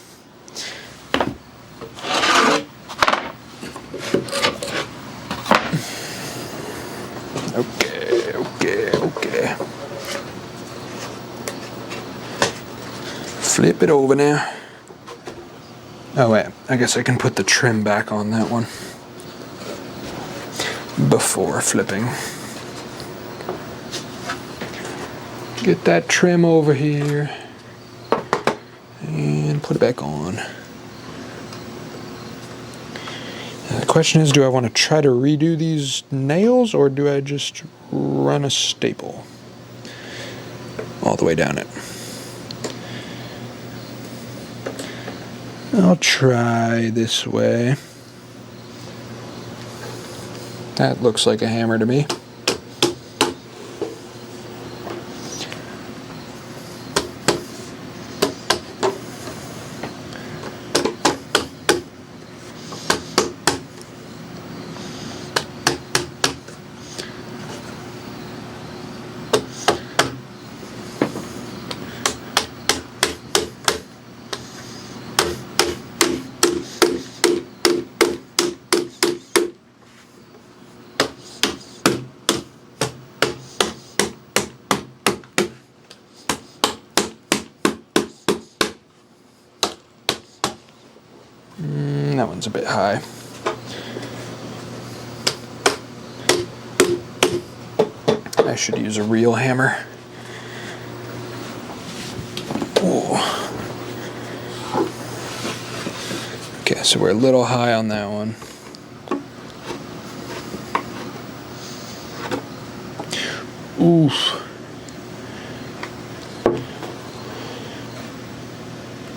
Okay. Flip it over now. Oh wait, I guess I can put the trim back on that one before flipping. Get that trim over here and put it back on. The question is, do I want to try to redo these nails or do I just run a staple all the way down it? I'll try this way. That looks like a hammer to me. That one's a bit high. I should use a real hammer. Okay, so we're a little high on that one. Oof.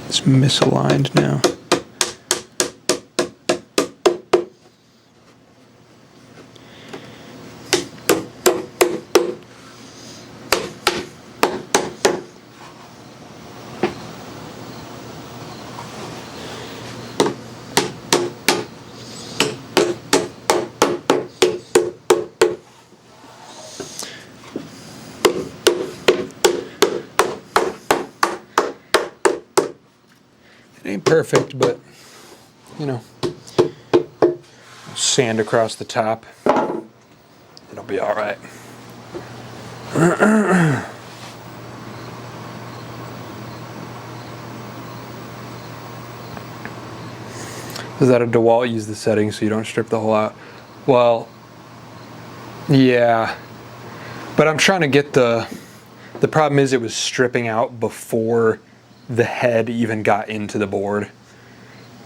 It's misaligned now. It ain't perfect, but you know, sand across the top. It'll be all right. Is that a DeWalt? Use the settings so you don't strip the hole out. Well, yeah, but I'm trying to get the problem is it was stripping out before the head even got into the board,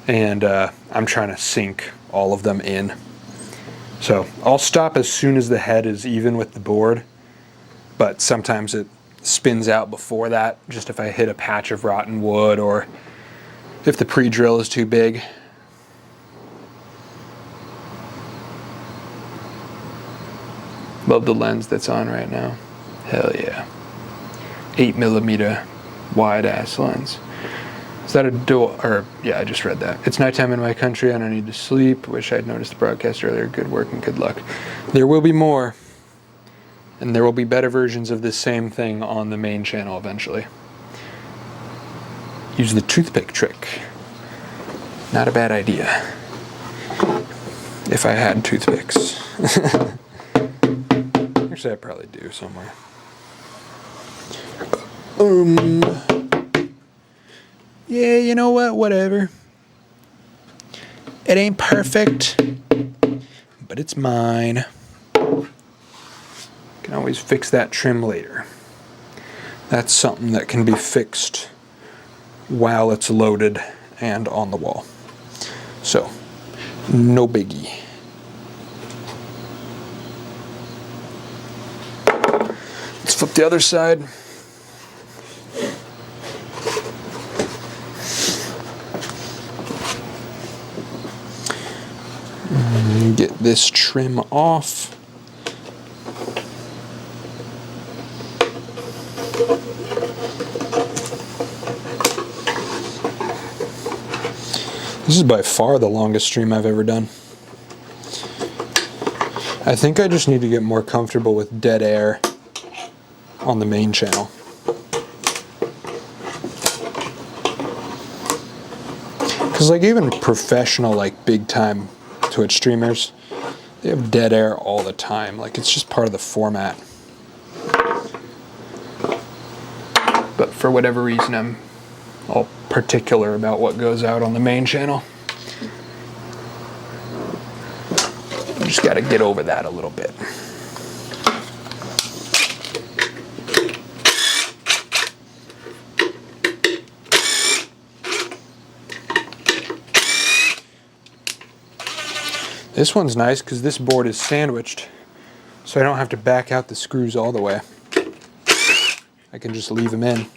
and I'm trying to sink all of them in. So I'll stop as soon as the head is even with the board, but sometimes it spins out before that, just if I hit a patch of rotten wood or if the pre-drill is too big. Love the lens that's on right now. Hell yeah. 8mm wide ass lens. Is that a dual, or yeah, I just read that. It's nighttime in my country, I don't need to sleep. Wish I'd noticed the broadcast earlier. Good work and good luck. There will be more, and there will be better versions of this same thing on the main channel eventually. Use the toothpick trick. Not a bad idea. If I had toothpicks. Actually, I probably do somewhere. Yeah, you know what? Whatever. It ain't perfect, but it's mine. Can always fix that trim later. That's something that can be fixed while it's loaded and on the wall. So, no biggie. Let's flip the other side. Get this trim off. This is by far the longest stream I've ever done. I think I just need to get more comfortable with dead air on the main channel. Because like even professional, like big time Twitch streamers, they have dead air all the time. Like it's just part of the format. But for whatever reason, I'm all particular about what goes out on the main channel. I just got to get over that a little bit. This one's nice because this board is sandwiched, so I don't have to back out the screws all the way. I can just leave them in,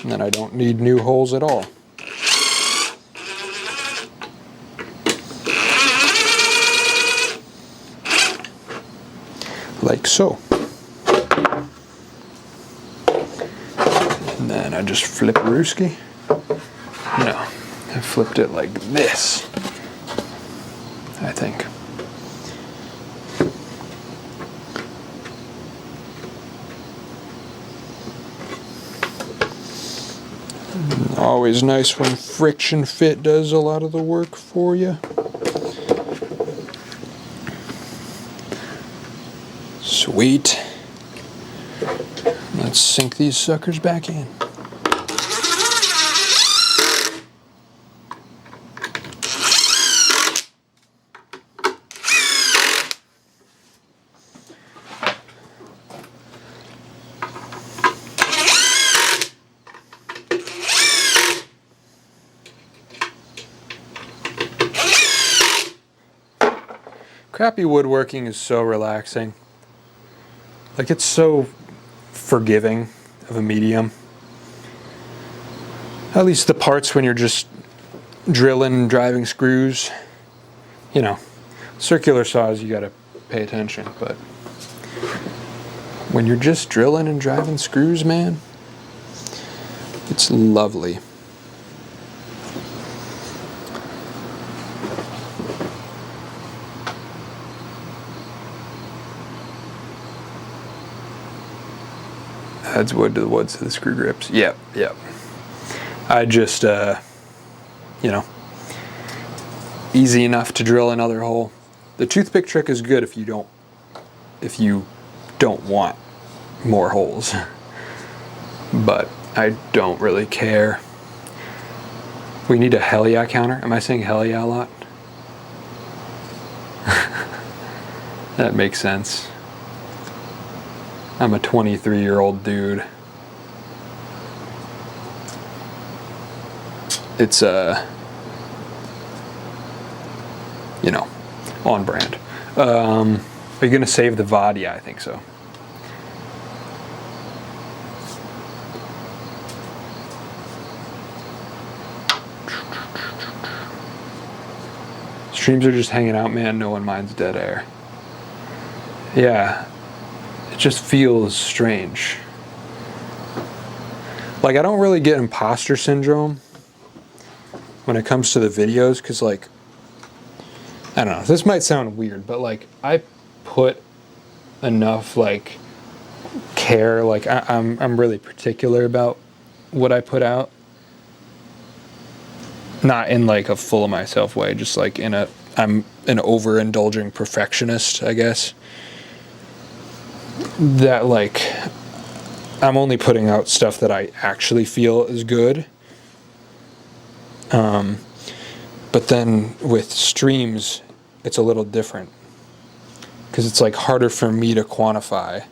and then I don't need new holes at all. Like so. And then I just flip Rooski. No, I flipped it like this, I think. Always nice when friction fit does a lot of the work for you. Sweet. Let's sink these suckers back in. Crappy woodworking is so relaxing. Like, it's so forgiving of a medium. At least the parts when you're just drilling and driving screws. You know, circular saws, you gotta pay attention, but when you're just drilling and driving screws, man, it's lovely. Adds wood to the woods to the screw grips. Yep. I just, you know, easy enough to drill another hole. The toothpick trick is good if you don't want more holes. But I don't really care. We need a hell yeah counter. Am I saying hell yeah a lot? That makes sense. I'm a 23-year-old dude. It's, you know, on brand. Are you going to save the VOD? Yeah, I think so. Streams are just hanging out, man. No one minds dead air. Yeah. It just feels strange. Like, I don't really get imposter syndrome when it comes to the videos, because, like, I don't know, this might sound weird, but, like, I put enough, like, care, like, I'm really particular about what I put out. Not in, like, a full of myself way, just, like, I'm an overindulging perfectionist, I guess. That, like, I'm only putting out stuff that I actually feel is good. But then with streams, it's a little different, because it's, like, harder for me to quantify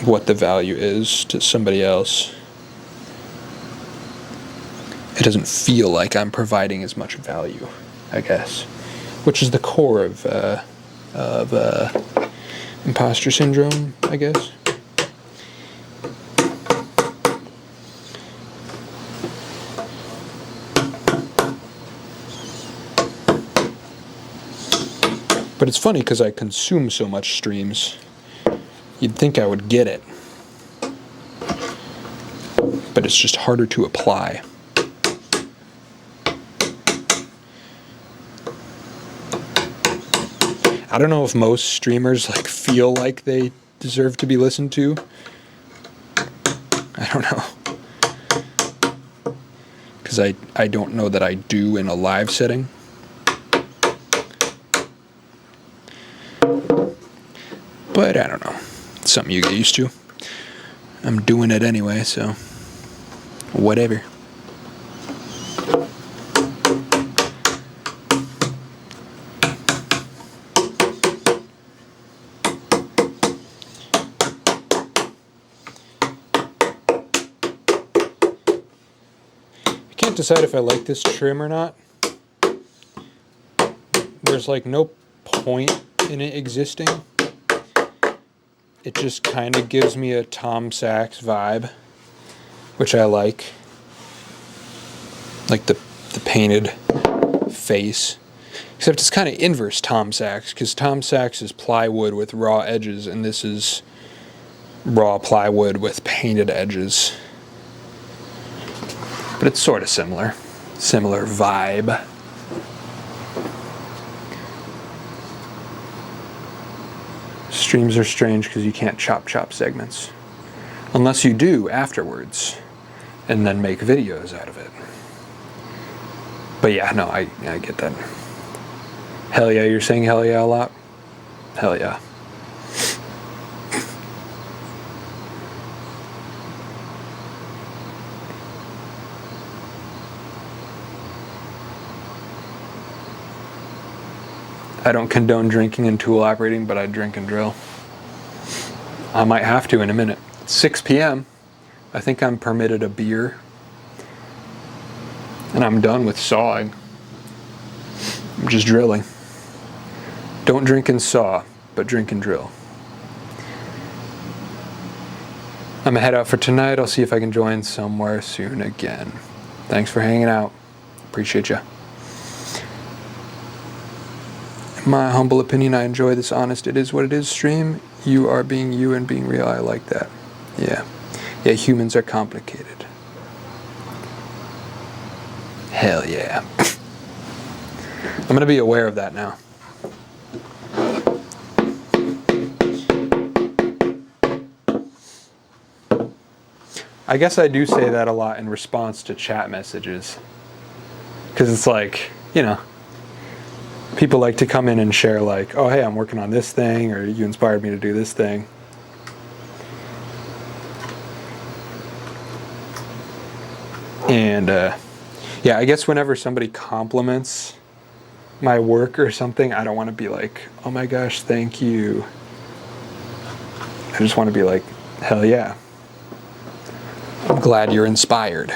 what the value is to somebody else. It doesn't feel like I'm providing as much value, I guess, which is the core of imposter syndrome, I guess. But it's funny because I consume so much streams. You'd think I would get it. But it's just harder to apply. I don't know if most streamers, like, feel like they deserve to be listened to. I don't know. Because I don't know that I do in a live setting. But I don't know. It's something you get used to. I'm doing it anyway, so whatever. I can't decide if I like this trim or not. There's, like, no point in it existing. It just kind of gives me a Tom Sachs vibe, which I like. Like the painted face. Except it's kind of inverse Tom Sachs, because Tom Sachs is plywood with raw edges, and this is raw plywood with painted edges. But it's sort of similar. Similar vibe. Streams are strange because you can't chop segments. Unless you do afterwards, and then make videos out of it. But yeah, no, I get that. Hell yeah, you're saying hell yeah a lot? Hell yeah. I don't condone drinking and tool operating, but I drink and drill. I might have to in a minute. It's 6 p.m. I think I'm permitted a beer. And I'm done with sawing. I'm just drilling. Don't drink and saw, but drink and drill. I'm gonna head out for tonight. I'll see if I can join somewhere soon again. Thanks for hanging out. Appreciate you. In my humble opinion, I enjoy this honest it is what it is stream. You are being you and being real. I like that. Yeah. Yeah, humans are complicated. Hell yeah. I'm gonna be aware of that now. I guess I do say that a lot in response to chat messages. Because it's like, you know, people like to come in and share like, oh, hey, I'm working on this thing, or you inspired me to do this thing. And yeah, I guess whenever somebody compliments my work or something, I don't want to be like, oh my gosh, thank you. I just want to be like, hell yeah. I'm glad you're inspired.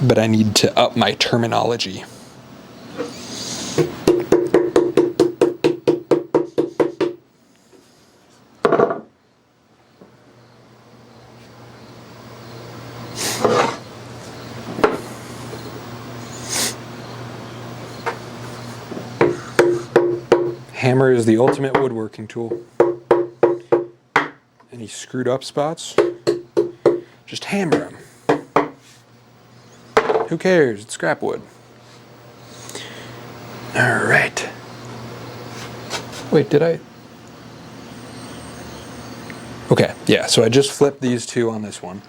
But I need to up my terminology. Hammer is the ultimate woodworking tool. Any screwed up spots, just hammer them. Who cares? It's scrap wood. All right. Wait, did I? Okay, yeah, so I just flipped these two on this one.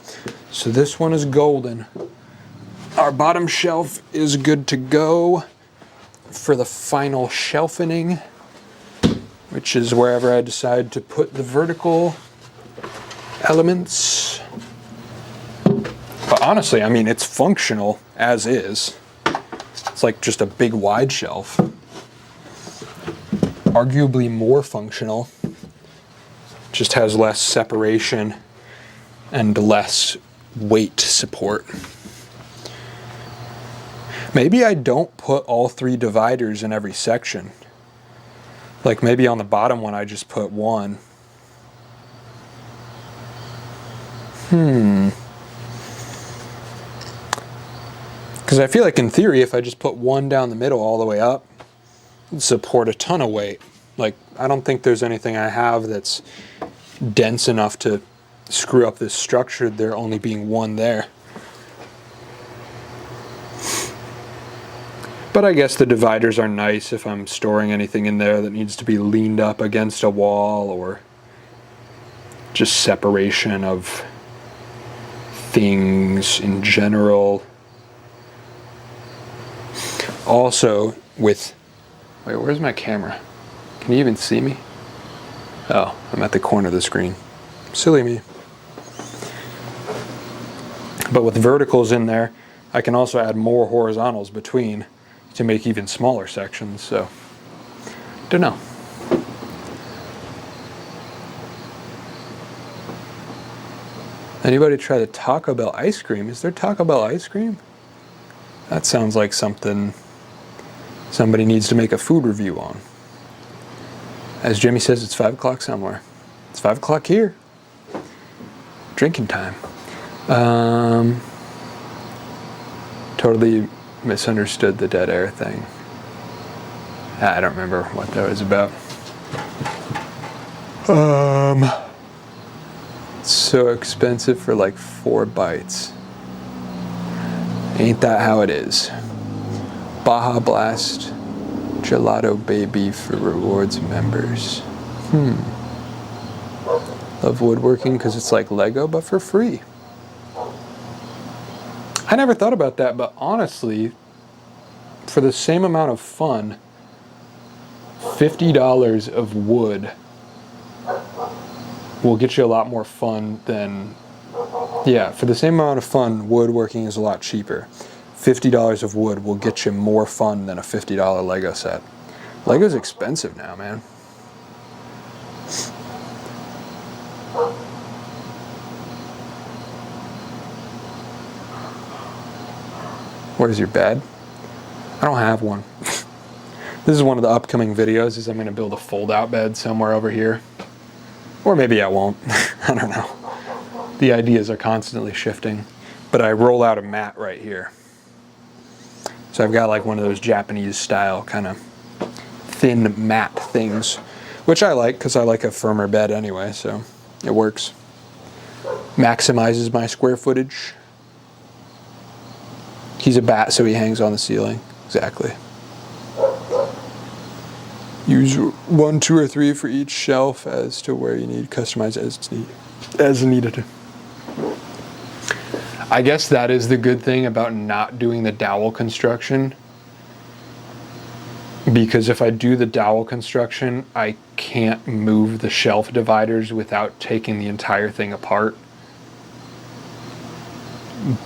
So this one is golden. Our bottom shelf is good to go for the final shelving, which is wherever I decide to put the vertical elements. But honestly, I mean, it's functional as is. It's like just a big wide shelf. Arguably more functional. Just has less separation and less weight support. Maybe I don't put all 3 dividers in every section. Like maybe on the bottom one I just put one. Because I feel like in theory if I just put one down the middle all the way up, it'd support a ton of weight. Like I don't think there's anything I have that's dense enough to screw up this structure, there only being one there. But I guess the dividers are nice if I'm storing anything in there that needs to be leaned up against a wall, or just separation of things in general. Also with, wait, where's my camera? Can you even see me? Oh, I'm at the corner of the screen. Silly me. But with verticals in there, I can also add more horizontals between to make even smaller sections, so don't know. Anybody try the Taco Bell ice cream? Is there Taco Bell ice cream? That sounds like something somebody needs to make a food review on. As Jimmy says, it's 5 o'clock somewhere. It's 5 o'clock here. Drinking time. Totally misunderstood the dead air thing. I don't remember what that was about. It's so expensive for like 4 bites. Ain't that how it is? Baja Blast Gelato Baby for rewards members. Love woodworking because it's like Lego but for free. I never thought about that, but honestly, for the same amount of fun, $50 of wood will get you a lot more fun than, yeah, for the same amount of fun, woodworking is a lot cheaper. $50 of wood will get you more fun than a $50 Lego set. Lego's expensive now, man. Where's your bed? I don't have one. This is one of the upcoming videos, is I'm going to build a fold-out bed somewhere over here. Or maybe I won't. I don't know. The ideas are constantly shifting. But I roll out a mat right here. So I've got like one of those Japanese style kind of thin mat things, which I like because I like a firmer bed anyway, so it works. Maximizes my square footage. He's a bat, so he hangs on the ceiling. Exactly. Use 1, 2, or 3 for each shelf as to where you need. Customize as needed. I guess that is the good thing about not doing the dowel construction. Because if I do the dowel construction, I can't move the shelf dividers without taking the entire thing apart.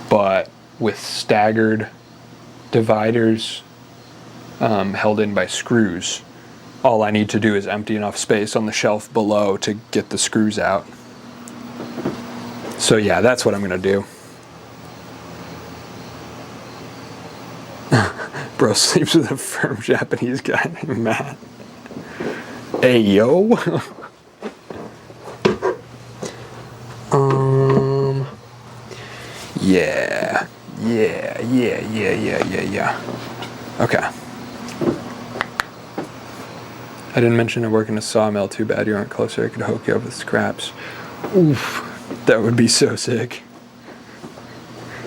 But with staggered dividers held in by screws, all I need to do is empty enough space on the shelf below to get the screws out. So yeah, that's what I'm gonna do. Bro sleeps with a firm Japanese guy named Matt. Hey yo. Yeah. Okay. I didn't mention I work in a sawmill. Too bad you aren't closer. I could hook you up with scraps. Oof. That would be so sick.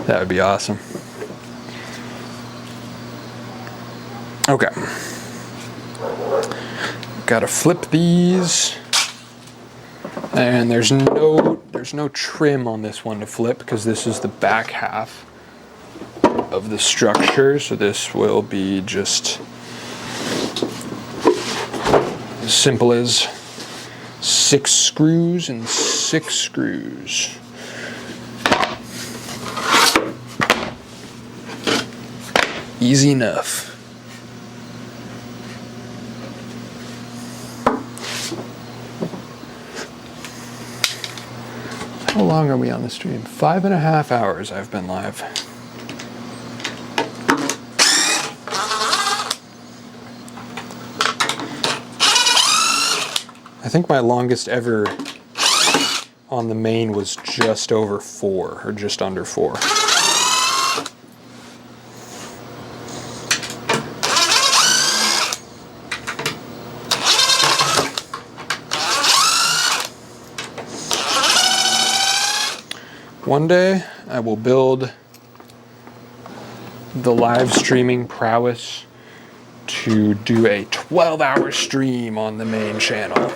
That would be awesome. Okay. Gotta flip these. And there's no trim on this one to flip because this is the back half of the structure. So this will be just as simple as 6 screws and 6 screws. Easy enough. How long are we on the stream? 5.5 hours I've been live. I think my longest ever on the main was just over 4, or just under 4. One day I will build the live streaming prowess to do a 12-hour stream on the main channel.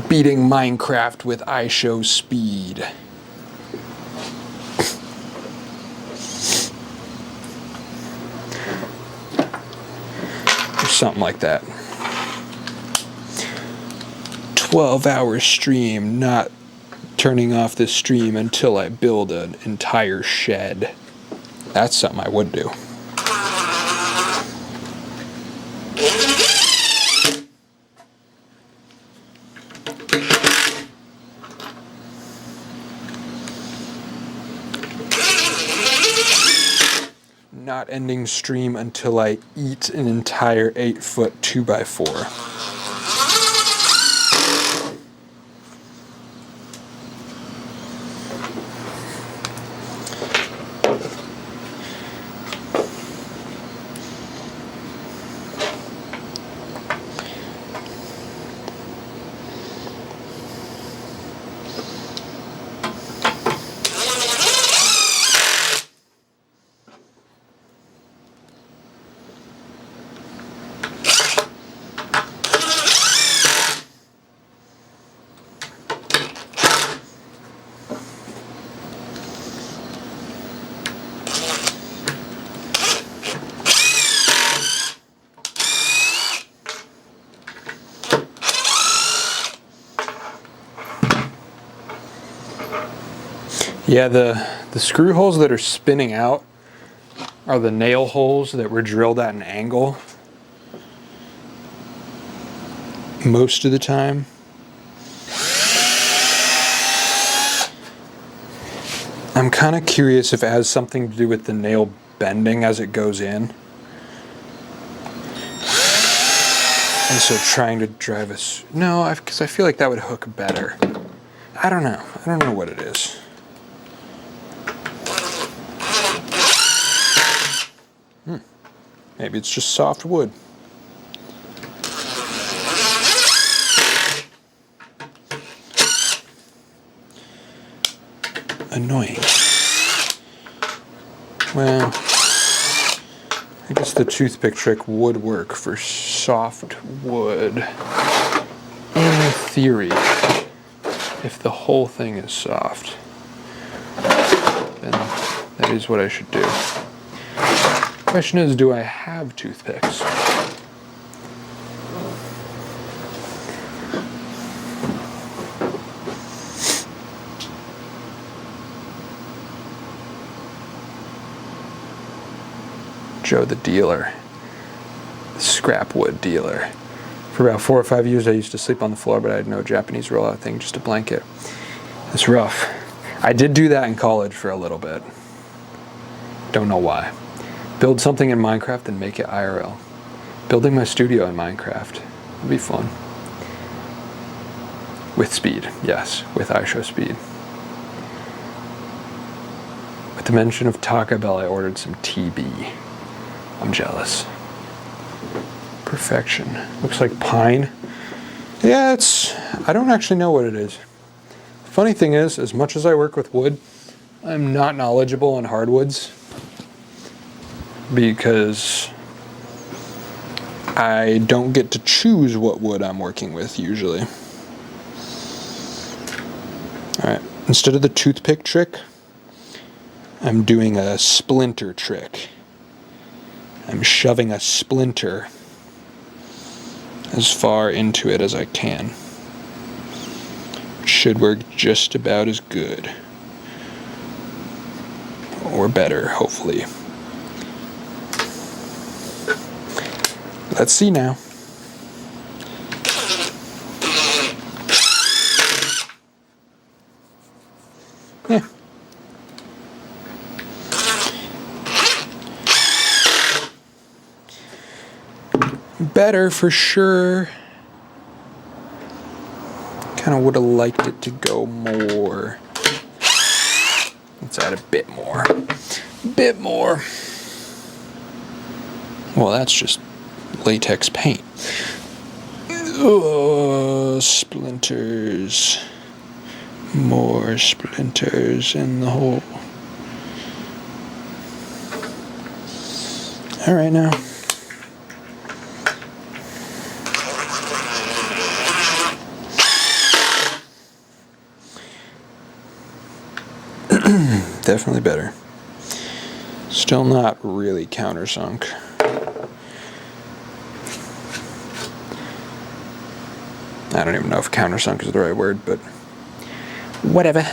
Beating Minecraft with iShow speed. Or something like that. 12-hour stream, not turning off the stream until I build an entire shed. That's something I would do. Not ending stream until I eat an entire 8-foot 2x4. Yeah, the screw holes that are spinning out are the nail holes that were drilled at an angle most of the time. I'm kind of curious if it has something to do with the nail bending as it goes in. And so trying to drive us, no, because I feel like that would hook better. I don't know. I don't know what it is. Maybe it's just soft wood. Annoying. Well, I guess the toothpick trick would work for soft wood. In theory, if the whole thing is soft, then that is what I should do. Question is, do I have toothpicks? Joe the dealer, the scrap wood dealer. For about 4 or 5 years I used to sleep on the floor, but I had no Japanese rollout thing, just a blanket. It's rough. I did do that in college for a little bit. Don't know why. Build something in Minecraft and make it IRL. Building my studio in Minecraft would be fun. With speed, yes, with iShow speed. With the mention of Taco Bell, I ordered some TB. I'm jealous. Perfection. Looks like pine. Yeah, I don't actually know what it is. Funny thing is, as much as I work with wood, I'm not knowledgeable on hardwoods because I don't get to choose what wood I'm working with usually. Alright, instead of the toothpick trick, I'm doing a splinter trick. I'm shoving a splinter as far into it as I can. Should work just about as good. Or better, hopefully. Let's see now. Yeah. Better for sure. Kind of would have liked it to go more. Let's add a bit more. Bit more. Well, that's just latex paint. Oh, splinters. More splinters in the hole. All right now. Definitely better. Still not really countersunk. I don't even know if countersunk is the right word, but whatever.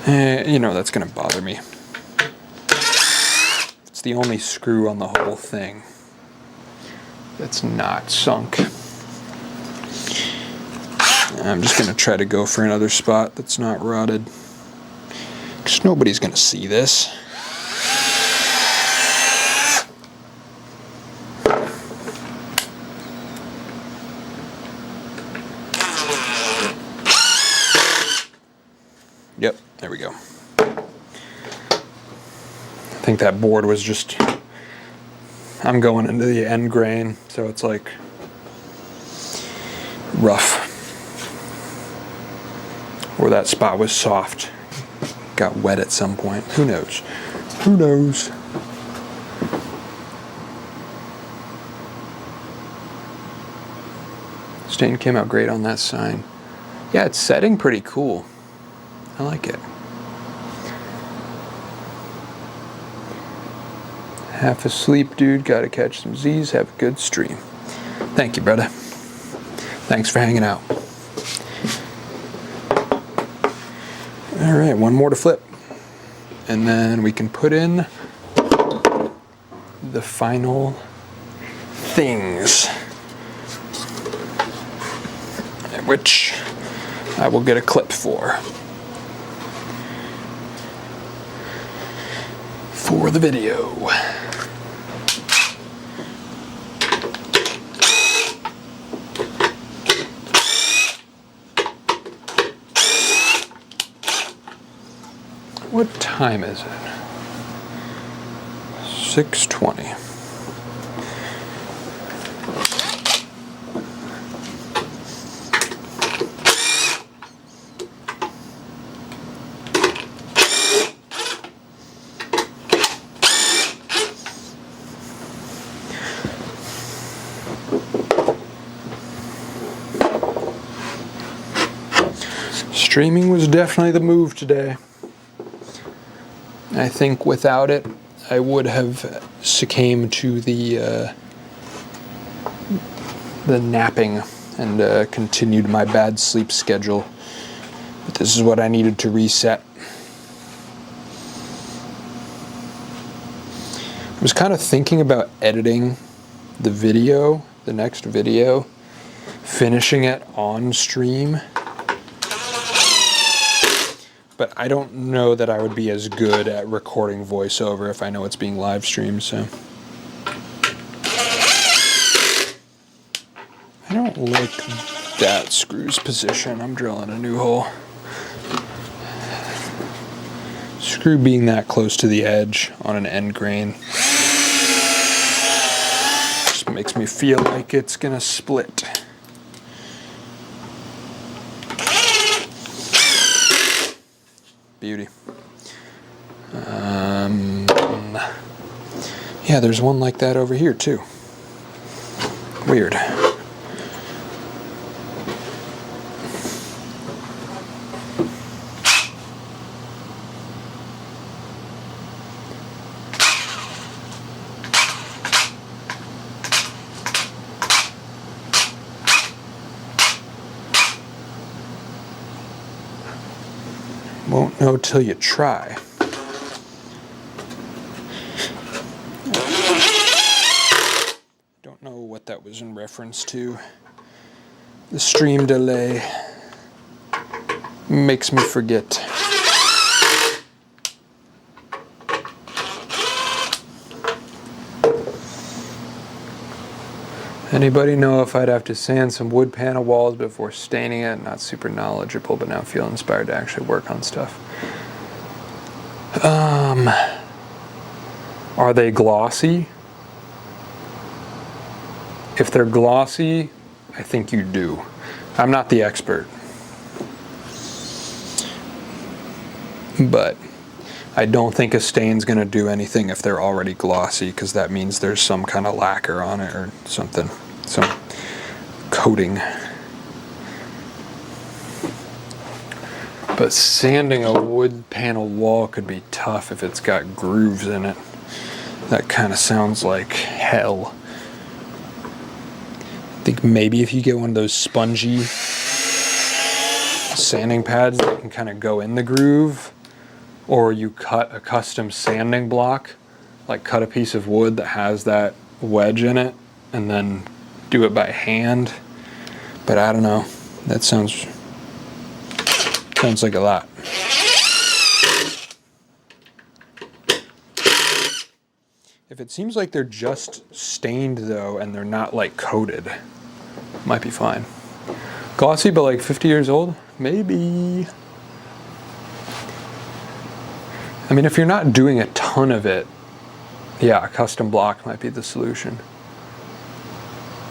You know, that's gonna bother me. It's the only screw on the whole thing that's not sunk. I'm just gonna try to go for another spot that's not rotted, because nobody's gonna see this. Yep, there we go. I think that board was just, I'm going into the end grain, so it's like rough. Or that spot was soft, got wet at some point. Who knows? Who knows? Stain came out great on that sign. Yeah, it's setting pretty cool. I like it. Half asleep, dude. Gotta catch some Z's. Have a good stream. Thank you, brother. Thanks for hanging out. All right, one more to flip. And then we can put in the final things, which I will get a clip for. for the video. What time is it? 6:20. Streaming was definitely the move today. I think without it, I would have succumbed to the napping and continued my bad sleep schedule. But this is what I needed to reset. I was kind of thinking about editing the video, the next video, finishing it on stream. But I don't know that I would be as good at recording voiceover if I know it's being live streamed, so. I don't like that screw's position. I'm drilling a new hole. Screw being that close to the edge on an end grain just makes me feel like it's gonna split. Beauty. Yeah, there's one like that over here too. Weird. Won't know till you try. Don't know what that was in reference to. The stream delay makes me forget. Anybody know if I'd have to sand some wood panel walls before staining it? Not super knowledgeable, but now feel inspired to actually work on stuff. Are they glossy? If they're glossy, I think you do. I'm not the expert. But I don't think a stain's gonna do anything if they're already glossy, because that means there's some kind of lacquer on it or something, some coating. But sanding a wood panel wall could be tough if it's got grooves in it. That kind of sounds like hell. I think maybe if you get one of those spongy sanding pads that can kind of go in the groove, or you cut a custom sanding block, like cut a piece of wood that has that wedge in it and then do it by hand. But I don't know, that sounds like a lot. If it seems like they're just stained though and they're not like coated, might be fine. Glossy but like 50 years old? Maybe. I mean, if you're not doing a ton of it, yeah, a custom block might be the solution.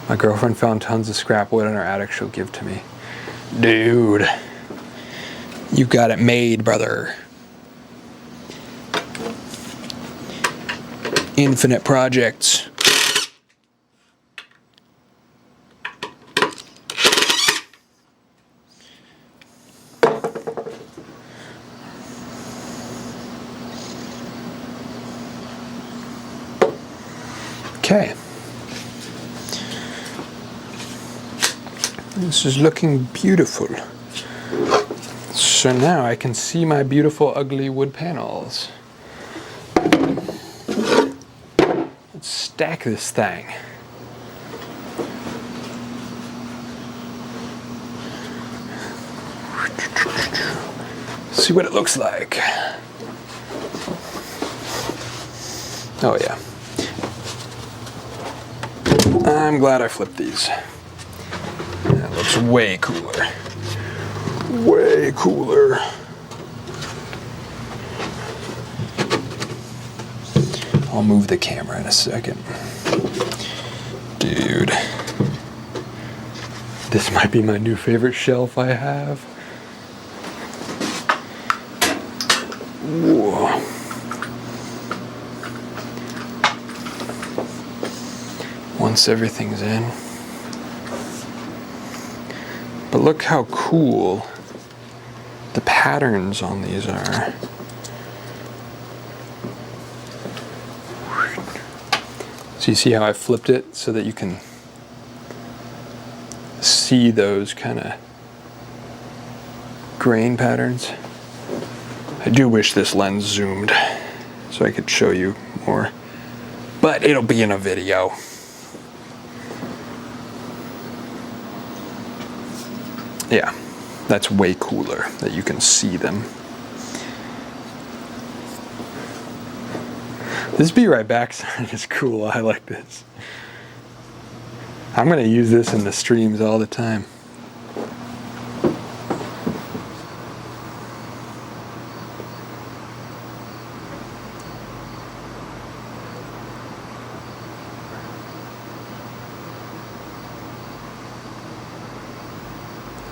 My girlfriend found tons of scrap wood in her attic she'll give to me. Dude, you got it made, brother. Infinite projects. Okay. This is looking beautiful. So now I can see my beautiful ugly wood panels. Let's stack this thing. See what it looks like. Oh yeah. I'm glad I flipped these. That looks way cooler. Way cooler. I'll move the camera in a second. Dude. This might be my new favorite shelf I have. Whoa. Once everything's in. But look how cool the patterns on these are. So you see how I flipped it so that you can see those kind of grain patterns. I do wish this lens zoomed so I could show you more, but it'll be in a video. Yeah, that's way cooler that you can see them. This be right back sign is cool. I like this. I'm gonna use this in the streams all the time.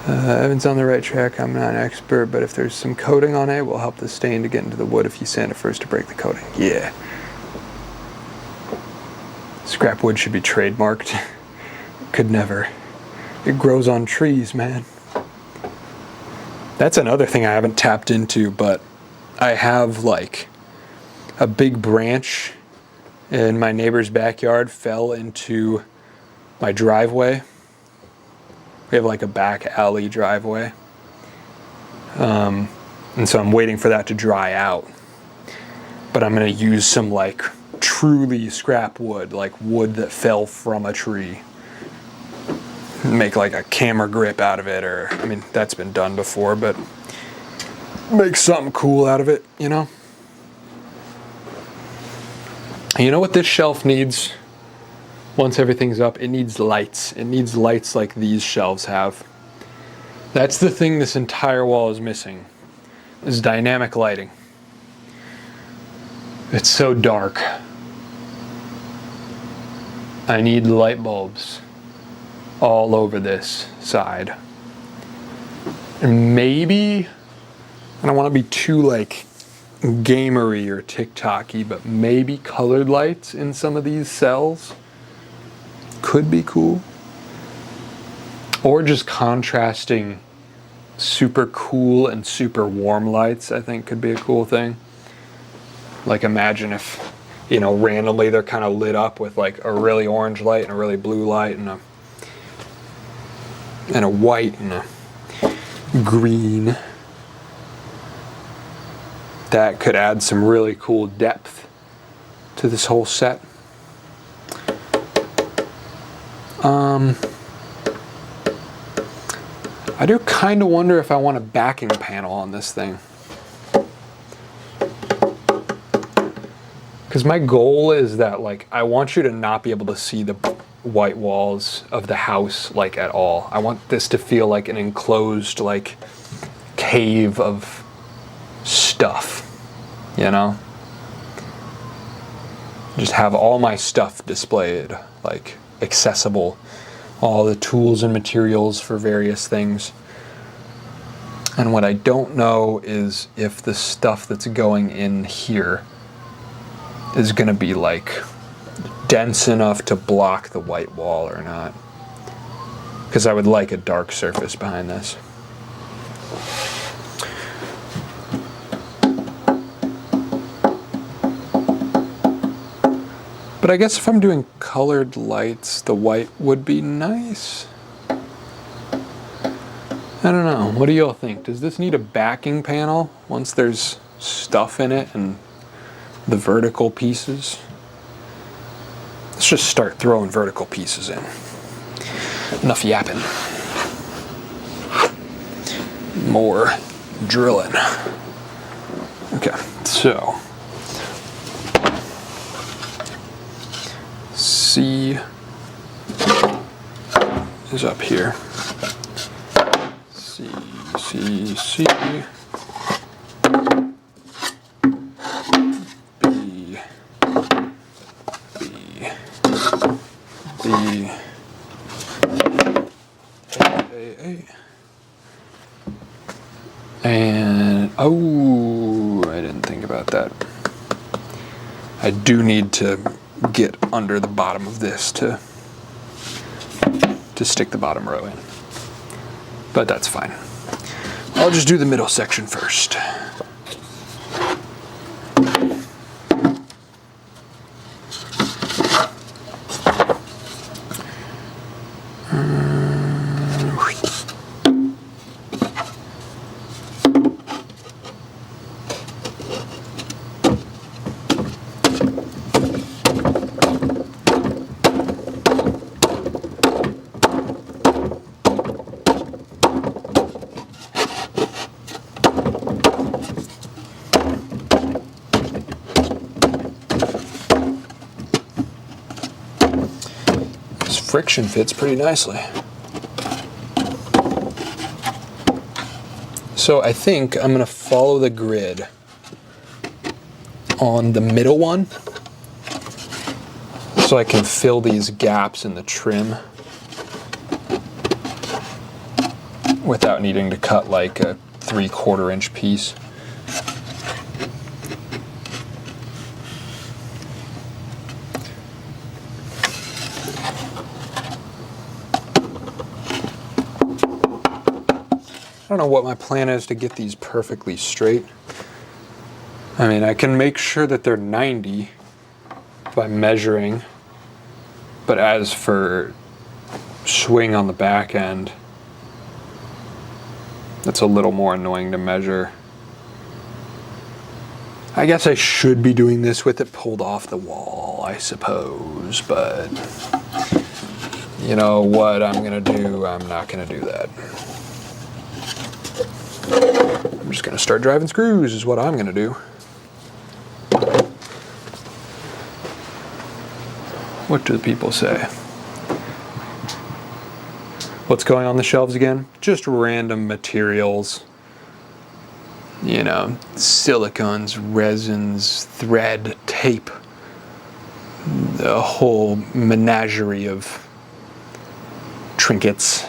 Evan's on the right track. I'm not an expert, but if there's some coating on it, it will help the stain to get into the wood if you sand it first to break the coating. Yeah. Scrap wood should be trademarked. Could never. It grows on trees, man. That's another thing I haven't tapped into, but I have like a big branch in my neighbor's backyard fell into my driveway. We have like a back alley driveway. And so I'm waiting for that to dry out. But I'm gonna use some like truly scrap wood, like wood that fell from a tree. Make like a camera grip out of it, or, I mean, that's been done before, but make something cool out of it, you know? And you know what this shelf needs? Once everything's up, it needs lights. It needs lights like these shelves have. That's the thing this entire wall is missing, is dynamic lighting. It's so dark. I need light bulbs all over this side. And maybe, I don't want to be too like gamery or TikTok-y, but maybe colored lights in some of these cells could be cool. Or just contrasting super cool and super warm lights, I think could be a cool thing. Like imagine if, you know, randomly they're kind of lit up with like a really orange light and a really blue light and a white and a green. That could add some really cool depth to this whole set. I do kind of wonder if I want a backing panel on this thing. Because my goal is that, like, I want you to not be able to see the white walls of the house, like, at all. I want this to feel like an enclosed, like, cave of stuff, you know? Just have all my stuff displayed, like, accessible. All the tools and materials for various things. And what I don't know is if the stuff that's going in here is going to be like dense enough to block the white wall or not. Because I would like a dark surface behind this. But I guess if I'm doing colored lights, the white would be nice. I don't know. What do y'all think? Does this need a backing panel once there's stuff in it and the vertical pieces? Let's just start throwing vertical pieces in. Enough yapping. More drilling. Okay, so C is up here. C, C, C. B, B, B. A. And, oh, I didn't think about that. I do need to get under the bottom of this to stick the bottom row in. But that's fine. I'll just do the middle section first. Friction fits pretty nicely. So I think I'm going to follow the grid on the middle one so I can fill these gaps in the trim without needing to cut like a 3/4 inch piece. I don't know what my plan is to get these perfectly straight. I mean, I can make sure that they're 90 by measuring, but as for swing on the back end, that's a little more annoying to measure. I guess I should be doing this with it pulled off the wall, I suppose, but you know what I'm gonna do? I'm not gonna do that. I'm just gonna start driving screws is what I'm gonna do. What do the people say? What's going on the shelves again? Just random materials. You know, silicones, resins, thread, tape. The whole menagerie of trinkets.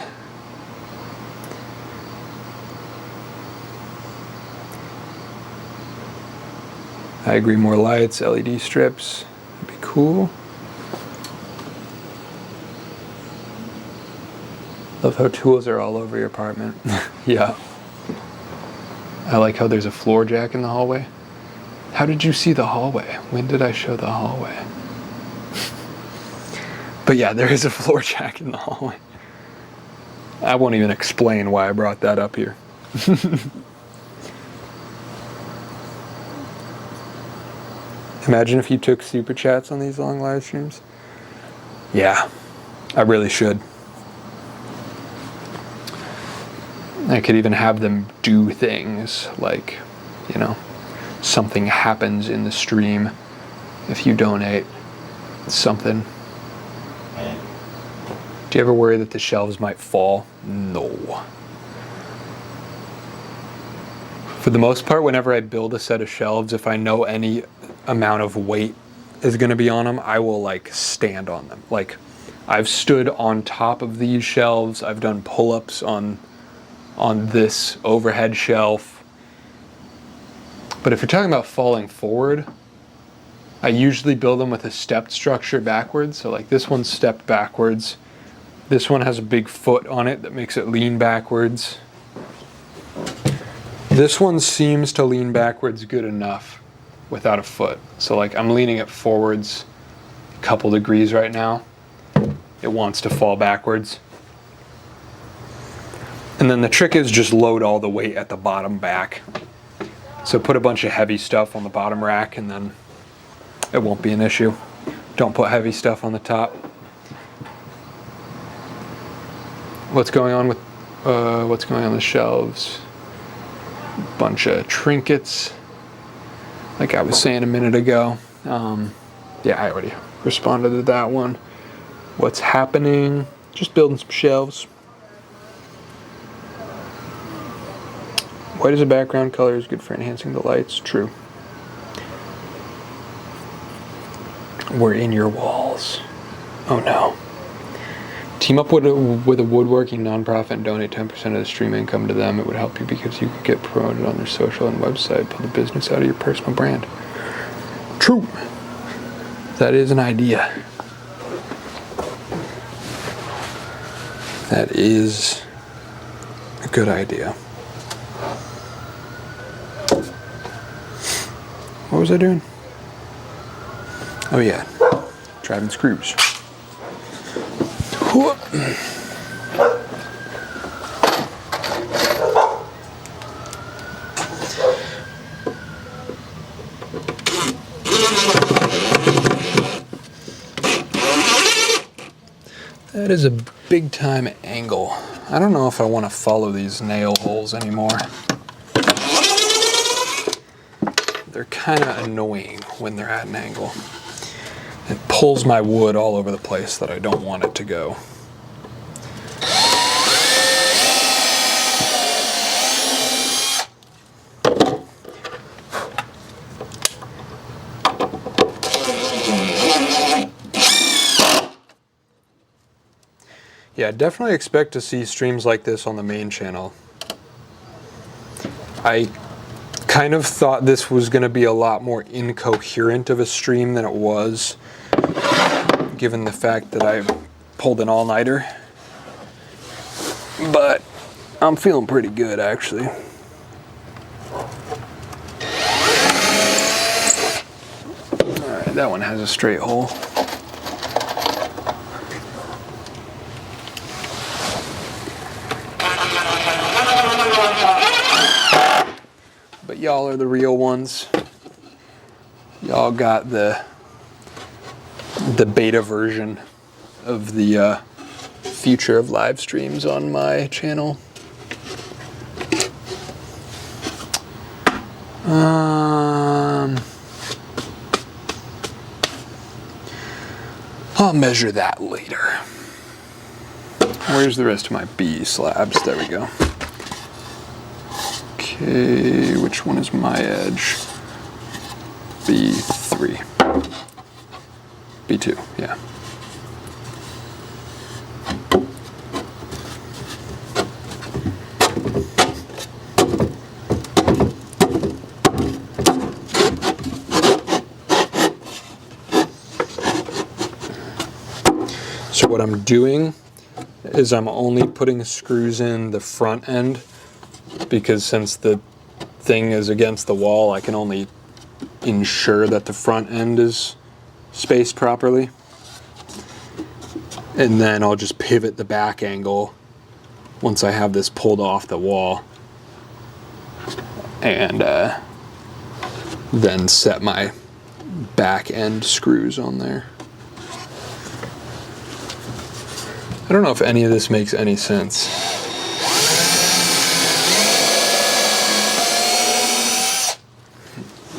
I agree, more lights, LED strips, would be cool. Love how tools are all over your apartment. Yeah. I like how there's a floor jack in the hallway. How did you see the hallway? When did I show the hallway? But yeah, there is a floor jack in the hallway. I won't even explain why I brought that up here. Imagine if you took super chats on these long live streams. Yeah, I really should. I could even have them do things like, you know, something happens in the stream if you donate something. Do you ever worry that the shelves might fall? No. For the most part, whenever I build a set of shelves, if I know any amount of weight is going to be on them, I will like stand on them. Like I've stood on top of these shelves. I've done pull-ups on this overhead shelf. But if you're talking about falling forward, I usually build them with a stepped structure backwards. So like this one's stepped backwards. This one has a big foot on it that makes it lean backwards. This one seems to lean backwards good enough without a foot. So like I'm leaning it forwards a couple degrees right now. It wants to fall backwards. And then the trick is just load all the weight at the bottom back. So put a bunch of heavy stuff on the bottom rack and then it won't be an issue. Don't put heavy stuff on the top. What's going on with the shelves? Bunch of trinkets, like I was saying a minute ago. Yeah, I already responded to that one. what's happening. Just building some shelves. White as a background color is good for enhancing the lights. True. We're in your walls. Oh no. Team up with a woodworking nonprofit and donate 10% of the stream income to them. It would help you because you could get promoted on their social and website. Pull the business out of your personal brand. True. That is an idea. That is a good idea. What was I doing? Oh yeah, driving screws. Whoop. That is a big time angle. I don't know if I want to follow these nail holes anymore. They're kind of annoying when they're at an angle. It pulls my wood all over the place that I don't want it to go. Yeah, definitely expect to see streams like this on the main channel. I kind of thought this was going to be a lot more incoherent of a stream than it was, given the fact that I pulled an all-nighter. But I'm feeling pretty good, actually. Alright, that one has a straight hole. But y'all are the real ones. Y'all got the beta version of the future of live streams on my channel. I'll measure that later. Where's the rest of my B slabs? There we go. Okay, which one is my edge? B3. B2, yeah. So what I'm doing is I'm only putting screws in the front end, because since the thing is against the wall, I can only ensure that the front end is spaced properly. And then I'll just pivot the back angle once I have this pulled off the wall, and then set my back end screws on there. I don't know if any of this makes any sense.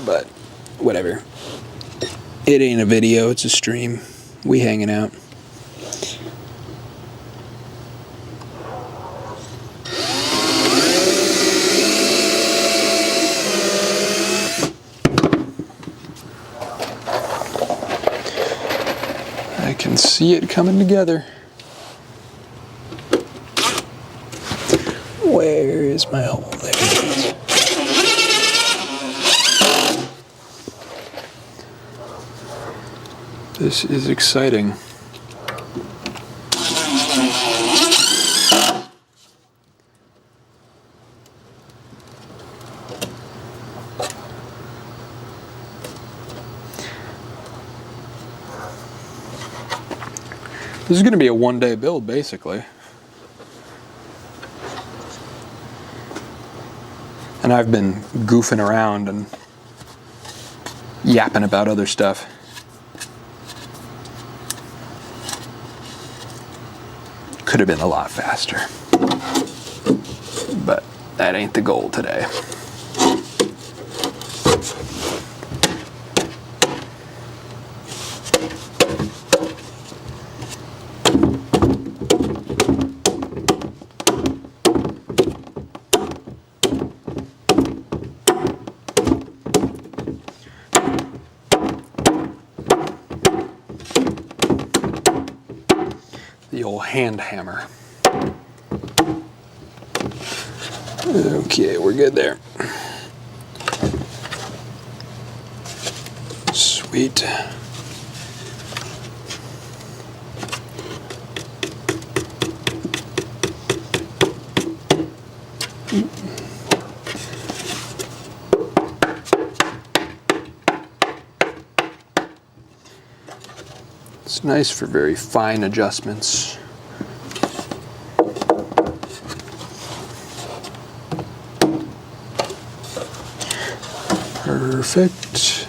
But whatever. It ain't a video, it's a stream. We hanging out. I can see it coming together. Where is my hole? There it is. This is exciting. This is going to be a one-day build, basically. And I've been goofing around and yapping about other stuff. Could have been a lot faster. But that ain't the goal today. old hand hammer. Okay, we're good there. Sweet. It's nice for very fine adjustments. Perfect.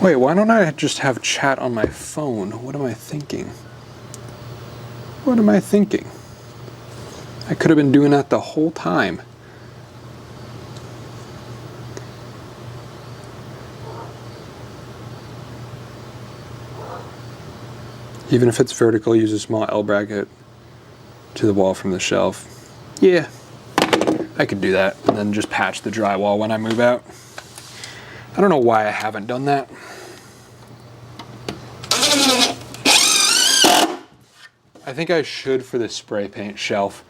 Wait, why don't I just have chat on my phone? What am I thinking? What am I thinking? I could have been doing that the whole time. Even if it's vertical, use a small L bracket to the wall from the shelf. Yeah, I could do that and then just patch the drywall when I move out. I don't know why I haven't done that. I think I should for the spray paint shelf,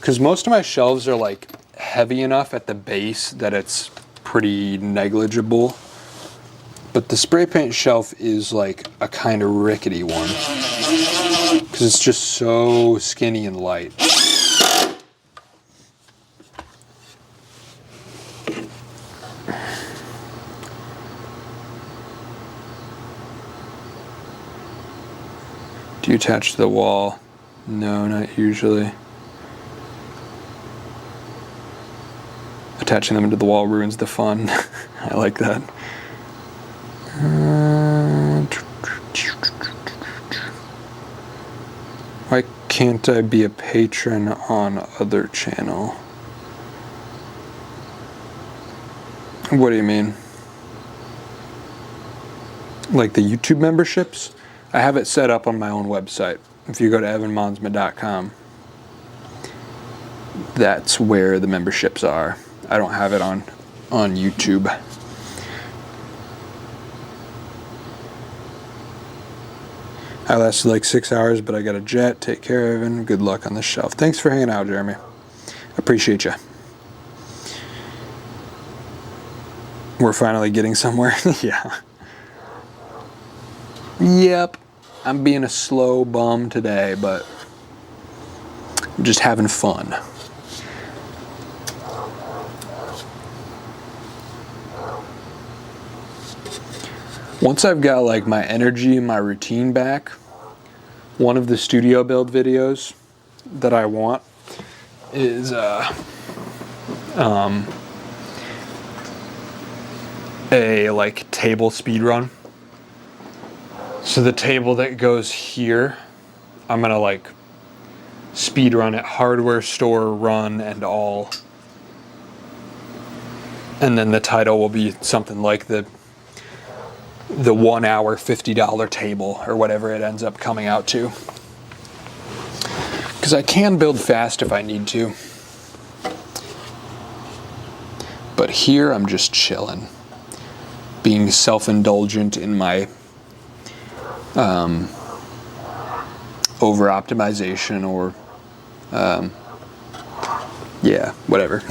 because most of my shelves are like heavy enough at the base that it's pretty negligible. But the spray paint shelf is like a kind of rickety one, because it's just so skinny and light. Do you attach to the wall? No, not usually. Attaching them into the wall ruins the fun. I like that. Why can't I be a patron on other channel? What do you mean? Like the YouTube memberships? I have it set up on my own website. If you go to evanmonsma.com, that's where the memberships are. I don't have it on YouTube. I lasted like 6 hours, but I got a jet. Take care, Evan. Good luck on the shelf. Thanks for hanging out, Jeremy. Appreciate you. We're finally getting somewhere. Yeah. Yep. I'm being a slow bum today, but I'm just having fun. Once I've got like my energy and my routine back, one of the studio build videos that I want is a like table speed run. So the table that goes here, I'm gonna like speed run it, hardware store run and all. And then the title will be something like the 1 hour $50 table or whatever it ends up coming out to. Because I can build fast if I need to. But here I'm just chilling, being self-indulgent in my over optimization or yeah, whatever.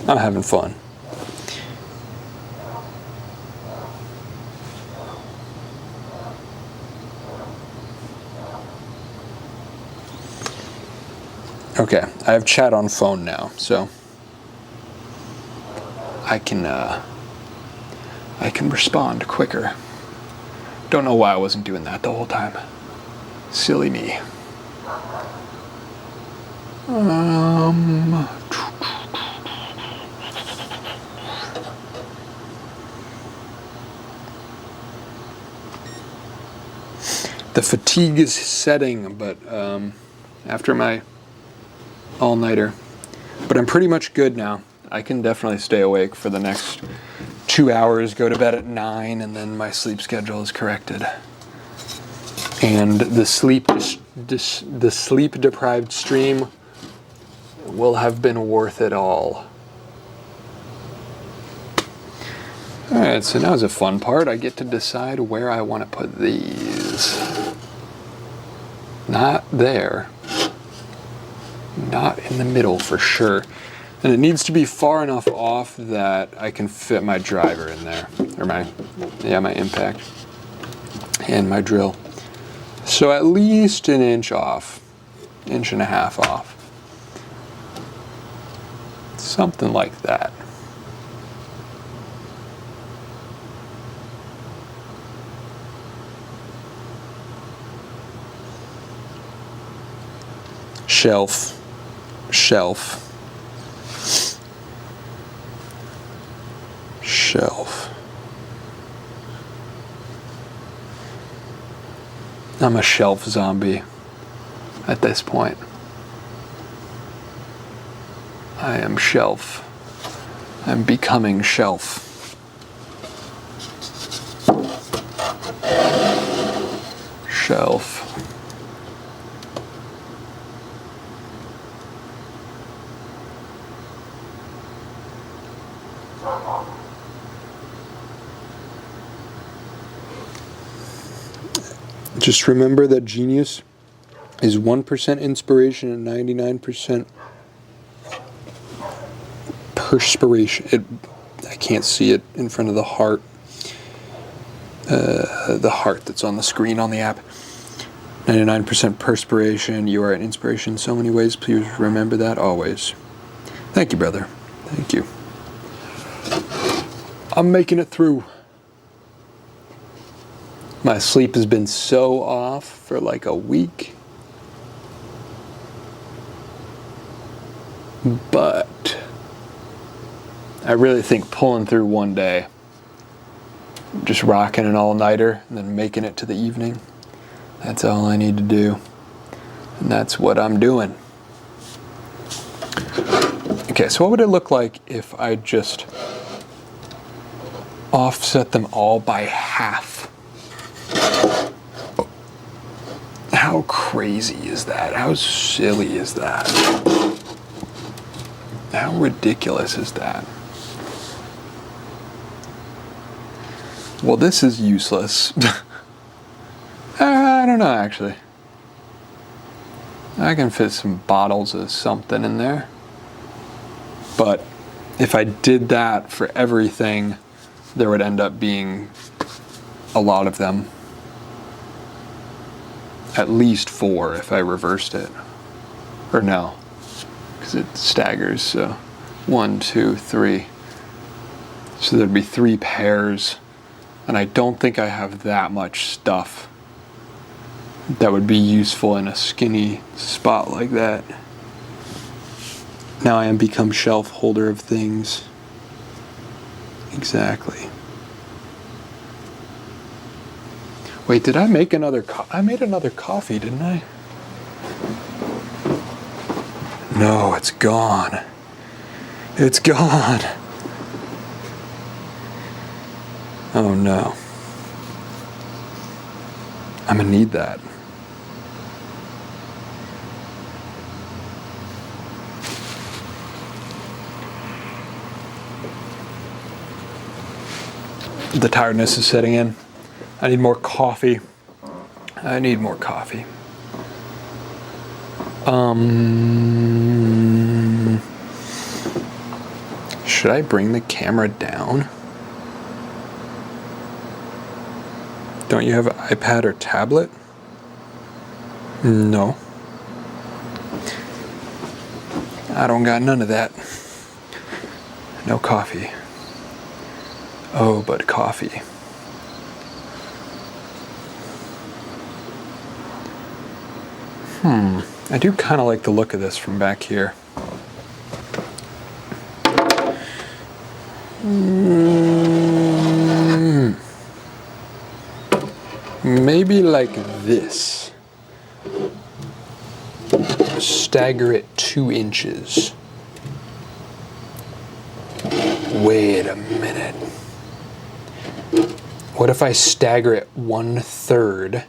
I'm having fun. Okay, I have chat on phone now, so I can respond quicker. Don't know why I wasn't doing that the whole time. Silly me. The fatigue is setting, but after my all-nighter. But I'm pretty much good now. I can definitely stay awake for the next 2 hours, go to bed at 9, and then my sleep schedule is corrected. And the sleep deprived stream will have been worth it all. Alright, so now's a fun part. I get to decide where I want to put these. Not there. Not in the middle for sure. And it needs to be far enough off that I can fit my driver in there. Or my impact. And my drill. So at least an inch off. Inch and a half off. Something like that. Shelf. Shelf. Shelf. I'm a shelf zombie at this point. I am shelf. I'm becoming shelf. Shelf. Just remember that genius is 1% inspiration and 99% perspiration. I can't see it in front of the heart. The heart that's on the screen on the app. 99% perspiration. You are an inspiration in so many ways. Please remember that always. Thank you, brother. Thank you. I'm making it through. My sleep has been so off for like a week. But I really think pulling through one day, just rocking an all-nighter and then making it to the evening, that's all I need to do. And that's what I'm doing. Okay, so what would it look like if I just offset them all by half? How crazy is that? How silly is that? How ridiculous is that? Well, this is useless. I don't know, actually. I can fit some bottles of something in there. But if I did that for everything, there would end up being a lot of them. At least 4 if I reversed it. Or no, because it staggers, so 1, 2, 3. So there'd be 3 pairs, and I don't think I have that much stuff that would be useful in a skinny spot like that. Now I am become shelf holder of things. Exactly. Wait, did I make another I made another coffee, didn't I? No, it's gone. It's gone. Oh no. I'm gonna need that. The tiredness is setting in. I need more coffee. I need more coffee. Should I bring the camera down? Don't you have an iPad or tablet? No. I don't got none of that. No coffee. Oh, but coffee. I do kind of like the look of this from back here. Maybe like this. Stagger it 2 inches. Wait a minute. What if I stagger it 1/3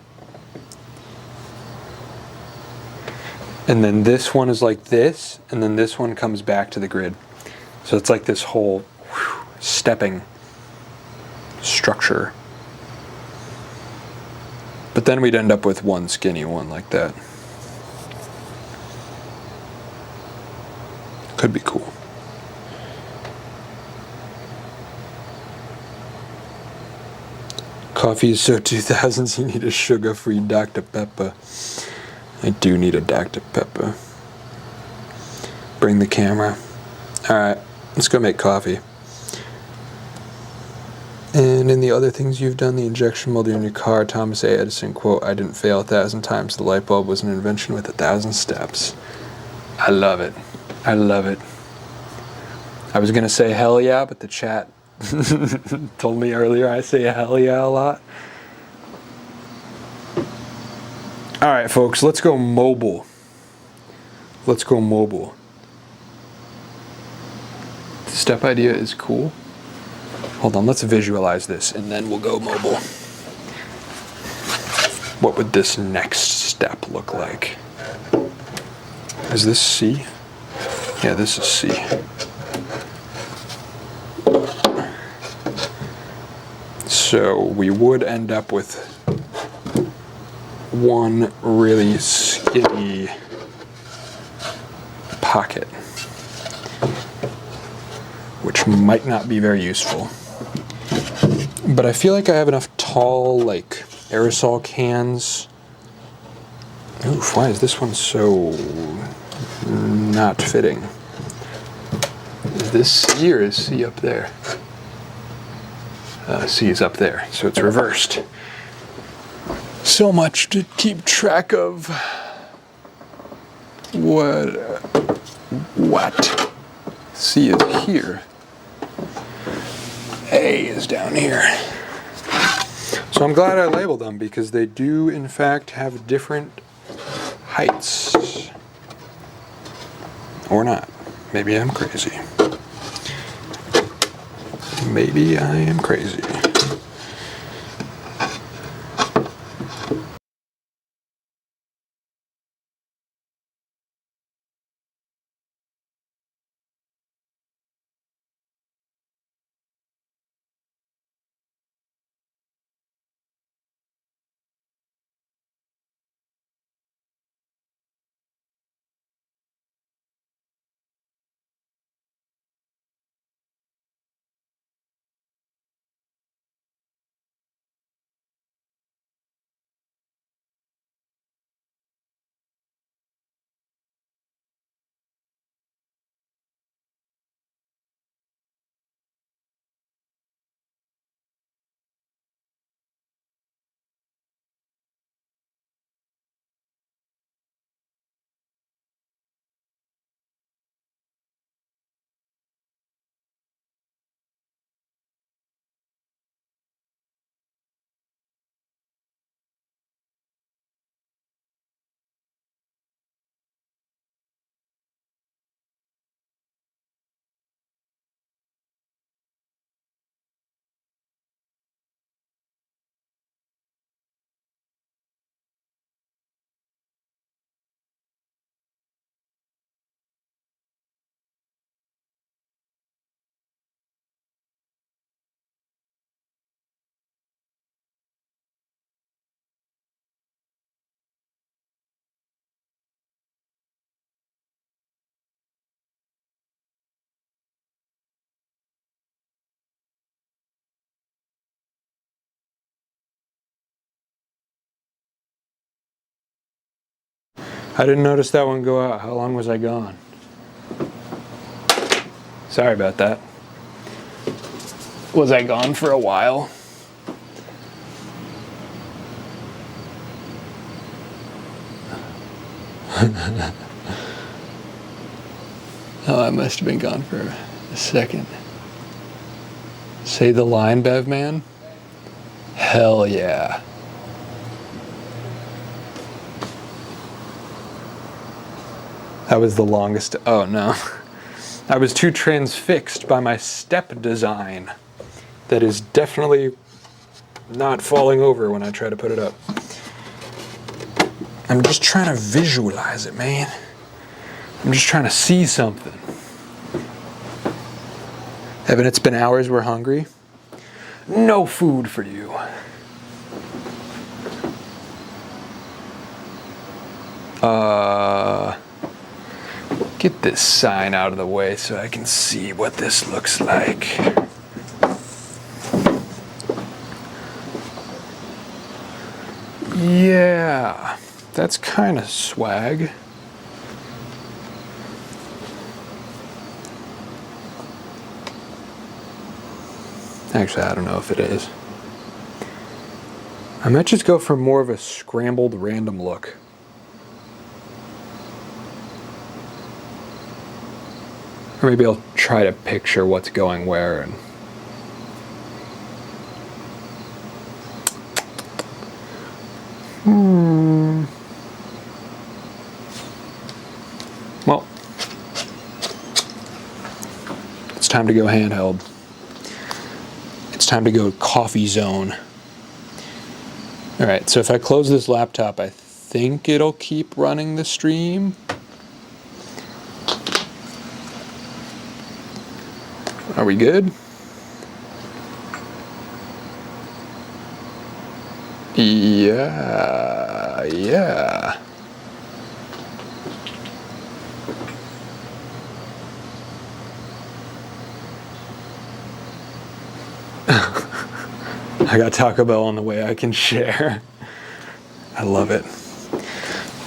And then this one is like this, and then this one comes back to the grid. So it's like this whole stepping structure. But then we'd end up with one skinny one like that. Could be cool. Coffee is so 2000s, you need a sugar-free Dr. Pepper. I do need a Dr. Pepper. Bring the camera. Alright, let's go make coffee. And in the other things you've done, the injection molding in your car, Thomas A. Edison quote, I didn't fail 1,000 times. The light bulb was an invention with 1,000 steps. I love it. I love it. I was going to say hell yeah, but the chat told me earlier I say hell yeah a lot. Alright folks, let's go mobile. Let's go mobile. The step idea is cool. Hold on, let's visualize this and then we'll go mobile. What would this next step look like? Is this C? Yeah, this is C. So we would end up with one really skinny pocket, which might not be very useful. But I feel like I have enough tall, like, aerosol cans. Oof, why is this one so not fitting? Is this C or is C up there? C is up there, so it's reversed. So much to keep track of. What? C is here. A is down here. So I'm glad I labeled them because they do in fact have different heights. Or not. Maybe I'm crazy. Maybe I am crazy. I didn't notice that one go out. How long was I gone? Sorry about that. Was I gone for a while? Oh, I must have been gone for a second. Say the line, Bev man? Hell yeah. That was the longest. Oh no. I was too transfixed by my step design. That is definitely not falling over when I try to put it up. I'm just trying to visualize it, man. I'm just trying to see something. Evan, it's been hours, we're hungry. No food for you. Get this sign out of the way so I can see what this looks like. Yeah, that's kind of swag. Actually, I don't know if it is. I might just go for more of a scrambled random look. Or maybe I'll try to picture what's going where. And well, it's time to go handheld. It's time to go coffee zone. All right, so if I close this laptop, I think it'll keep running the stream. Are we good? Yeah. I got Taco Bell on the way I can share. I love it.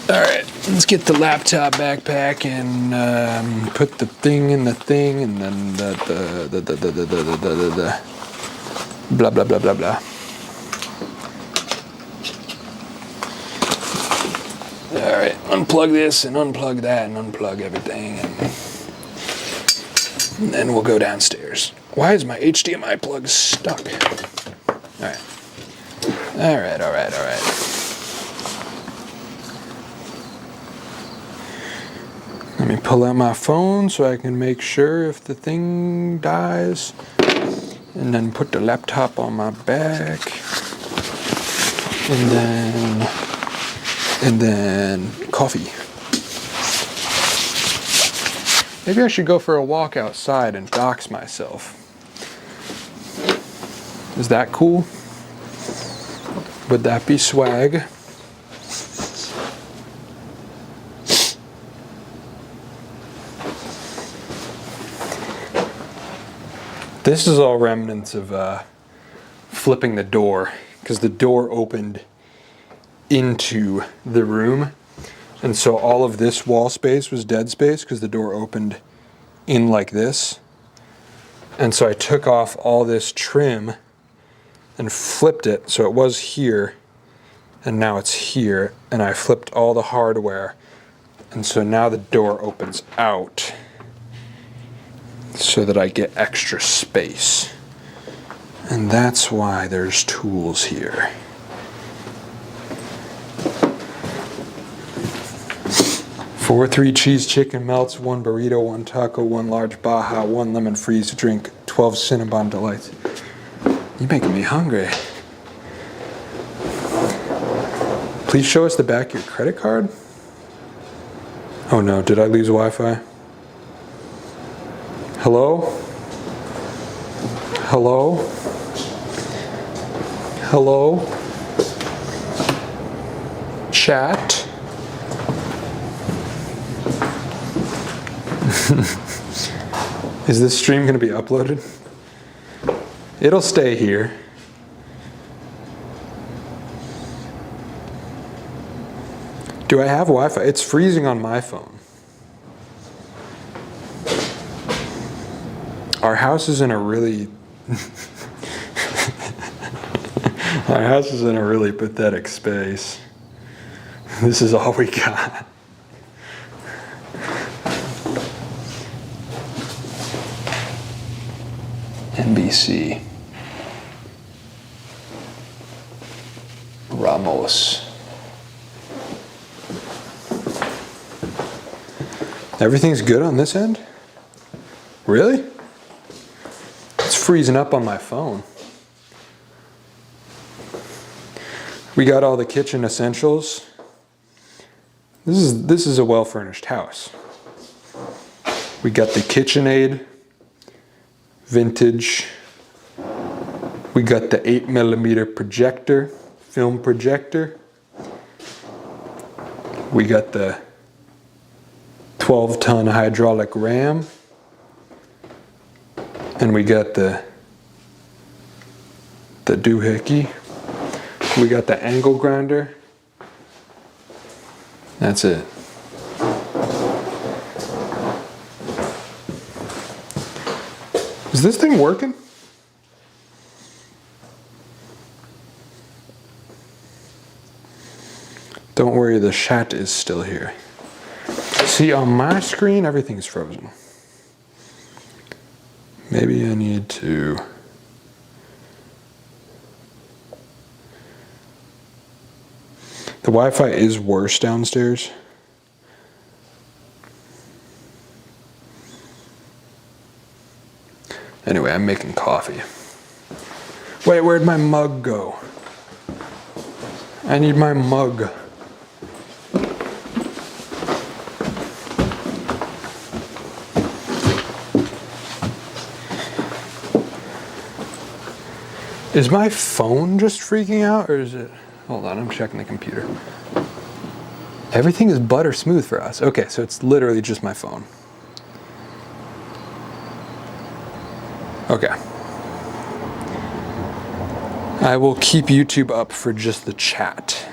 All right, let's get the laptop backpack and put the thing in the thing, and then the blah blah blah blah blah. All right, unplug this and unplug that and unplug everything, and then we'll go downstairs. Why is my HDMI plug stuck? All right. Let me pull out my phone so I can make sure if the thing dies, and then put the laptop on my back, and then coffee. Maybe I should go for a walk outside and dox myself. Is that cool? Would that be swag? This is all remnants of flipping the door, because the door opened into the room, and so all of this wall space was dead space because the door opened in like this. And so I took off all this trim and flipped it so it was here, and now it's here, and I flipped all the hardware, and so now the door opens out so that I get extra space. And that's why there's tools here. Four 3-cheese chicken melts, 1 burrito, 1 taco, 1 large Baja, 1 lemon freeze drink, 12 Cinnabon Delights. You're making me hungry. Please show us the back of your credit card. Oh no, did I lose Wi-Fi? Hello? Hello? Hello? Chat? Is this stream going to be uploaded? It'll stay here. Do I have Wi-Fi? It's freezing on my phone. Our house is in a really our house is in a really pathetic space. This is all we got. NBC. Ramos. Everything's good on this end? Really? It's freezing up on my phone. We got all the kitchen essentials. This is a well-furnished house. We got the KitchenAid, vintage. We got the 8mm projector, film projector. We got the 12-ton hydraulic ram. And we got the doohickey. We got the angle grinder. That's it. Is this thing working? Don't worry, the chat is still here. See, on my screen, everything's frozen. Maybe I need to... The Wi-Fi is worse downstairs. Anyway, I'm making coffee. Wait, where'd my mug go? I need my mug. Is my phone just freaking out, or is it... Hold on, I'm checking the computer. Everything is butter smooth for us. Okay, so it's literally just my phone. Okay. I will keep YouTube up for just the chat.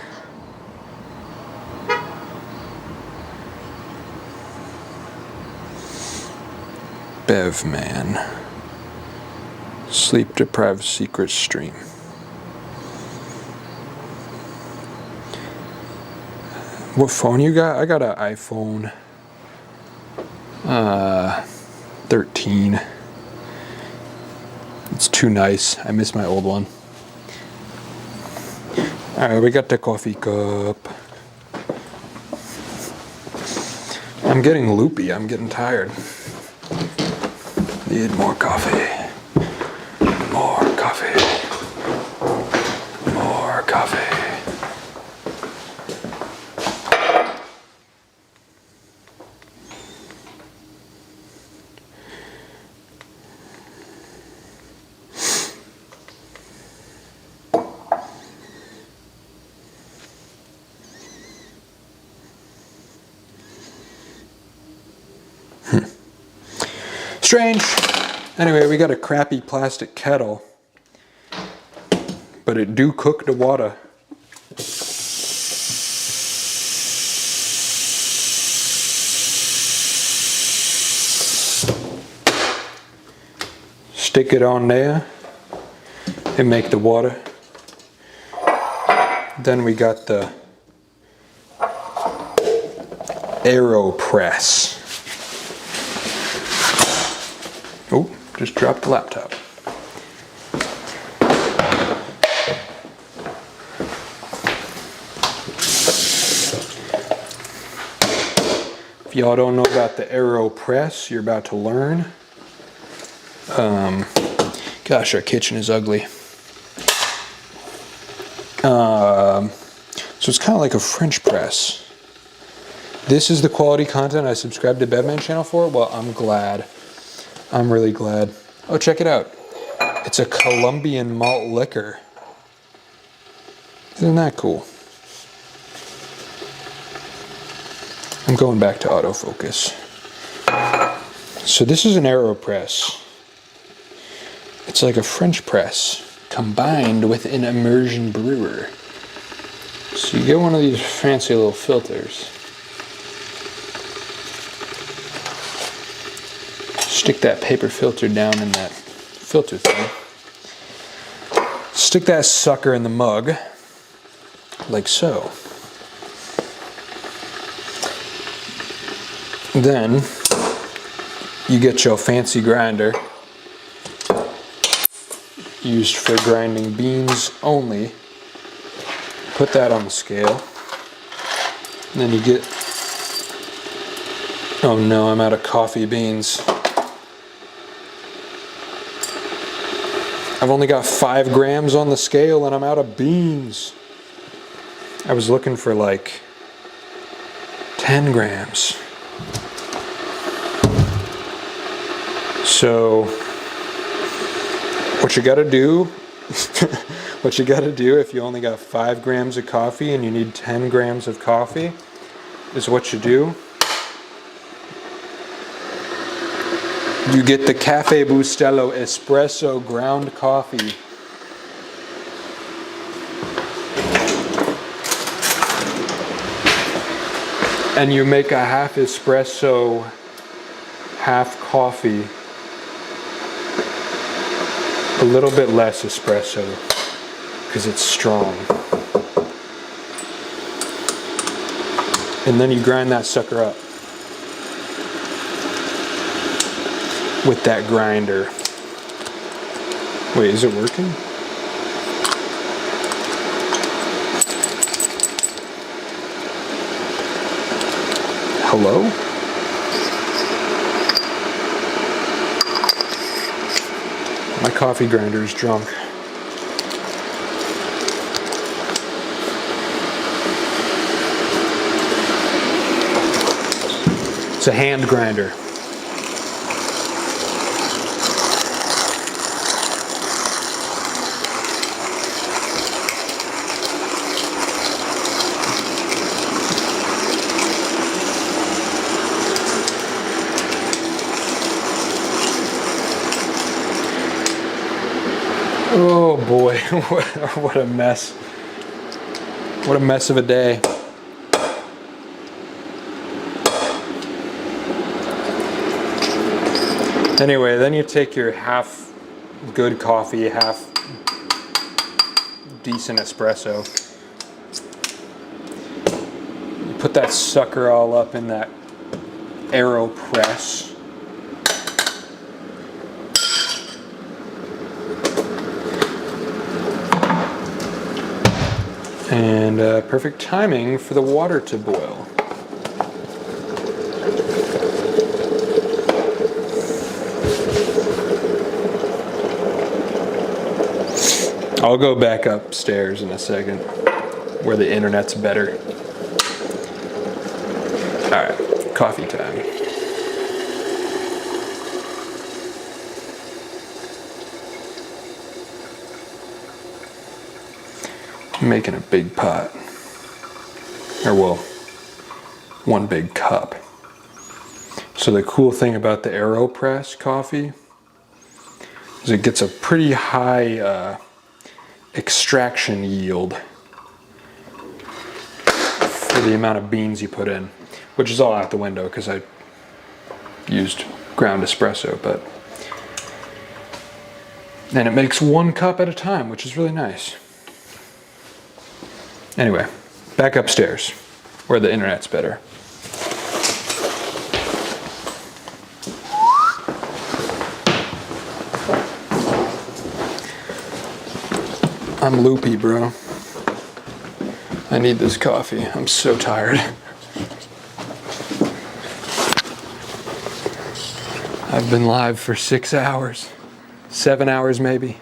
Bevman. Sleep deprived secret stream. What phone you got? I got an iPhone 13. It's too nice. I miss my old one. Alright, we got the coffee cup. I'm getting loopy. I'm getting tired. Need more coffee. More coffee. More coffee. Strange. Anyway, we got a crappy plastic kettle, but it do cook the water. Stick it on there and make the water. Then we got the AeroPress. Oh, just dropped the laptop. If y'all don't know about the AeroPress, you're about to learn. Gosh, our kitchen is ugly. So it's kind of like a French press. This is the quality content I subscribed to Bevman channel for. Well, I'm glad. I'm really glad. Oh, check it out. It's a Colombian malt liquor. Isn't that cool? I'm going back to autofocus. So this is an AeroPress. It's like a French press combined with an immersion brewer. So you get one of these fancy little filters. Stick that paper filter down in that filter thing. Stick that sucker in the mug, like so. Then you get your fancy grinder, used for grinding beans only. Put that on the scale. And then you get, oh no, I'm out of coffee beans. I've only got 5 grams on the scale and I'm out of beans. I was looking for like 10 grams. So what you gotta do, what you gotta do if you only got 5 grams of coffee and you need 10 grams of coffee is what you do. You get the Cafe Bustelo espresso ground coffee. And you make a half espresso, half coffee. A little bit less espresso because it's strong. And then you grind that sucker up with that grinder. Wait, is it working? Hello? My coffee grinder is drunk. It's a hand grinder. Oh boy, what a mess. What a mess of a day. Anyway, then you take your half good coffee, half decent espresso. You put that sucker all up in that AeroPress. And perfect timing for the water to boil. I'll go back upstairs in a second where the internet's better. Alright, coffee time. I'm making a big pot. Or well, one big cup. So the cool thing about the AeroPress coffee is it gets a pretty high extraction yield for the amount of beans you put in, which is all out the window because I used ground espresso, but and it makes 1 cup at a time, which is really nice. Anyway, back upstairs where the internet's better. I'm loopy, bro. I need this coffee. I'm so tired. I've been live for 6 hours. 7 hours maybe.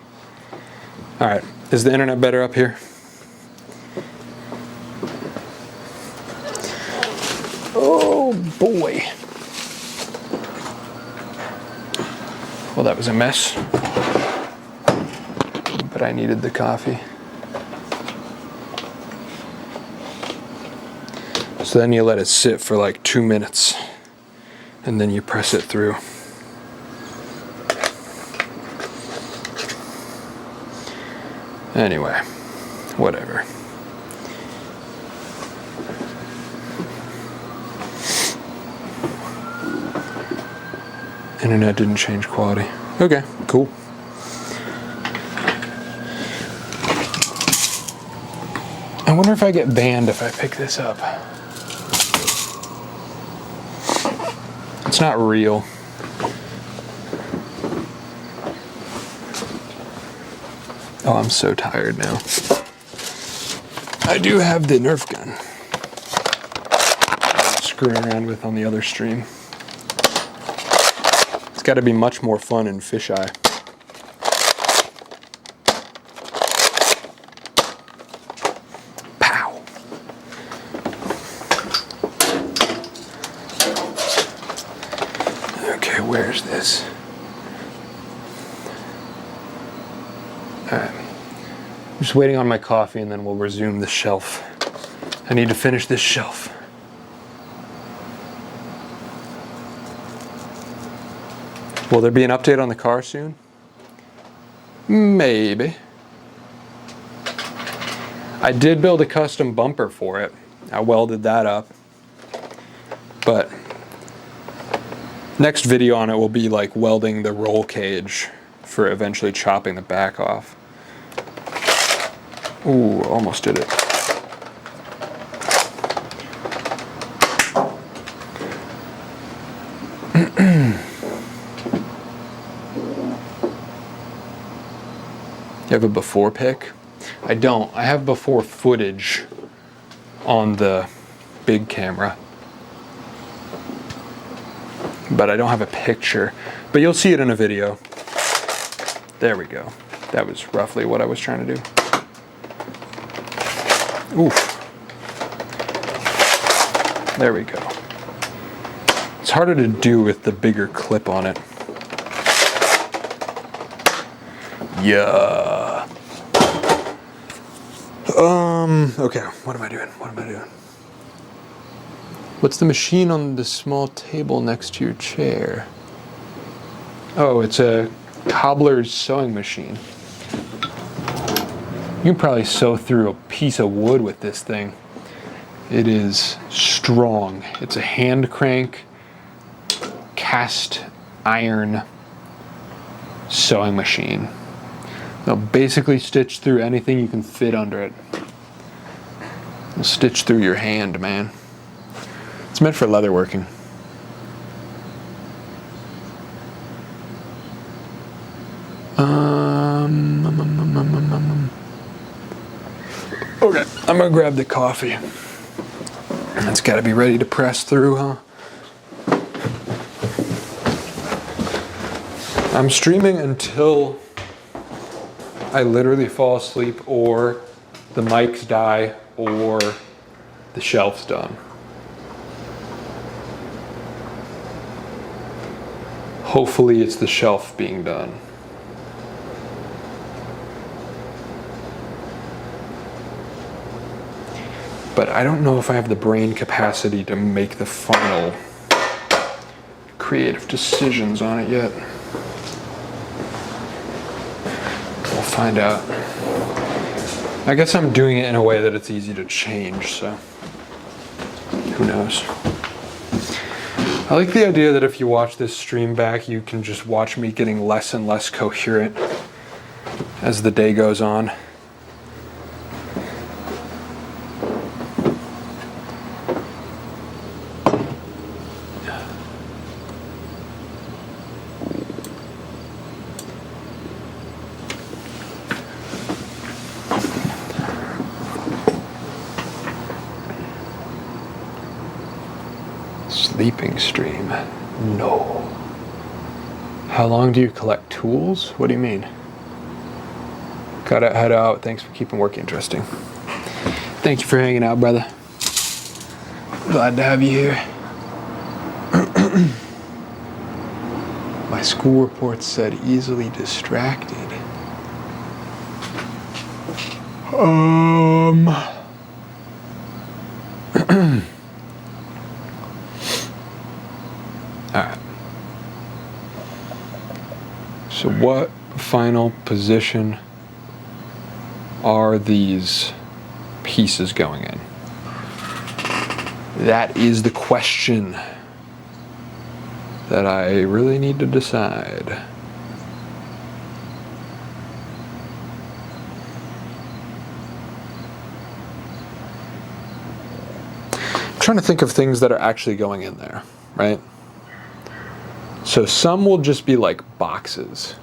All right, is the internet better up here? Oh boy. Well, that was a mess. But I needed the coffee. So then you let it sit for like 2 minutes and then you press it through. Anyway, whatever. Internet didn't change quality. Okay, cool. I wonder if I get banned if I pick this up. It's not real. Oh, I'm so tired now. I do have the Nerf gun I'm screwing around with on the other stream. It's got to be much more fun in Fisheye. Pow! Alright. I'm just waiting on my coffee and then we'll resume the shelf. I need to finish this shelf. Will there be an update on the car soon? Maybe. I did build a custom bumper for it. I welded that up. But next video on it will be like welding the roll cage for eventually chopping the back off. Ooh, almost did it. You have a before pic? I don't. I have before footage on the big camera. But I don't have a picture. But you'll see it in a video. There we go. That was roughly what I was trying to do. Oof. There we go. It's harder to do with the bigger clip on it. Yeah. Okay, what am I doing? What's the machine on the small table next to your chair? Oh, it's a cobbler's sewing machine. You can probably sew through a piece of wood with this thing. It is strong. It's a hand crank, cast iron sewing machine. They'll basically stitch through anything you can fit under it. It'll stitch through your hand, man. It's meant for leatherworking. Okay, I'm gonna grab the coffee. It's gotta be ready to press through, huh? I'm streaming until I literally fall asleep or the mics die or the shelf's done. Hopefully it's the shelf being done. But I don't know if I have the brain capacity to make the final creative decisions on it yet. We'll find out. I guess I'm doing it in a way that it's easy to change, so who knows. I like the idea that if you watch this stream back, you can just watch me getting less and less coherent as the day goes on. Sleeping stream. No. How long do you collect tools? What do you mean? Gotta head out. Thanks for keeping work interesting. Thank you for hanging out, brother. Glad to have you here. My school report said easily distracted. Alright. So what final position are these pieces going in? That is the question that I really need to decide. I'm trying to think of things that are actually going in there, right? So some will just be like boxes.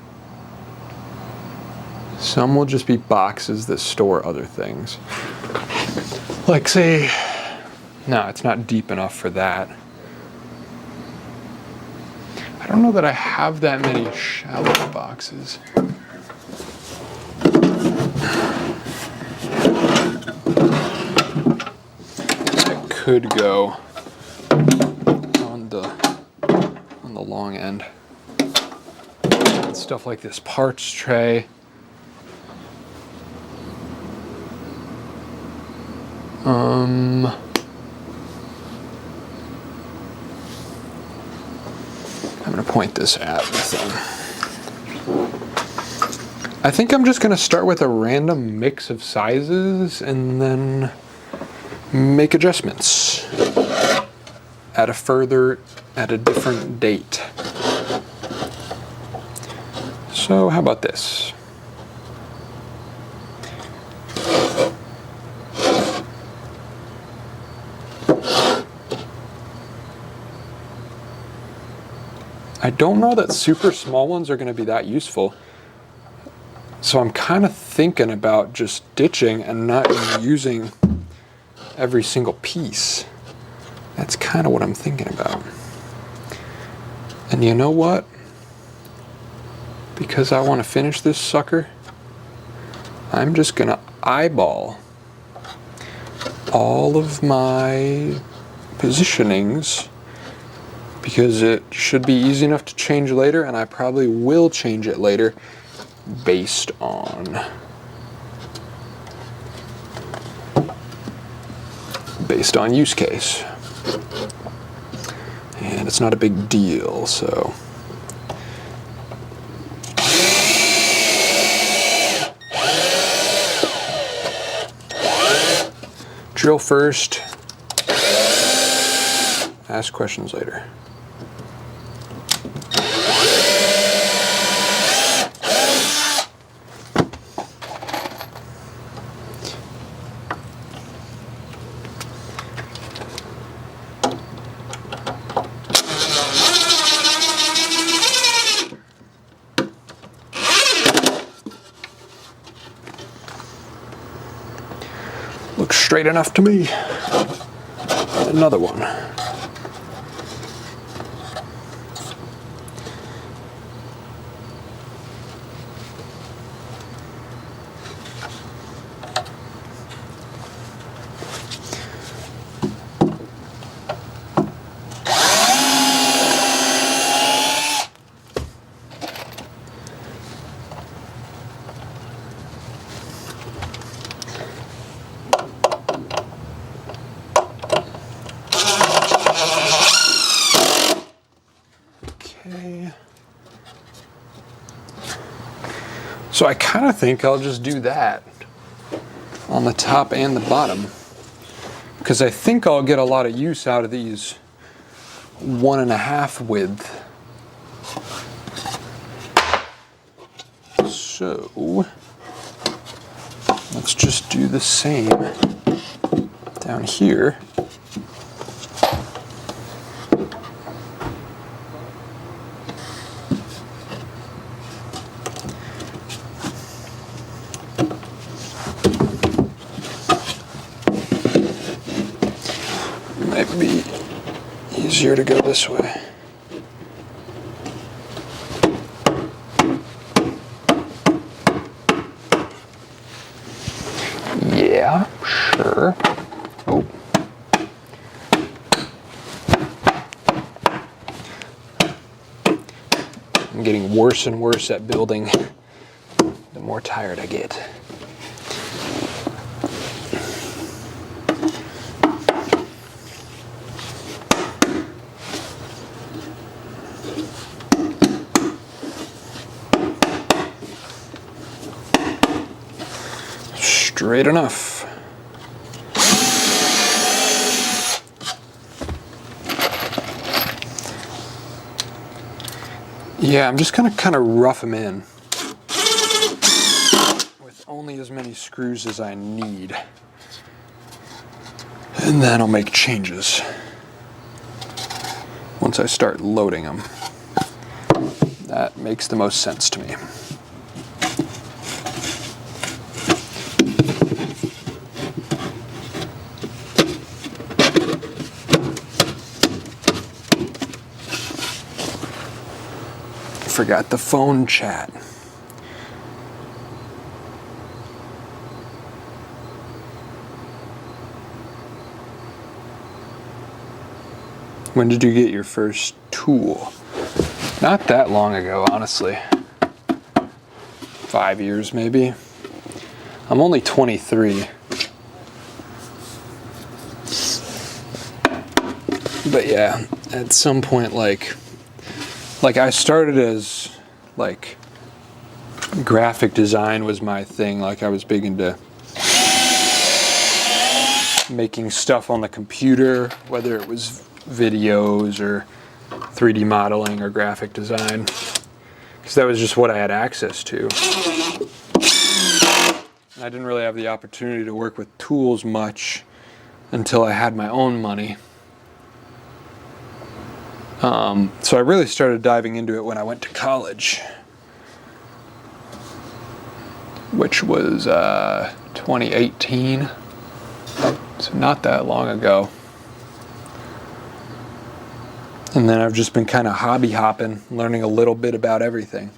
Some will just be boxes that store other things. Like say, no, it's not deep enough for that. I don't know that I have that many shallow boxes. That could go on the long end. And stuff like this parts tray. I'm gonna point this at the thing. I think I'm just gonna start with a random mix of sizes and then make adjustments at a different date. So how about this? I don't know that super small ones are going to be that useful. So I'm kind of thinking about just ditching and not using every single piece. That's kind of what I'm thinking about. And you know what? Because I want to finish this sucker, I'm just going to eyeball all of my positionings, because it should be easy enough to change later, and I probably will change it later based on use case. And it's not a big deal, so. Drill first, ask questions later. Looks straight enough to me. Another one. So I kind of think I'll just do that on the top and the bottom, because I think I'll get a lot of use out of these 1.5 width. So let's just do the same down here. Might be easier to go this way. Yeah, sure. Oh. I'm getting worse and worse at building the more tired I get. Straight enough. Yeah, I'm just gonna kind of rough them in with only as many screws as I need, and then I'll make changes once I start loading them. That makes the most sense to me. Forgot the phone chat. When did you get your first tool? Not that long ago, honestly. 5 years maybe. I'm only 23. But yeah, at some point, like I started as like graphic design was my thing. Like I was big into making stuff on the computer, whether it was videos or 3D modeling or graphic design, because that was just what I had access to. And I didn't really have the opportunity to work with tools much until I had my own money. So I really started diving into it when I went to college, which was 2018, so not that long ago. And then I've just been kind of hobby hopping, learning a little bit about everything.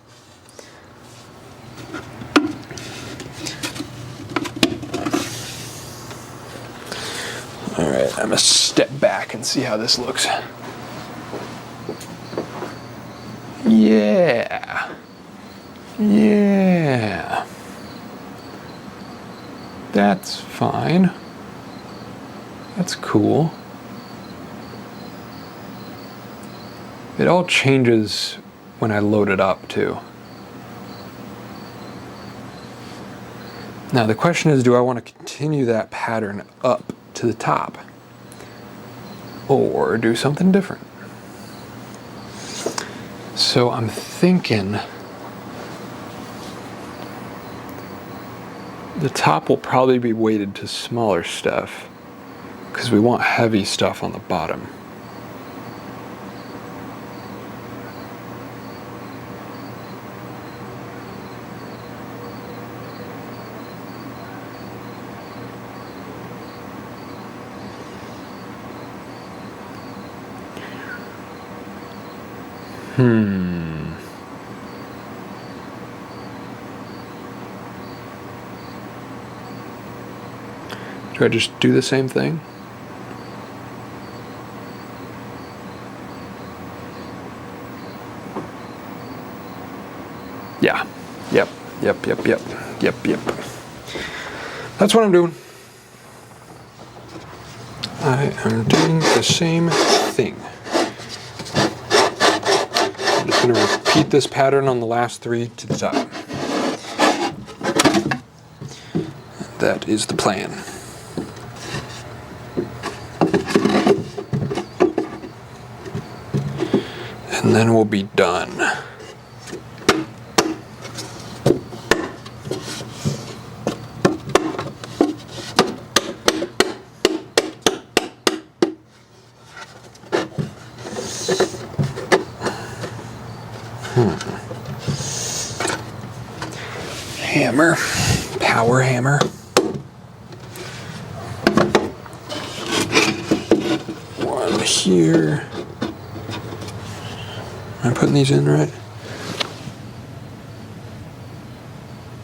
All right, I'm gonna step back and see how this looks. Yeah. Yeah. That's fine. That's cool. It all changes when I load it up too. Now the question is, do I want to continue that pattern up to the top or do something different? So I'm thinking the top will probably be weighted to smaller stuff because we want heavy stuff on the bottom. Do I just do the same thing? Yeah. Yep. That's what I'm doing. I am doing the same thing. I'm just going to repeat this pattern on the last three to the top. That is the plan. And then we'll be done. Hammer, power hammer. One here. Am I putting these in right?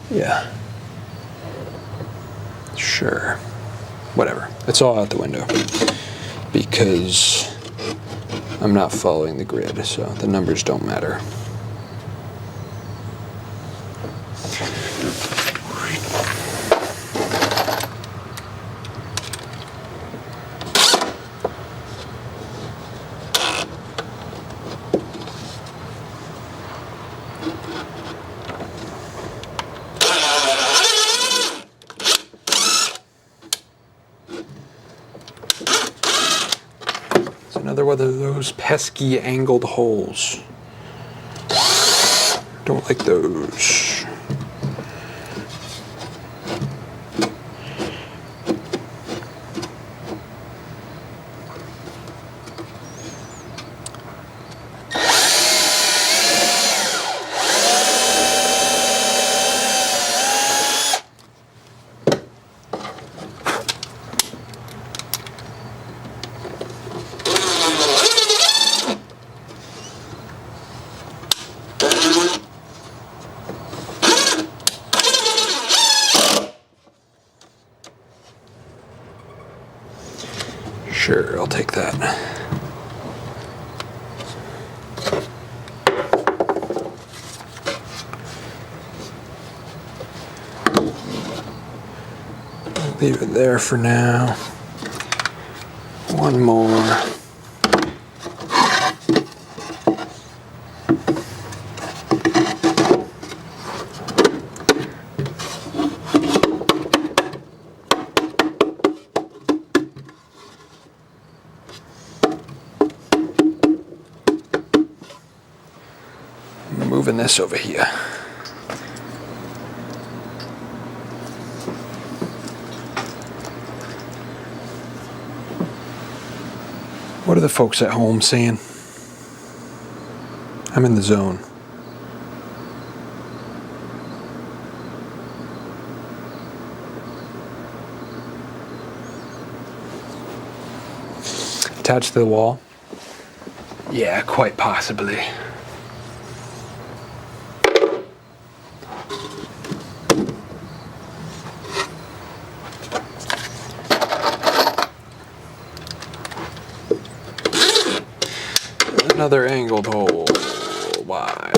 Yeah. Sure. Whatever. It's all out the window because I'm not following the grid, so the numbers don't matter. Another one of those pesky angled holes. Don't like those. Sure, I'll take that. Leave it there for now. One more. this over here. What are the folks at home saying? I'm in the zone. Attached to the wall? Yeah, quite possibly. Another angled hole. Why?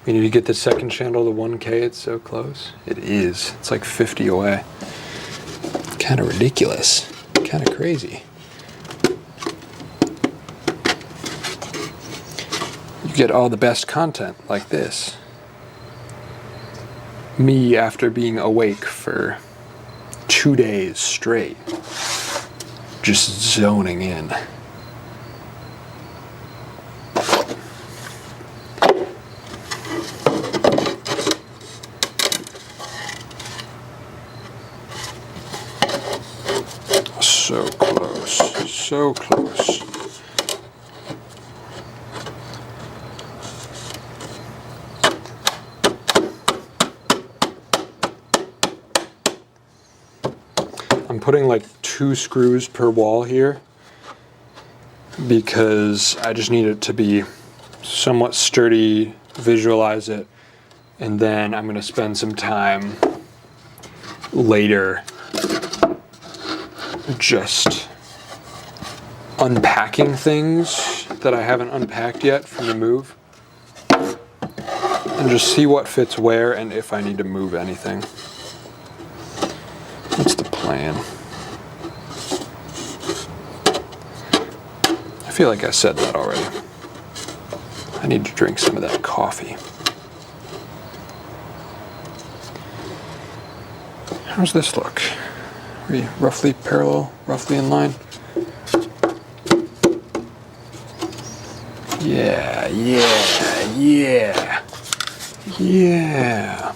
We need to get the second channel to 1K. It's so close. It is. It's like 50 away. Kind of ridiculous. Kind of crazy. You get all the best content like this. Me after being awake for 2 days straight. Just zoning in. So close, so close. I'm putting like 2 screws per wall here because I just need it to be somewhat sturdy, visualize it, and then I'm going to spend some time later just unpacking things that I haven't unpacked yet from the move and just see what fits where and if I need to move anything. That's the plan. I feel like I said that already. I need to drink some of that coffee. How's this look? Are we roughly parallel, roughly in line? Yeah, yeah, yeah, yeah.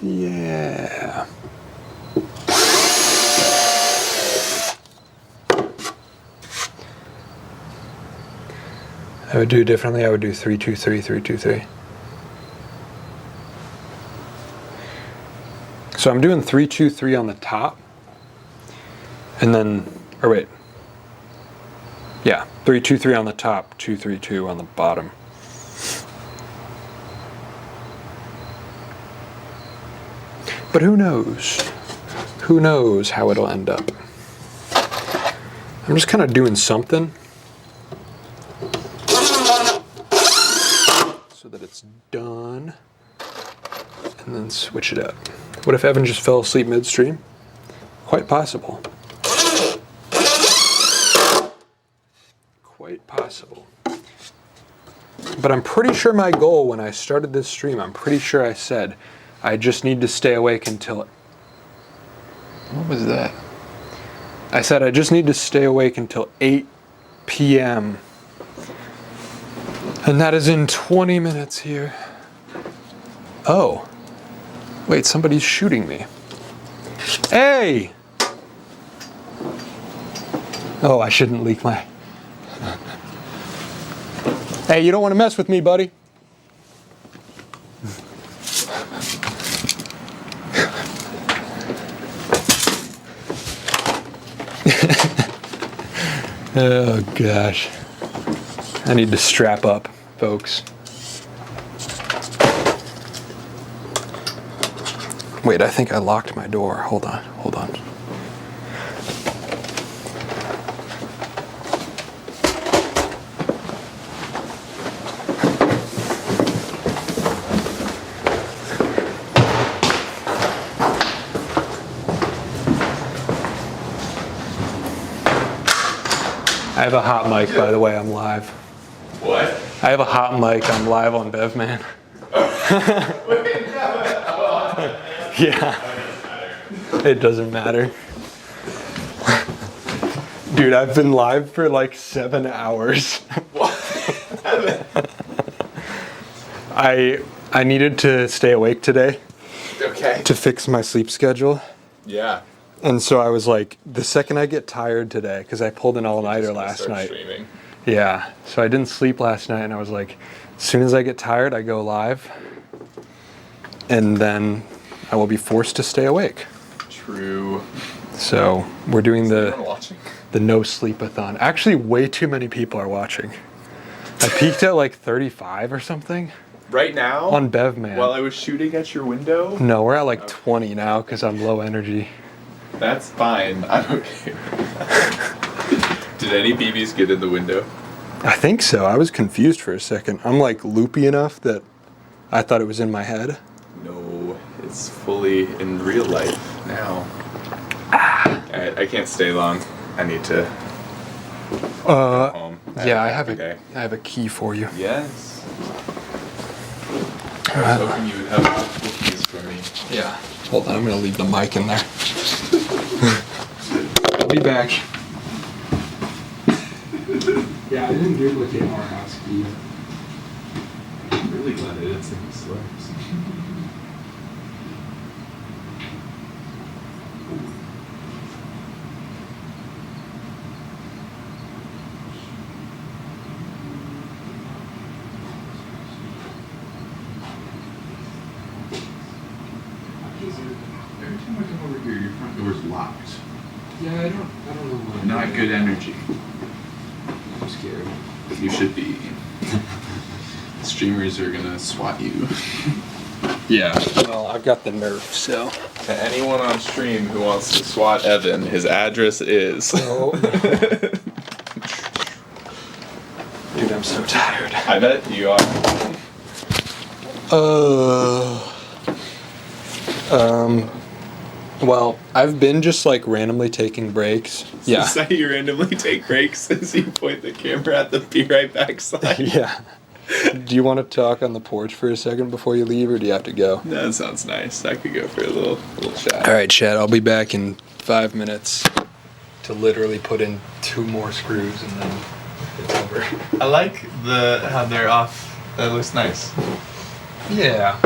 Yeah. I would do it differently. I would do 3-2-3, 3-2-3. So I'm doing 3-2-3 on the top, and then, or wait, yeah, 3-2-3 on the top, 2-3-2 on the bottom. But who knows? Who knows how it'll end up? I'm just kind of doing something so that it's done, and then switch it up. What if Evan just fell asleep midstream? Quite possible. Quite possible. But I'm pretty sure my goal when I started this stream, I'm pretty sure I said, I just need to stay awake until... What was that? I said I just need to stay awake until 8 p.m. And that is in 20 minutes here. Oh. Wait, somebody's shooting me. Hey! Oh, I shouldn't leak my... Hey, you don't want to mess with me, buddy. Oh, gosh. I need to strap up, folks. Wait, I think I locked my door. Hold on, hold on. I have a hot mic, by the way. I'm live. What? I have a hot mic. I'm live on BevMan. Yeah. It doesn't matter. Dude, I've been live for like 7 hours. I needed to stay awake today Okay. to fix my sleep schedule. Yeah. And so I was like, the second I get tired today, because I pulled an all-nighter last night. Streaming. Yeah, so I didn't sleep last night, and I was like, as soon as I get tired, I go live, and then I will be forced to stay awake. True. So we're doing Anyone watching? the no sleep-a-thon. Actually, way too many people are watching. I peaked at like 35 or something Right now? on BevMan. While I was shooting at your window? No, we're at like 20 now because I'm low energy. That's fine. I'm okay with that. Did any BBs get in the window? I think so. I was confused for a second. I'm like loopy enough that I thought it was in my head. No, it's fully in real life now. Alright, I can't stay long. I need to go home. Yeah, I have Okay. I have a key for you. Yes. I was hoping you would have multiple keys for me. Yeah. Hold on, I'm gonna leave the mic in there. I'll be back. Yeah, I didn't duplicate our house key. I'm really glad I didn't sing the slurs. Every time I come over here, your front door's locked. Yeah, I don't know why. Not good energy. I'm scared. You should be. Streamers are gonna swat you. Yeah. Well, I've got the nerf, so. To anyone on stream who wants to swat Evan, his address is. Oh. Dude, I'm so tired. I bet you are. Well, I've been just like randomly taking breaks. Yeah. Is that you randomly take breaks as you point the camera at the be right back sign? Yeah. Do you want to talk on the porch for a second before you leave, or do you have to go? That sounds nice. I could go for a little chat. All right, Chad, I'll be back in 5 minutes to literally put in 2 more screws and then it's over. I like how they're off. That looks nice. Yeah.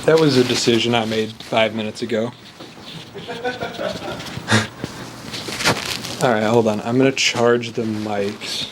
That was a decision I made 5 minutes ago. All right, hold on. I'm going to charge the mics.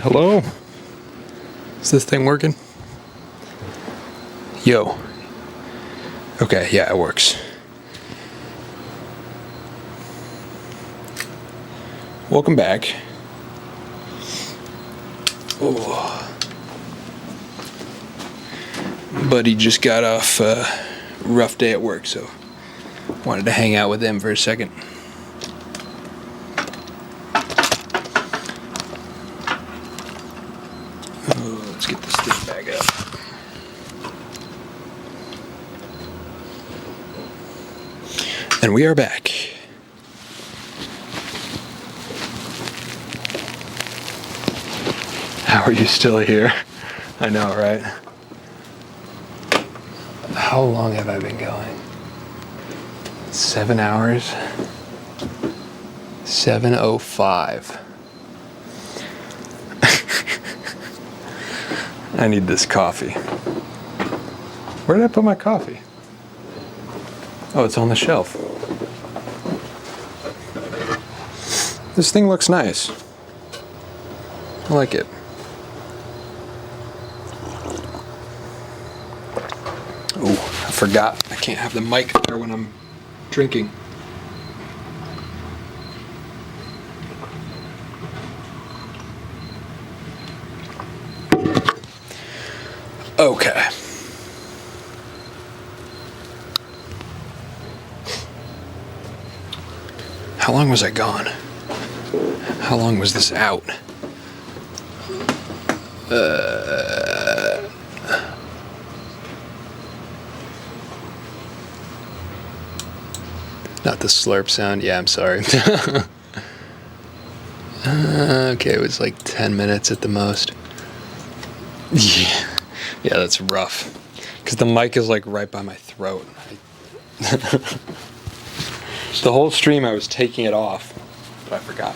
Hello? Is this thing working? Yo. Okay, yeah, it works. Welcome back. Oh. Buddy just got off a rough day at work, so wanted to hang out with him for a second. Oh, let's get this thing back up. And we are back. How are you still here? I know, right? How long have I been going? 7 hours? 7:05. I need this coffee. Where did I put my coffee? Oh, it's on the shelf. This thing looks nice. I like it. Oh, I forgot. I can't have the mic there when I'm drinking. Okay. How long was I gone? How long was this out? Not the slurp sound. Yeah, I'm sorry. Okay, it was like 10 minutes at the most. Yeah, that's rough. Because the mic is like right by my throat. The whole stream I was taking it off, but I forgot.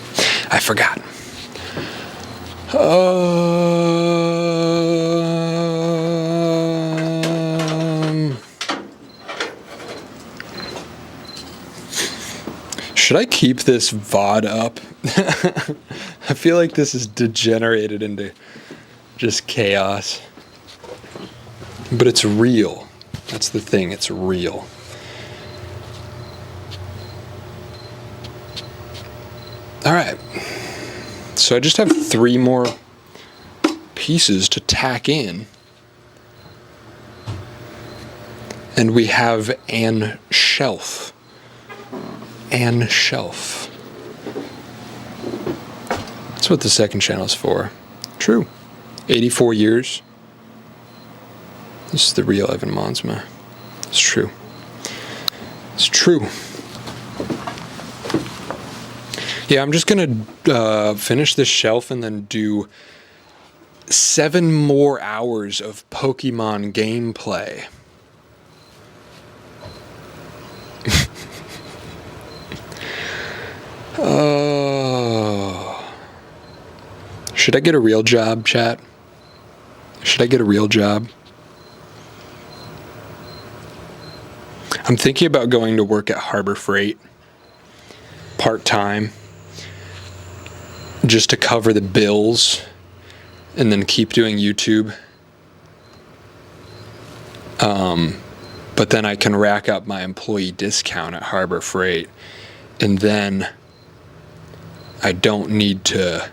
Should I keep this VOD up? I feel like this is degenerated into just chaos. But it's real. That's the thing, it's real. Alright. So I just have 3 more pieces to tack in. And we have an shelf. An shelf. That's what the second channel is for. True. 84 years. This is the real Evan Monsma. It's true. It's true. Yeah, I'm just gonna finish this shelf and then do 7 more hours of Pokemon gameplay. Oh. Should I get a real job, chat? Should I get a real job? I'm thinking about going to work at Harbor Freight part-time just to cover the bills and then keep doing YouTube. But then I can rack up my employee discount at Harbor Freight, and then I don't need to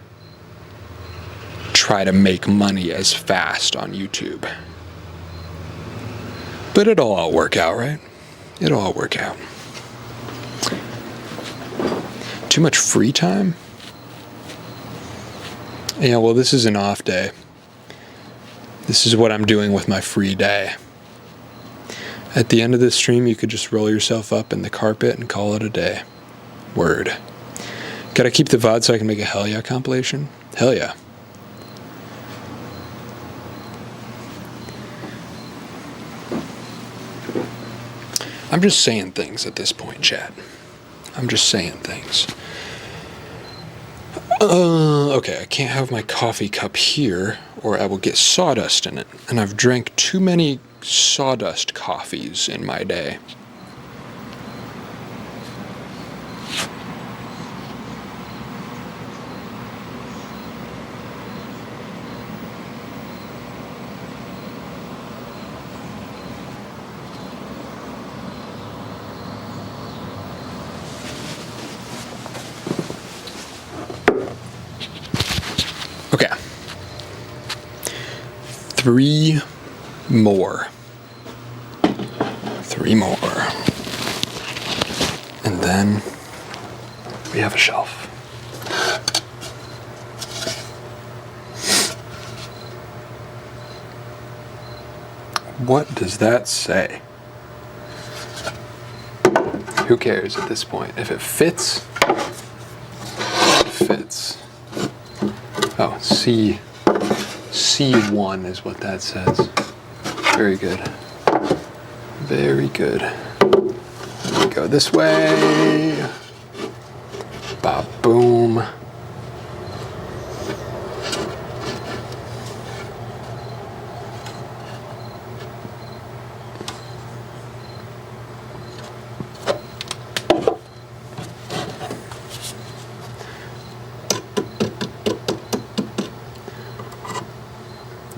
try to make money as fast on YouTube. But it'll all work out, right? It'll all work out. Too much free time? Yeah, well, this is an off day. This is what I'm doing with my free day. At the end of this stream, you could just roll yourself up in the carpet and call it a day. Word. Gotta keep the VOD so I can make a Hell Yeah compilation? Hell yeah. I'm just saying things at this point, chat. I'm just saying things. Okay, I can't have my coffee cup here or I will get sawdust in it. And I've drank too many sawdust coffees in my day. Okay. 3 more. 3 more. And then we have a shelf. What does that say? Who cares at this point? If it fits, it fits. Oh, C1 is what that says. Very good. Very good. We go this way. Ba-boom.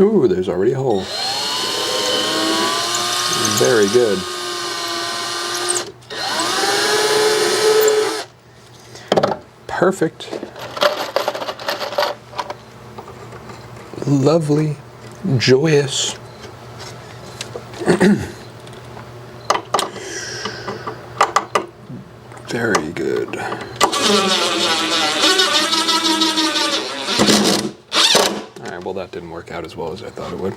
Ooh, there's already a hole. Very good. Perfect. Lovely. Joyous. Very good. Alright, well that didn't work out as well as I thought it would.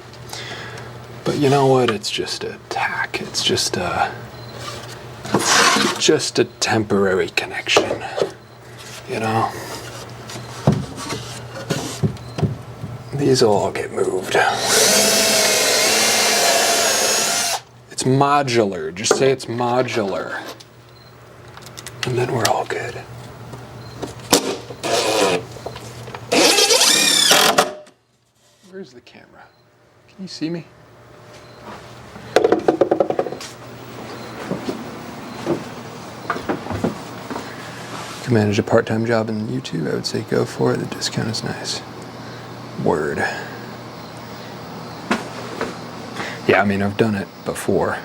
But you know what? It's just a tack. It's just a temporary connection. You know? These will all get moved. It's modular. Just say it's modular. And then we're all good. Where's the camera? Can you see me? If you manage a part-time job in YouTube, I would say go for it. The discount is nice. Word. Yeah, I mean, I've done it before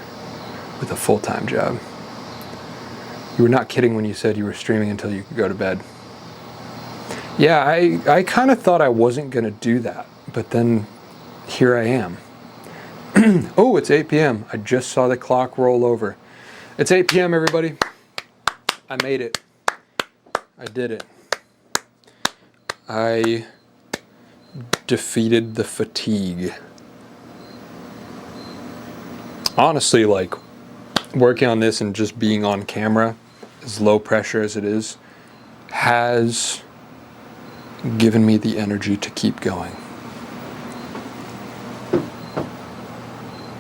with a full-time job. You were not kidding when you said you were streaming until you could go to bed. Yeah, I kind of thought I wasn't going to do that, but then here I am. Oh, it's 8 p.m. I just saw the clock roll over. It's 8 p.m., everybody. I made it. I did it. I defeated the fatigue. Honestly, like, working on this and just being on camera, as low pressure as it is, has given me the energy to keep going.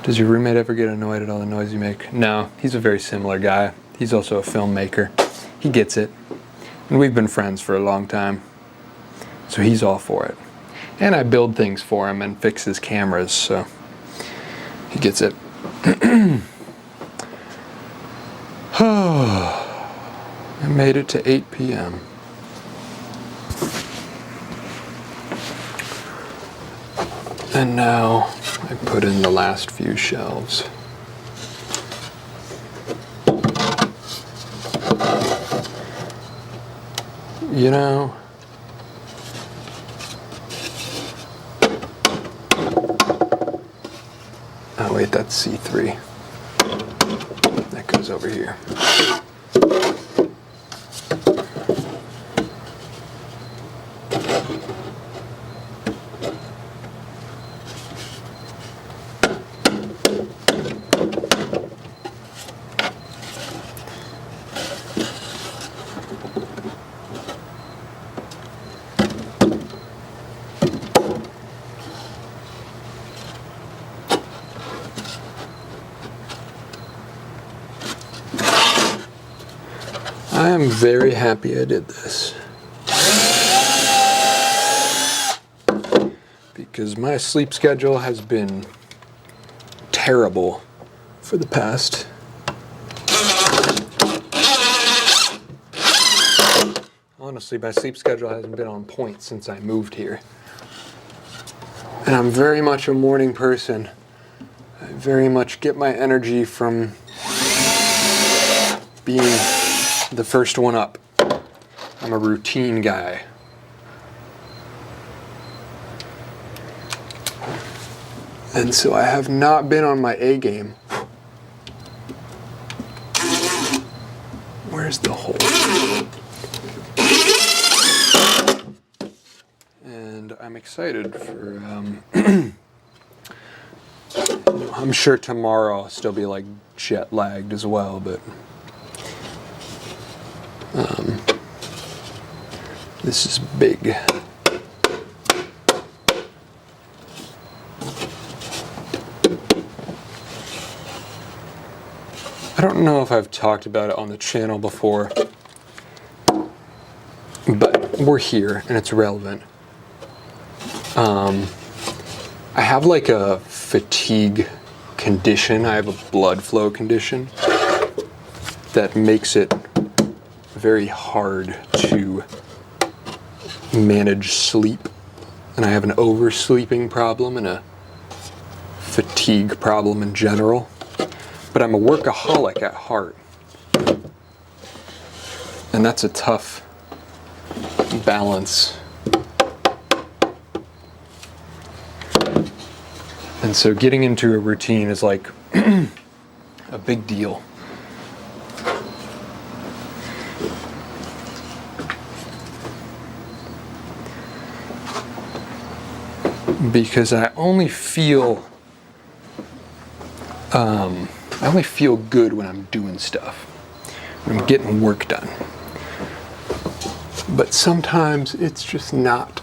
Does your roommate ever get annoyed at all the noise you make? No, he's a very similar guy. He's also a filmmaker. He gets it. And we've been friends for a long time. So he's all for it. And I build things for him and fix his cameras, so he gets it. I made it to 8 p.m. And now I put in the last few shelves. You know, oh wait, that's C3. That goes over here. I am very happy I did this. Because my sleep schedule has been terrible for the past. Honestly, my sleep schedule hasn't been on point since I moved here. And I'm very much a morning person. I very much get my energy from being the first one up. I'm a routine guy. And so I have not been on my A game. Where's the hole? And I'm excited for, I'm sure tomorrow I'll still be like jet lagged as well, but this is big. I don't know if I've talked about it on the channel before, but we're here and it's relevant. I have like a fatigue condition. I have a blood flow condition that makes it very hard to manage sleep. And I have an oversleeping problem and a fatigue problem in general. But I'm a workaholic at heart. And that's a tough balance. And so getting into a routine is like a big deal. Because I only feel good when I'm doing stuff, when I'm getting work done. But sometimes it's just not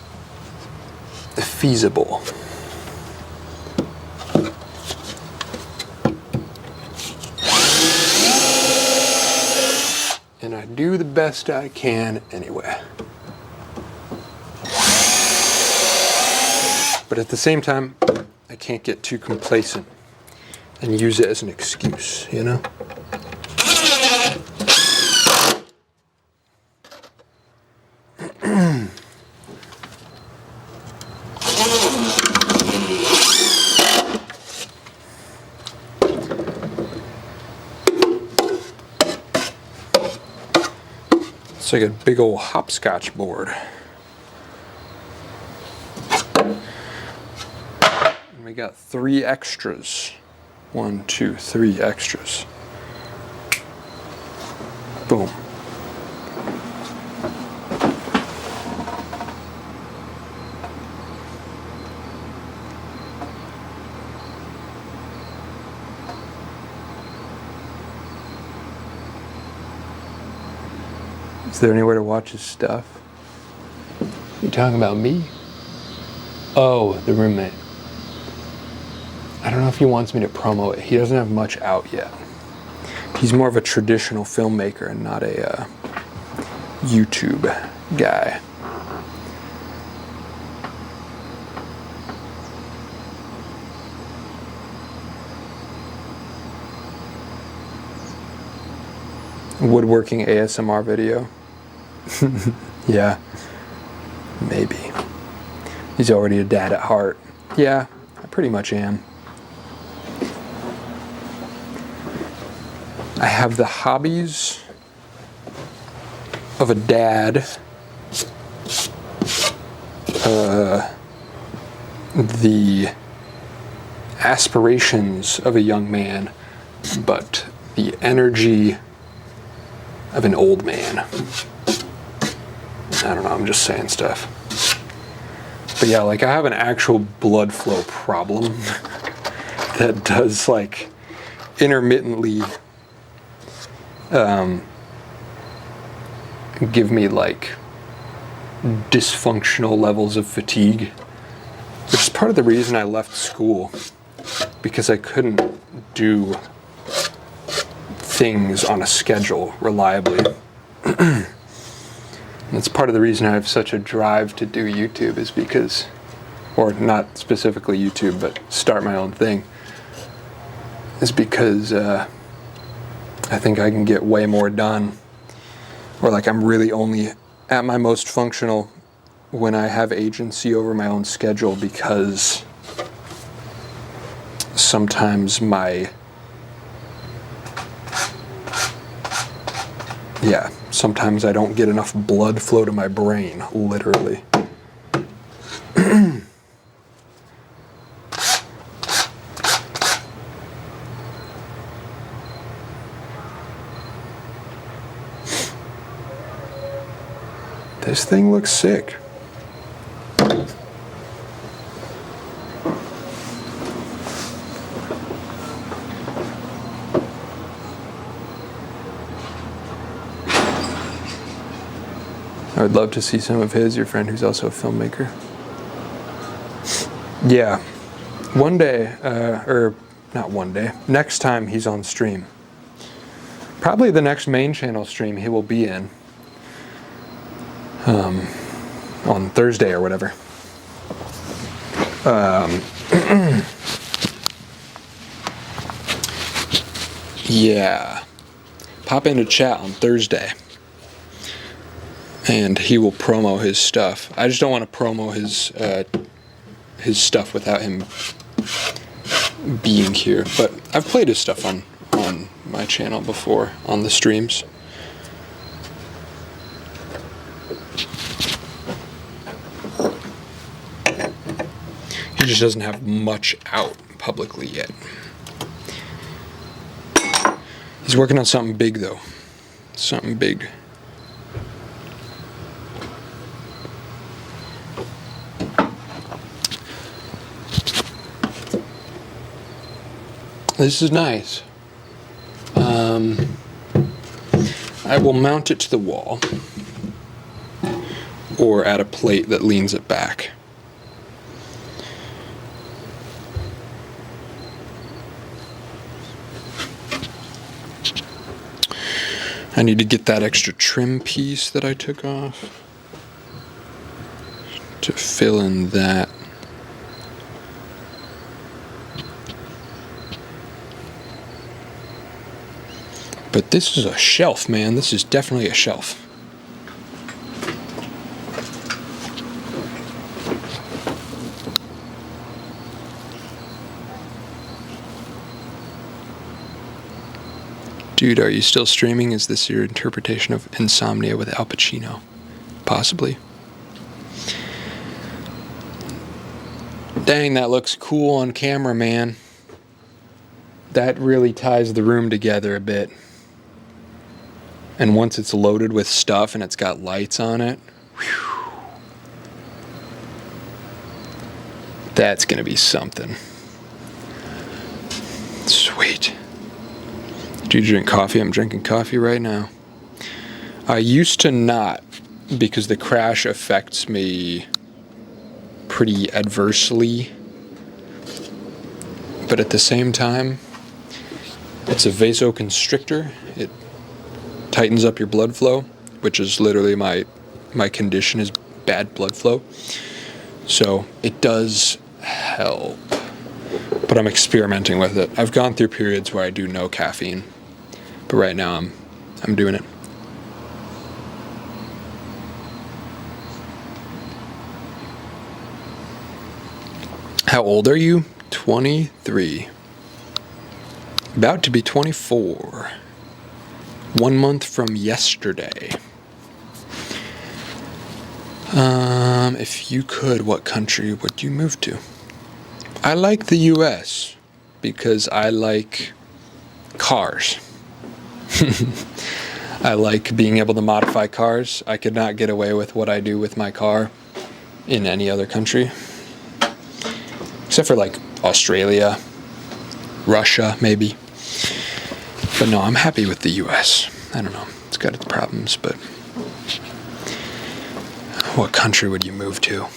feasible. And I do the best I can anyway. But at the same time, I can't get too complacent and use it as an excuse, you know? It's like a big old hopscotch board. And we got 3 extras. 1, 2, 3 extras. Boom. Is there anywhere to watch his stuff? You talking about me? Oh, the roommate. I don't know if he wants me to promo it. He doesn't have much out yet. He's more of a traditional filmmaker and not a YouTube guy. Woodworking ASMR video. Yeah, maybe. He's already a dad at heart. Yeah, I pretty much am. I have the hobbies of a dad, the aspirations of a young man, but the energy of an old man. I don't know, I'm just saying stuff. But yeah, like I have an actual blood flow problem that does like intermittently give me like dysfunctional levels of fatigue, which is part of the reason I left school, because I couldn't do things on a schedule reliably. That's part of the reason I have such a drive to do YouTube, is because, or not specifically YouTube, but start my own thing, is because I think I can get way more done, or like I'm really only at my most functional when I have agency over my own schedule, because sometimes sometimes I don't get enough blood flow to my brain, literally. This thing looks sick. I would love to see some of his, your friend who's also a filmmaker. Yeah, one day, or not one day, next time he's on stream. Probably the next main channel stream he will be in. On Thursday or whatever. Yeah. Pop into chat on Thursday. And he will promo his stuff. I just don't want to promo his stuff without him being here. But I've played his stuff on my channel before, on the streams. He just doesn't have much out publicly yet. He's working on something big though. Something big. This is nice. I will mount it to the wall or at a plate that leans it back. I need to get that extra trim piece that I took off to fill in that. But this is a shelf, man. This is definitely a shelf. Dude, are you still streaming? Is this your interpretation of Insomnia with Al Pacino? Possibly. Dang, that looks cool on camera, man. That really ties the room together a bit. And once it's loaded with stuff and it's got lights on it, whew, that's gonna be something. Sweet. Do you drink coffee? I'm drinking coffee right now. I used to not, because the crash affects me pretty adversely. But at the same time, it's a vasoconstrictor. It tightens up your blood flow, which is literally my condition is bad blood flow. So it does help. But I'm experimenting with it. I've gone through periods where I do no caffeine. But right now I'm doing it. How old are you? 23. About to be 24. 1 month from yesterday. If you could, what country would you move to? I like the US because I like cars. I like being able to modify cars. I could not get away with what I do with my car in any other country. Except for like Australia, Russia, maybe. But no, I'm happy with the US. I don't know. It's got its problems, but what country would you move to?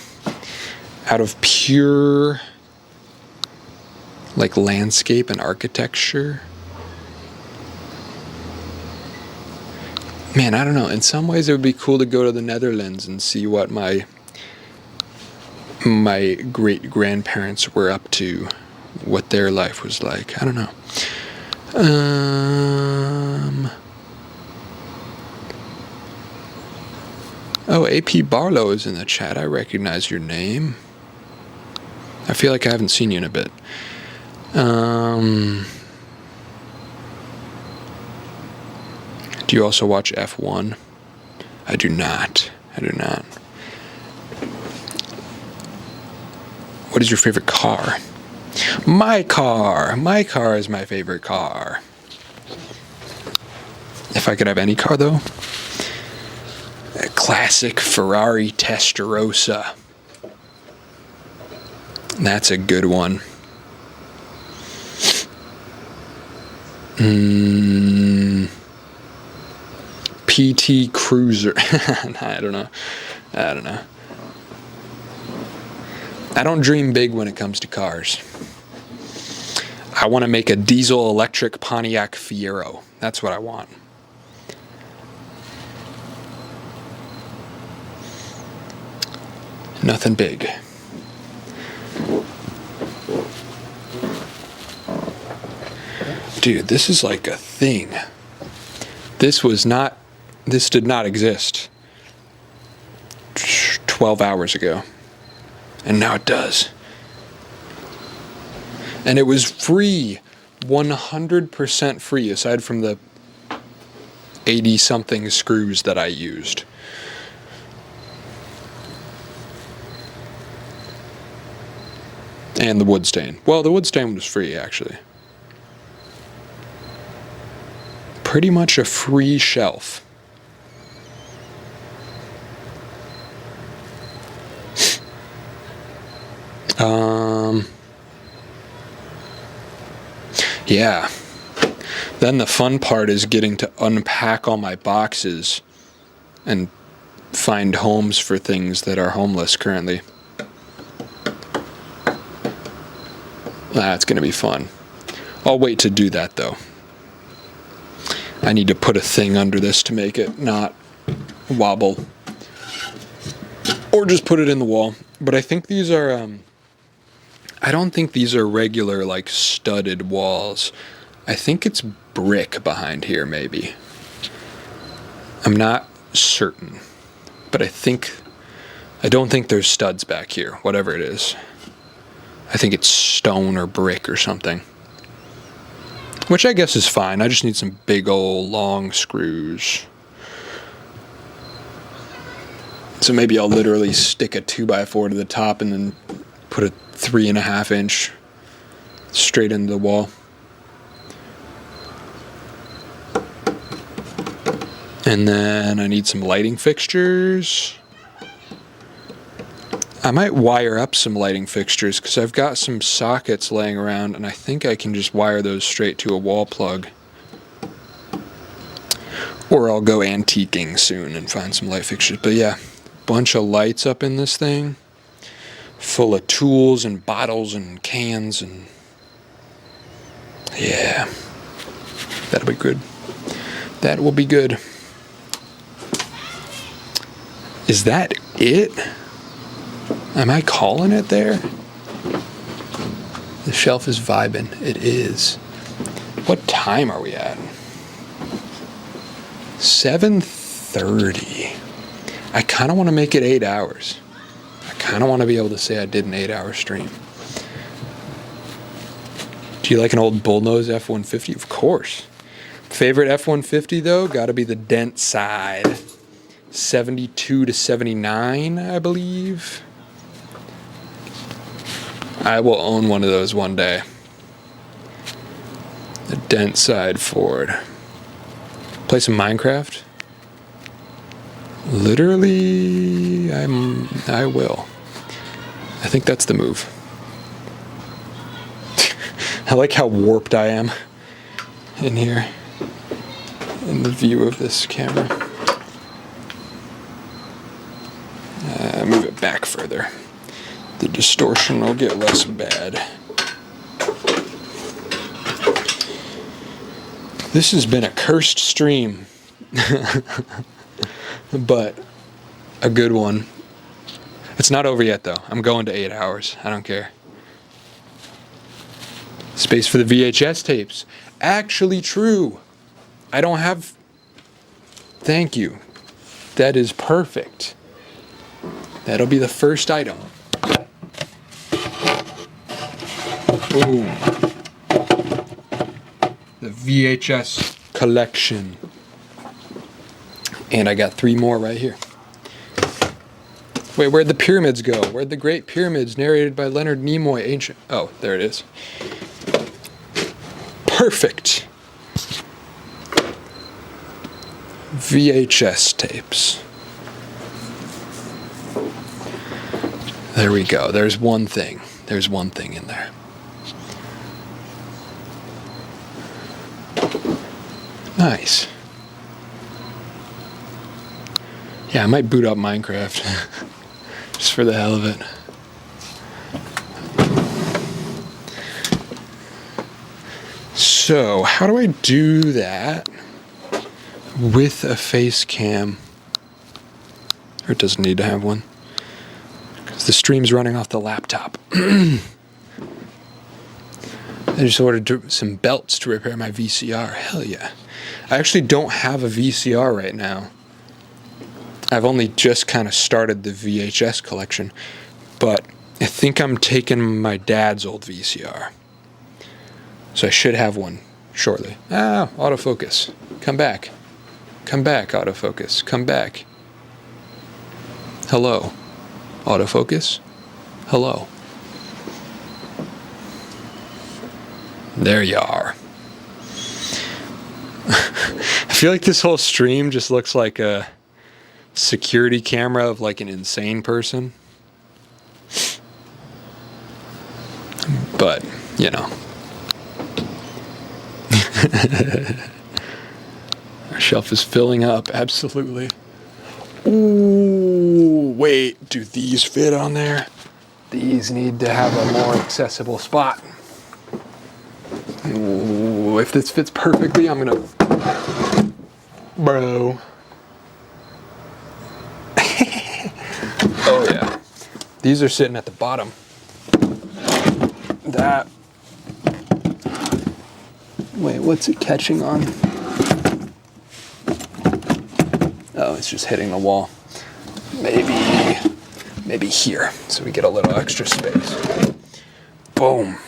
Out of pure like landscape and architecture? Man, I don't know. In some ways it would be cool to go to the Netherlands and see what my great-grandparents were up to, what their life was like. I don't know. Oh, AP Barlow is in the chat. I recognize your name. I feel like I haven't seen you in a bit. Do you also watch F1? I do not. What is your favorite car? My car. My car is my favorite car. If I could have any car, though. Classic Ferrari Testarossa. That's a good one. PT Cruiser. I don't know. I don't dream big when it comes to cars. I want to make a diesel electric Pontiac Fiero. That's what I want. Nothing big. Dude, this is like a thing. This did not exist 12 hours ago. And now it does. And it was free. 100% free, aside from the 80-something screws that I used. And the wood stain. Well, the wood stain was free, actually. Pretty much a free shelf. Yeah. Then the fun part is getting to unpack all my boxes and find homes for things that are homeless currently. That's going to be fun. I'll wait to do that though. I need to put a thing under this to make it not wobble. Or just put it in the wall. But I think these are, I don't think these are regular like studded walls. I think it's brick behind here maybe. I'm not certain. But I don't think there's studs back here, whatever it is. I think it's stone or brick or something. Which I guess is fine. I just need some big old long screws. So maybe I'll literally stick a 2x4 to the top and then put a 3.5 inch straight into the wall. And then I need some lighting fixtures. I might wire up some lighting fixtures because I've got some sockets laying around and I think I can just wire those straight to a wall plug. Or I'll go antiquing soon and find some light fixtures. But yeah, bunch of lights up in this thing. Full of tools and bottles and cans and... yeah. That'll be good. That will be good. Is that it? Am I calling it there? The shelf is vibing. It is. What time are we at? 7:30. I kind of want to make it 8 hours. I kind of want to be able to say I did an 8-hour stream. Do you like an old bullnose F-150? Of course. Favorite F-150 though? Gotta be the dent side. 72 to 79, I believe. I will own one of those one day. The dent side Ford. Play some Minecraft? Literally, I will. I think that's the move. I like how warped I am in here in the view of this camera. Move it back further. The distortion will get less bad. This has been a cursed stream. But a good one. It's not over yet though. I'm going to 8 hours. I don't care. Space for the VHS tapes. Actually true. I don't have... Thank you. That is perfect. That'll be the first item. Boom. The VHS collection. And I got 3 more right here. Wait, where'd the pyramids go? Where'd the Great Pyramids, narrated by Leonard Nimoy, ancient... Oh, there it is. Perfect. VHS tapes. There we go. There's one thing. There's one thing in there. Nice. Yeah, I might boot up Minecraft just for the hell of it. So, how do I do that with a face cam? Or it doesn't need to have one. Because the stream's running off the laptop. I just ordered some belts to repair my VCR. Hell yeah. I actually don't have a VCR right now. I've only just kind of started the VHS collection. But I think I'm taking my dad's old VCR. So I should have one shortly. Ah, autofocus. Come back. Come back, autofocus. Come back. Hello. Autofocus. Hello. There you are. I feel like this whole stream just looks like a security camera of like an insane person. But, you know. Our shelf is filling up, absolutely. Ooh, wait, do these fit on there? These need to have a more accessible spot. Ooh, if this fits perfectly, I'm gonna... Bro. Oh yeah. These are sitting at the bottom. That... Wait, what's it catching on? Oh, it's just hitting the wall. Maybe here, so we get a little extra space. Boom.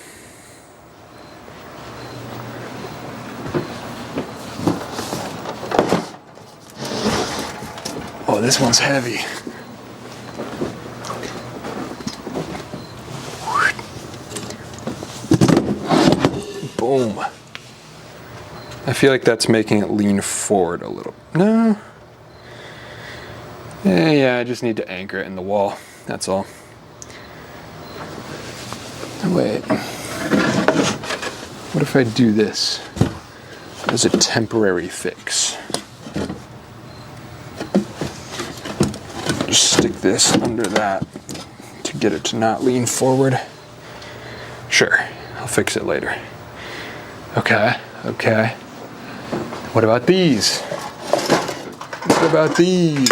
Oh, this one's heavy. Boom. I feel like that's making it lean forward a little. No. Yeah, I just need to anchor it in the wall. That's all. Wait. What if I do this as a temporary fix? Just stick this under that to get it to not lean forward. Sure, I'll fix it later. Okay. What about these? What about these?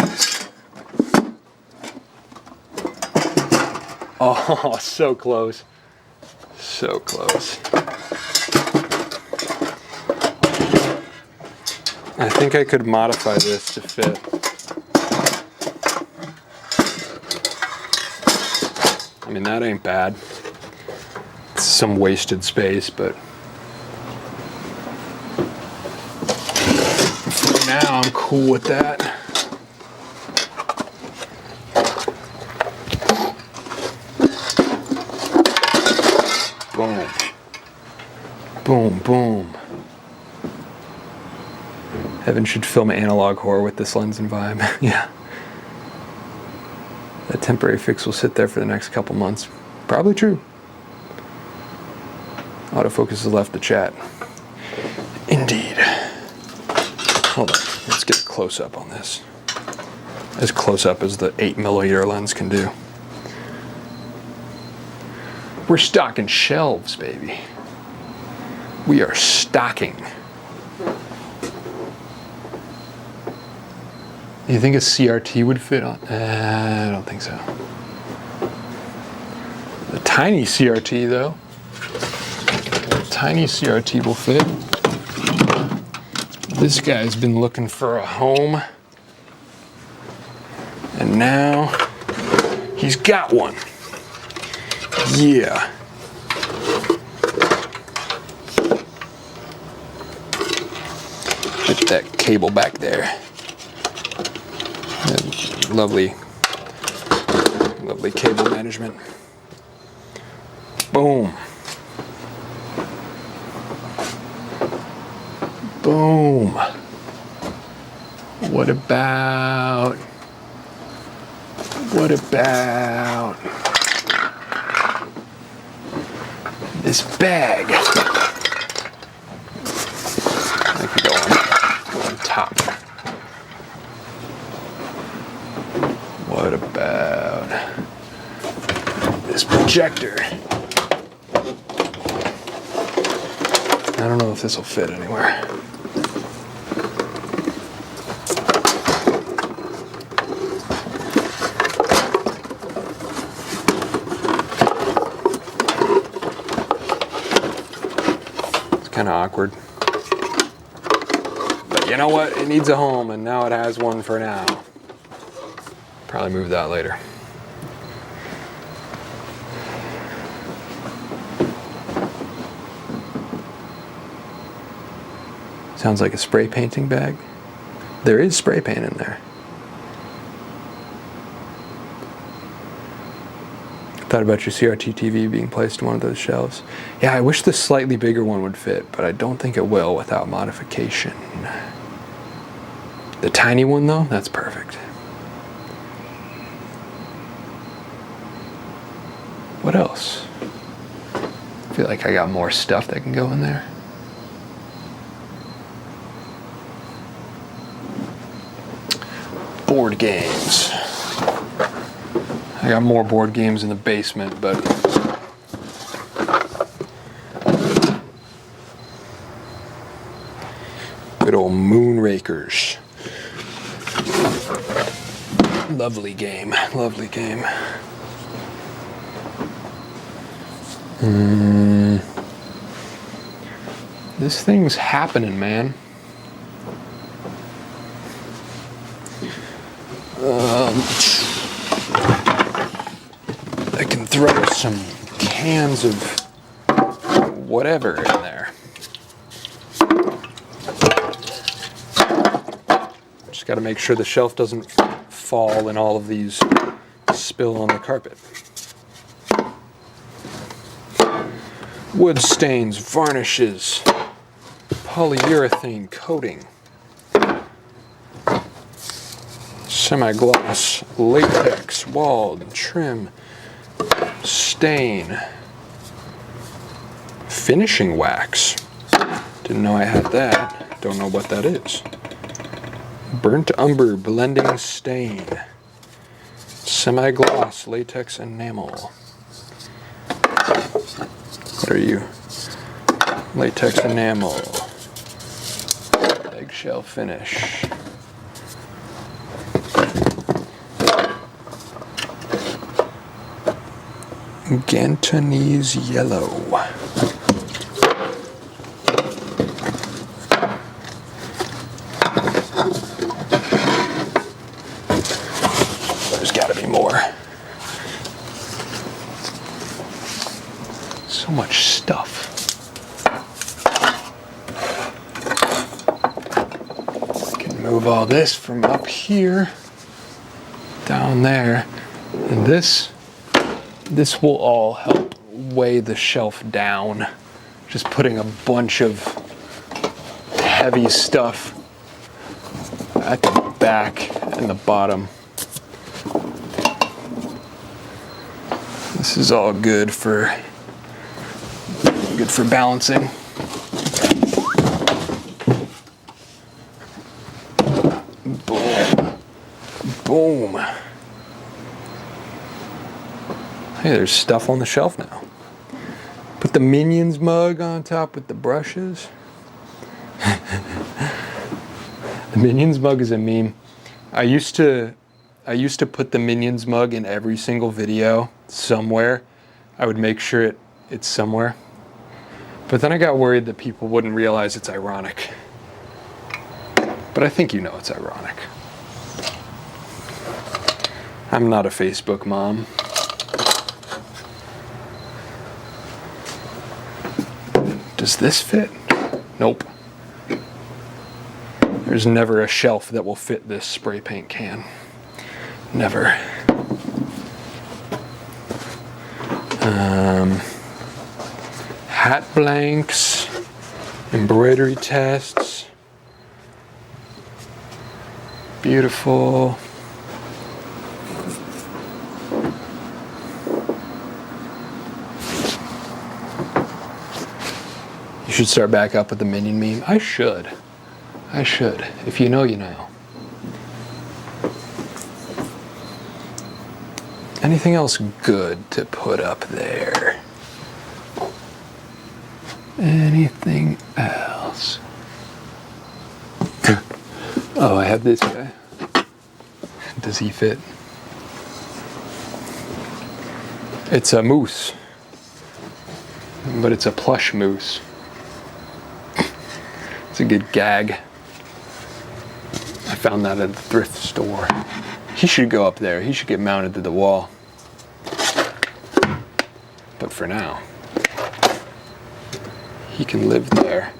Oh, so close. So close. I think I could modify this to fit. I mean, that ain't bad. It's some wasted space, but for now, I'm cool with that. Boom. Boom, boom. Evan should film analog horror with this lens and vibe. Yeah. That temporary fix will sit there for the next couple months. Probably true. Autofocus has left the chat. Indeed. Hold on. Let's get a close up on this. As close up as the 8mm lens can do. We're stocking shelves, baby. We are stocking. You think a CRT would fit on? I don't think so. The tiny CRT, though. The tiny CRT will fit. This guy's been looking for a home. And now he's got one. Yeah. Put that cable back there. Lovely cable management. Boom. Boom. What about this bag. I could go on top. What about this projector? I don't know if this will fit anywhere. It's kind of awkward. But you know what? It needs a home, and now it has one for now. Probably move that later. Sounds like a spray painting bag. There is spray paint in there. Thought about your CRT TV being placed in one of those shelves. Yeah, I wish the slightly bigger one would fit, but I don't think it will without modification. The tiny one though, that's perfect. What else? I feel like I got more stuff that can go in there. Board games. I got more board games in the basement, but good old Moonrakers. Lovely game, lovely game. This thing's happening, man. I can throw some cans of whatever in there. Just got to make sure the shelf doesn't fall and all of these spill on the carpet. Wood stains, varnishes, polyurethane coating, semi-gloss, latex, walled, trim, stain, finishing wax. Didn't know I had that. Don't know what that is. Burnt umber blending stain, semi-gloss, latex enamel. What are you? Latex enamel, eggshell finish. Gantonese yellow. There's got to be more. So much stuff. I can move all this from up here down there, and this will all help weigh the shelf down. Just putting a bunch of heavy stuff at the back and the bottom. This is all good for balancing. Boom. Boom. Hey, there's stuff on the shelf now. Put the Minions mug on top with the brushes. The Minions mug is a meme. I used to put the Minions mug in every single video somewhere. I would make sure it's somewhere. But then I got worried that people wouldn't realize it's ironic. But I think you know it's ironic. I'm not a Facebook mom. Does this fit? Nope. There's never a shelf that will fit this spray paint can. Never. Hat blanks, embroidery tests. Beautiful. should start back up with the minion meme. I should. If you know, you know. Anything else good to put up there? Anything else? Oh, I have this guy. Does he fit? It's a moose. But it's a plush moose. It's a good gag. I found that at the thrift store. He should go up there. He should get mounted to the wall. But for now, he can live there.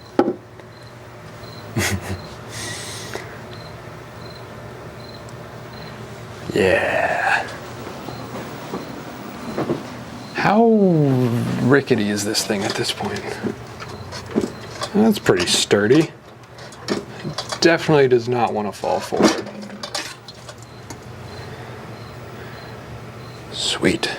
Yeah. How rickety is this thing at this point? That's pretty sturdy. Definitely does not want to fall forward. Sweet.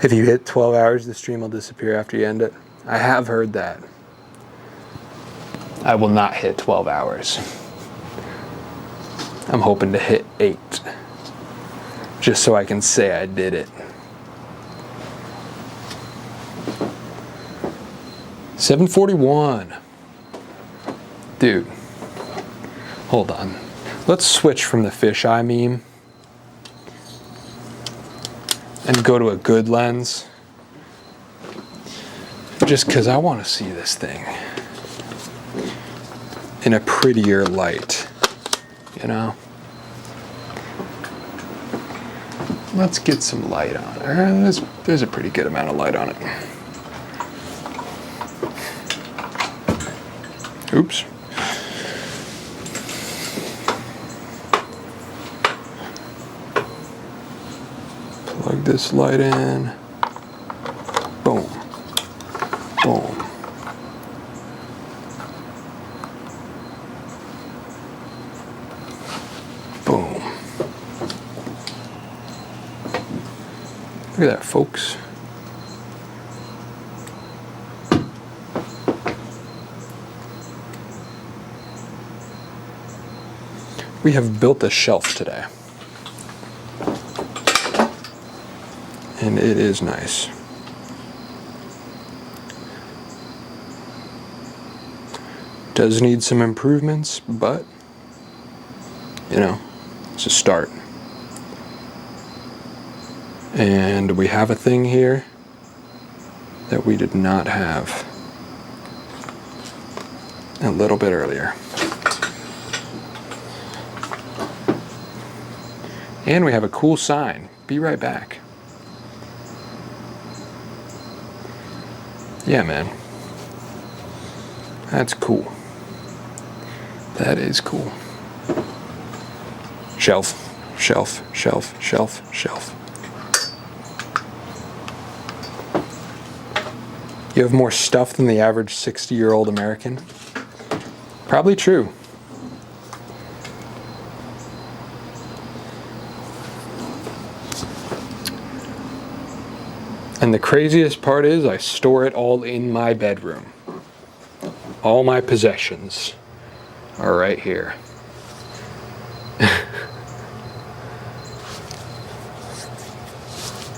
If you hit 12 hours, the stream will disappear after you end it. I have heard that. I will not hit 12 hours. I'm hoping to hit 8. Just so I can say I did it. 7:41. Dude. Hold on. Let's switch from the fisheye meme and go to a good lens, just because I want to see this thing in a prettier light, you know? Let's get some light on it. There's a pretty good amount of light on it. Oops. Plug this light in. Boom. Boom. Boom. Look at that, folks. We have built a shelf today. And it is nice. Does need some improvements, but you know, it's a start. And we have a thing here that we did not have a little bit earlier. And we have a cool sign. Be right back. Yeah, man. That's cool. That is cool. Shelf, shelf, shelf, shelf, shelf. You have more stuff than the average 60-year-old American? Probably true. And the craziest part is I store it all in my bedroom. All my possessions are right here.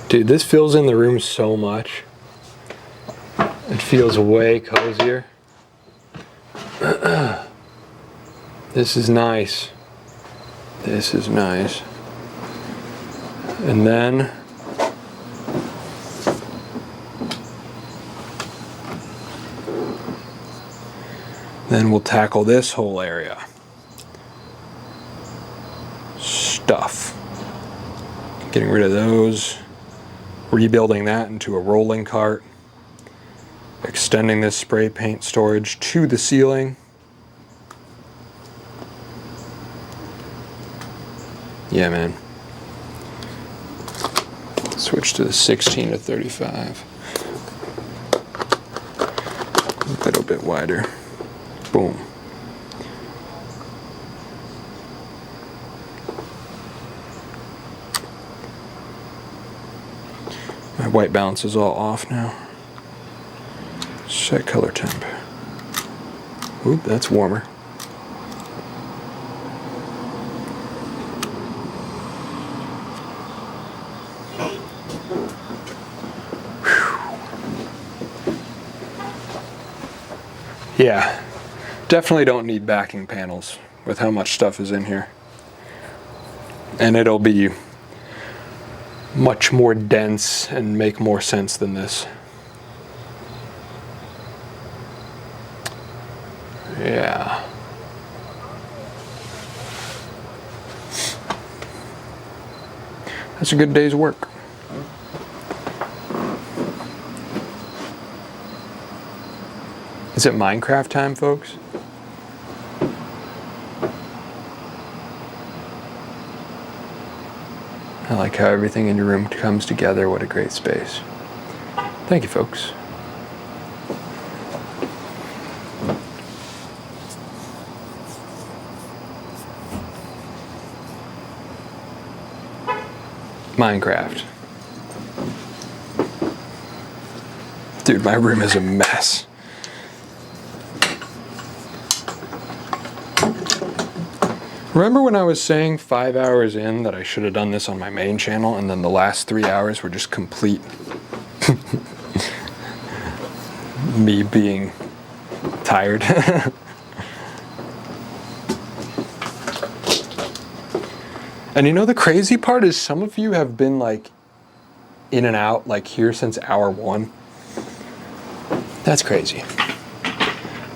Dude, this fills in the room so much. It feels way cozier. This is nice. This is nice. And then we'll tackle this whole area. Stuff. Getting rid of those. Rebuilding that into a rolling cart. Extending this spray paint storage to the ceiling. Yeah, man. Switch to the 16 to 35. A little bit wider. Boom. My white balance is all off now. Set color temp. Oop, that's warmer. Yeah, definitely don't need backing panels with how much stuff is in here. And it'll be much more dense and make more sense than this. Yeah. That's a good day's work. Is it Minecraft time, folks? I like how everything in your room comes together. What a great space. Thank you, folks. Minecraft. Dude, my room is a mess. Remember when I was saying 5 hours in that I should have done this on my main channel, and then the last 3 hours were just complete me being tired? And you know, the crazy part is some of you have been like in and out like here since hour 1. That's crazy.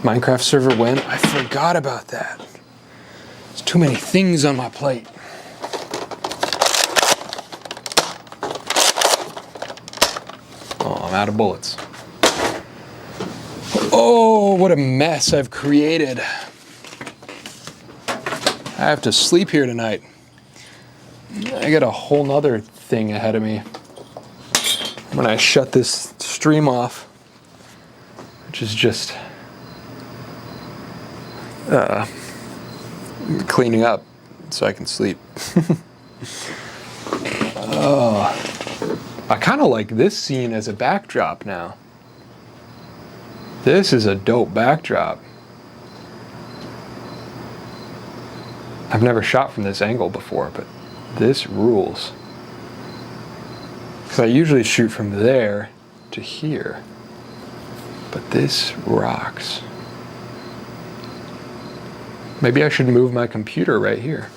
Minecraft server went. I forgot about that. There's too many things on my plate. Oh, I'm out of bullets. Oh, what a mess I've created. I have to sleep here tonight. I got a whole nother thing ahead of me when I shut this stream off, which is just cleaning up so I can sleep. I kind of like this scene as a backdrop now. This is a dope backdrop. I've never shot from this angle before, but this rules. Because I usually shoot from there to here. But this rocks. Maybe I should move my computer right here.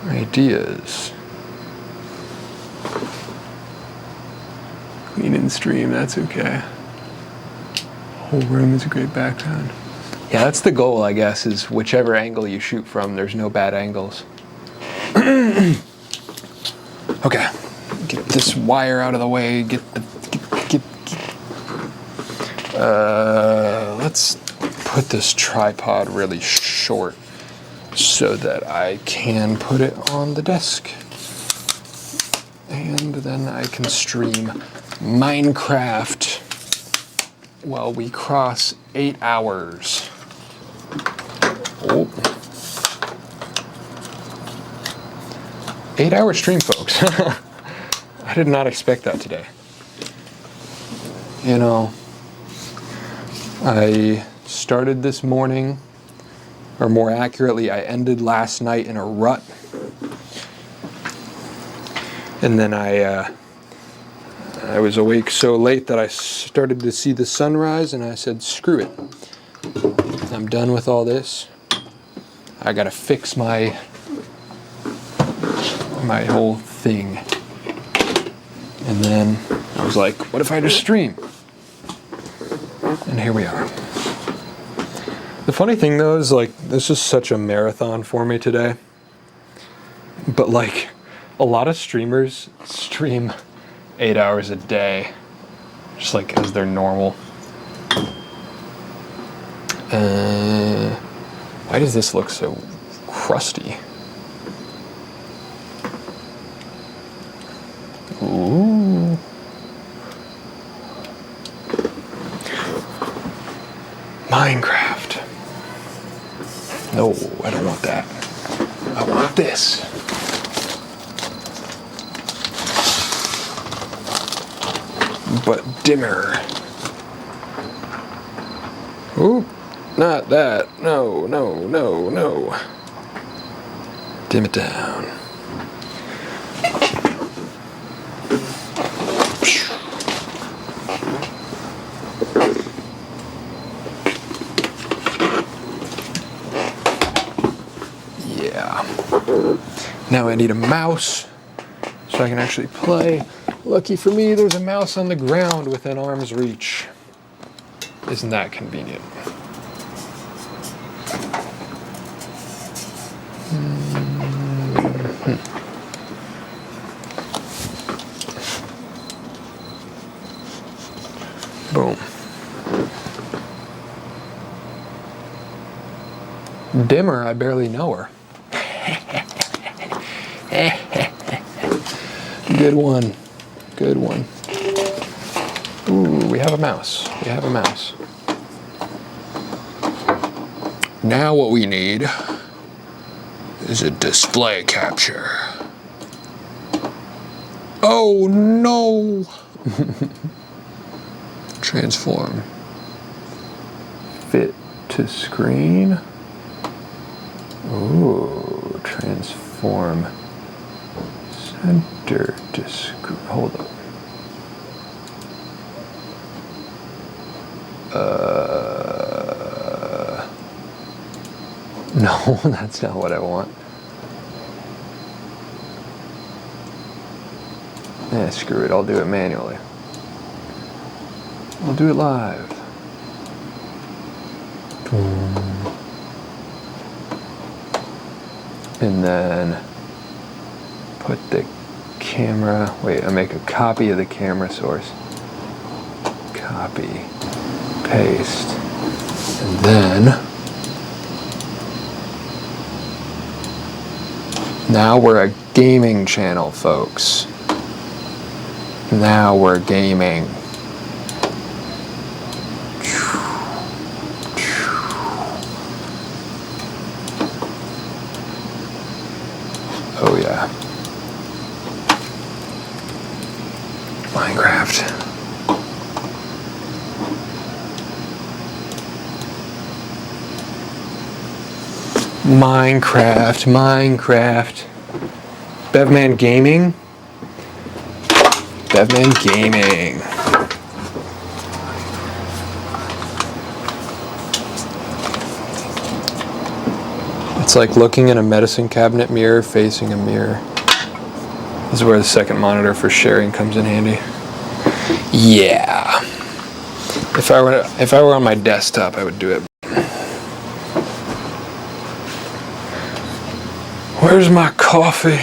Ideas. Clean and stream, that's okay. Whole room is a great background. Yeah, that's the goal, I guess, is whichever angle you shoot from, there's no bad angles. Okay, get this wire out of the way, let's put this tripod really short so that I can put it on the desk. And then I can stream Minecraft while we cross 8 hours. Oh. 8-hour stream, folks. I did not expect that today. You know, I started this morning, or more accurately, I ended last night in a rut. And then I was awake so late that I started to see the sunrise, and I said, screw it. I'm done with all this. I gotta fix my whole thing. And then I was like, what if I just stream? And here we are. The funny thing though is like, this is such a marathon for me today. But like, a lot of streamers stream 8 hours a day, just like as their normal. Why does this look so crusty? Ooh. Minecraft. No, I don't want that. I want this. But dimmer. Ooh, not that. No, no, no, no. Dim it down. Yeah. Now I need a mouse so I can actually play. Lucky for me, there's a mouse on the ground within arm's reach. Isn't that convenient? Boom. Dimmer, I barely know her. Good one. Good one. Ooh, we have a mouse. We have a mouse. Now what we need is a display capture. Oh no! Transform. Fit to screen. Ooh, transform. Center to screen. Hold up. No, that's not what I want. Eh, screw it, I'll do it manually. I'll do it live. Boom. And then put the camera, wait, I make a copy of the camera source. Copy, paste, and then now we're a gaming channel, folks. Now we're gaming. Oh yeah. Minecraft. Minecraft. Bevman Gaming. Bevman Gaming. It's like looking in a medicine cabinet mirror facing a mirror. This is where the second monitor for sharing comes in handy. Yeah. If I were on my desktop, I would do it. Where's my coffee?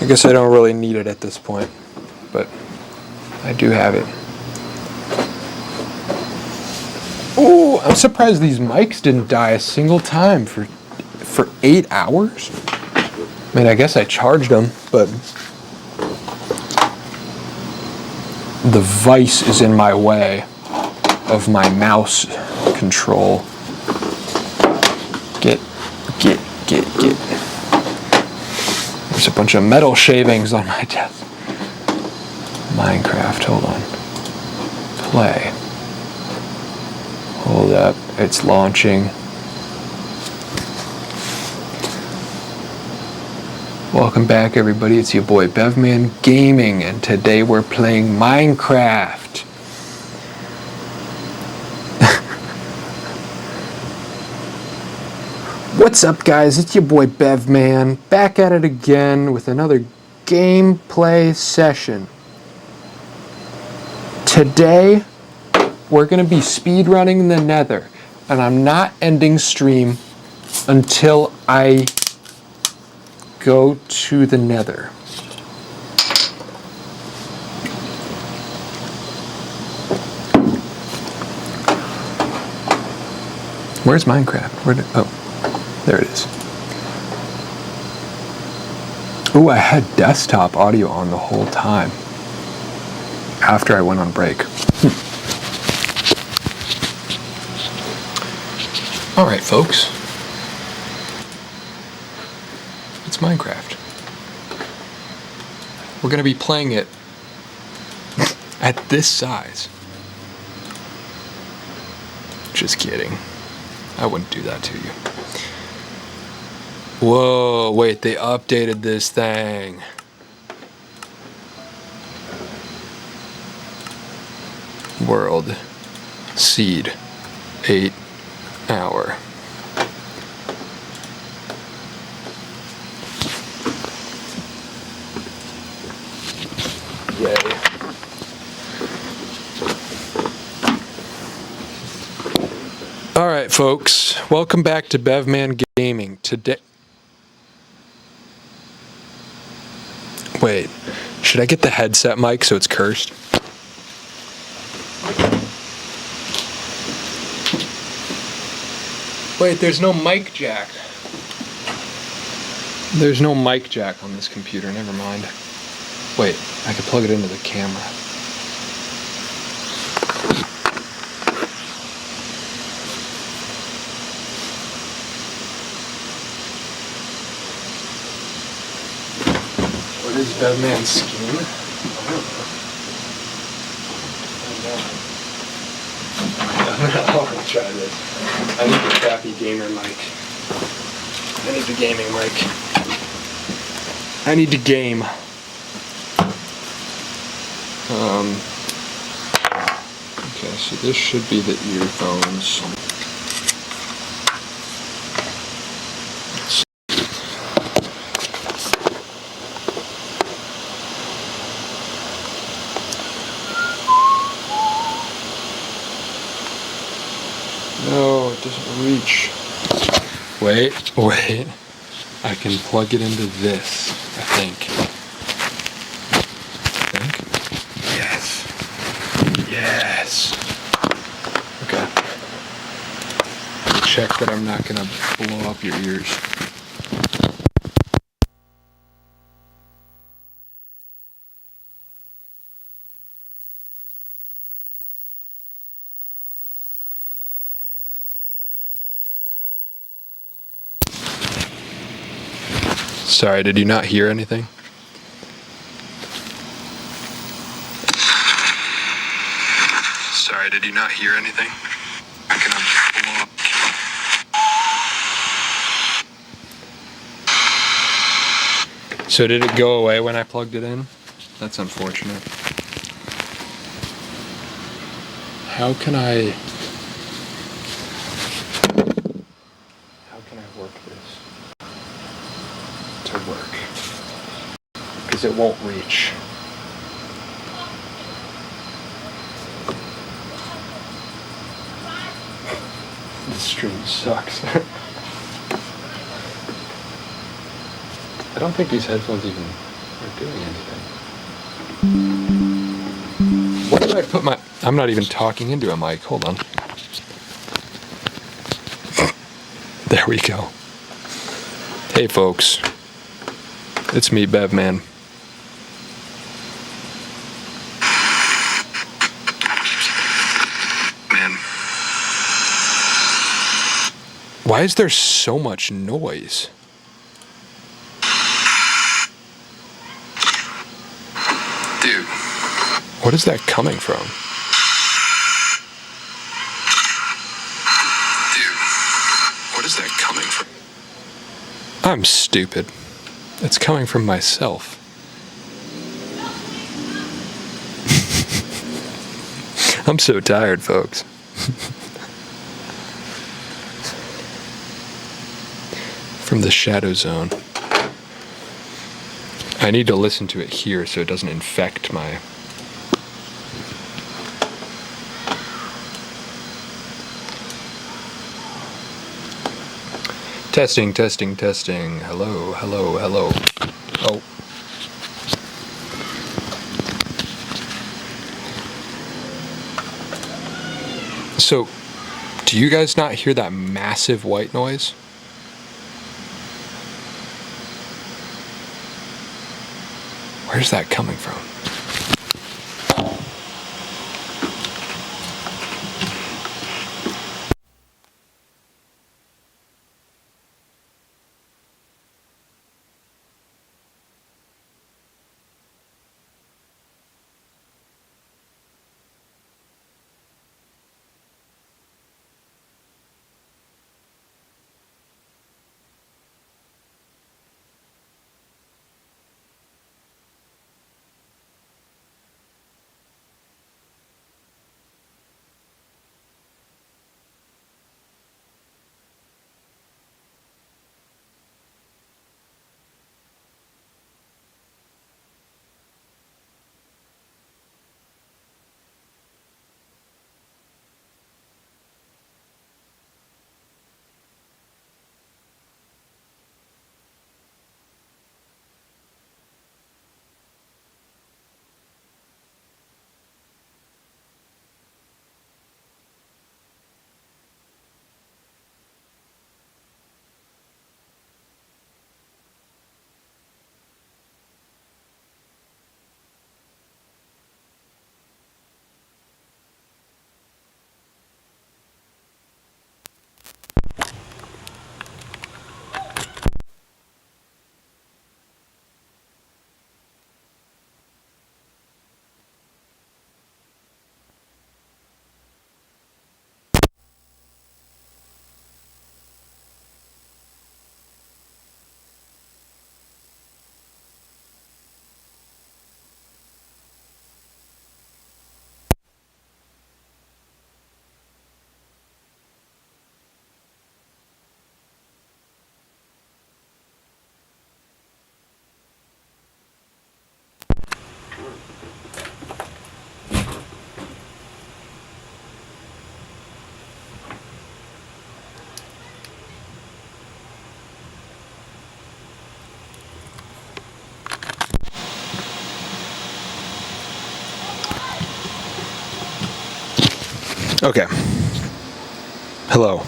I guess I don't really need it at this point, but I do have it. Oh, I'm surprised these mics didn't die a single time for 8 hours. I mean, I guess I charged them, but the vice is in my way of my mouse control. Get. There's a bunch of metal shavings on my desk. Minecraft, hold on. Play. Hold up, it's launching. Welcome back, everybody. It's your boy Bevman Gaming, and today we're playing Minecraft. What's up, guys? It's your boy Bevman, back at it again with another gameplay session. Today, we're going to be speedrunning the Nether, and I'm not ending stream until I go to the Nether. Where's Minecraft? Oh, there it is. Ooh, I had desktop audio on the whole time after I went on break. All right, folks. It's Minecraft. We're going to be playing it at this size. Just kidding. I wouldn't do that to you. Whoa, wait, they updated this thing. World seed 8 hour. Yay. All right, folks, welcome back to Bevman Gaming. Today, wait, should I get the headset mic so it's cursed? Wait, there's no mic jack. There's no mic jack on this computer, never mind. Wait, I could plug it into the camera. What is Bevman's scheme? I want to try this. I need the crappy gamer mic. I need the gaming mic. I need to game. Okay, so this should be the earphones. No, it doesn't reach. Wait. I can plug it into this, I think. Yes. Okay. Check that I'm not gonna blow up your ears. Sorry, did you not hear anything? Sorry, did you not hear anything? I'm gonna blow up. So did it go away when I plugged it in? That's unfortunate. How can I work this to work? Because it won't reach. This stream sucks. I don't think these headphones even are doing anything. What did I put my... I'm not even talking into a mic. Hold on. There we go. Hey, folks. It's me, Bevman. Why is there so much noise? Dude. What is that coming from? Dude. What is that coming from? I'm stupid. It's coming from myself. I'm so tired, folks. From the shadow zone. I need to listen to it here so it doesn't infect my... Testing. Hello. Oh. So, do you guys not hear that massive white noise? Where's that coming from? Okay. Hello.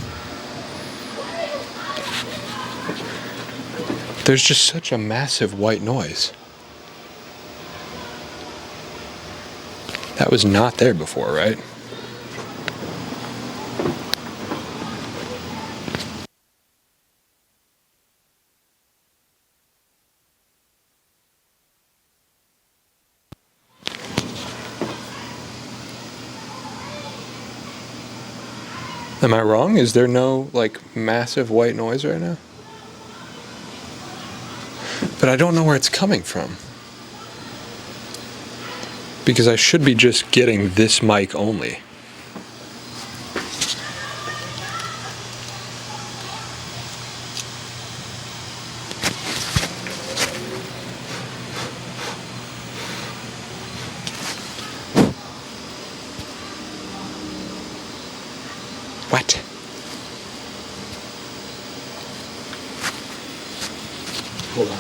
There's just such a massive white noise. That was not there before, right? Am I wrong? Is there no, like, massive white noise right now? But I don't know where it's coming from. Because I should be just getting this mic only. What? Hold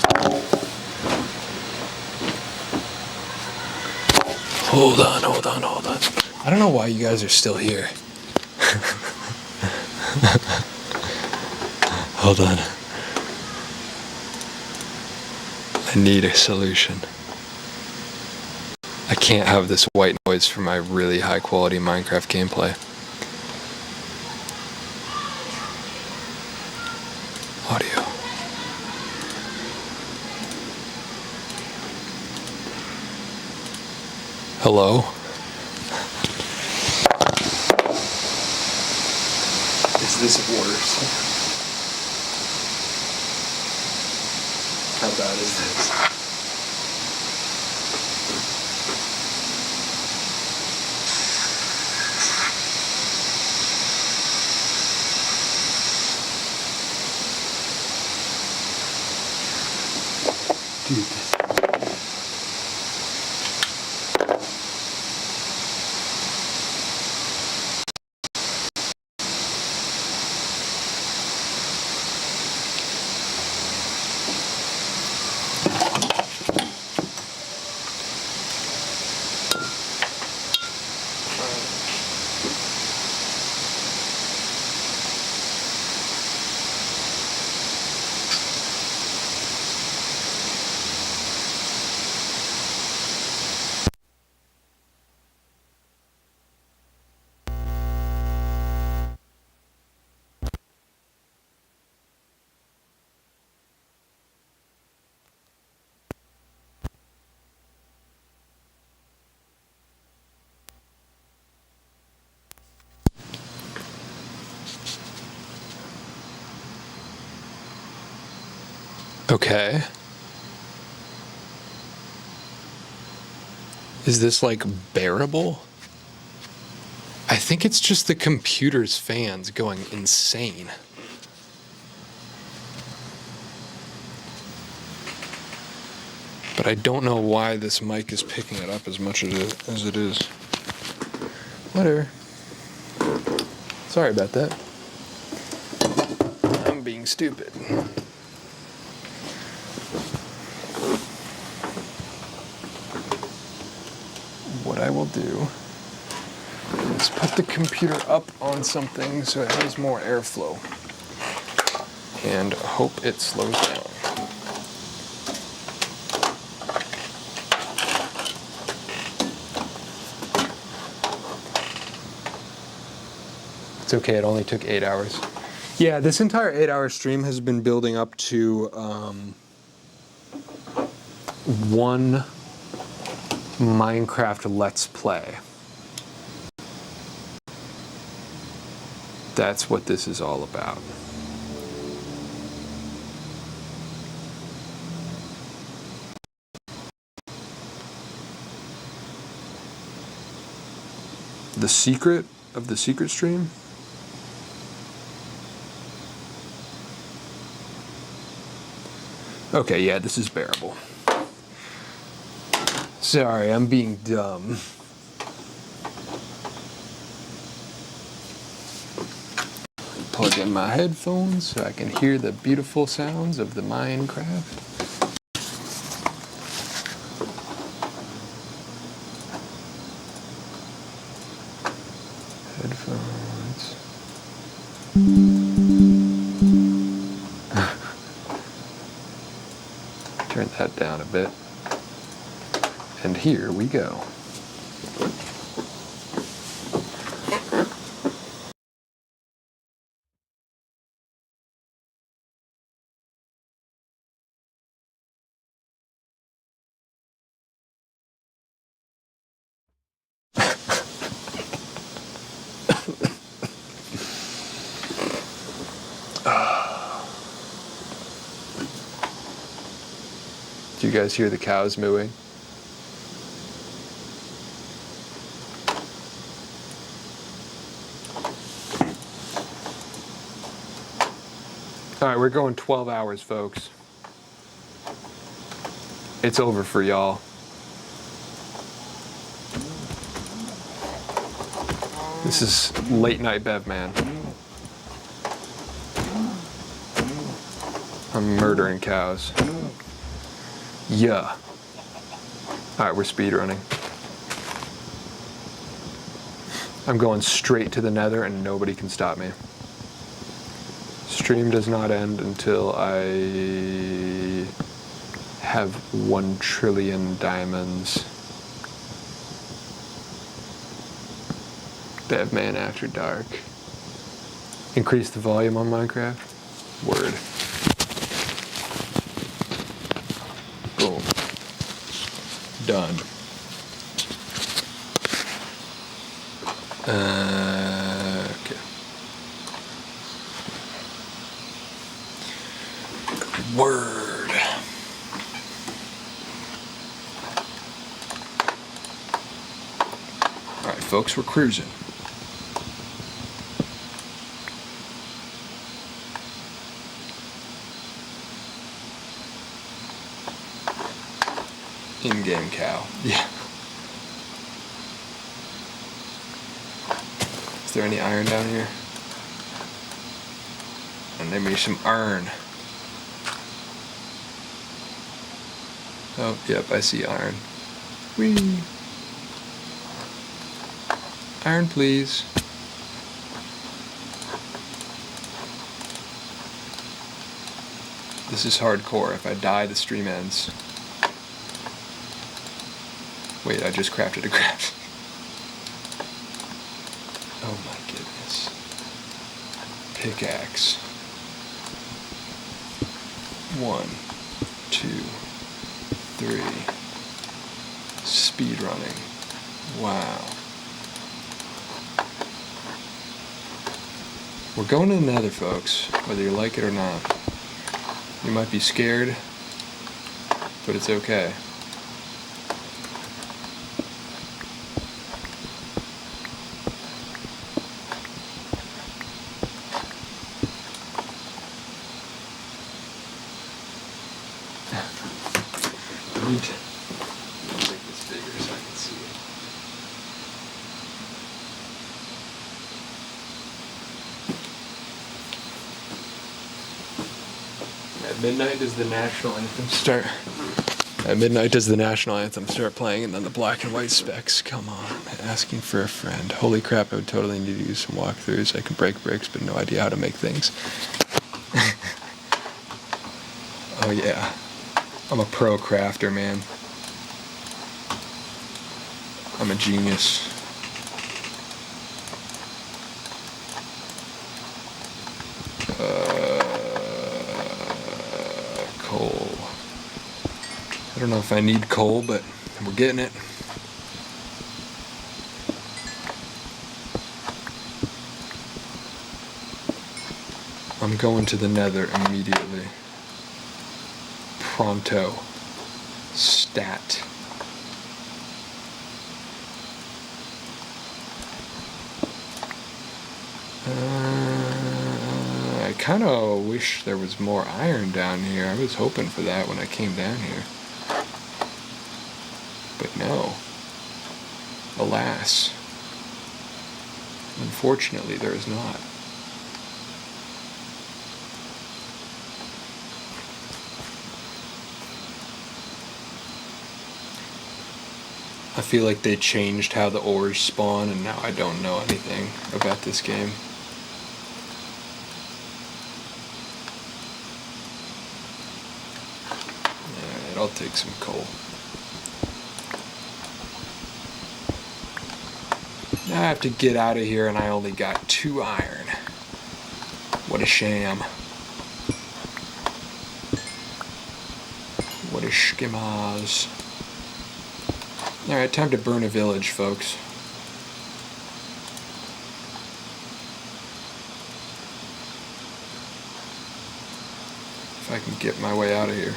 on. Hold on. I don't know why you guys are still here. Hold on. I need a solution. I can't have this white noise for my really high quality Minecraft gameplay. Audio. Hello? Is this worse? How bad is this? Dude, this. Okay. Is this like bearable? I think it's just the computer's fans going insane. But I don't know why this mic is picking it up as much as it is. Whatever. Sorry about that. I'm being stupid. What I will do is put the computer up on something so it has more airflow and hope it slows down. It's okay, it only took 8 hours. Yeah, this entire 8-hour stream has been building up to one Minecraft Let's Play. That's what this is all about. The secret of the secret stream? Okay, yeah, this is bearable. Sorry, I'm being dumb. Plug in my headphones so I can hear the beautiful sounds of the Minecraft. Headphones. Turn that down a bit. And here we go. Do you guys hear the cows mooing? All right, we're going 12 hours, folks. It's over for y'all. This is late night Bev Man. I'm murdering cows. Yeah. All right, we're speed running. I'm going straight to the nether and nobody can stop me. Stream does not end until I have 1 trillion diamonds. Bevman After Dark. Increase the volume on Minecraft. Word. Boom. Done. Okay. Word. All right, folks, we're cruising. In-game cow. Yeah. Is there any iron down here? And there may be some iron. Oh, yep, I see iron. Whee! Iron, please. This is hardcore. If I die, the stream ends. Wait, I just crafted a craft. Oh my goodness. Pickaxe. 1, 2, 3. Speed running. Wow. We're going to the nether, folks, whether you like it or not. You might be scared, but it's okay. I need to make this bigger so I can see it. At midnight does the national anthem start. At midnight does the national anthem start playing, and then the black and white specs come on. Asking for a friend. Holy crap, I would totally need to use some walkthroughs. I can break bricks, but no idea how to make things. Oh yeah. I'm a pro crafter, man. I'm a genius. Coal. I don't know if I need coal, but we're getting it. I'm going to the nether immediately. Pronto. Stat. I kind of wish there was more iron down here. I was hoping for that when I came down here. But no. Alas. Unfortunately, there is not. I feel like they changed how the ores spawn, and now I don't know anything about this game. Alright, I'll take some coal. Now I have to get out of here, and I only got 2 iron. What a sham. What a schemaz. Alright, time to burn a village, folks. If I can get my way out of here.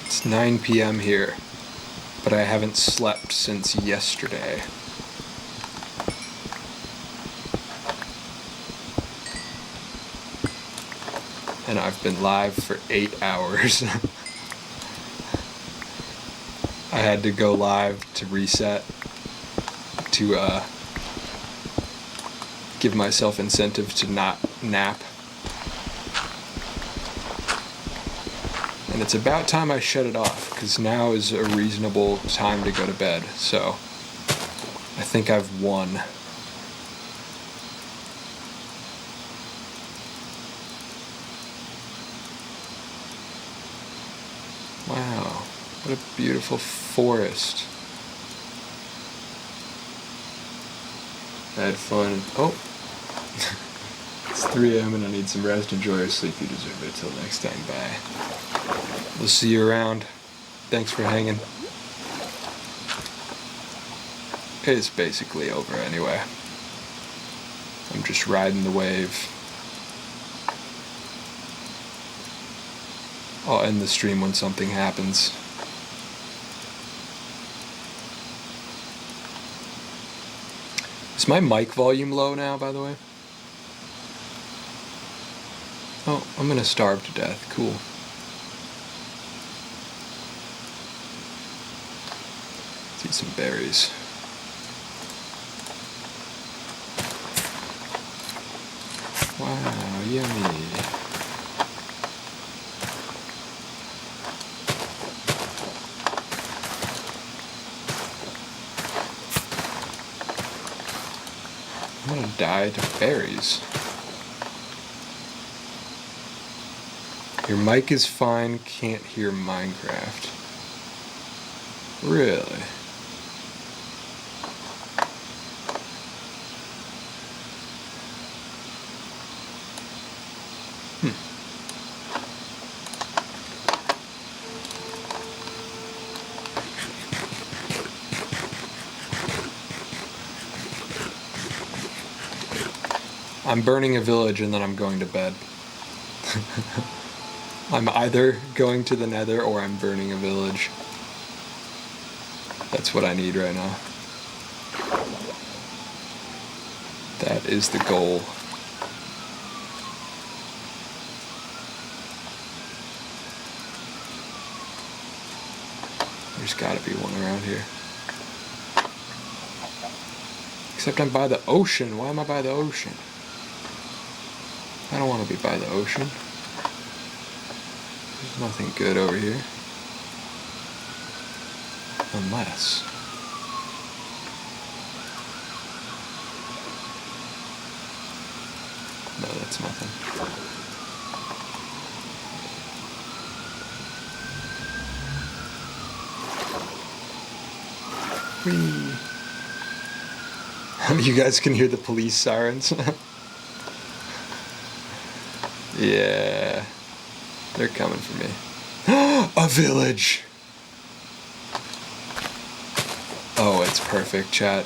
It's 9 p.m. here, but I haven't slept since yesterday. And I've been live for 8 hours. I had to go live to reset, to give myself incentive to not nap. And it's about time I shut it off, because now is a reasonable time to go to bed, so I think I've won. Wow, what a beautiful forest. I had fun. Oh, it's 3 a.m. and I need some rest. Enjoy your sleep. You deserve it. Till next time, bye. We'll see you around. Thanks for hanging. It's basically over anyway. I'm just riding the wave. I'll end the stream when something happens. Is my mic volume low now, by the way? Oh, I'm gonna starve to death. Cool. Let's eat some berries. Wow, yummy. I'm gonna die to berries. Your mic is fine, can't hear Minecraft. Really? I'm burning a village and then I'm going to bed. I'm either going to the nether or I'm burning a village. That's what I need right now. That is the goal. There's gotta be one around here. Except I'm by the ocean. Why am I by the ocean? I don't want to be by the ocean. There's nothing good over here. Unless... No, that's nothing. Whee! You guys can hear the police sirens. Yeah, they're coming for me. A village! Oh, it's perfect, chat.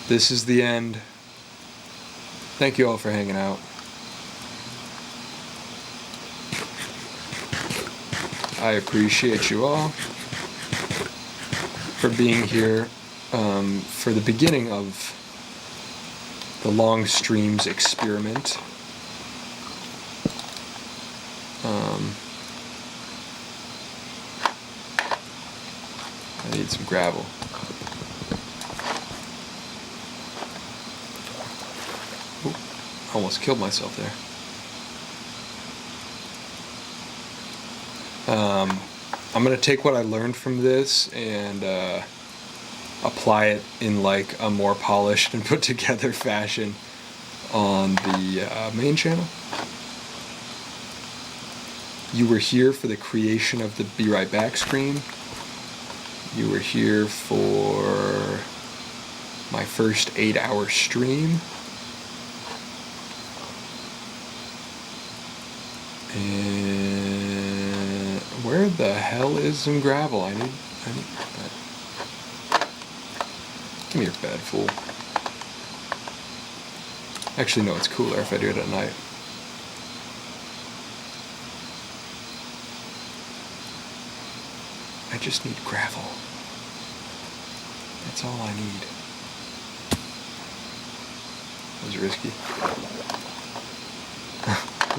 This is the end. Thank you all for hanging out. I appreciate you all for being here for the beginning of the long streams experiment. I need some gravel. Ooh, almost killed myself there. I'm gonna take what I learned from this and apply it in like a more polished and put together fashion on the main channel. You were here for the creation of the Be Right Back screen. You were here for my first 8-hour stream. And where the hell is some gravel? I need give me your bed, fool. Actually, no, it's cooler if I do it at night. I just need gravel. That's all I need. That was risky.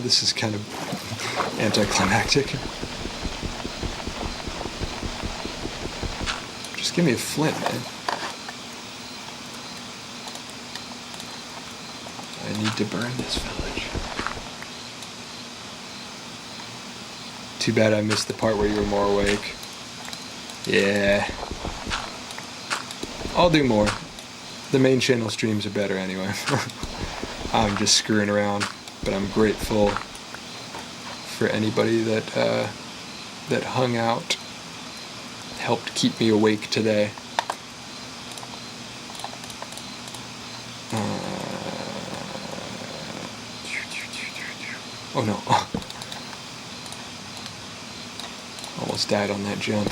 This is kind of anticlimactic. Just give me a flint, man. I need to burn this village. Too bad I missed the part where you were more awake. Yeah. I'll do more. The main channel streams are better anyway. I'm just screwing around, but I'm grateful for anybody that that hung out, helped keep me awake today. Oh no. Almost died on that jump.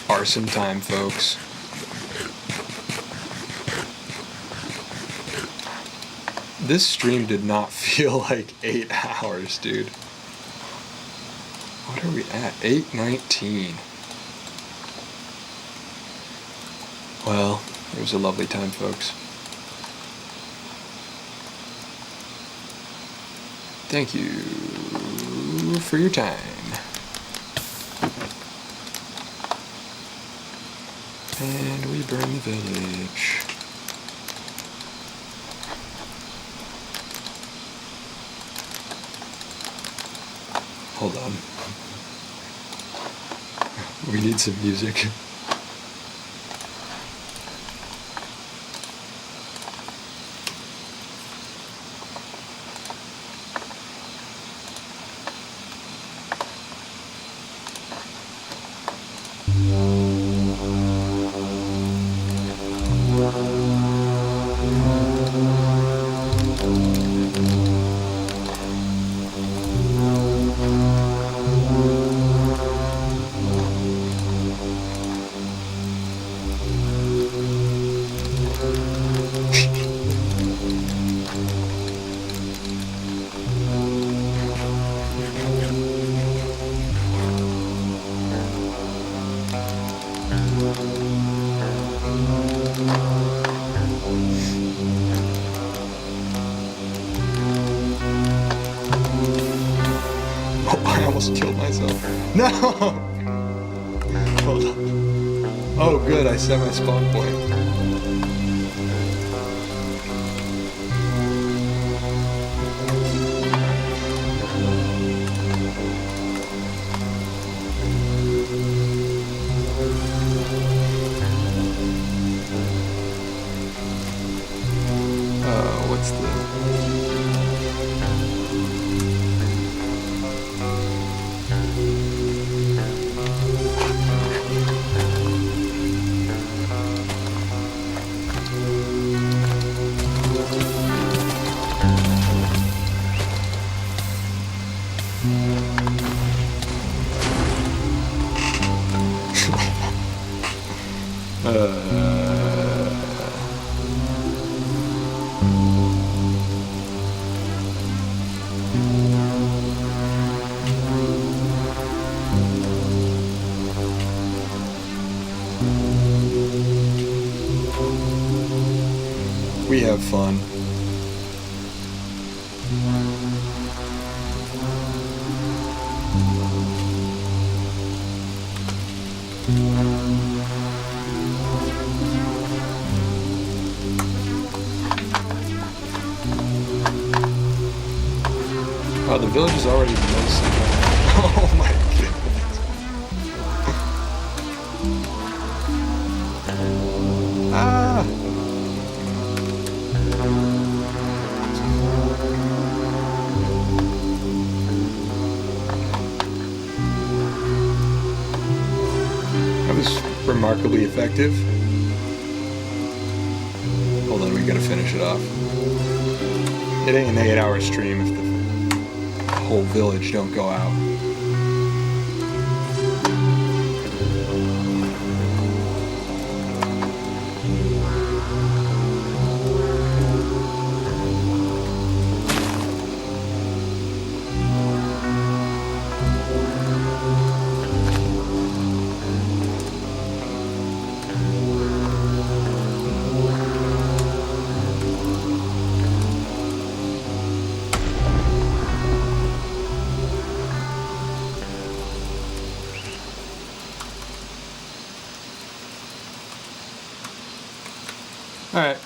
Arson time, folks. This stream did not feel like 8 hours, dude. What are we at? 8:19. Well, it was a lovely time, folks. Thank you for your time. And we burn the village. Hold on. We need some music. No! Hold on. Oh, good, I set my spawn point. What's the... We have fun. Oh, the village is already mostly done. Oh my goodness. Ah! That was remarkably effective. Hold on, we gotta finish it off. It ain't an 8-hour stream if the whole village don't go out. Alright.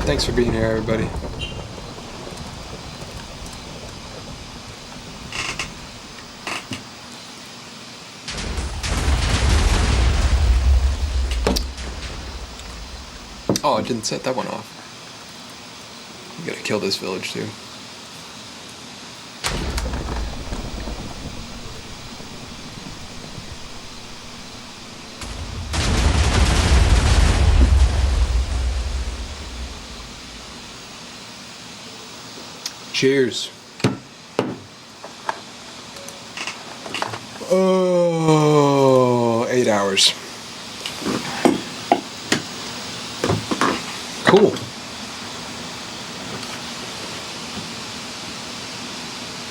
Thanks for being here, everybody. Oh, I didn't set that one off. You gotta kill this village too. Cheers. Oh, 8 hours. Cool.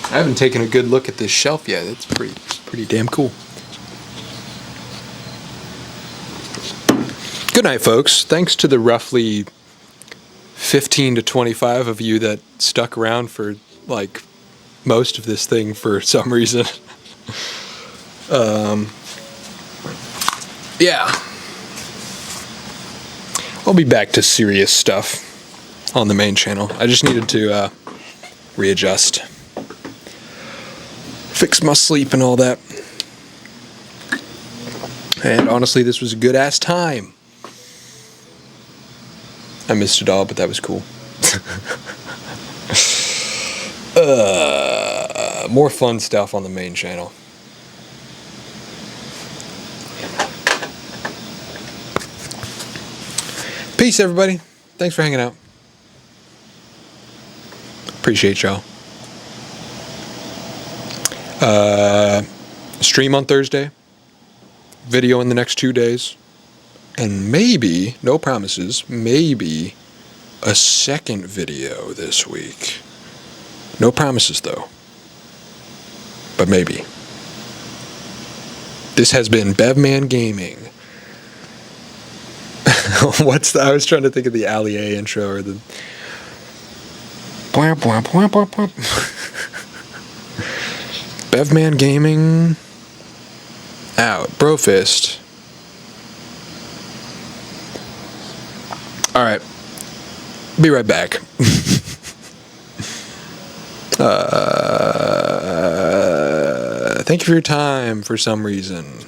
I haven't taken a good look at this shelf yet. It's pretty damn cool. Good night, folks. Thanks to the roughly 15 to 25 of you that stuck around for like most of this thing for some reason. Yeah. I'll be back to serious stuff on the main channel. I just needed to readjust, fix my sleep and all that. And honestly, this was a good ass time. I missed it all, but that was cool. More fun stuff on the main channel. Peace, everybody. Thanks for hanging out. Appreciate y'all. Stream on Thursday. Video in the next 2 days. And maybe, no promises, maybe a second video this week. No promises though. But maybe. This has been Bevman Gaming. I was trying to think of the Ali A intro or the Bevman Gaming out. Brofist. All right. Be right back. Thank you for your time for some reason.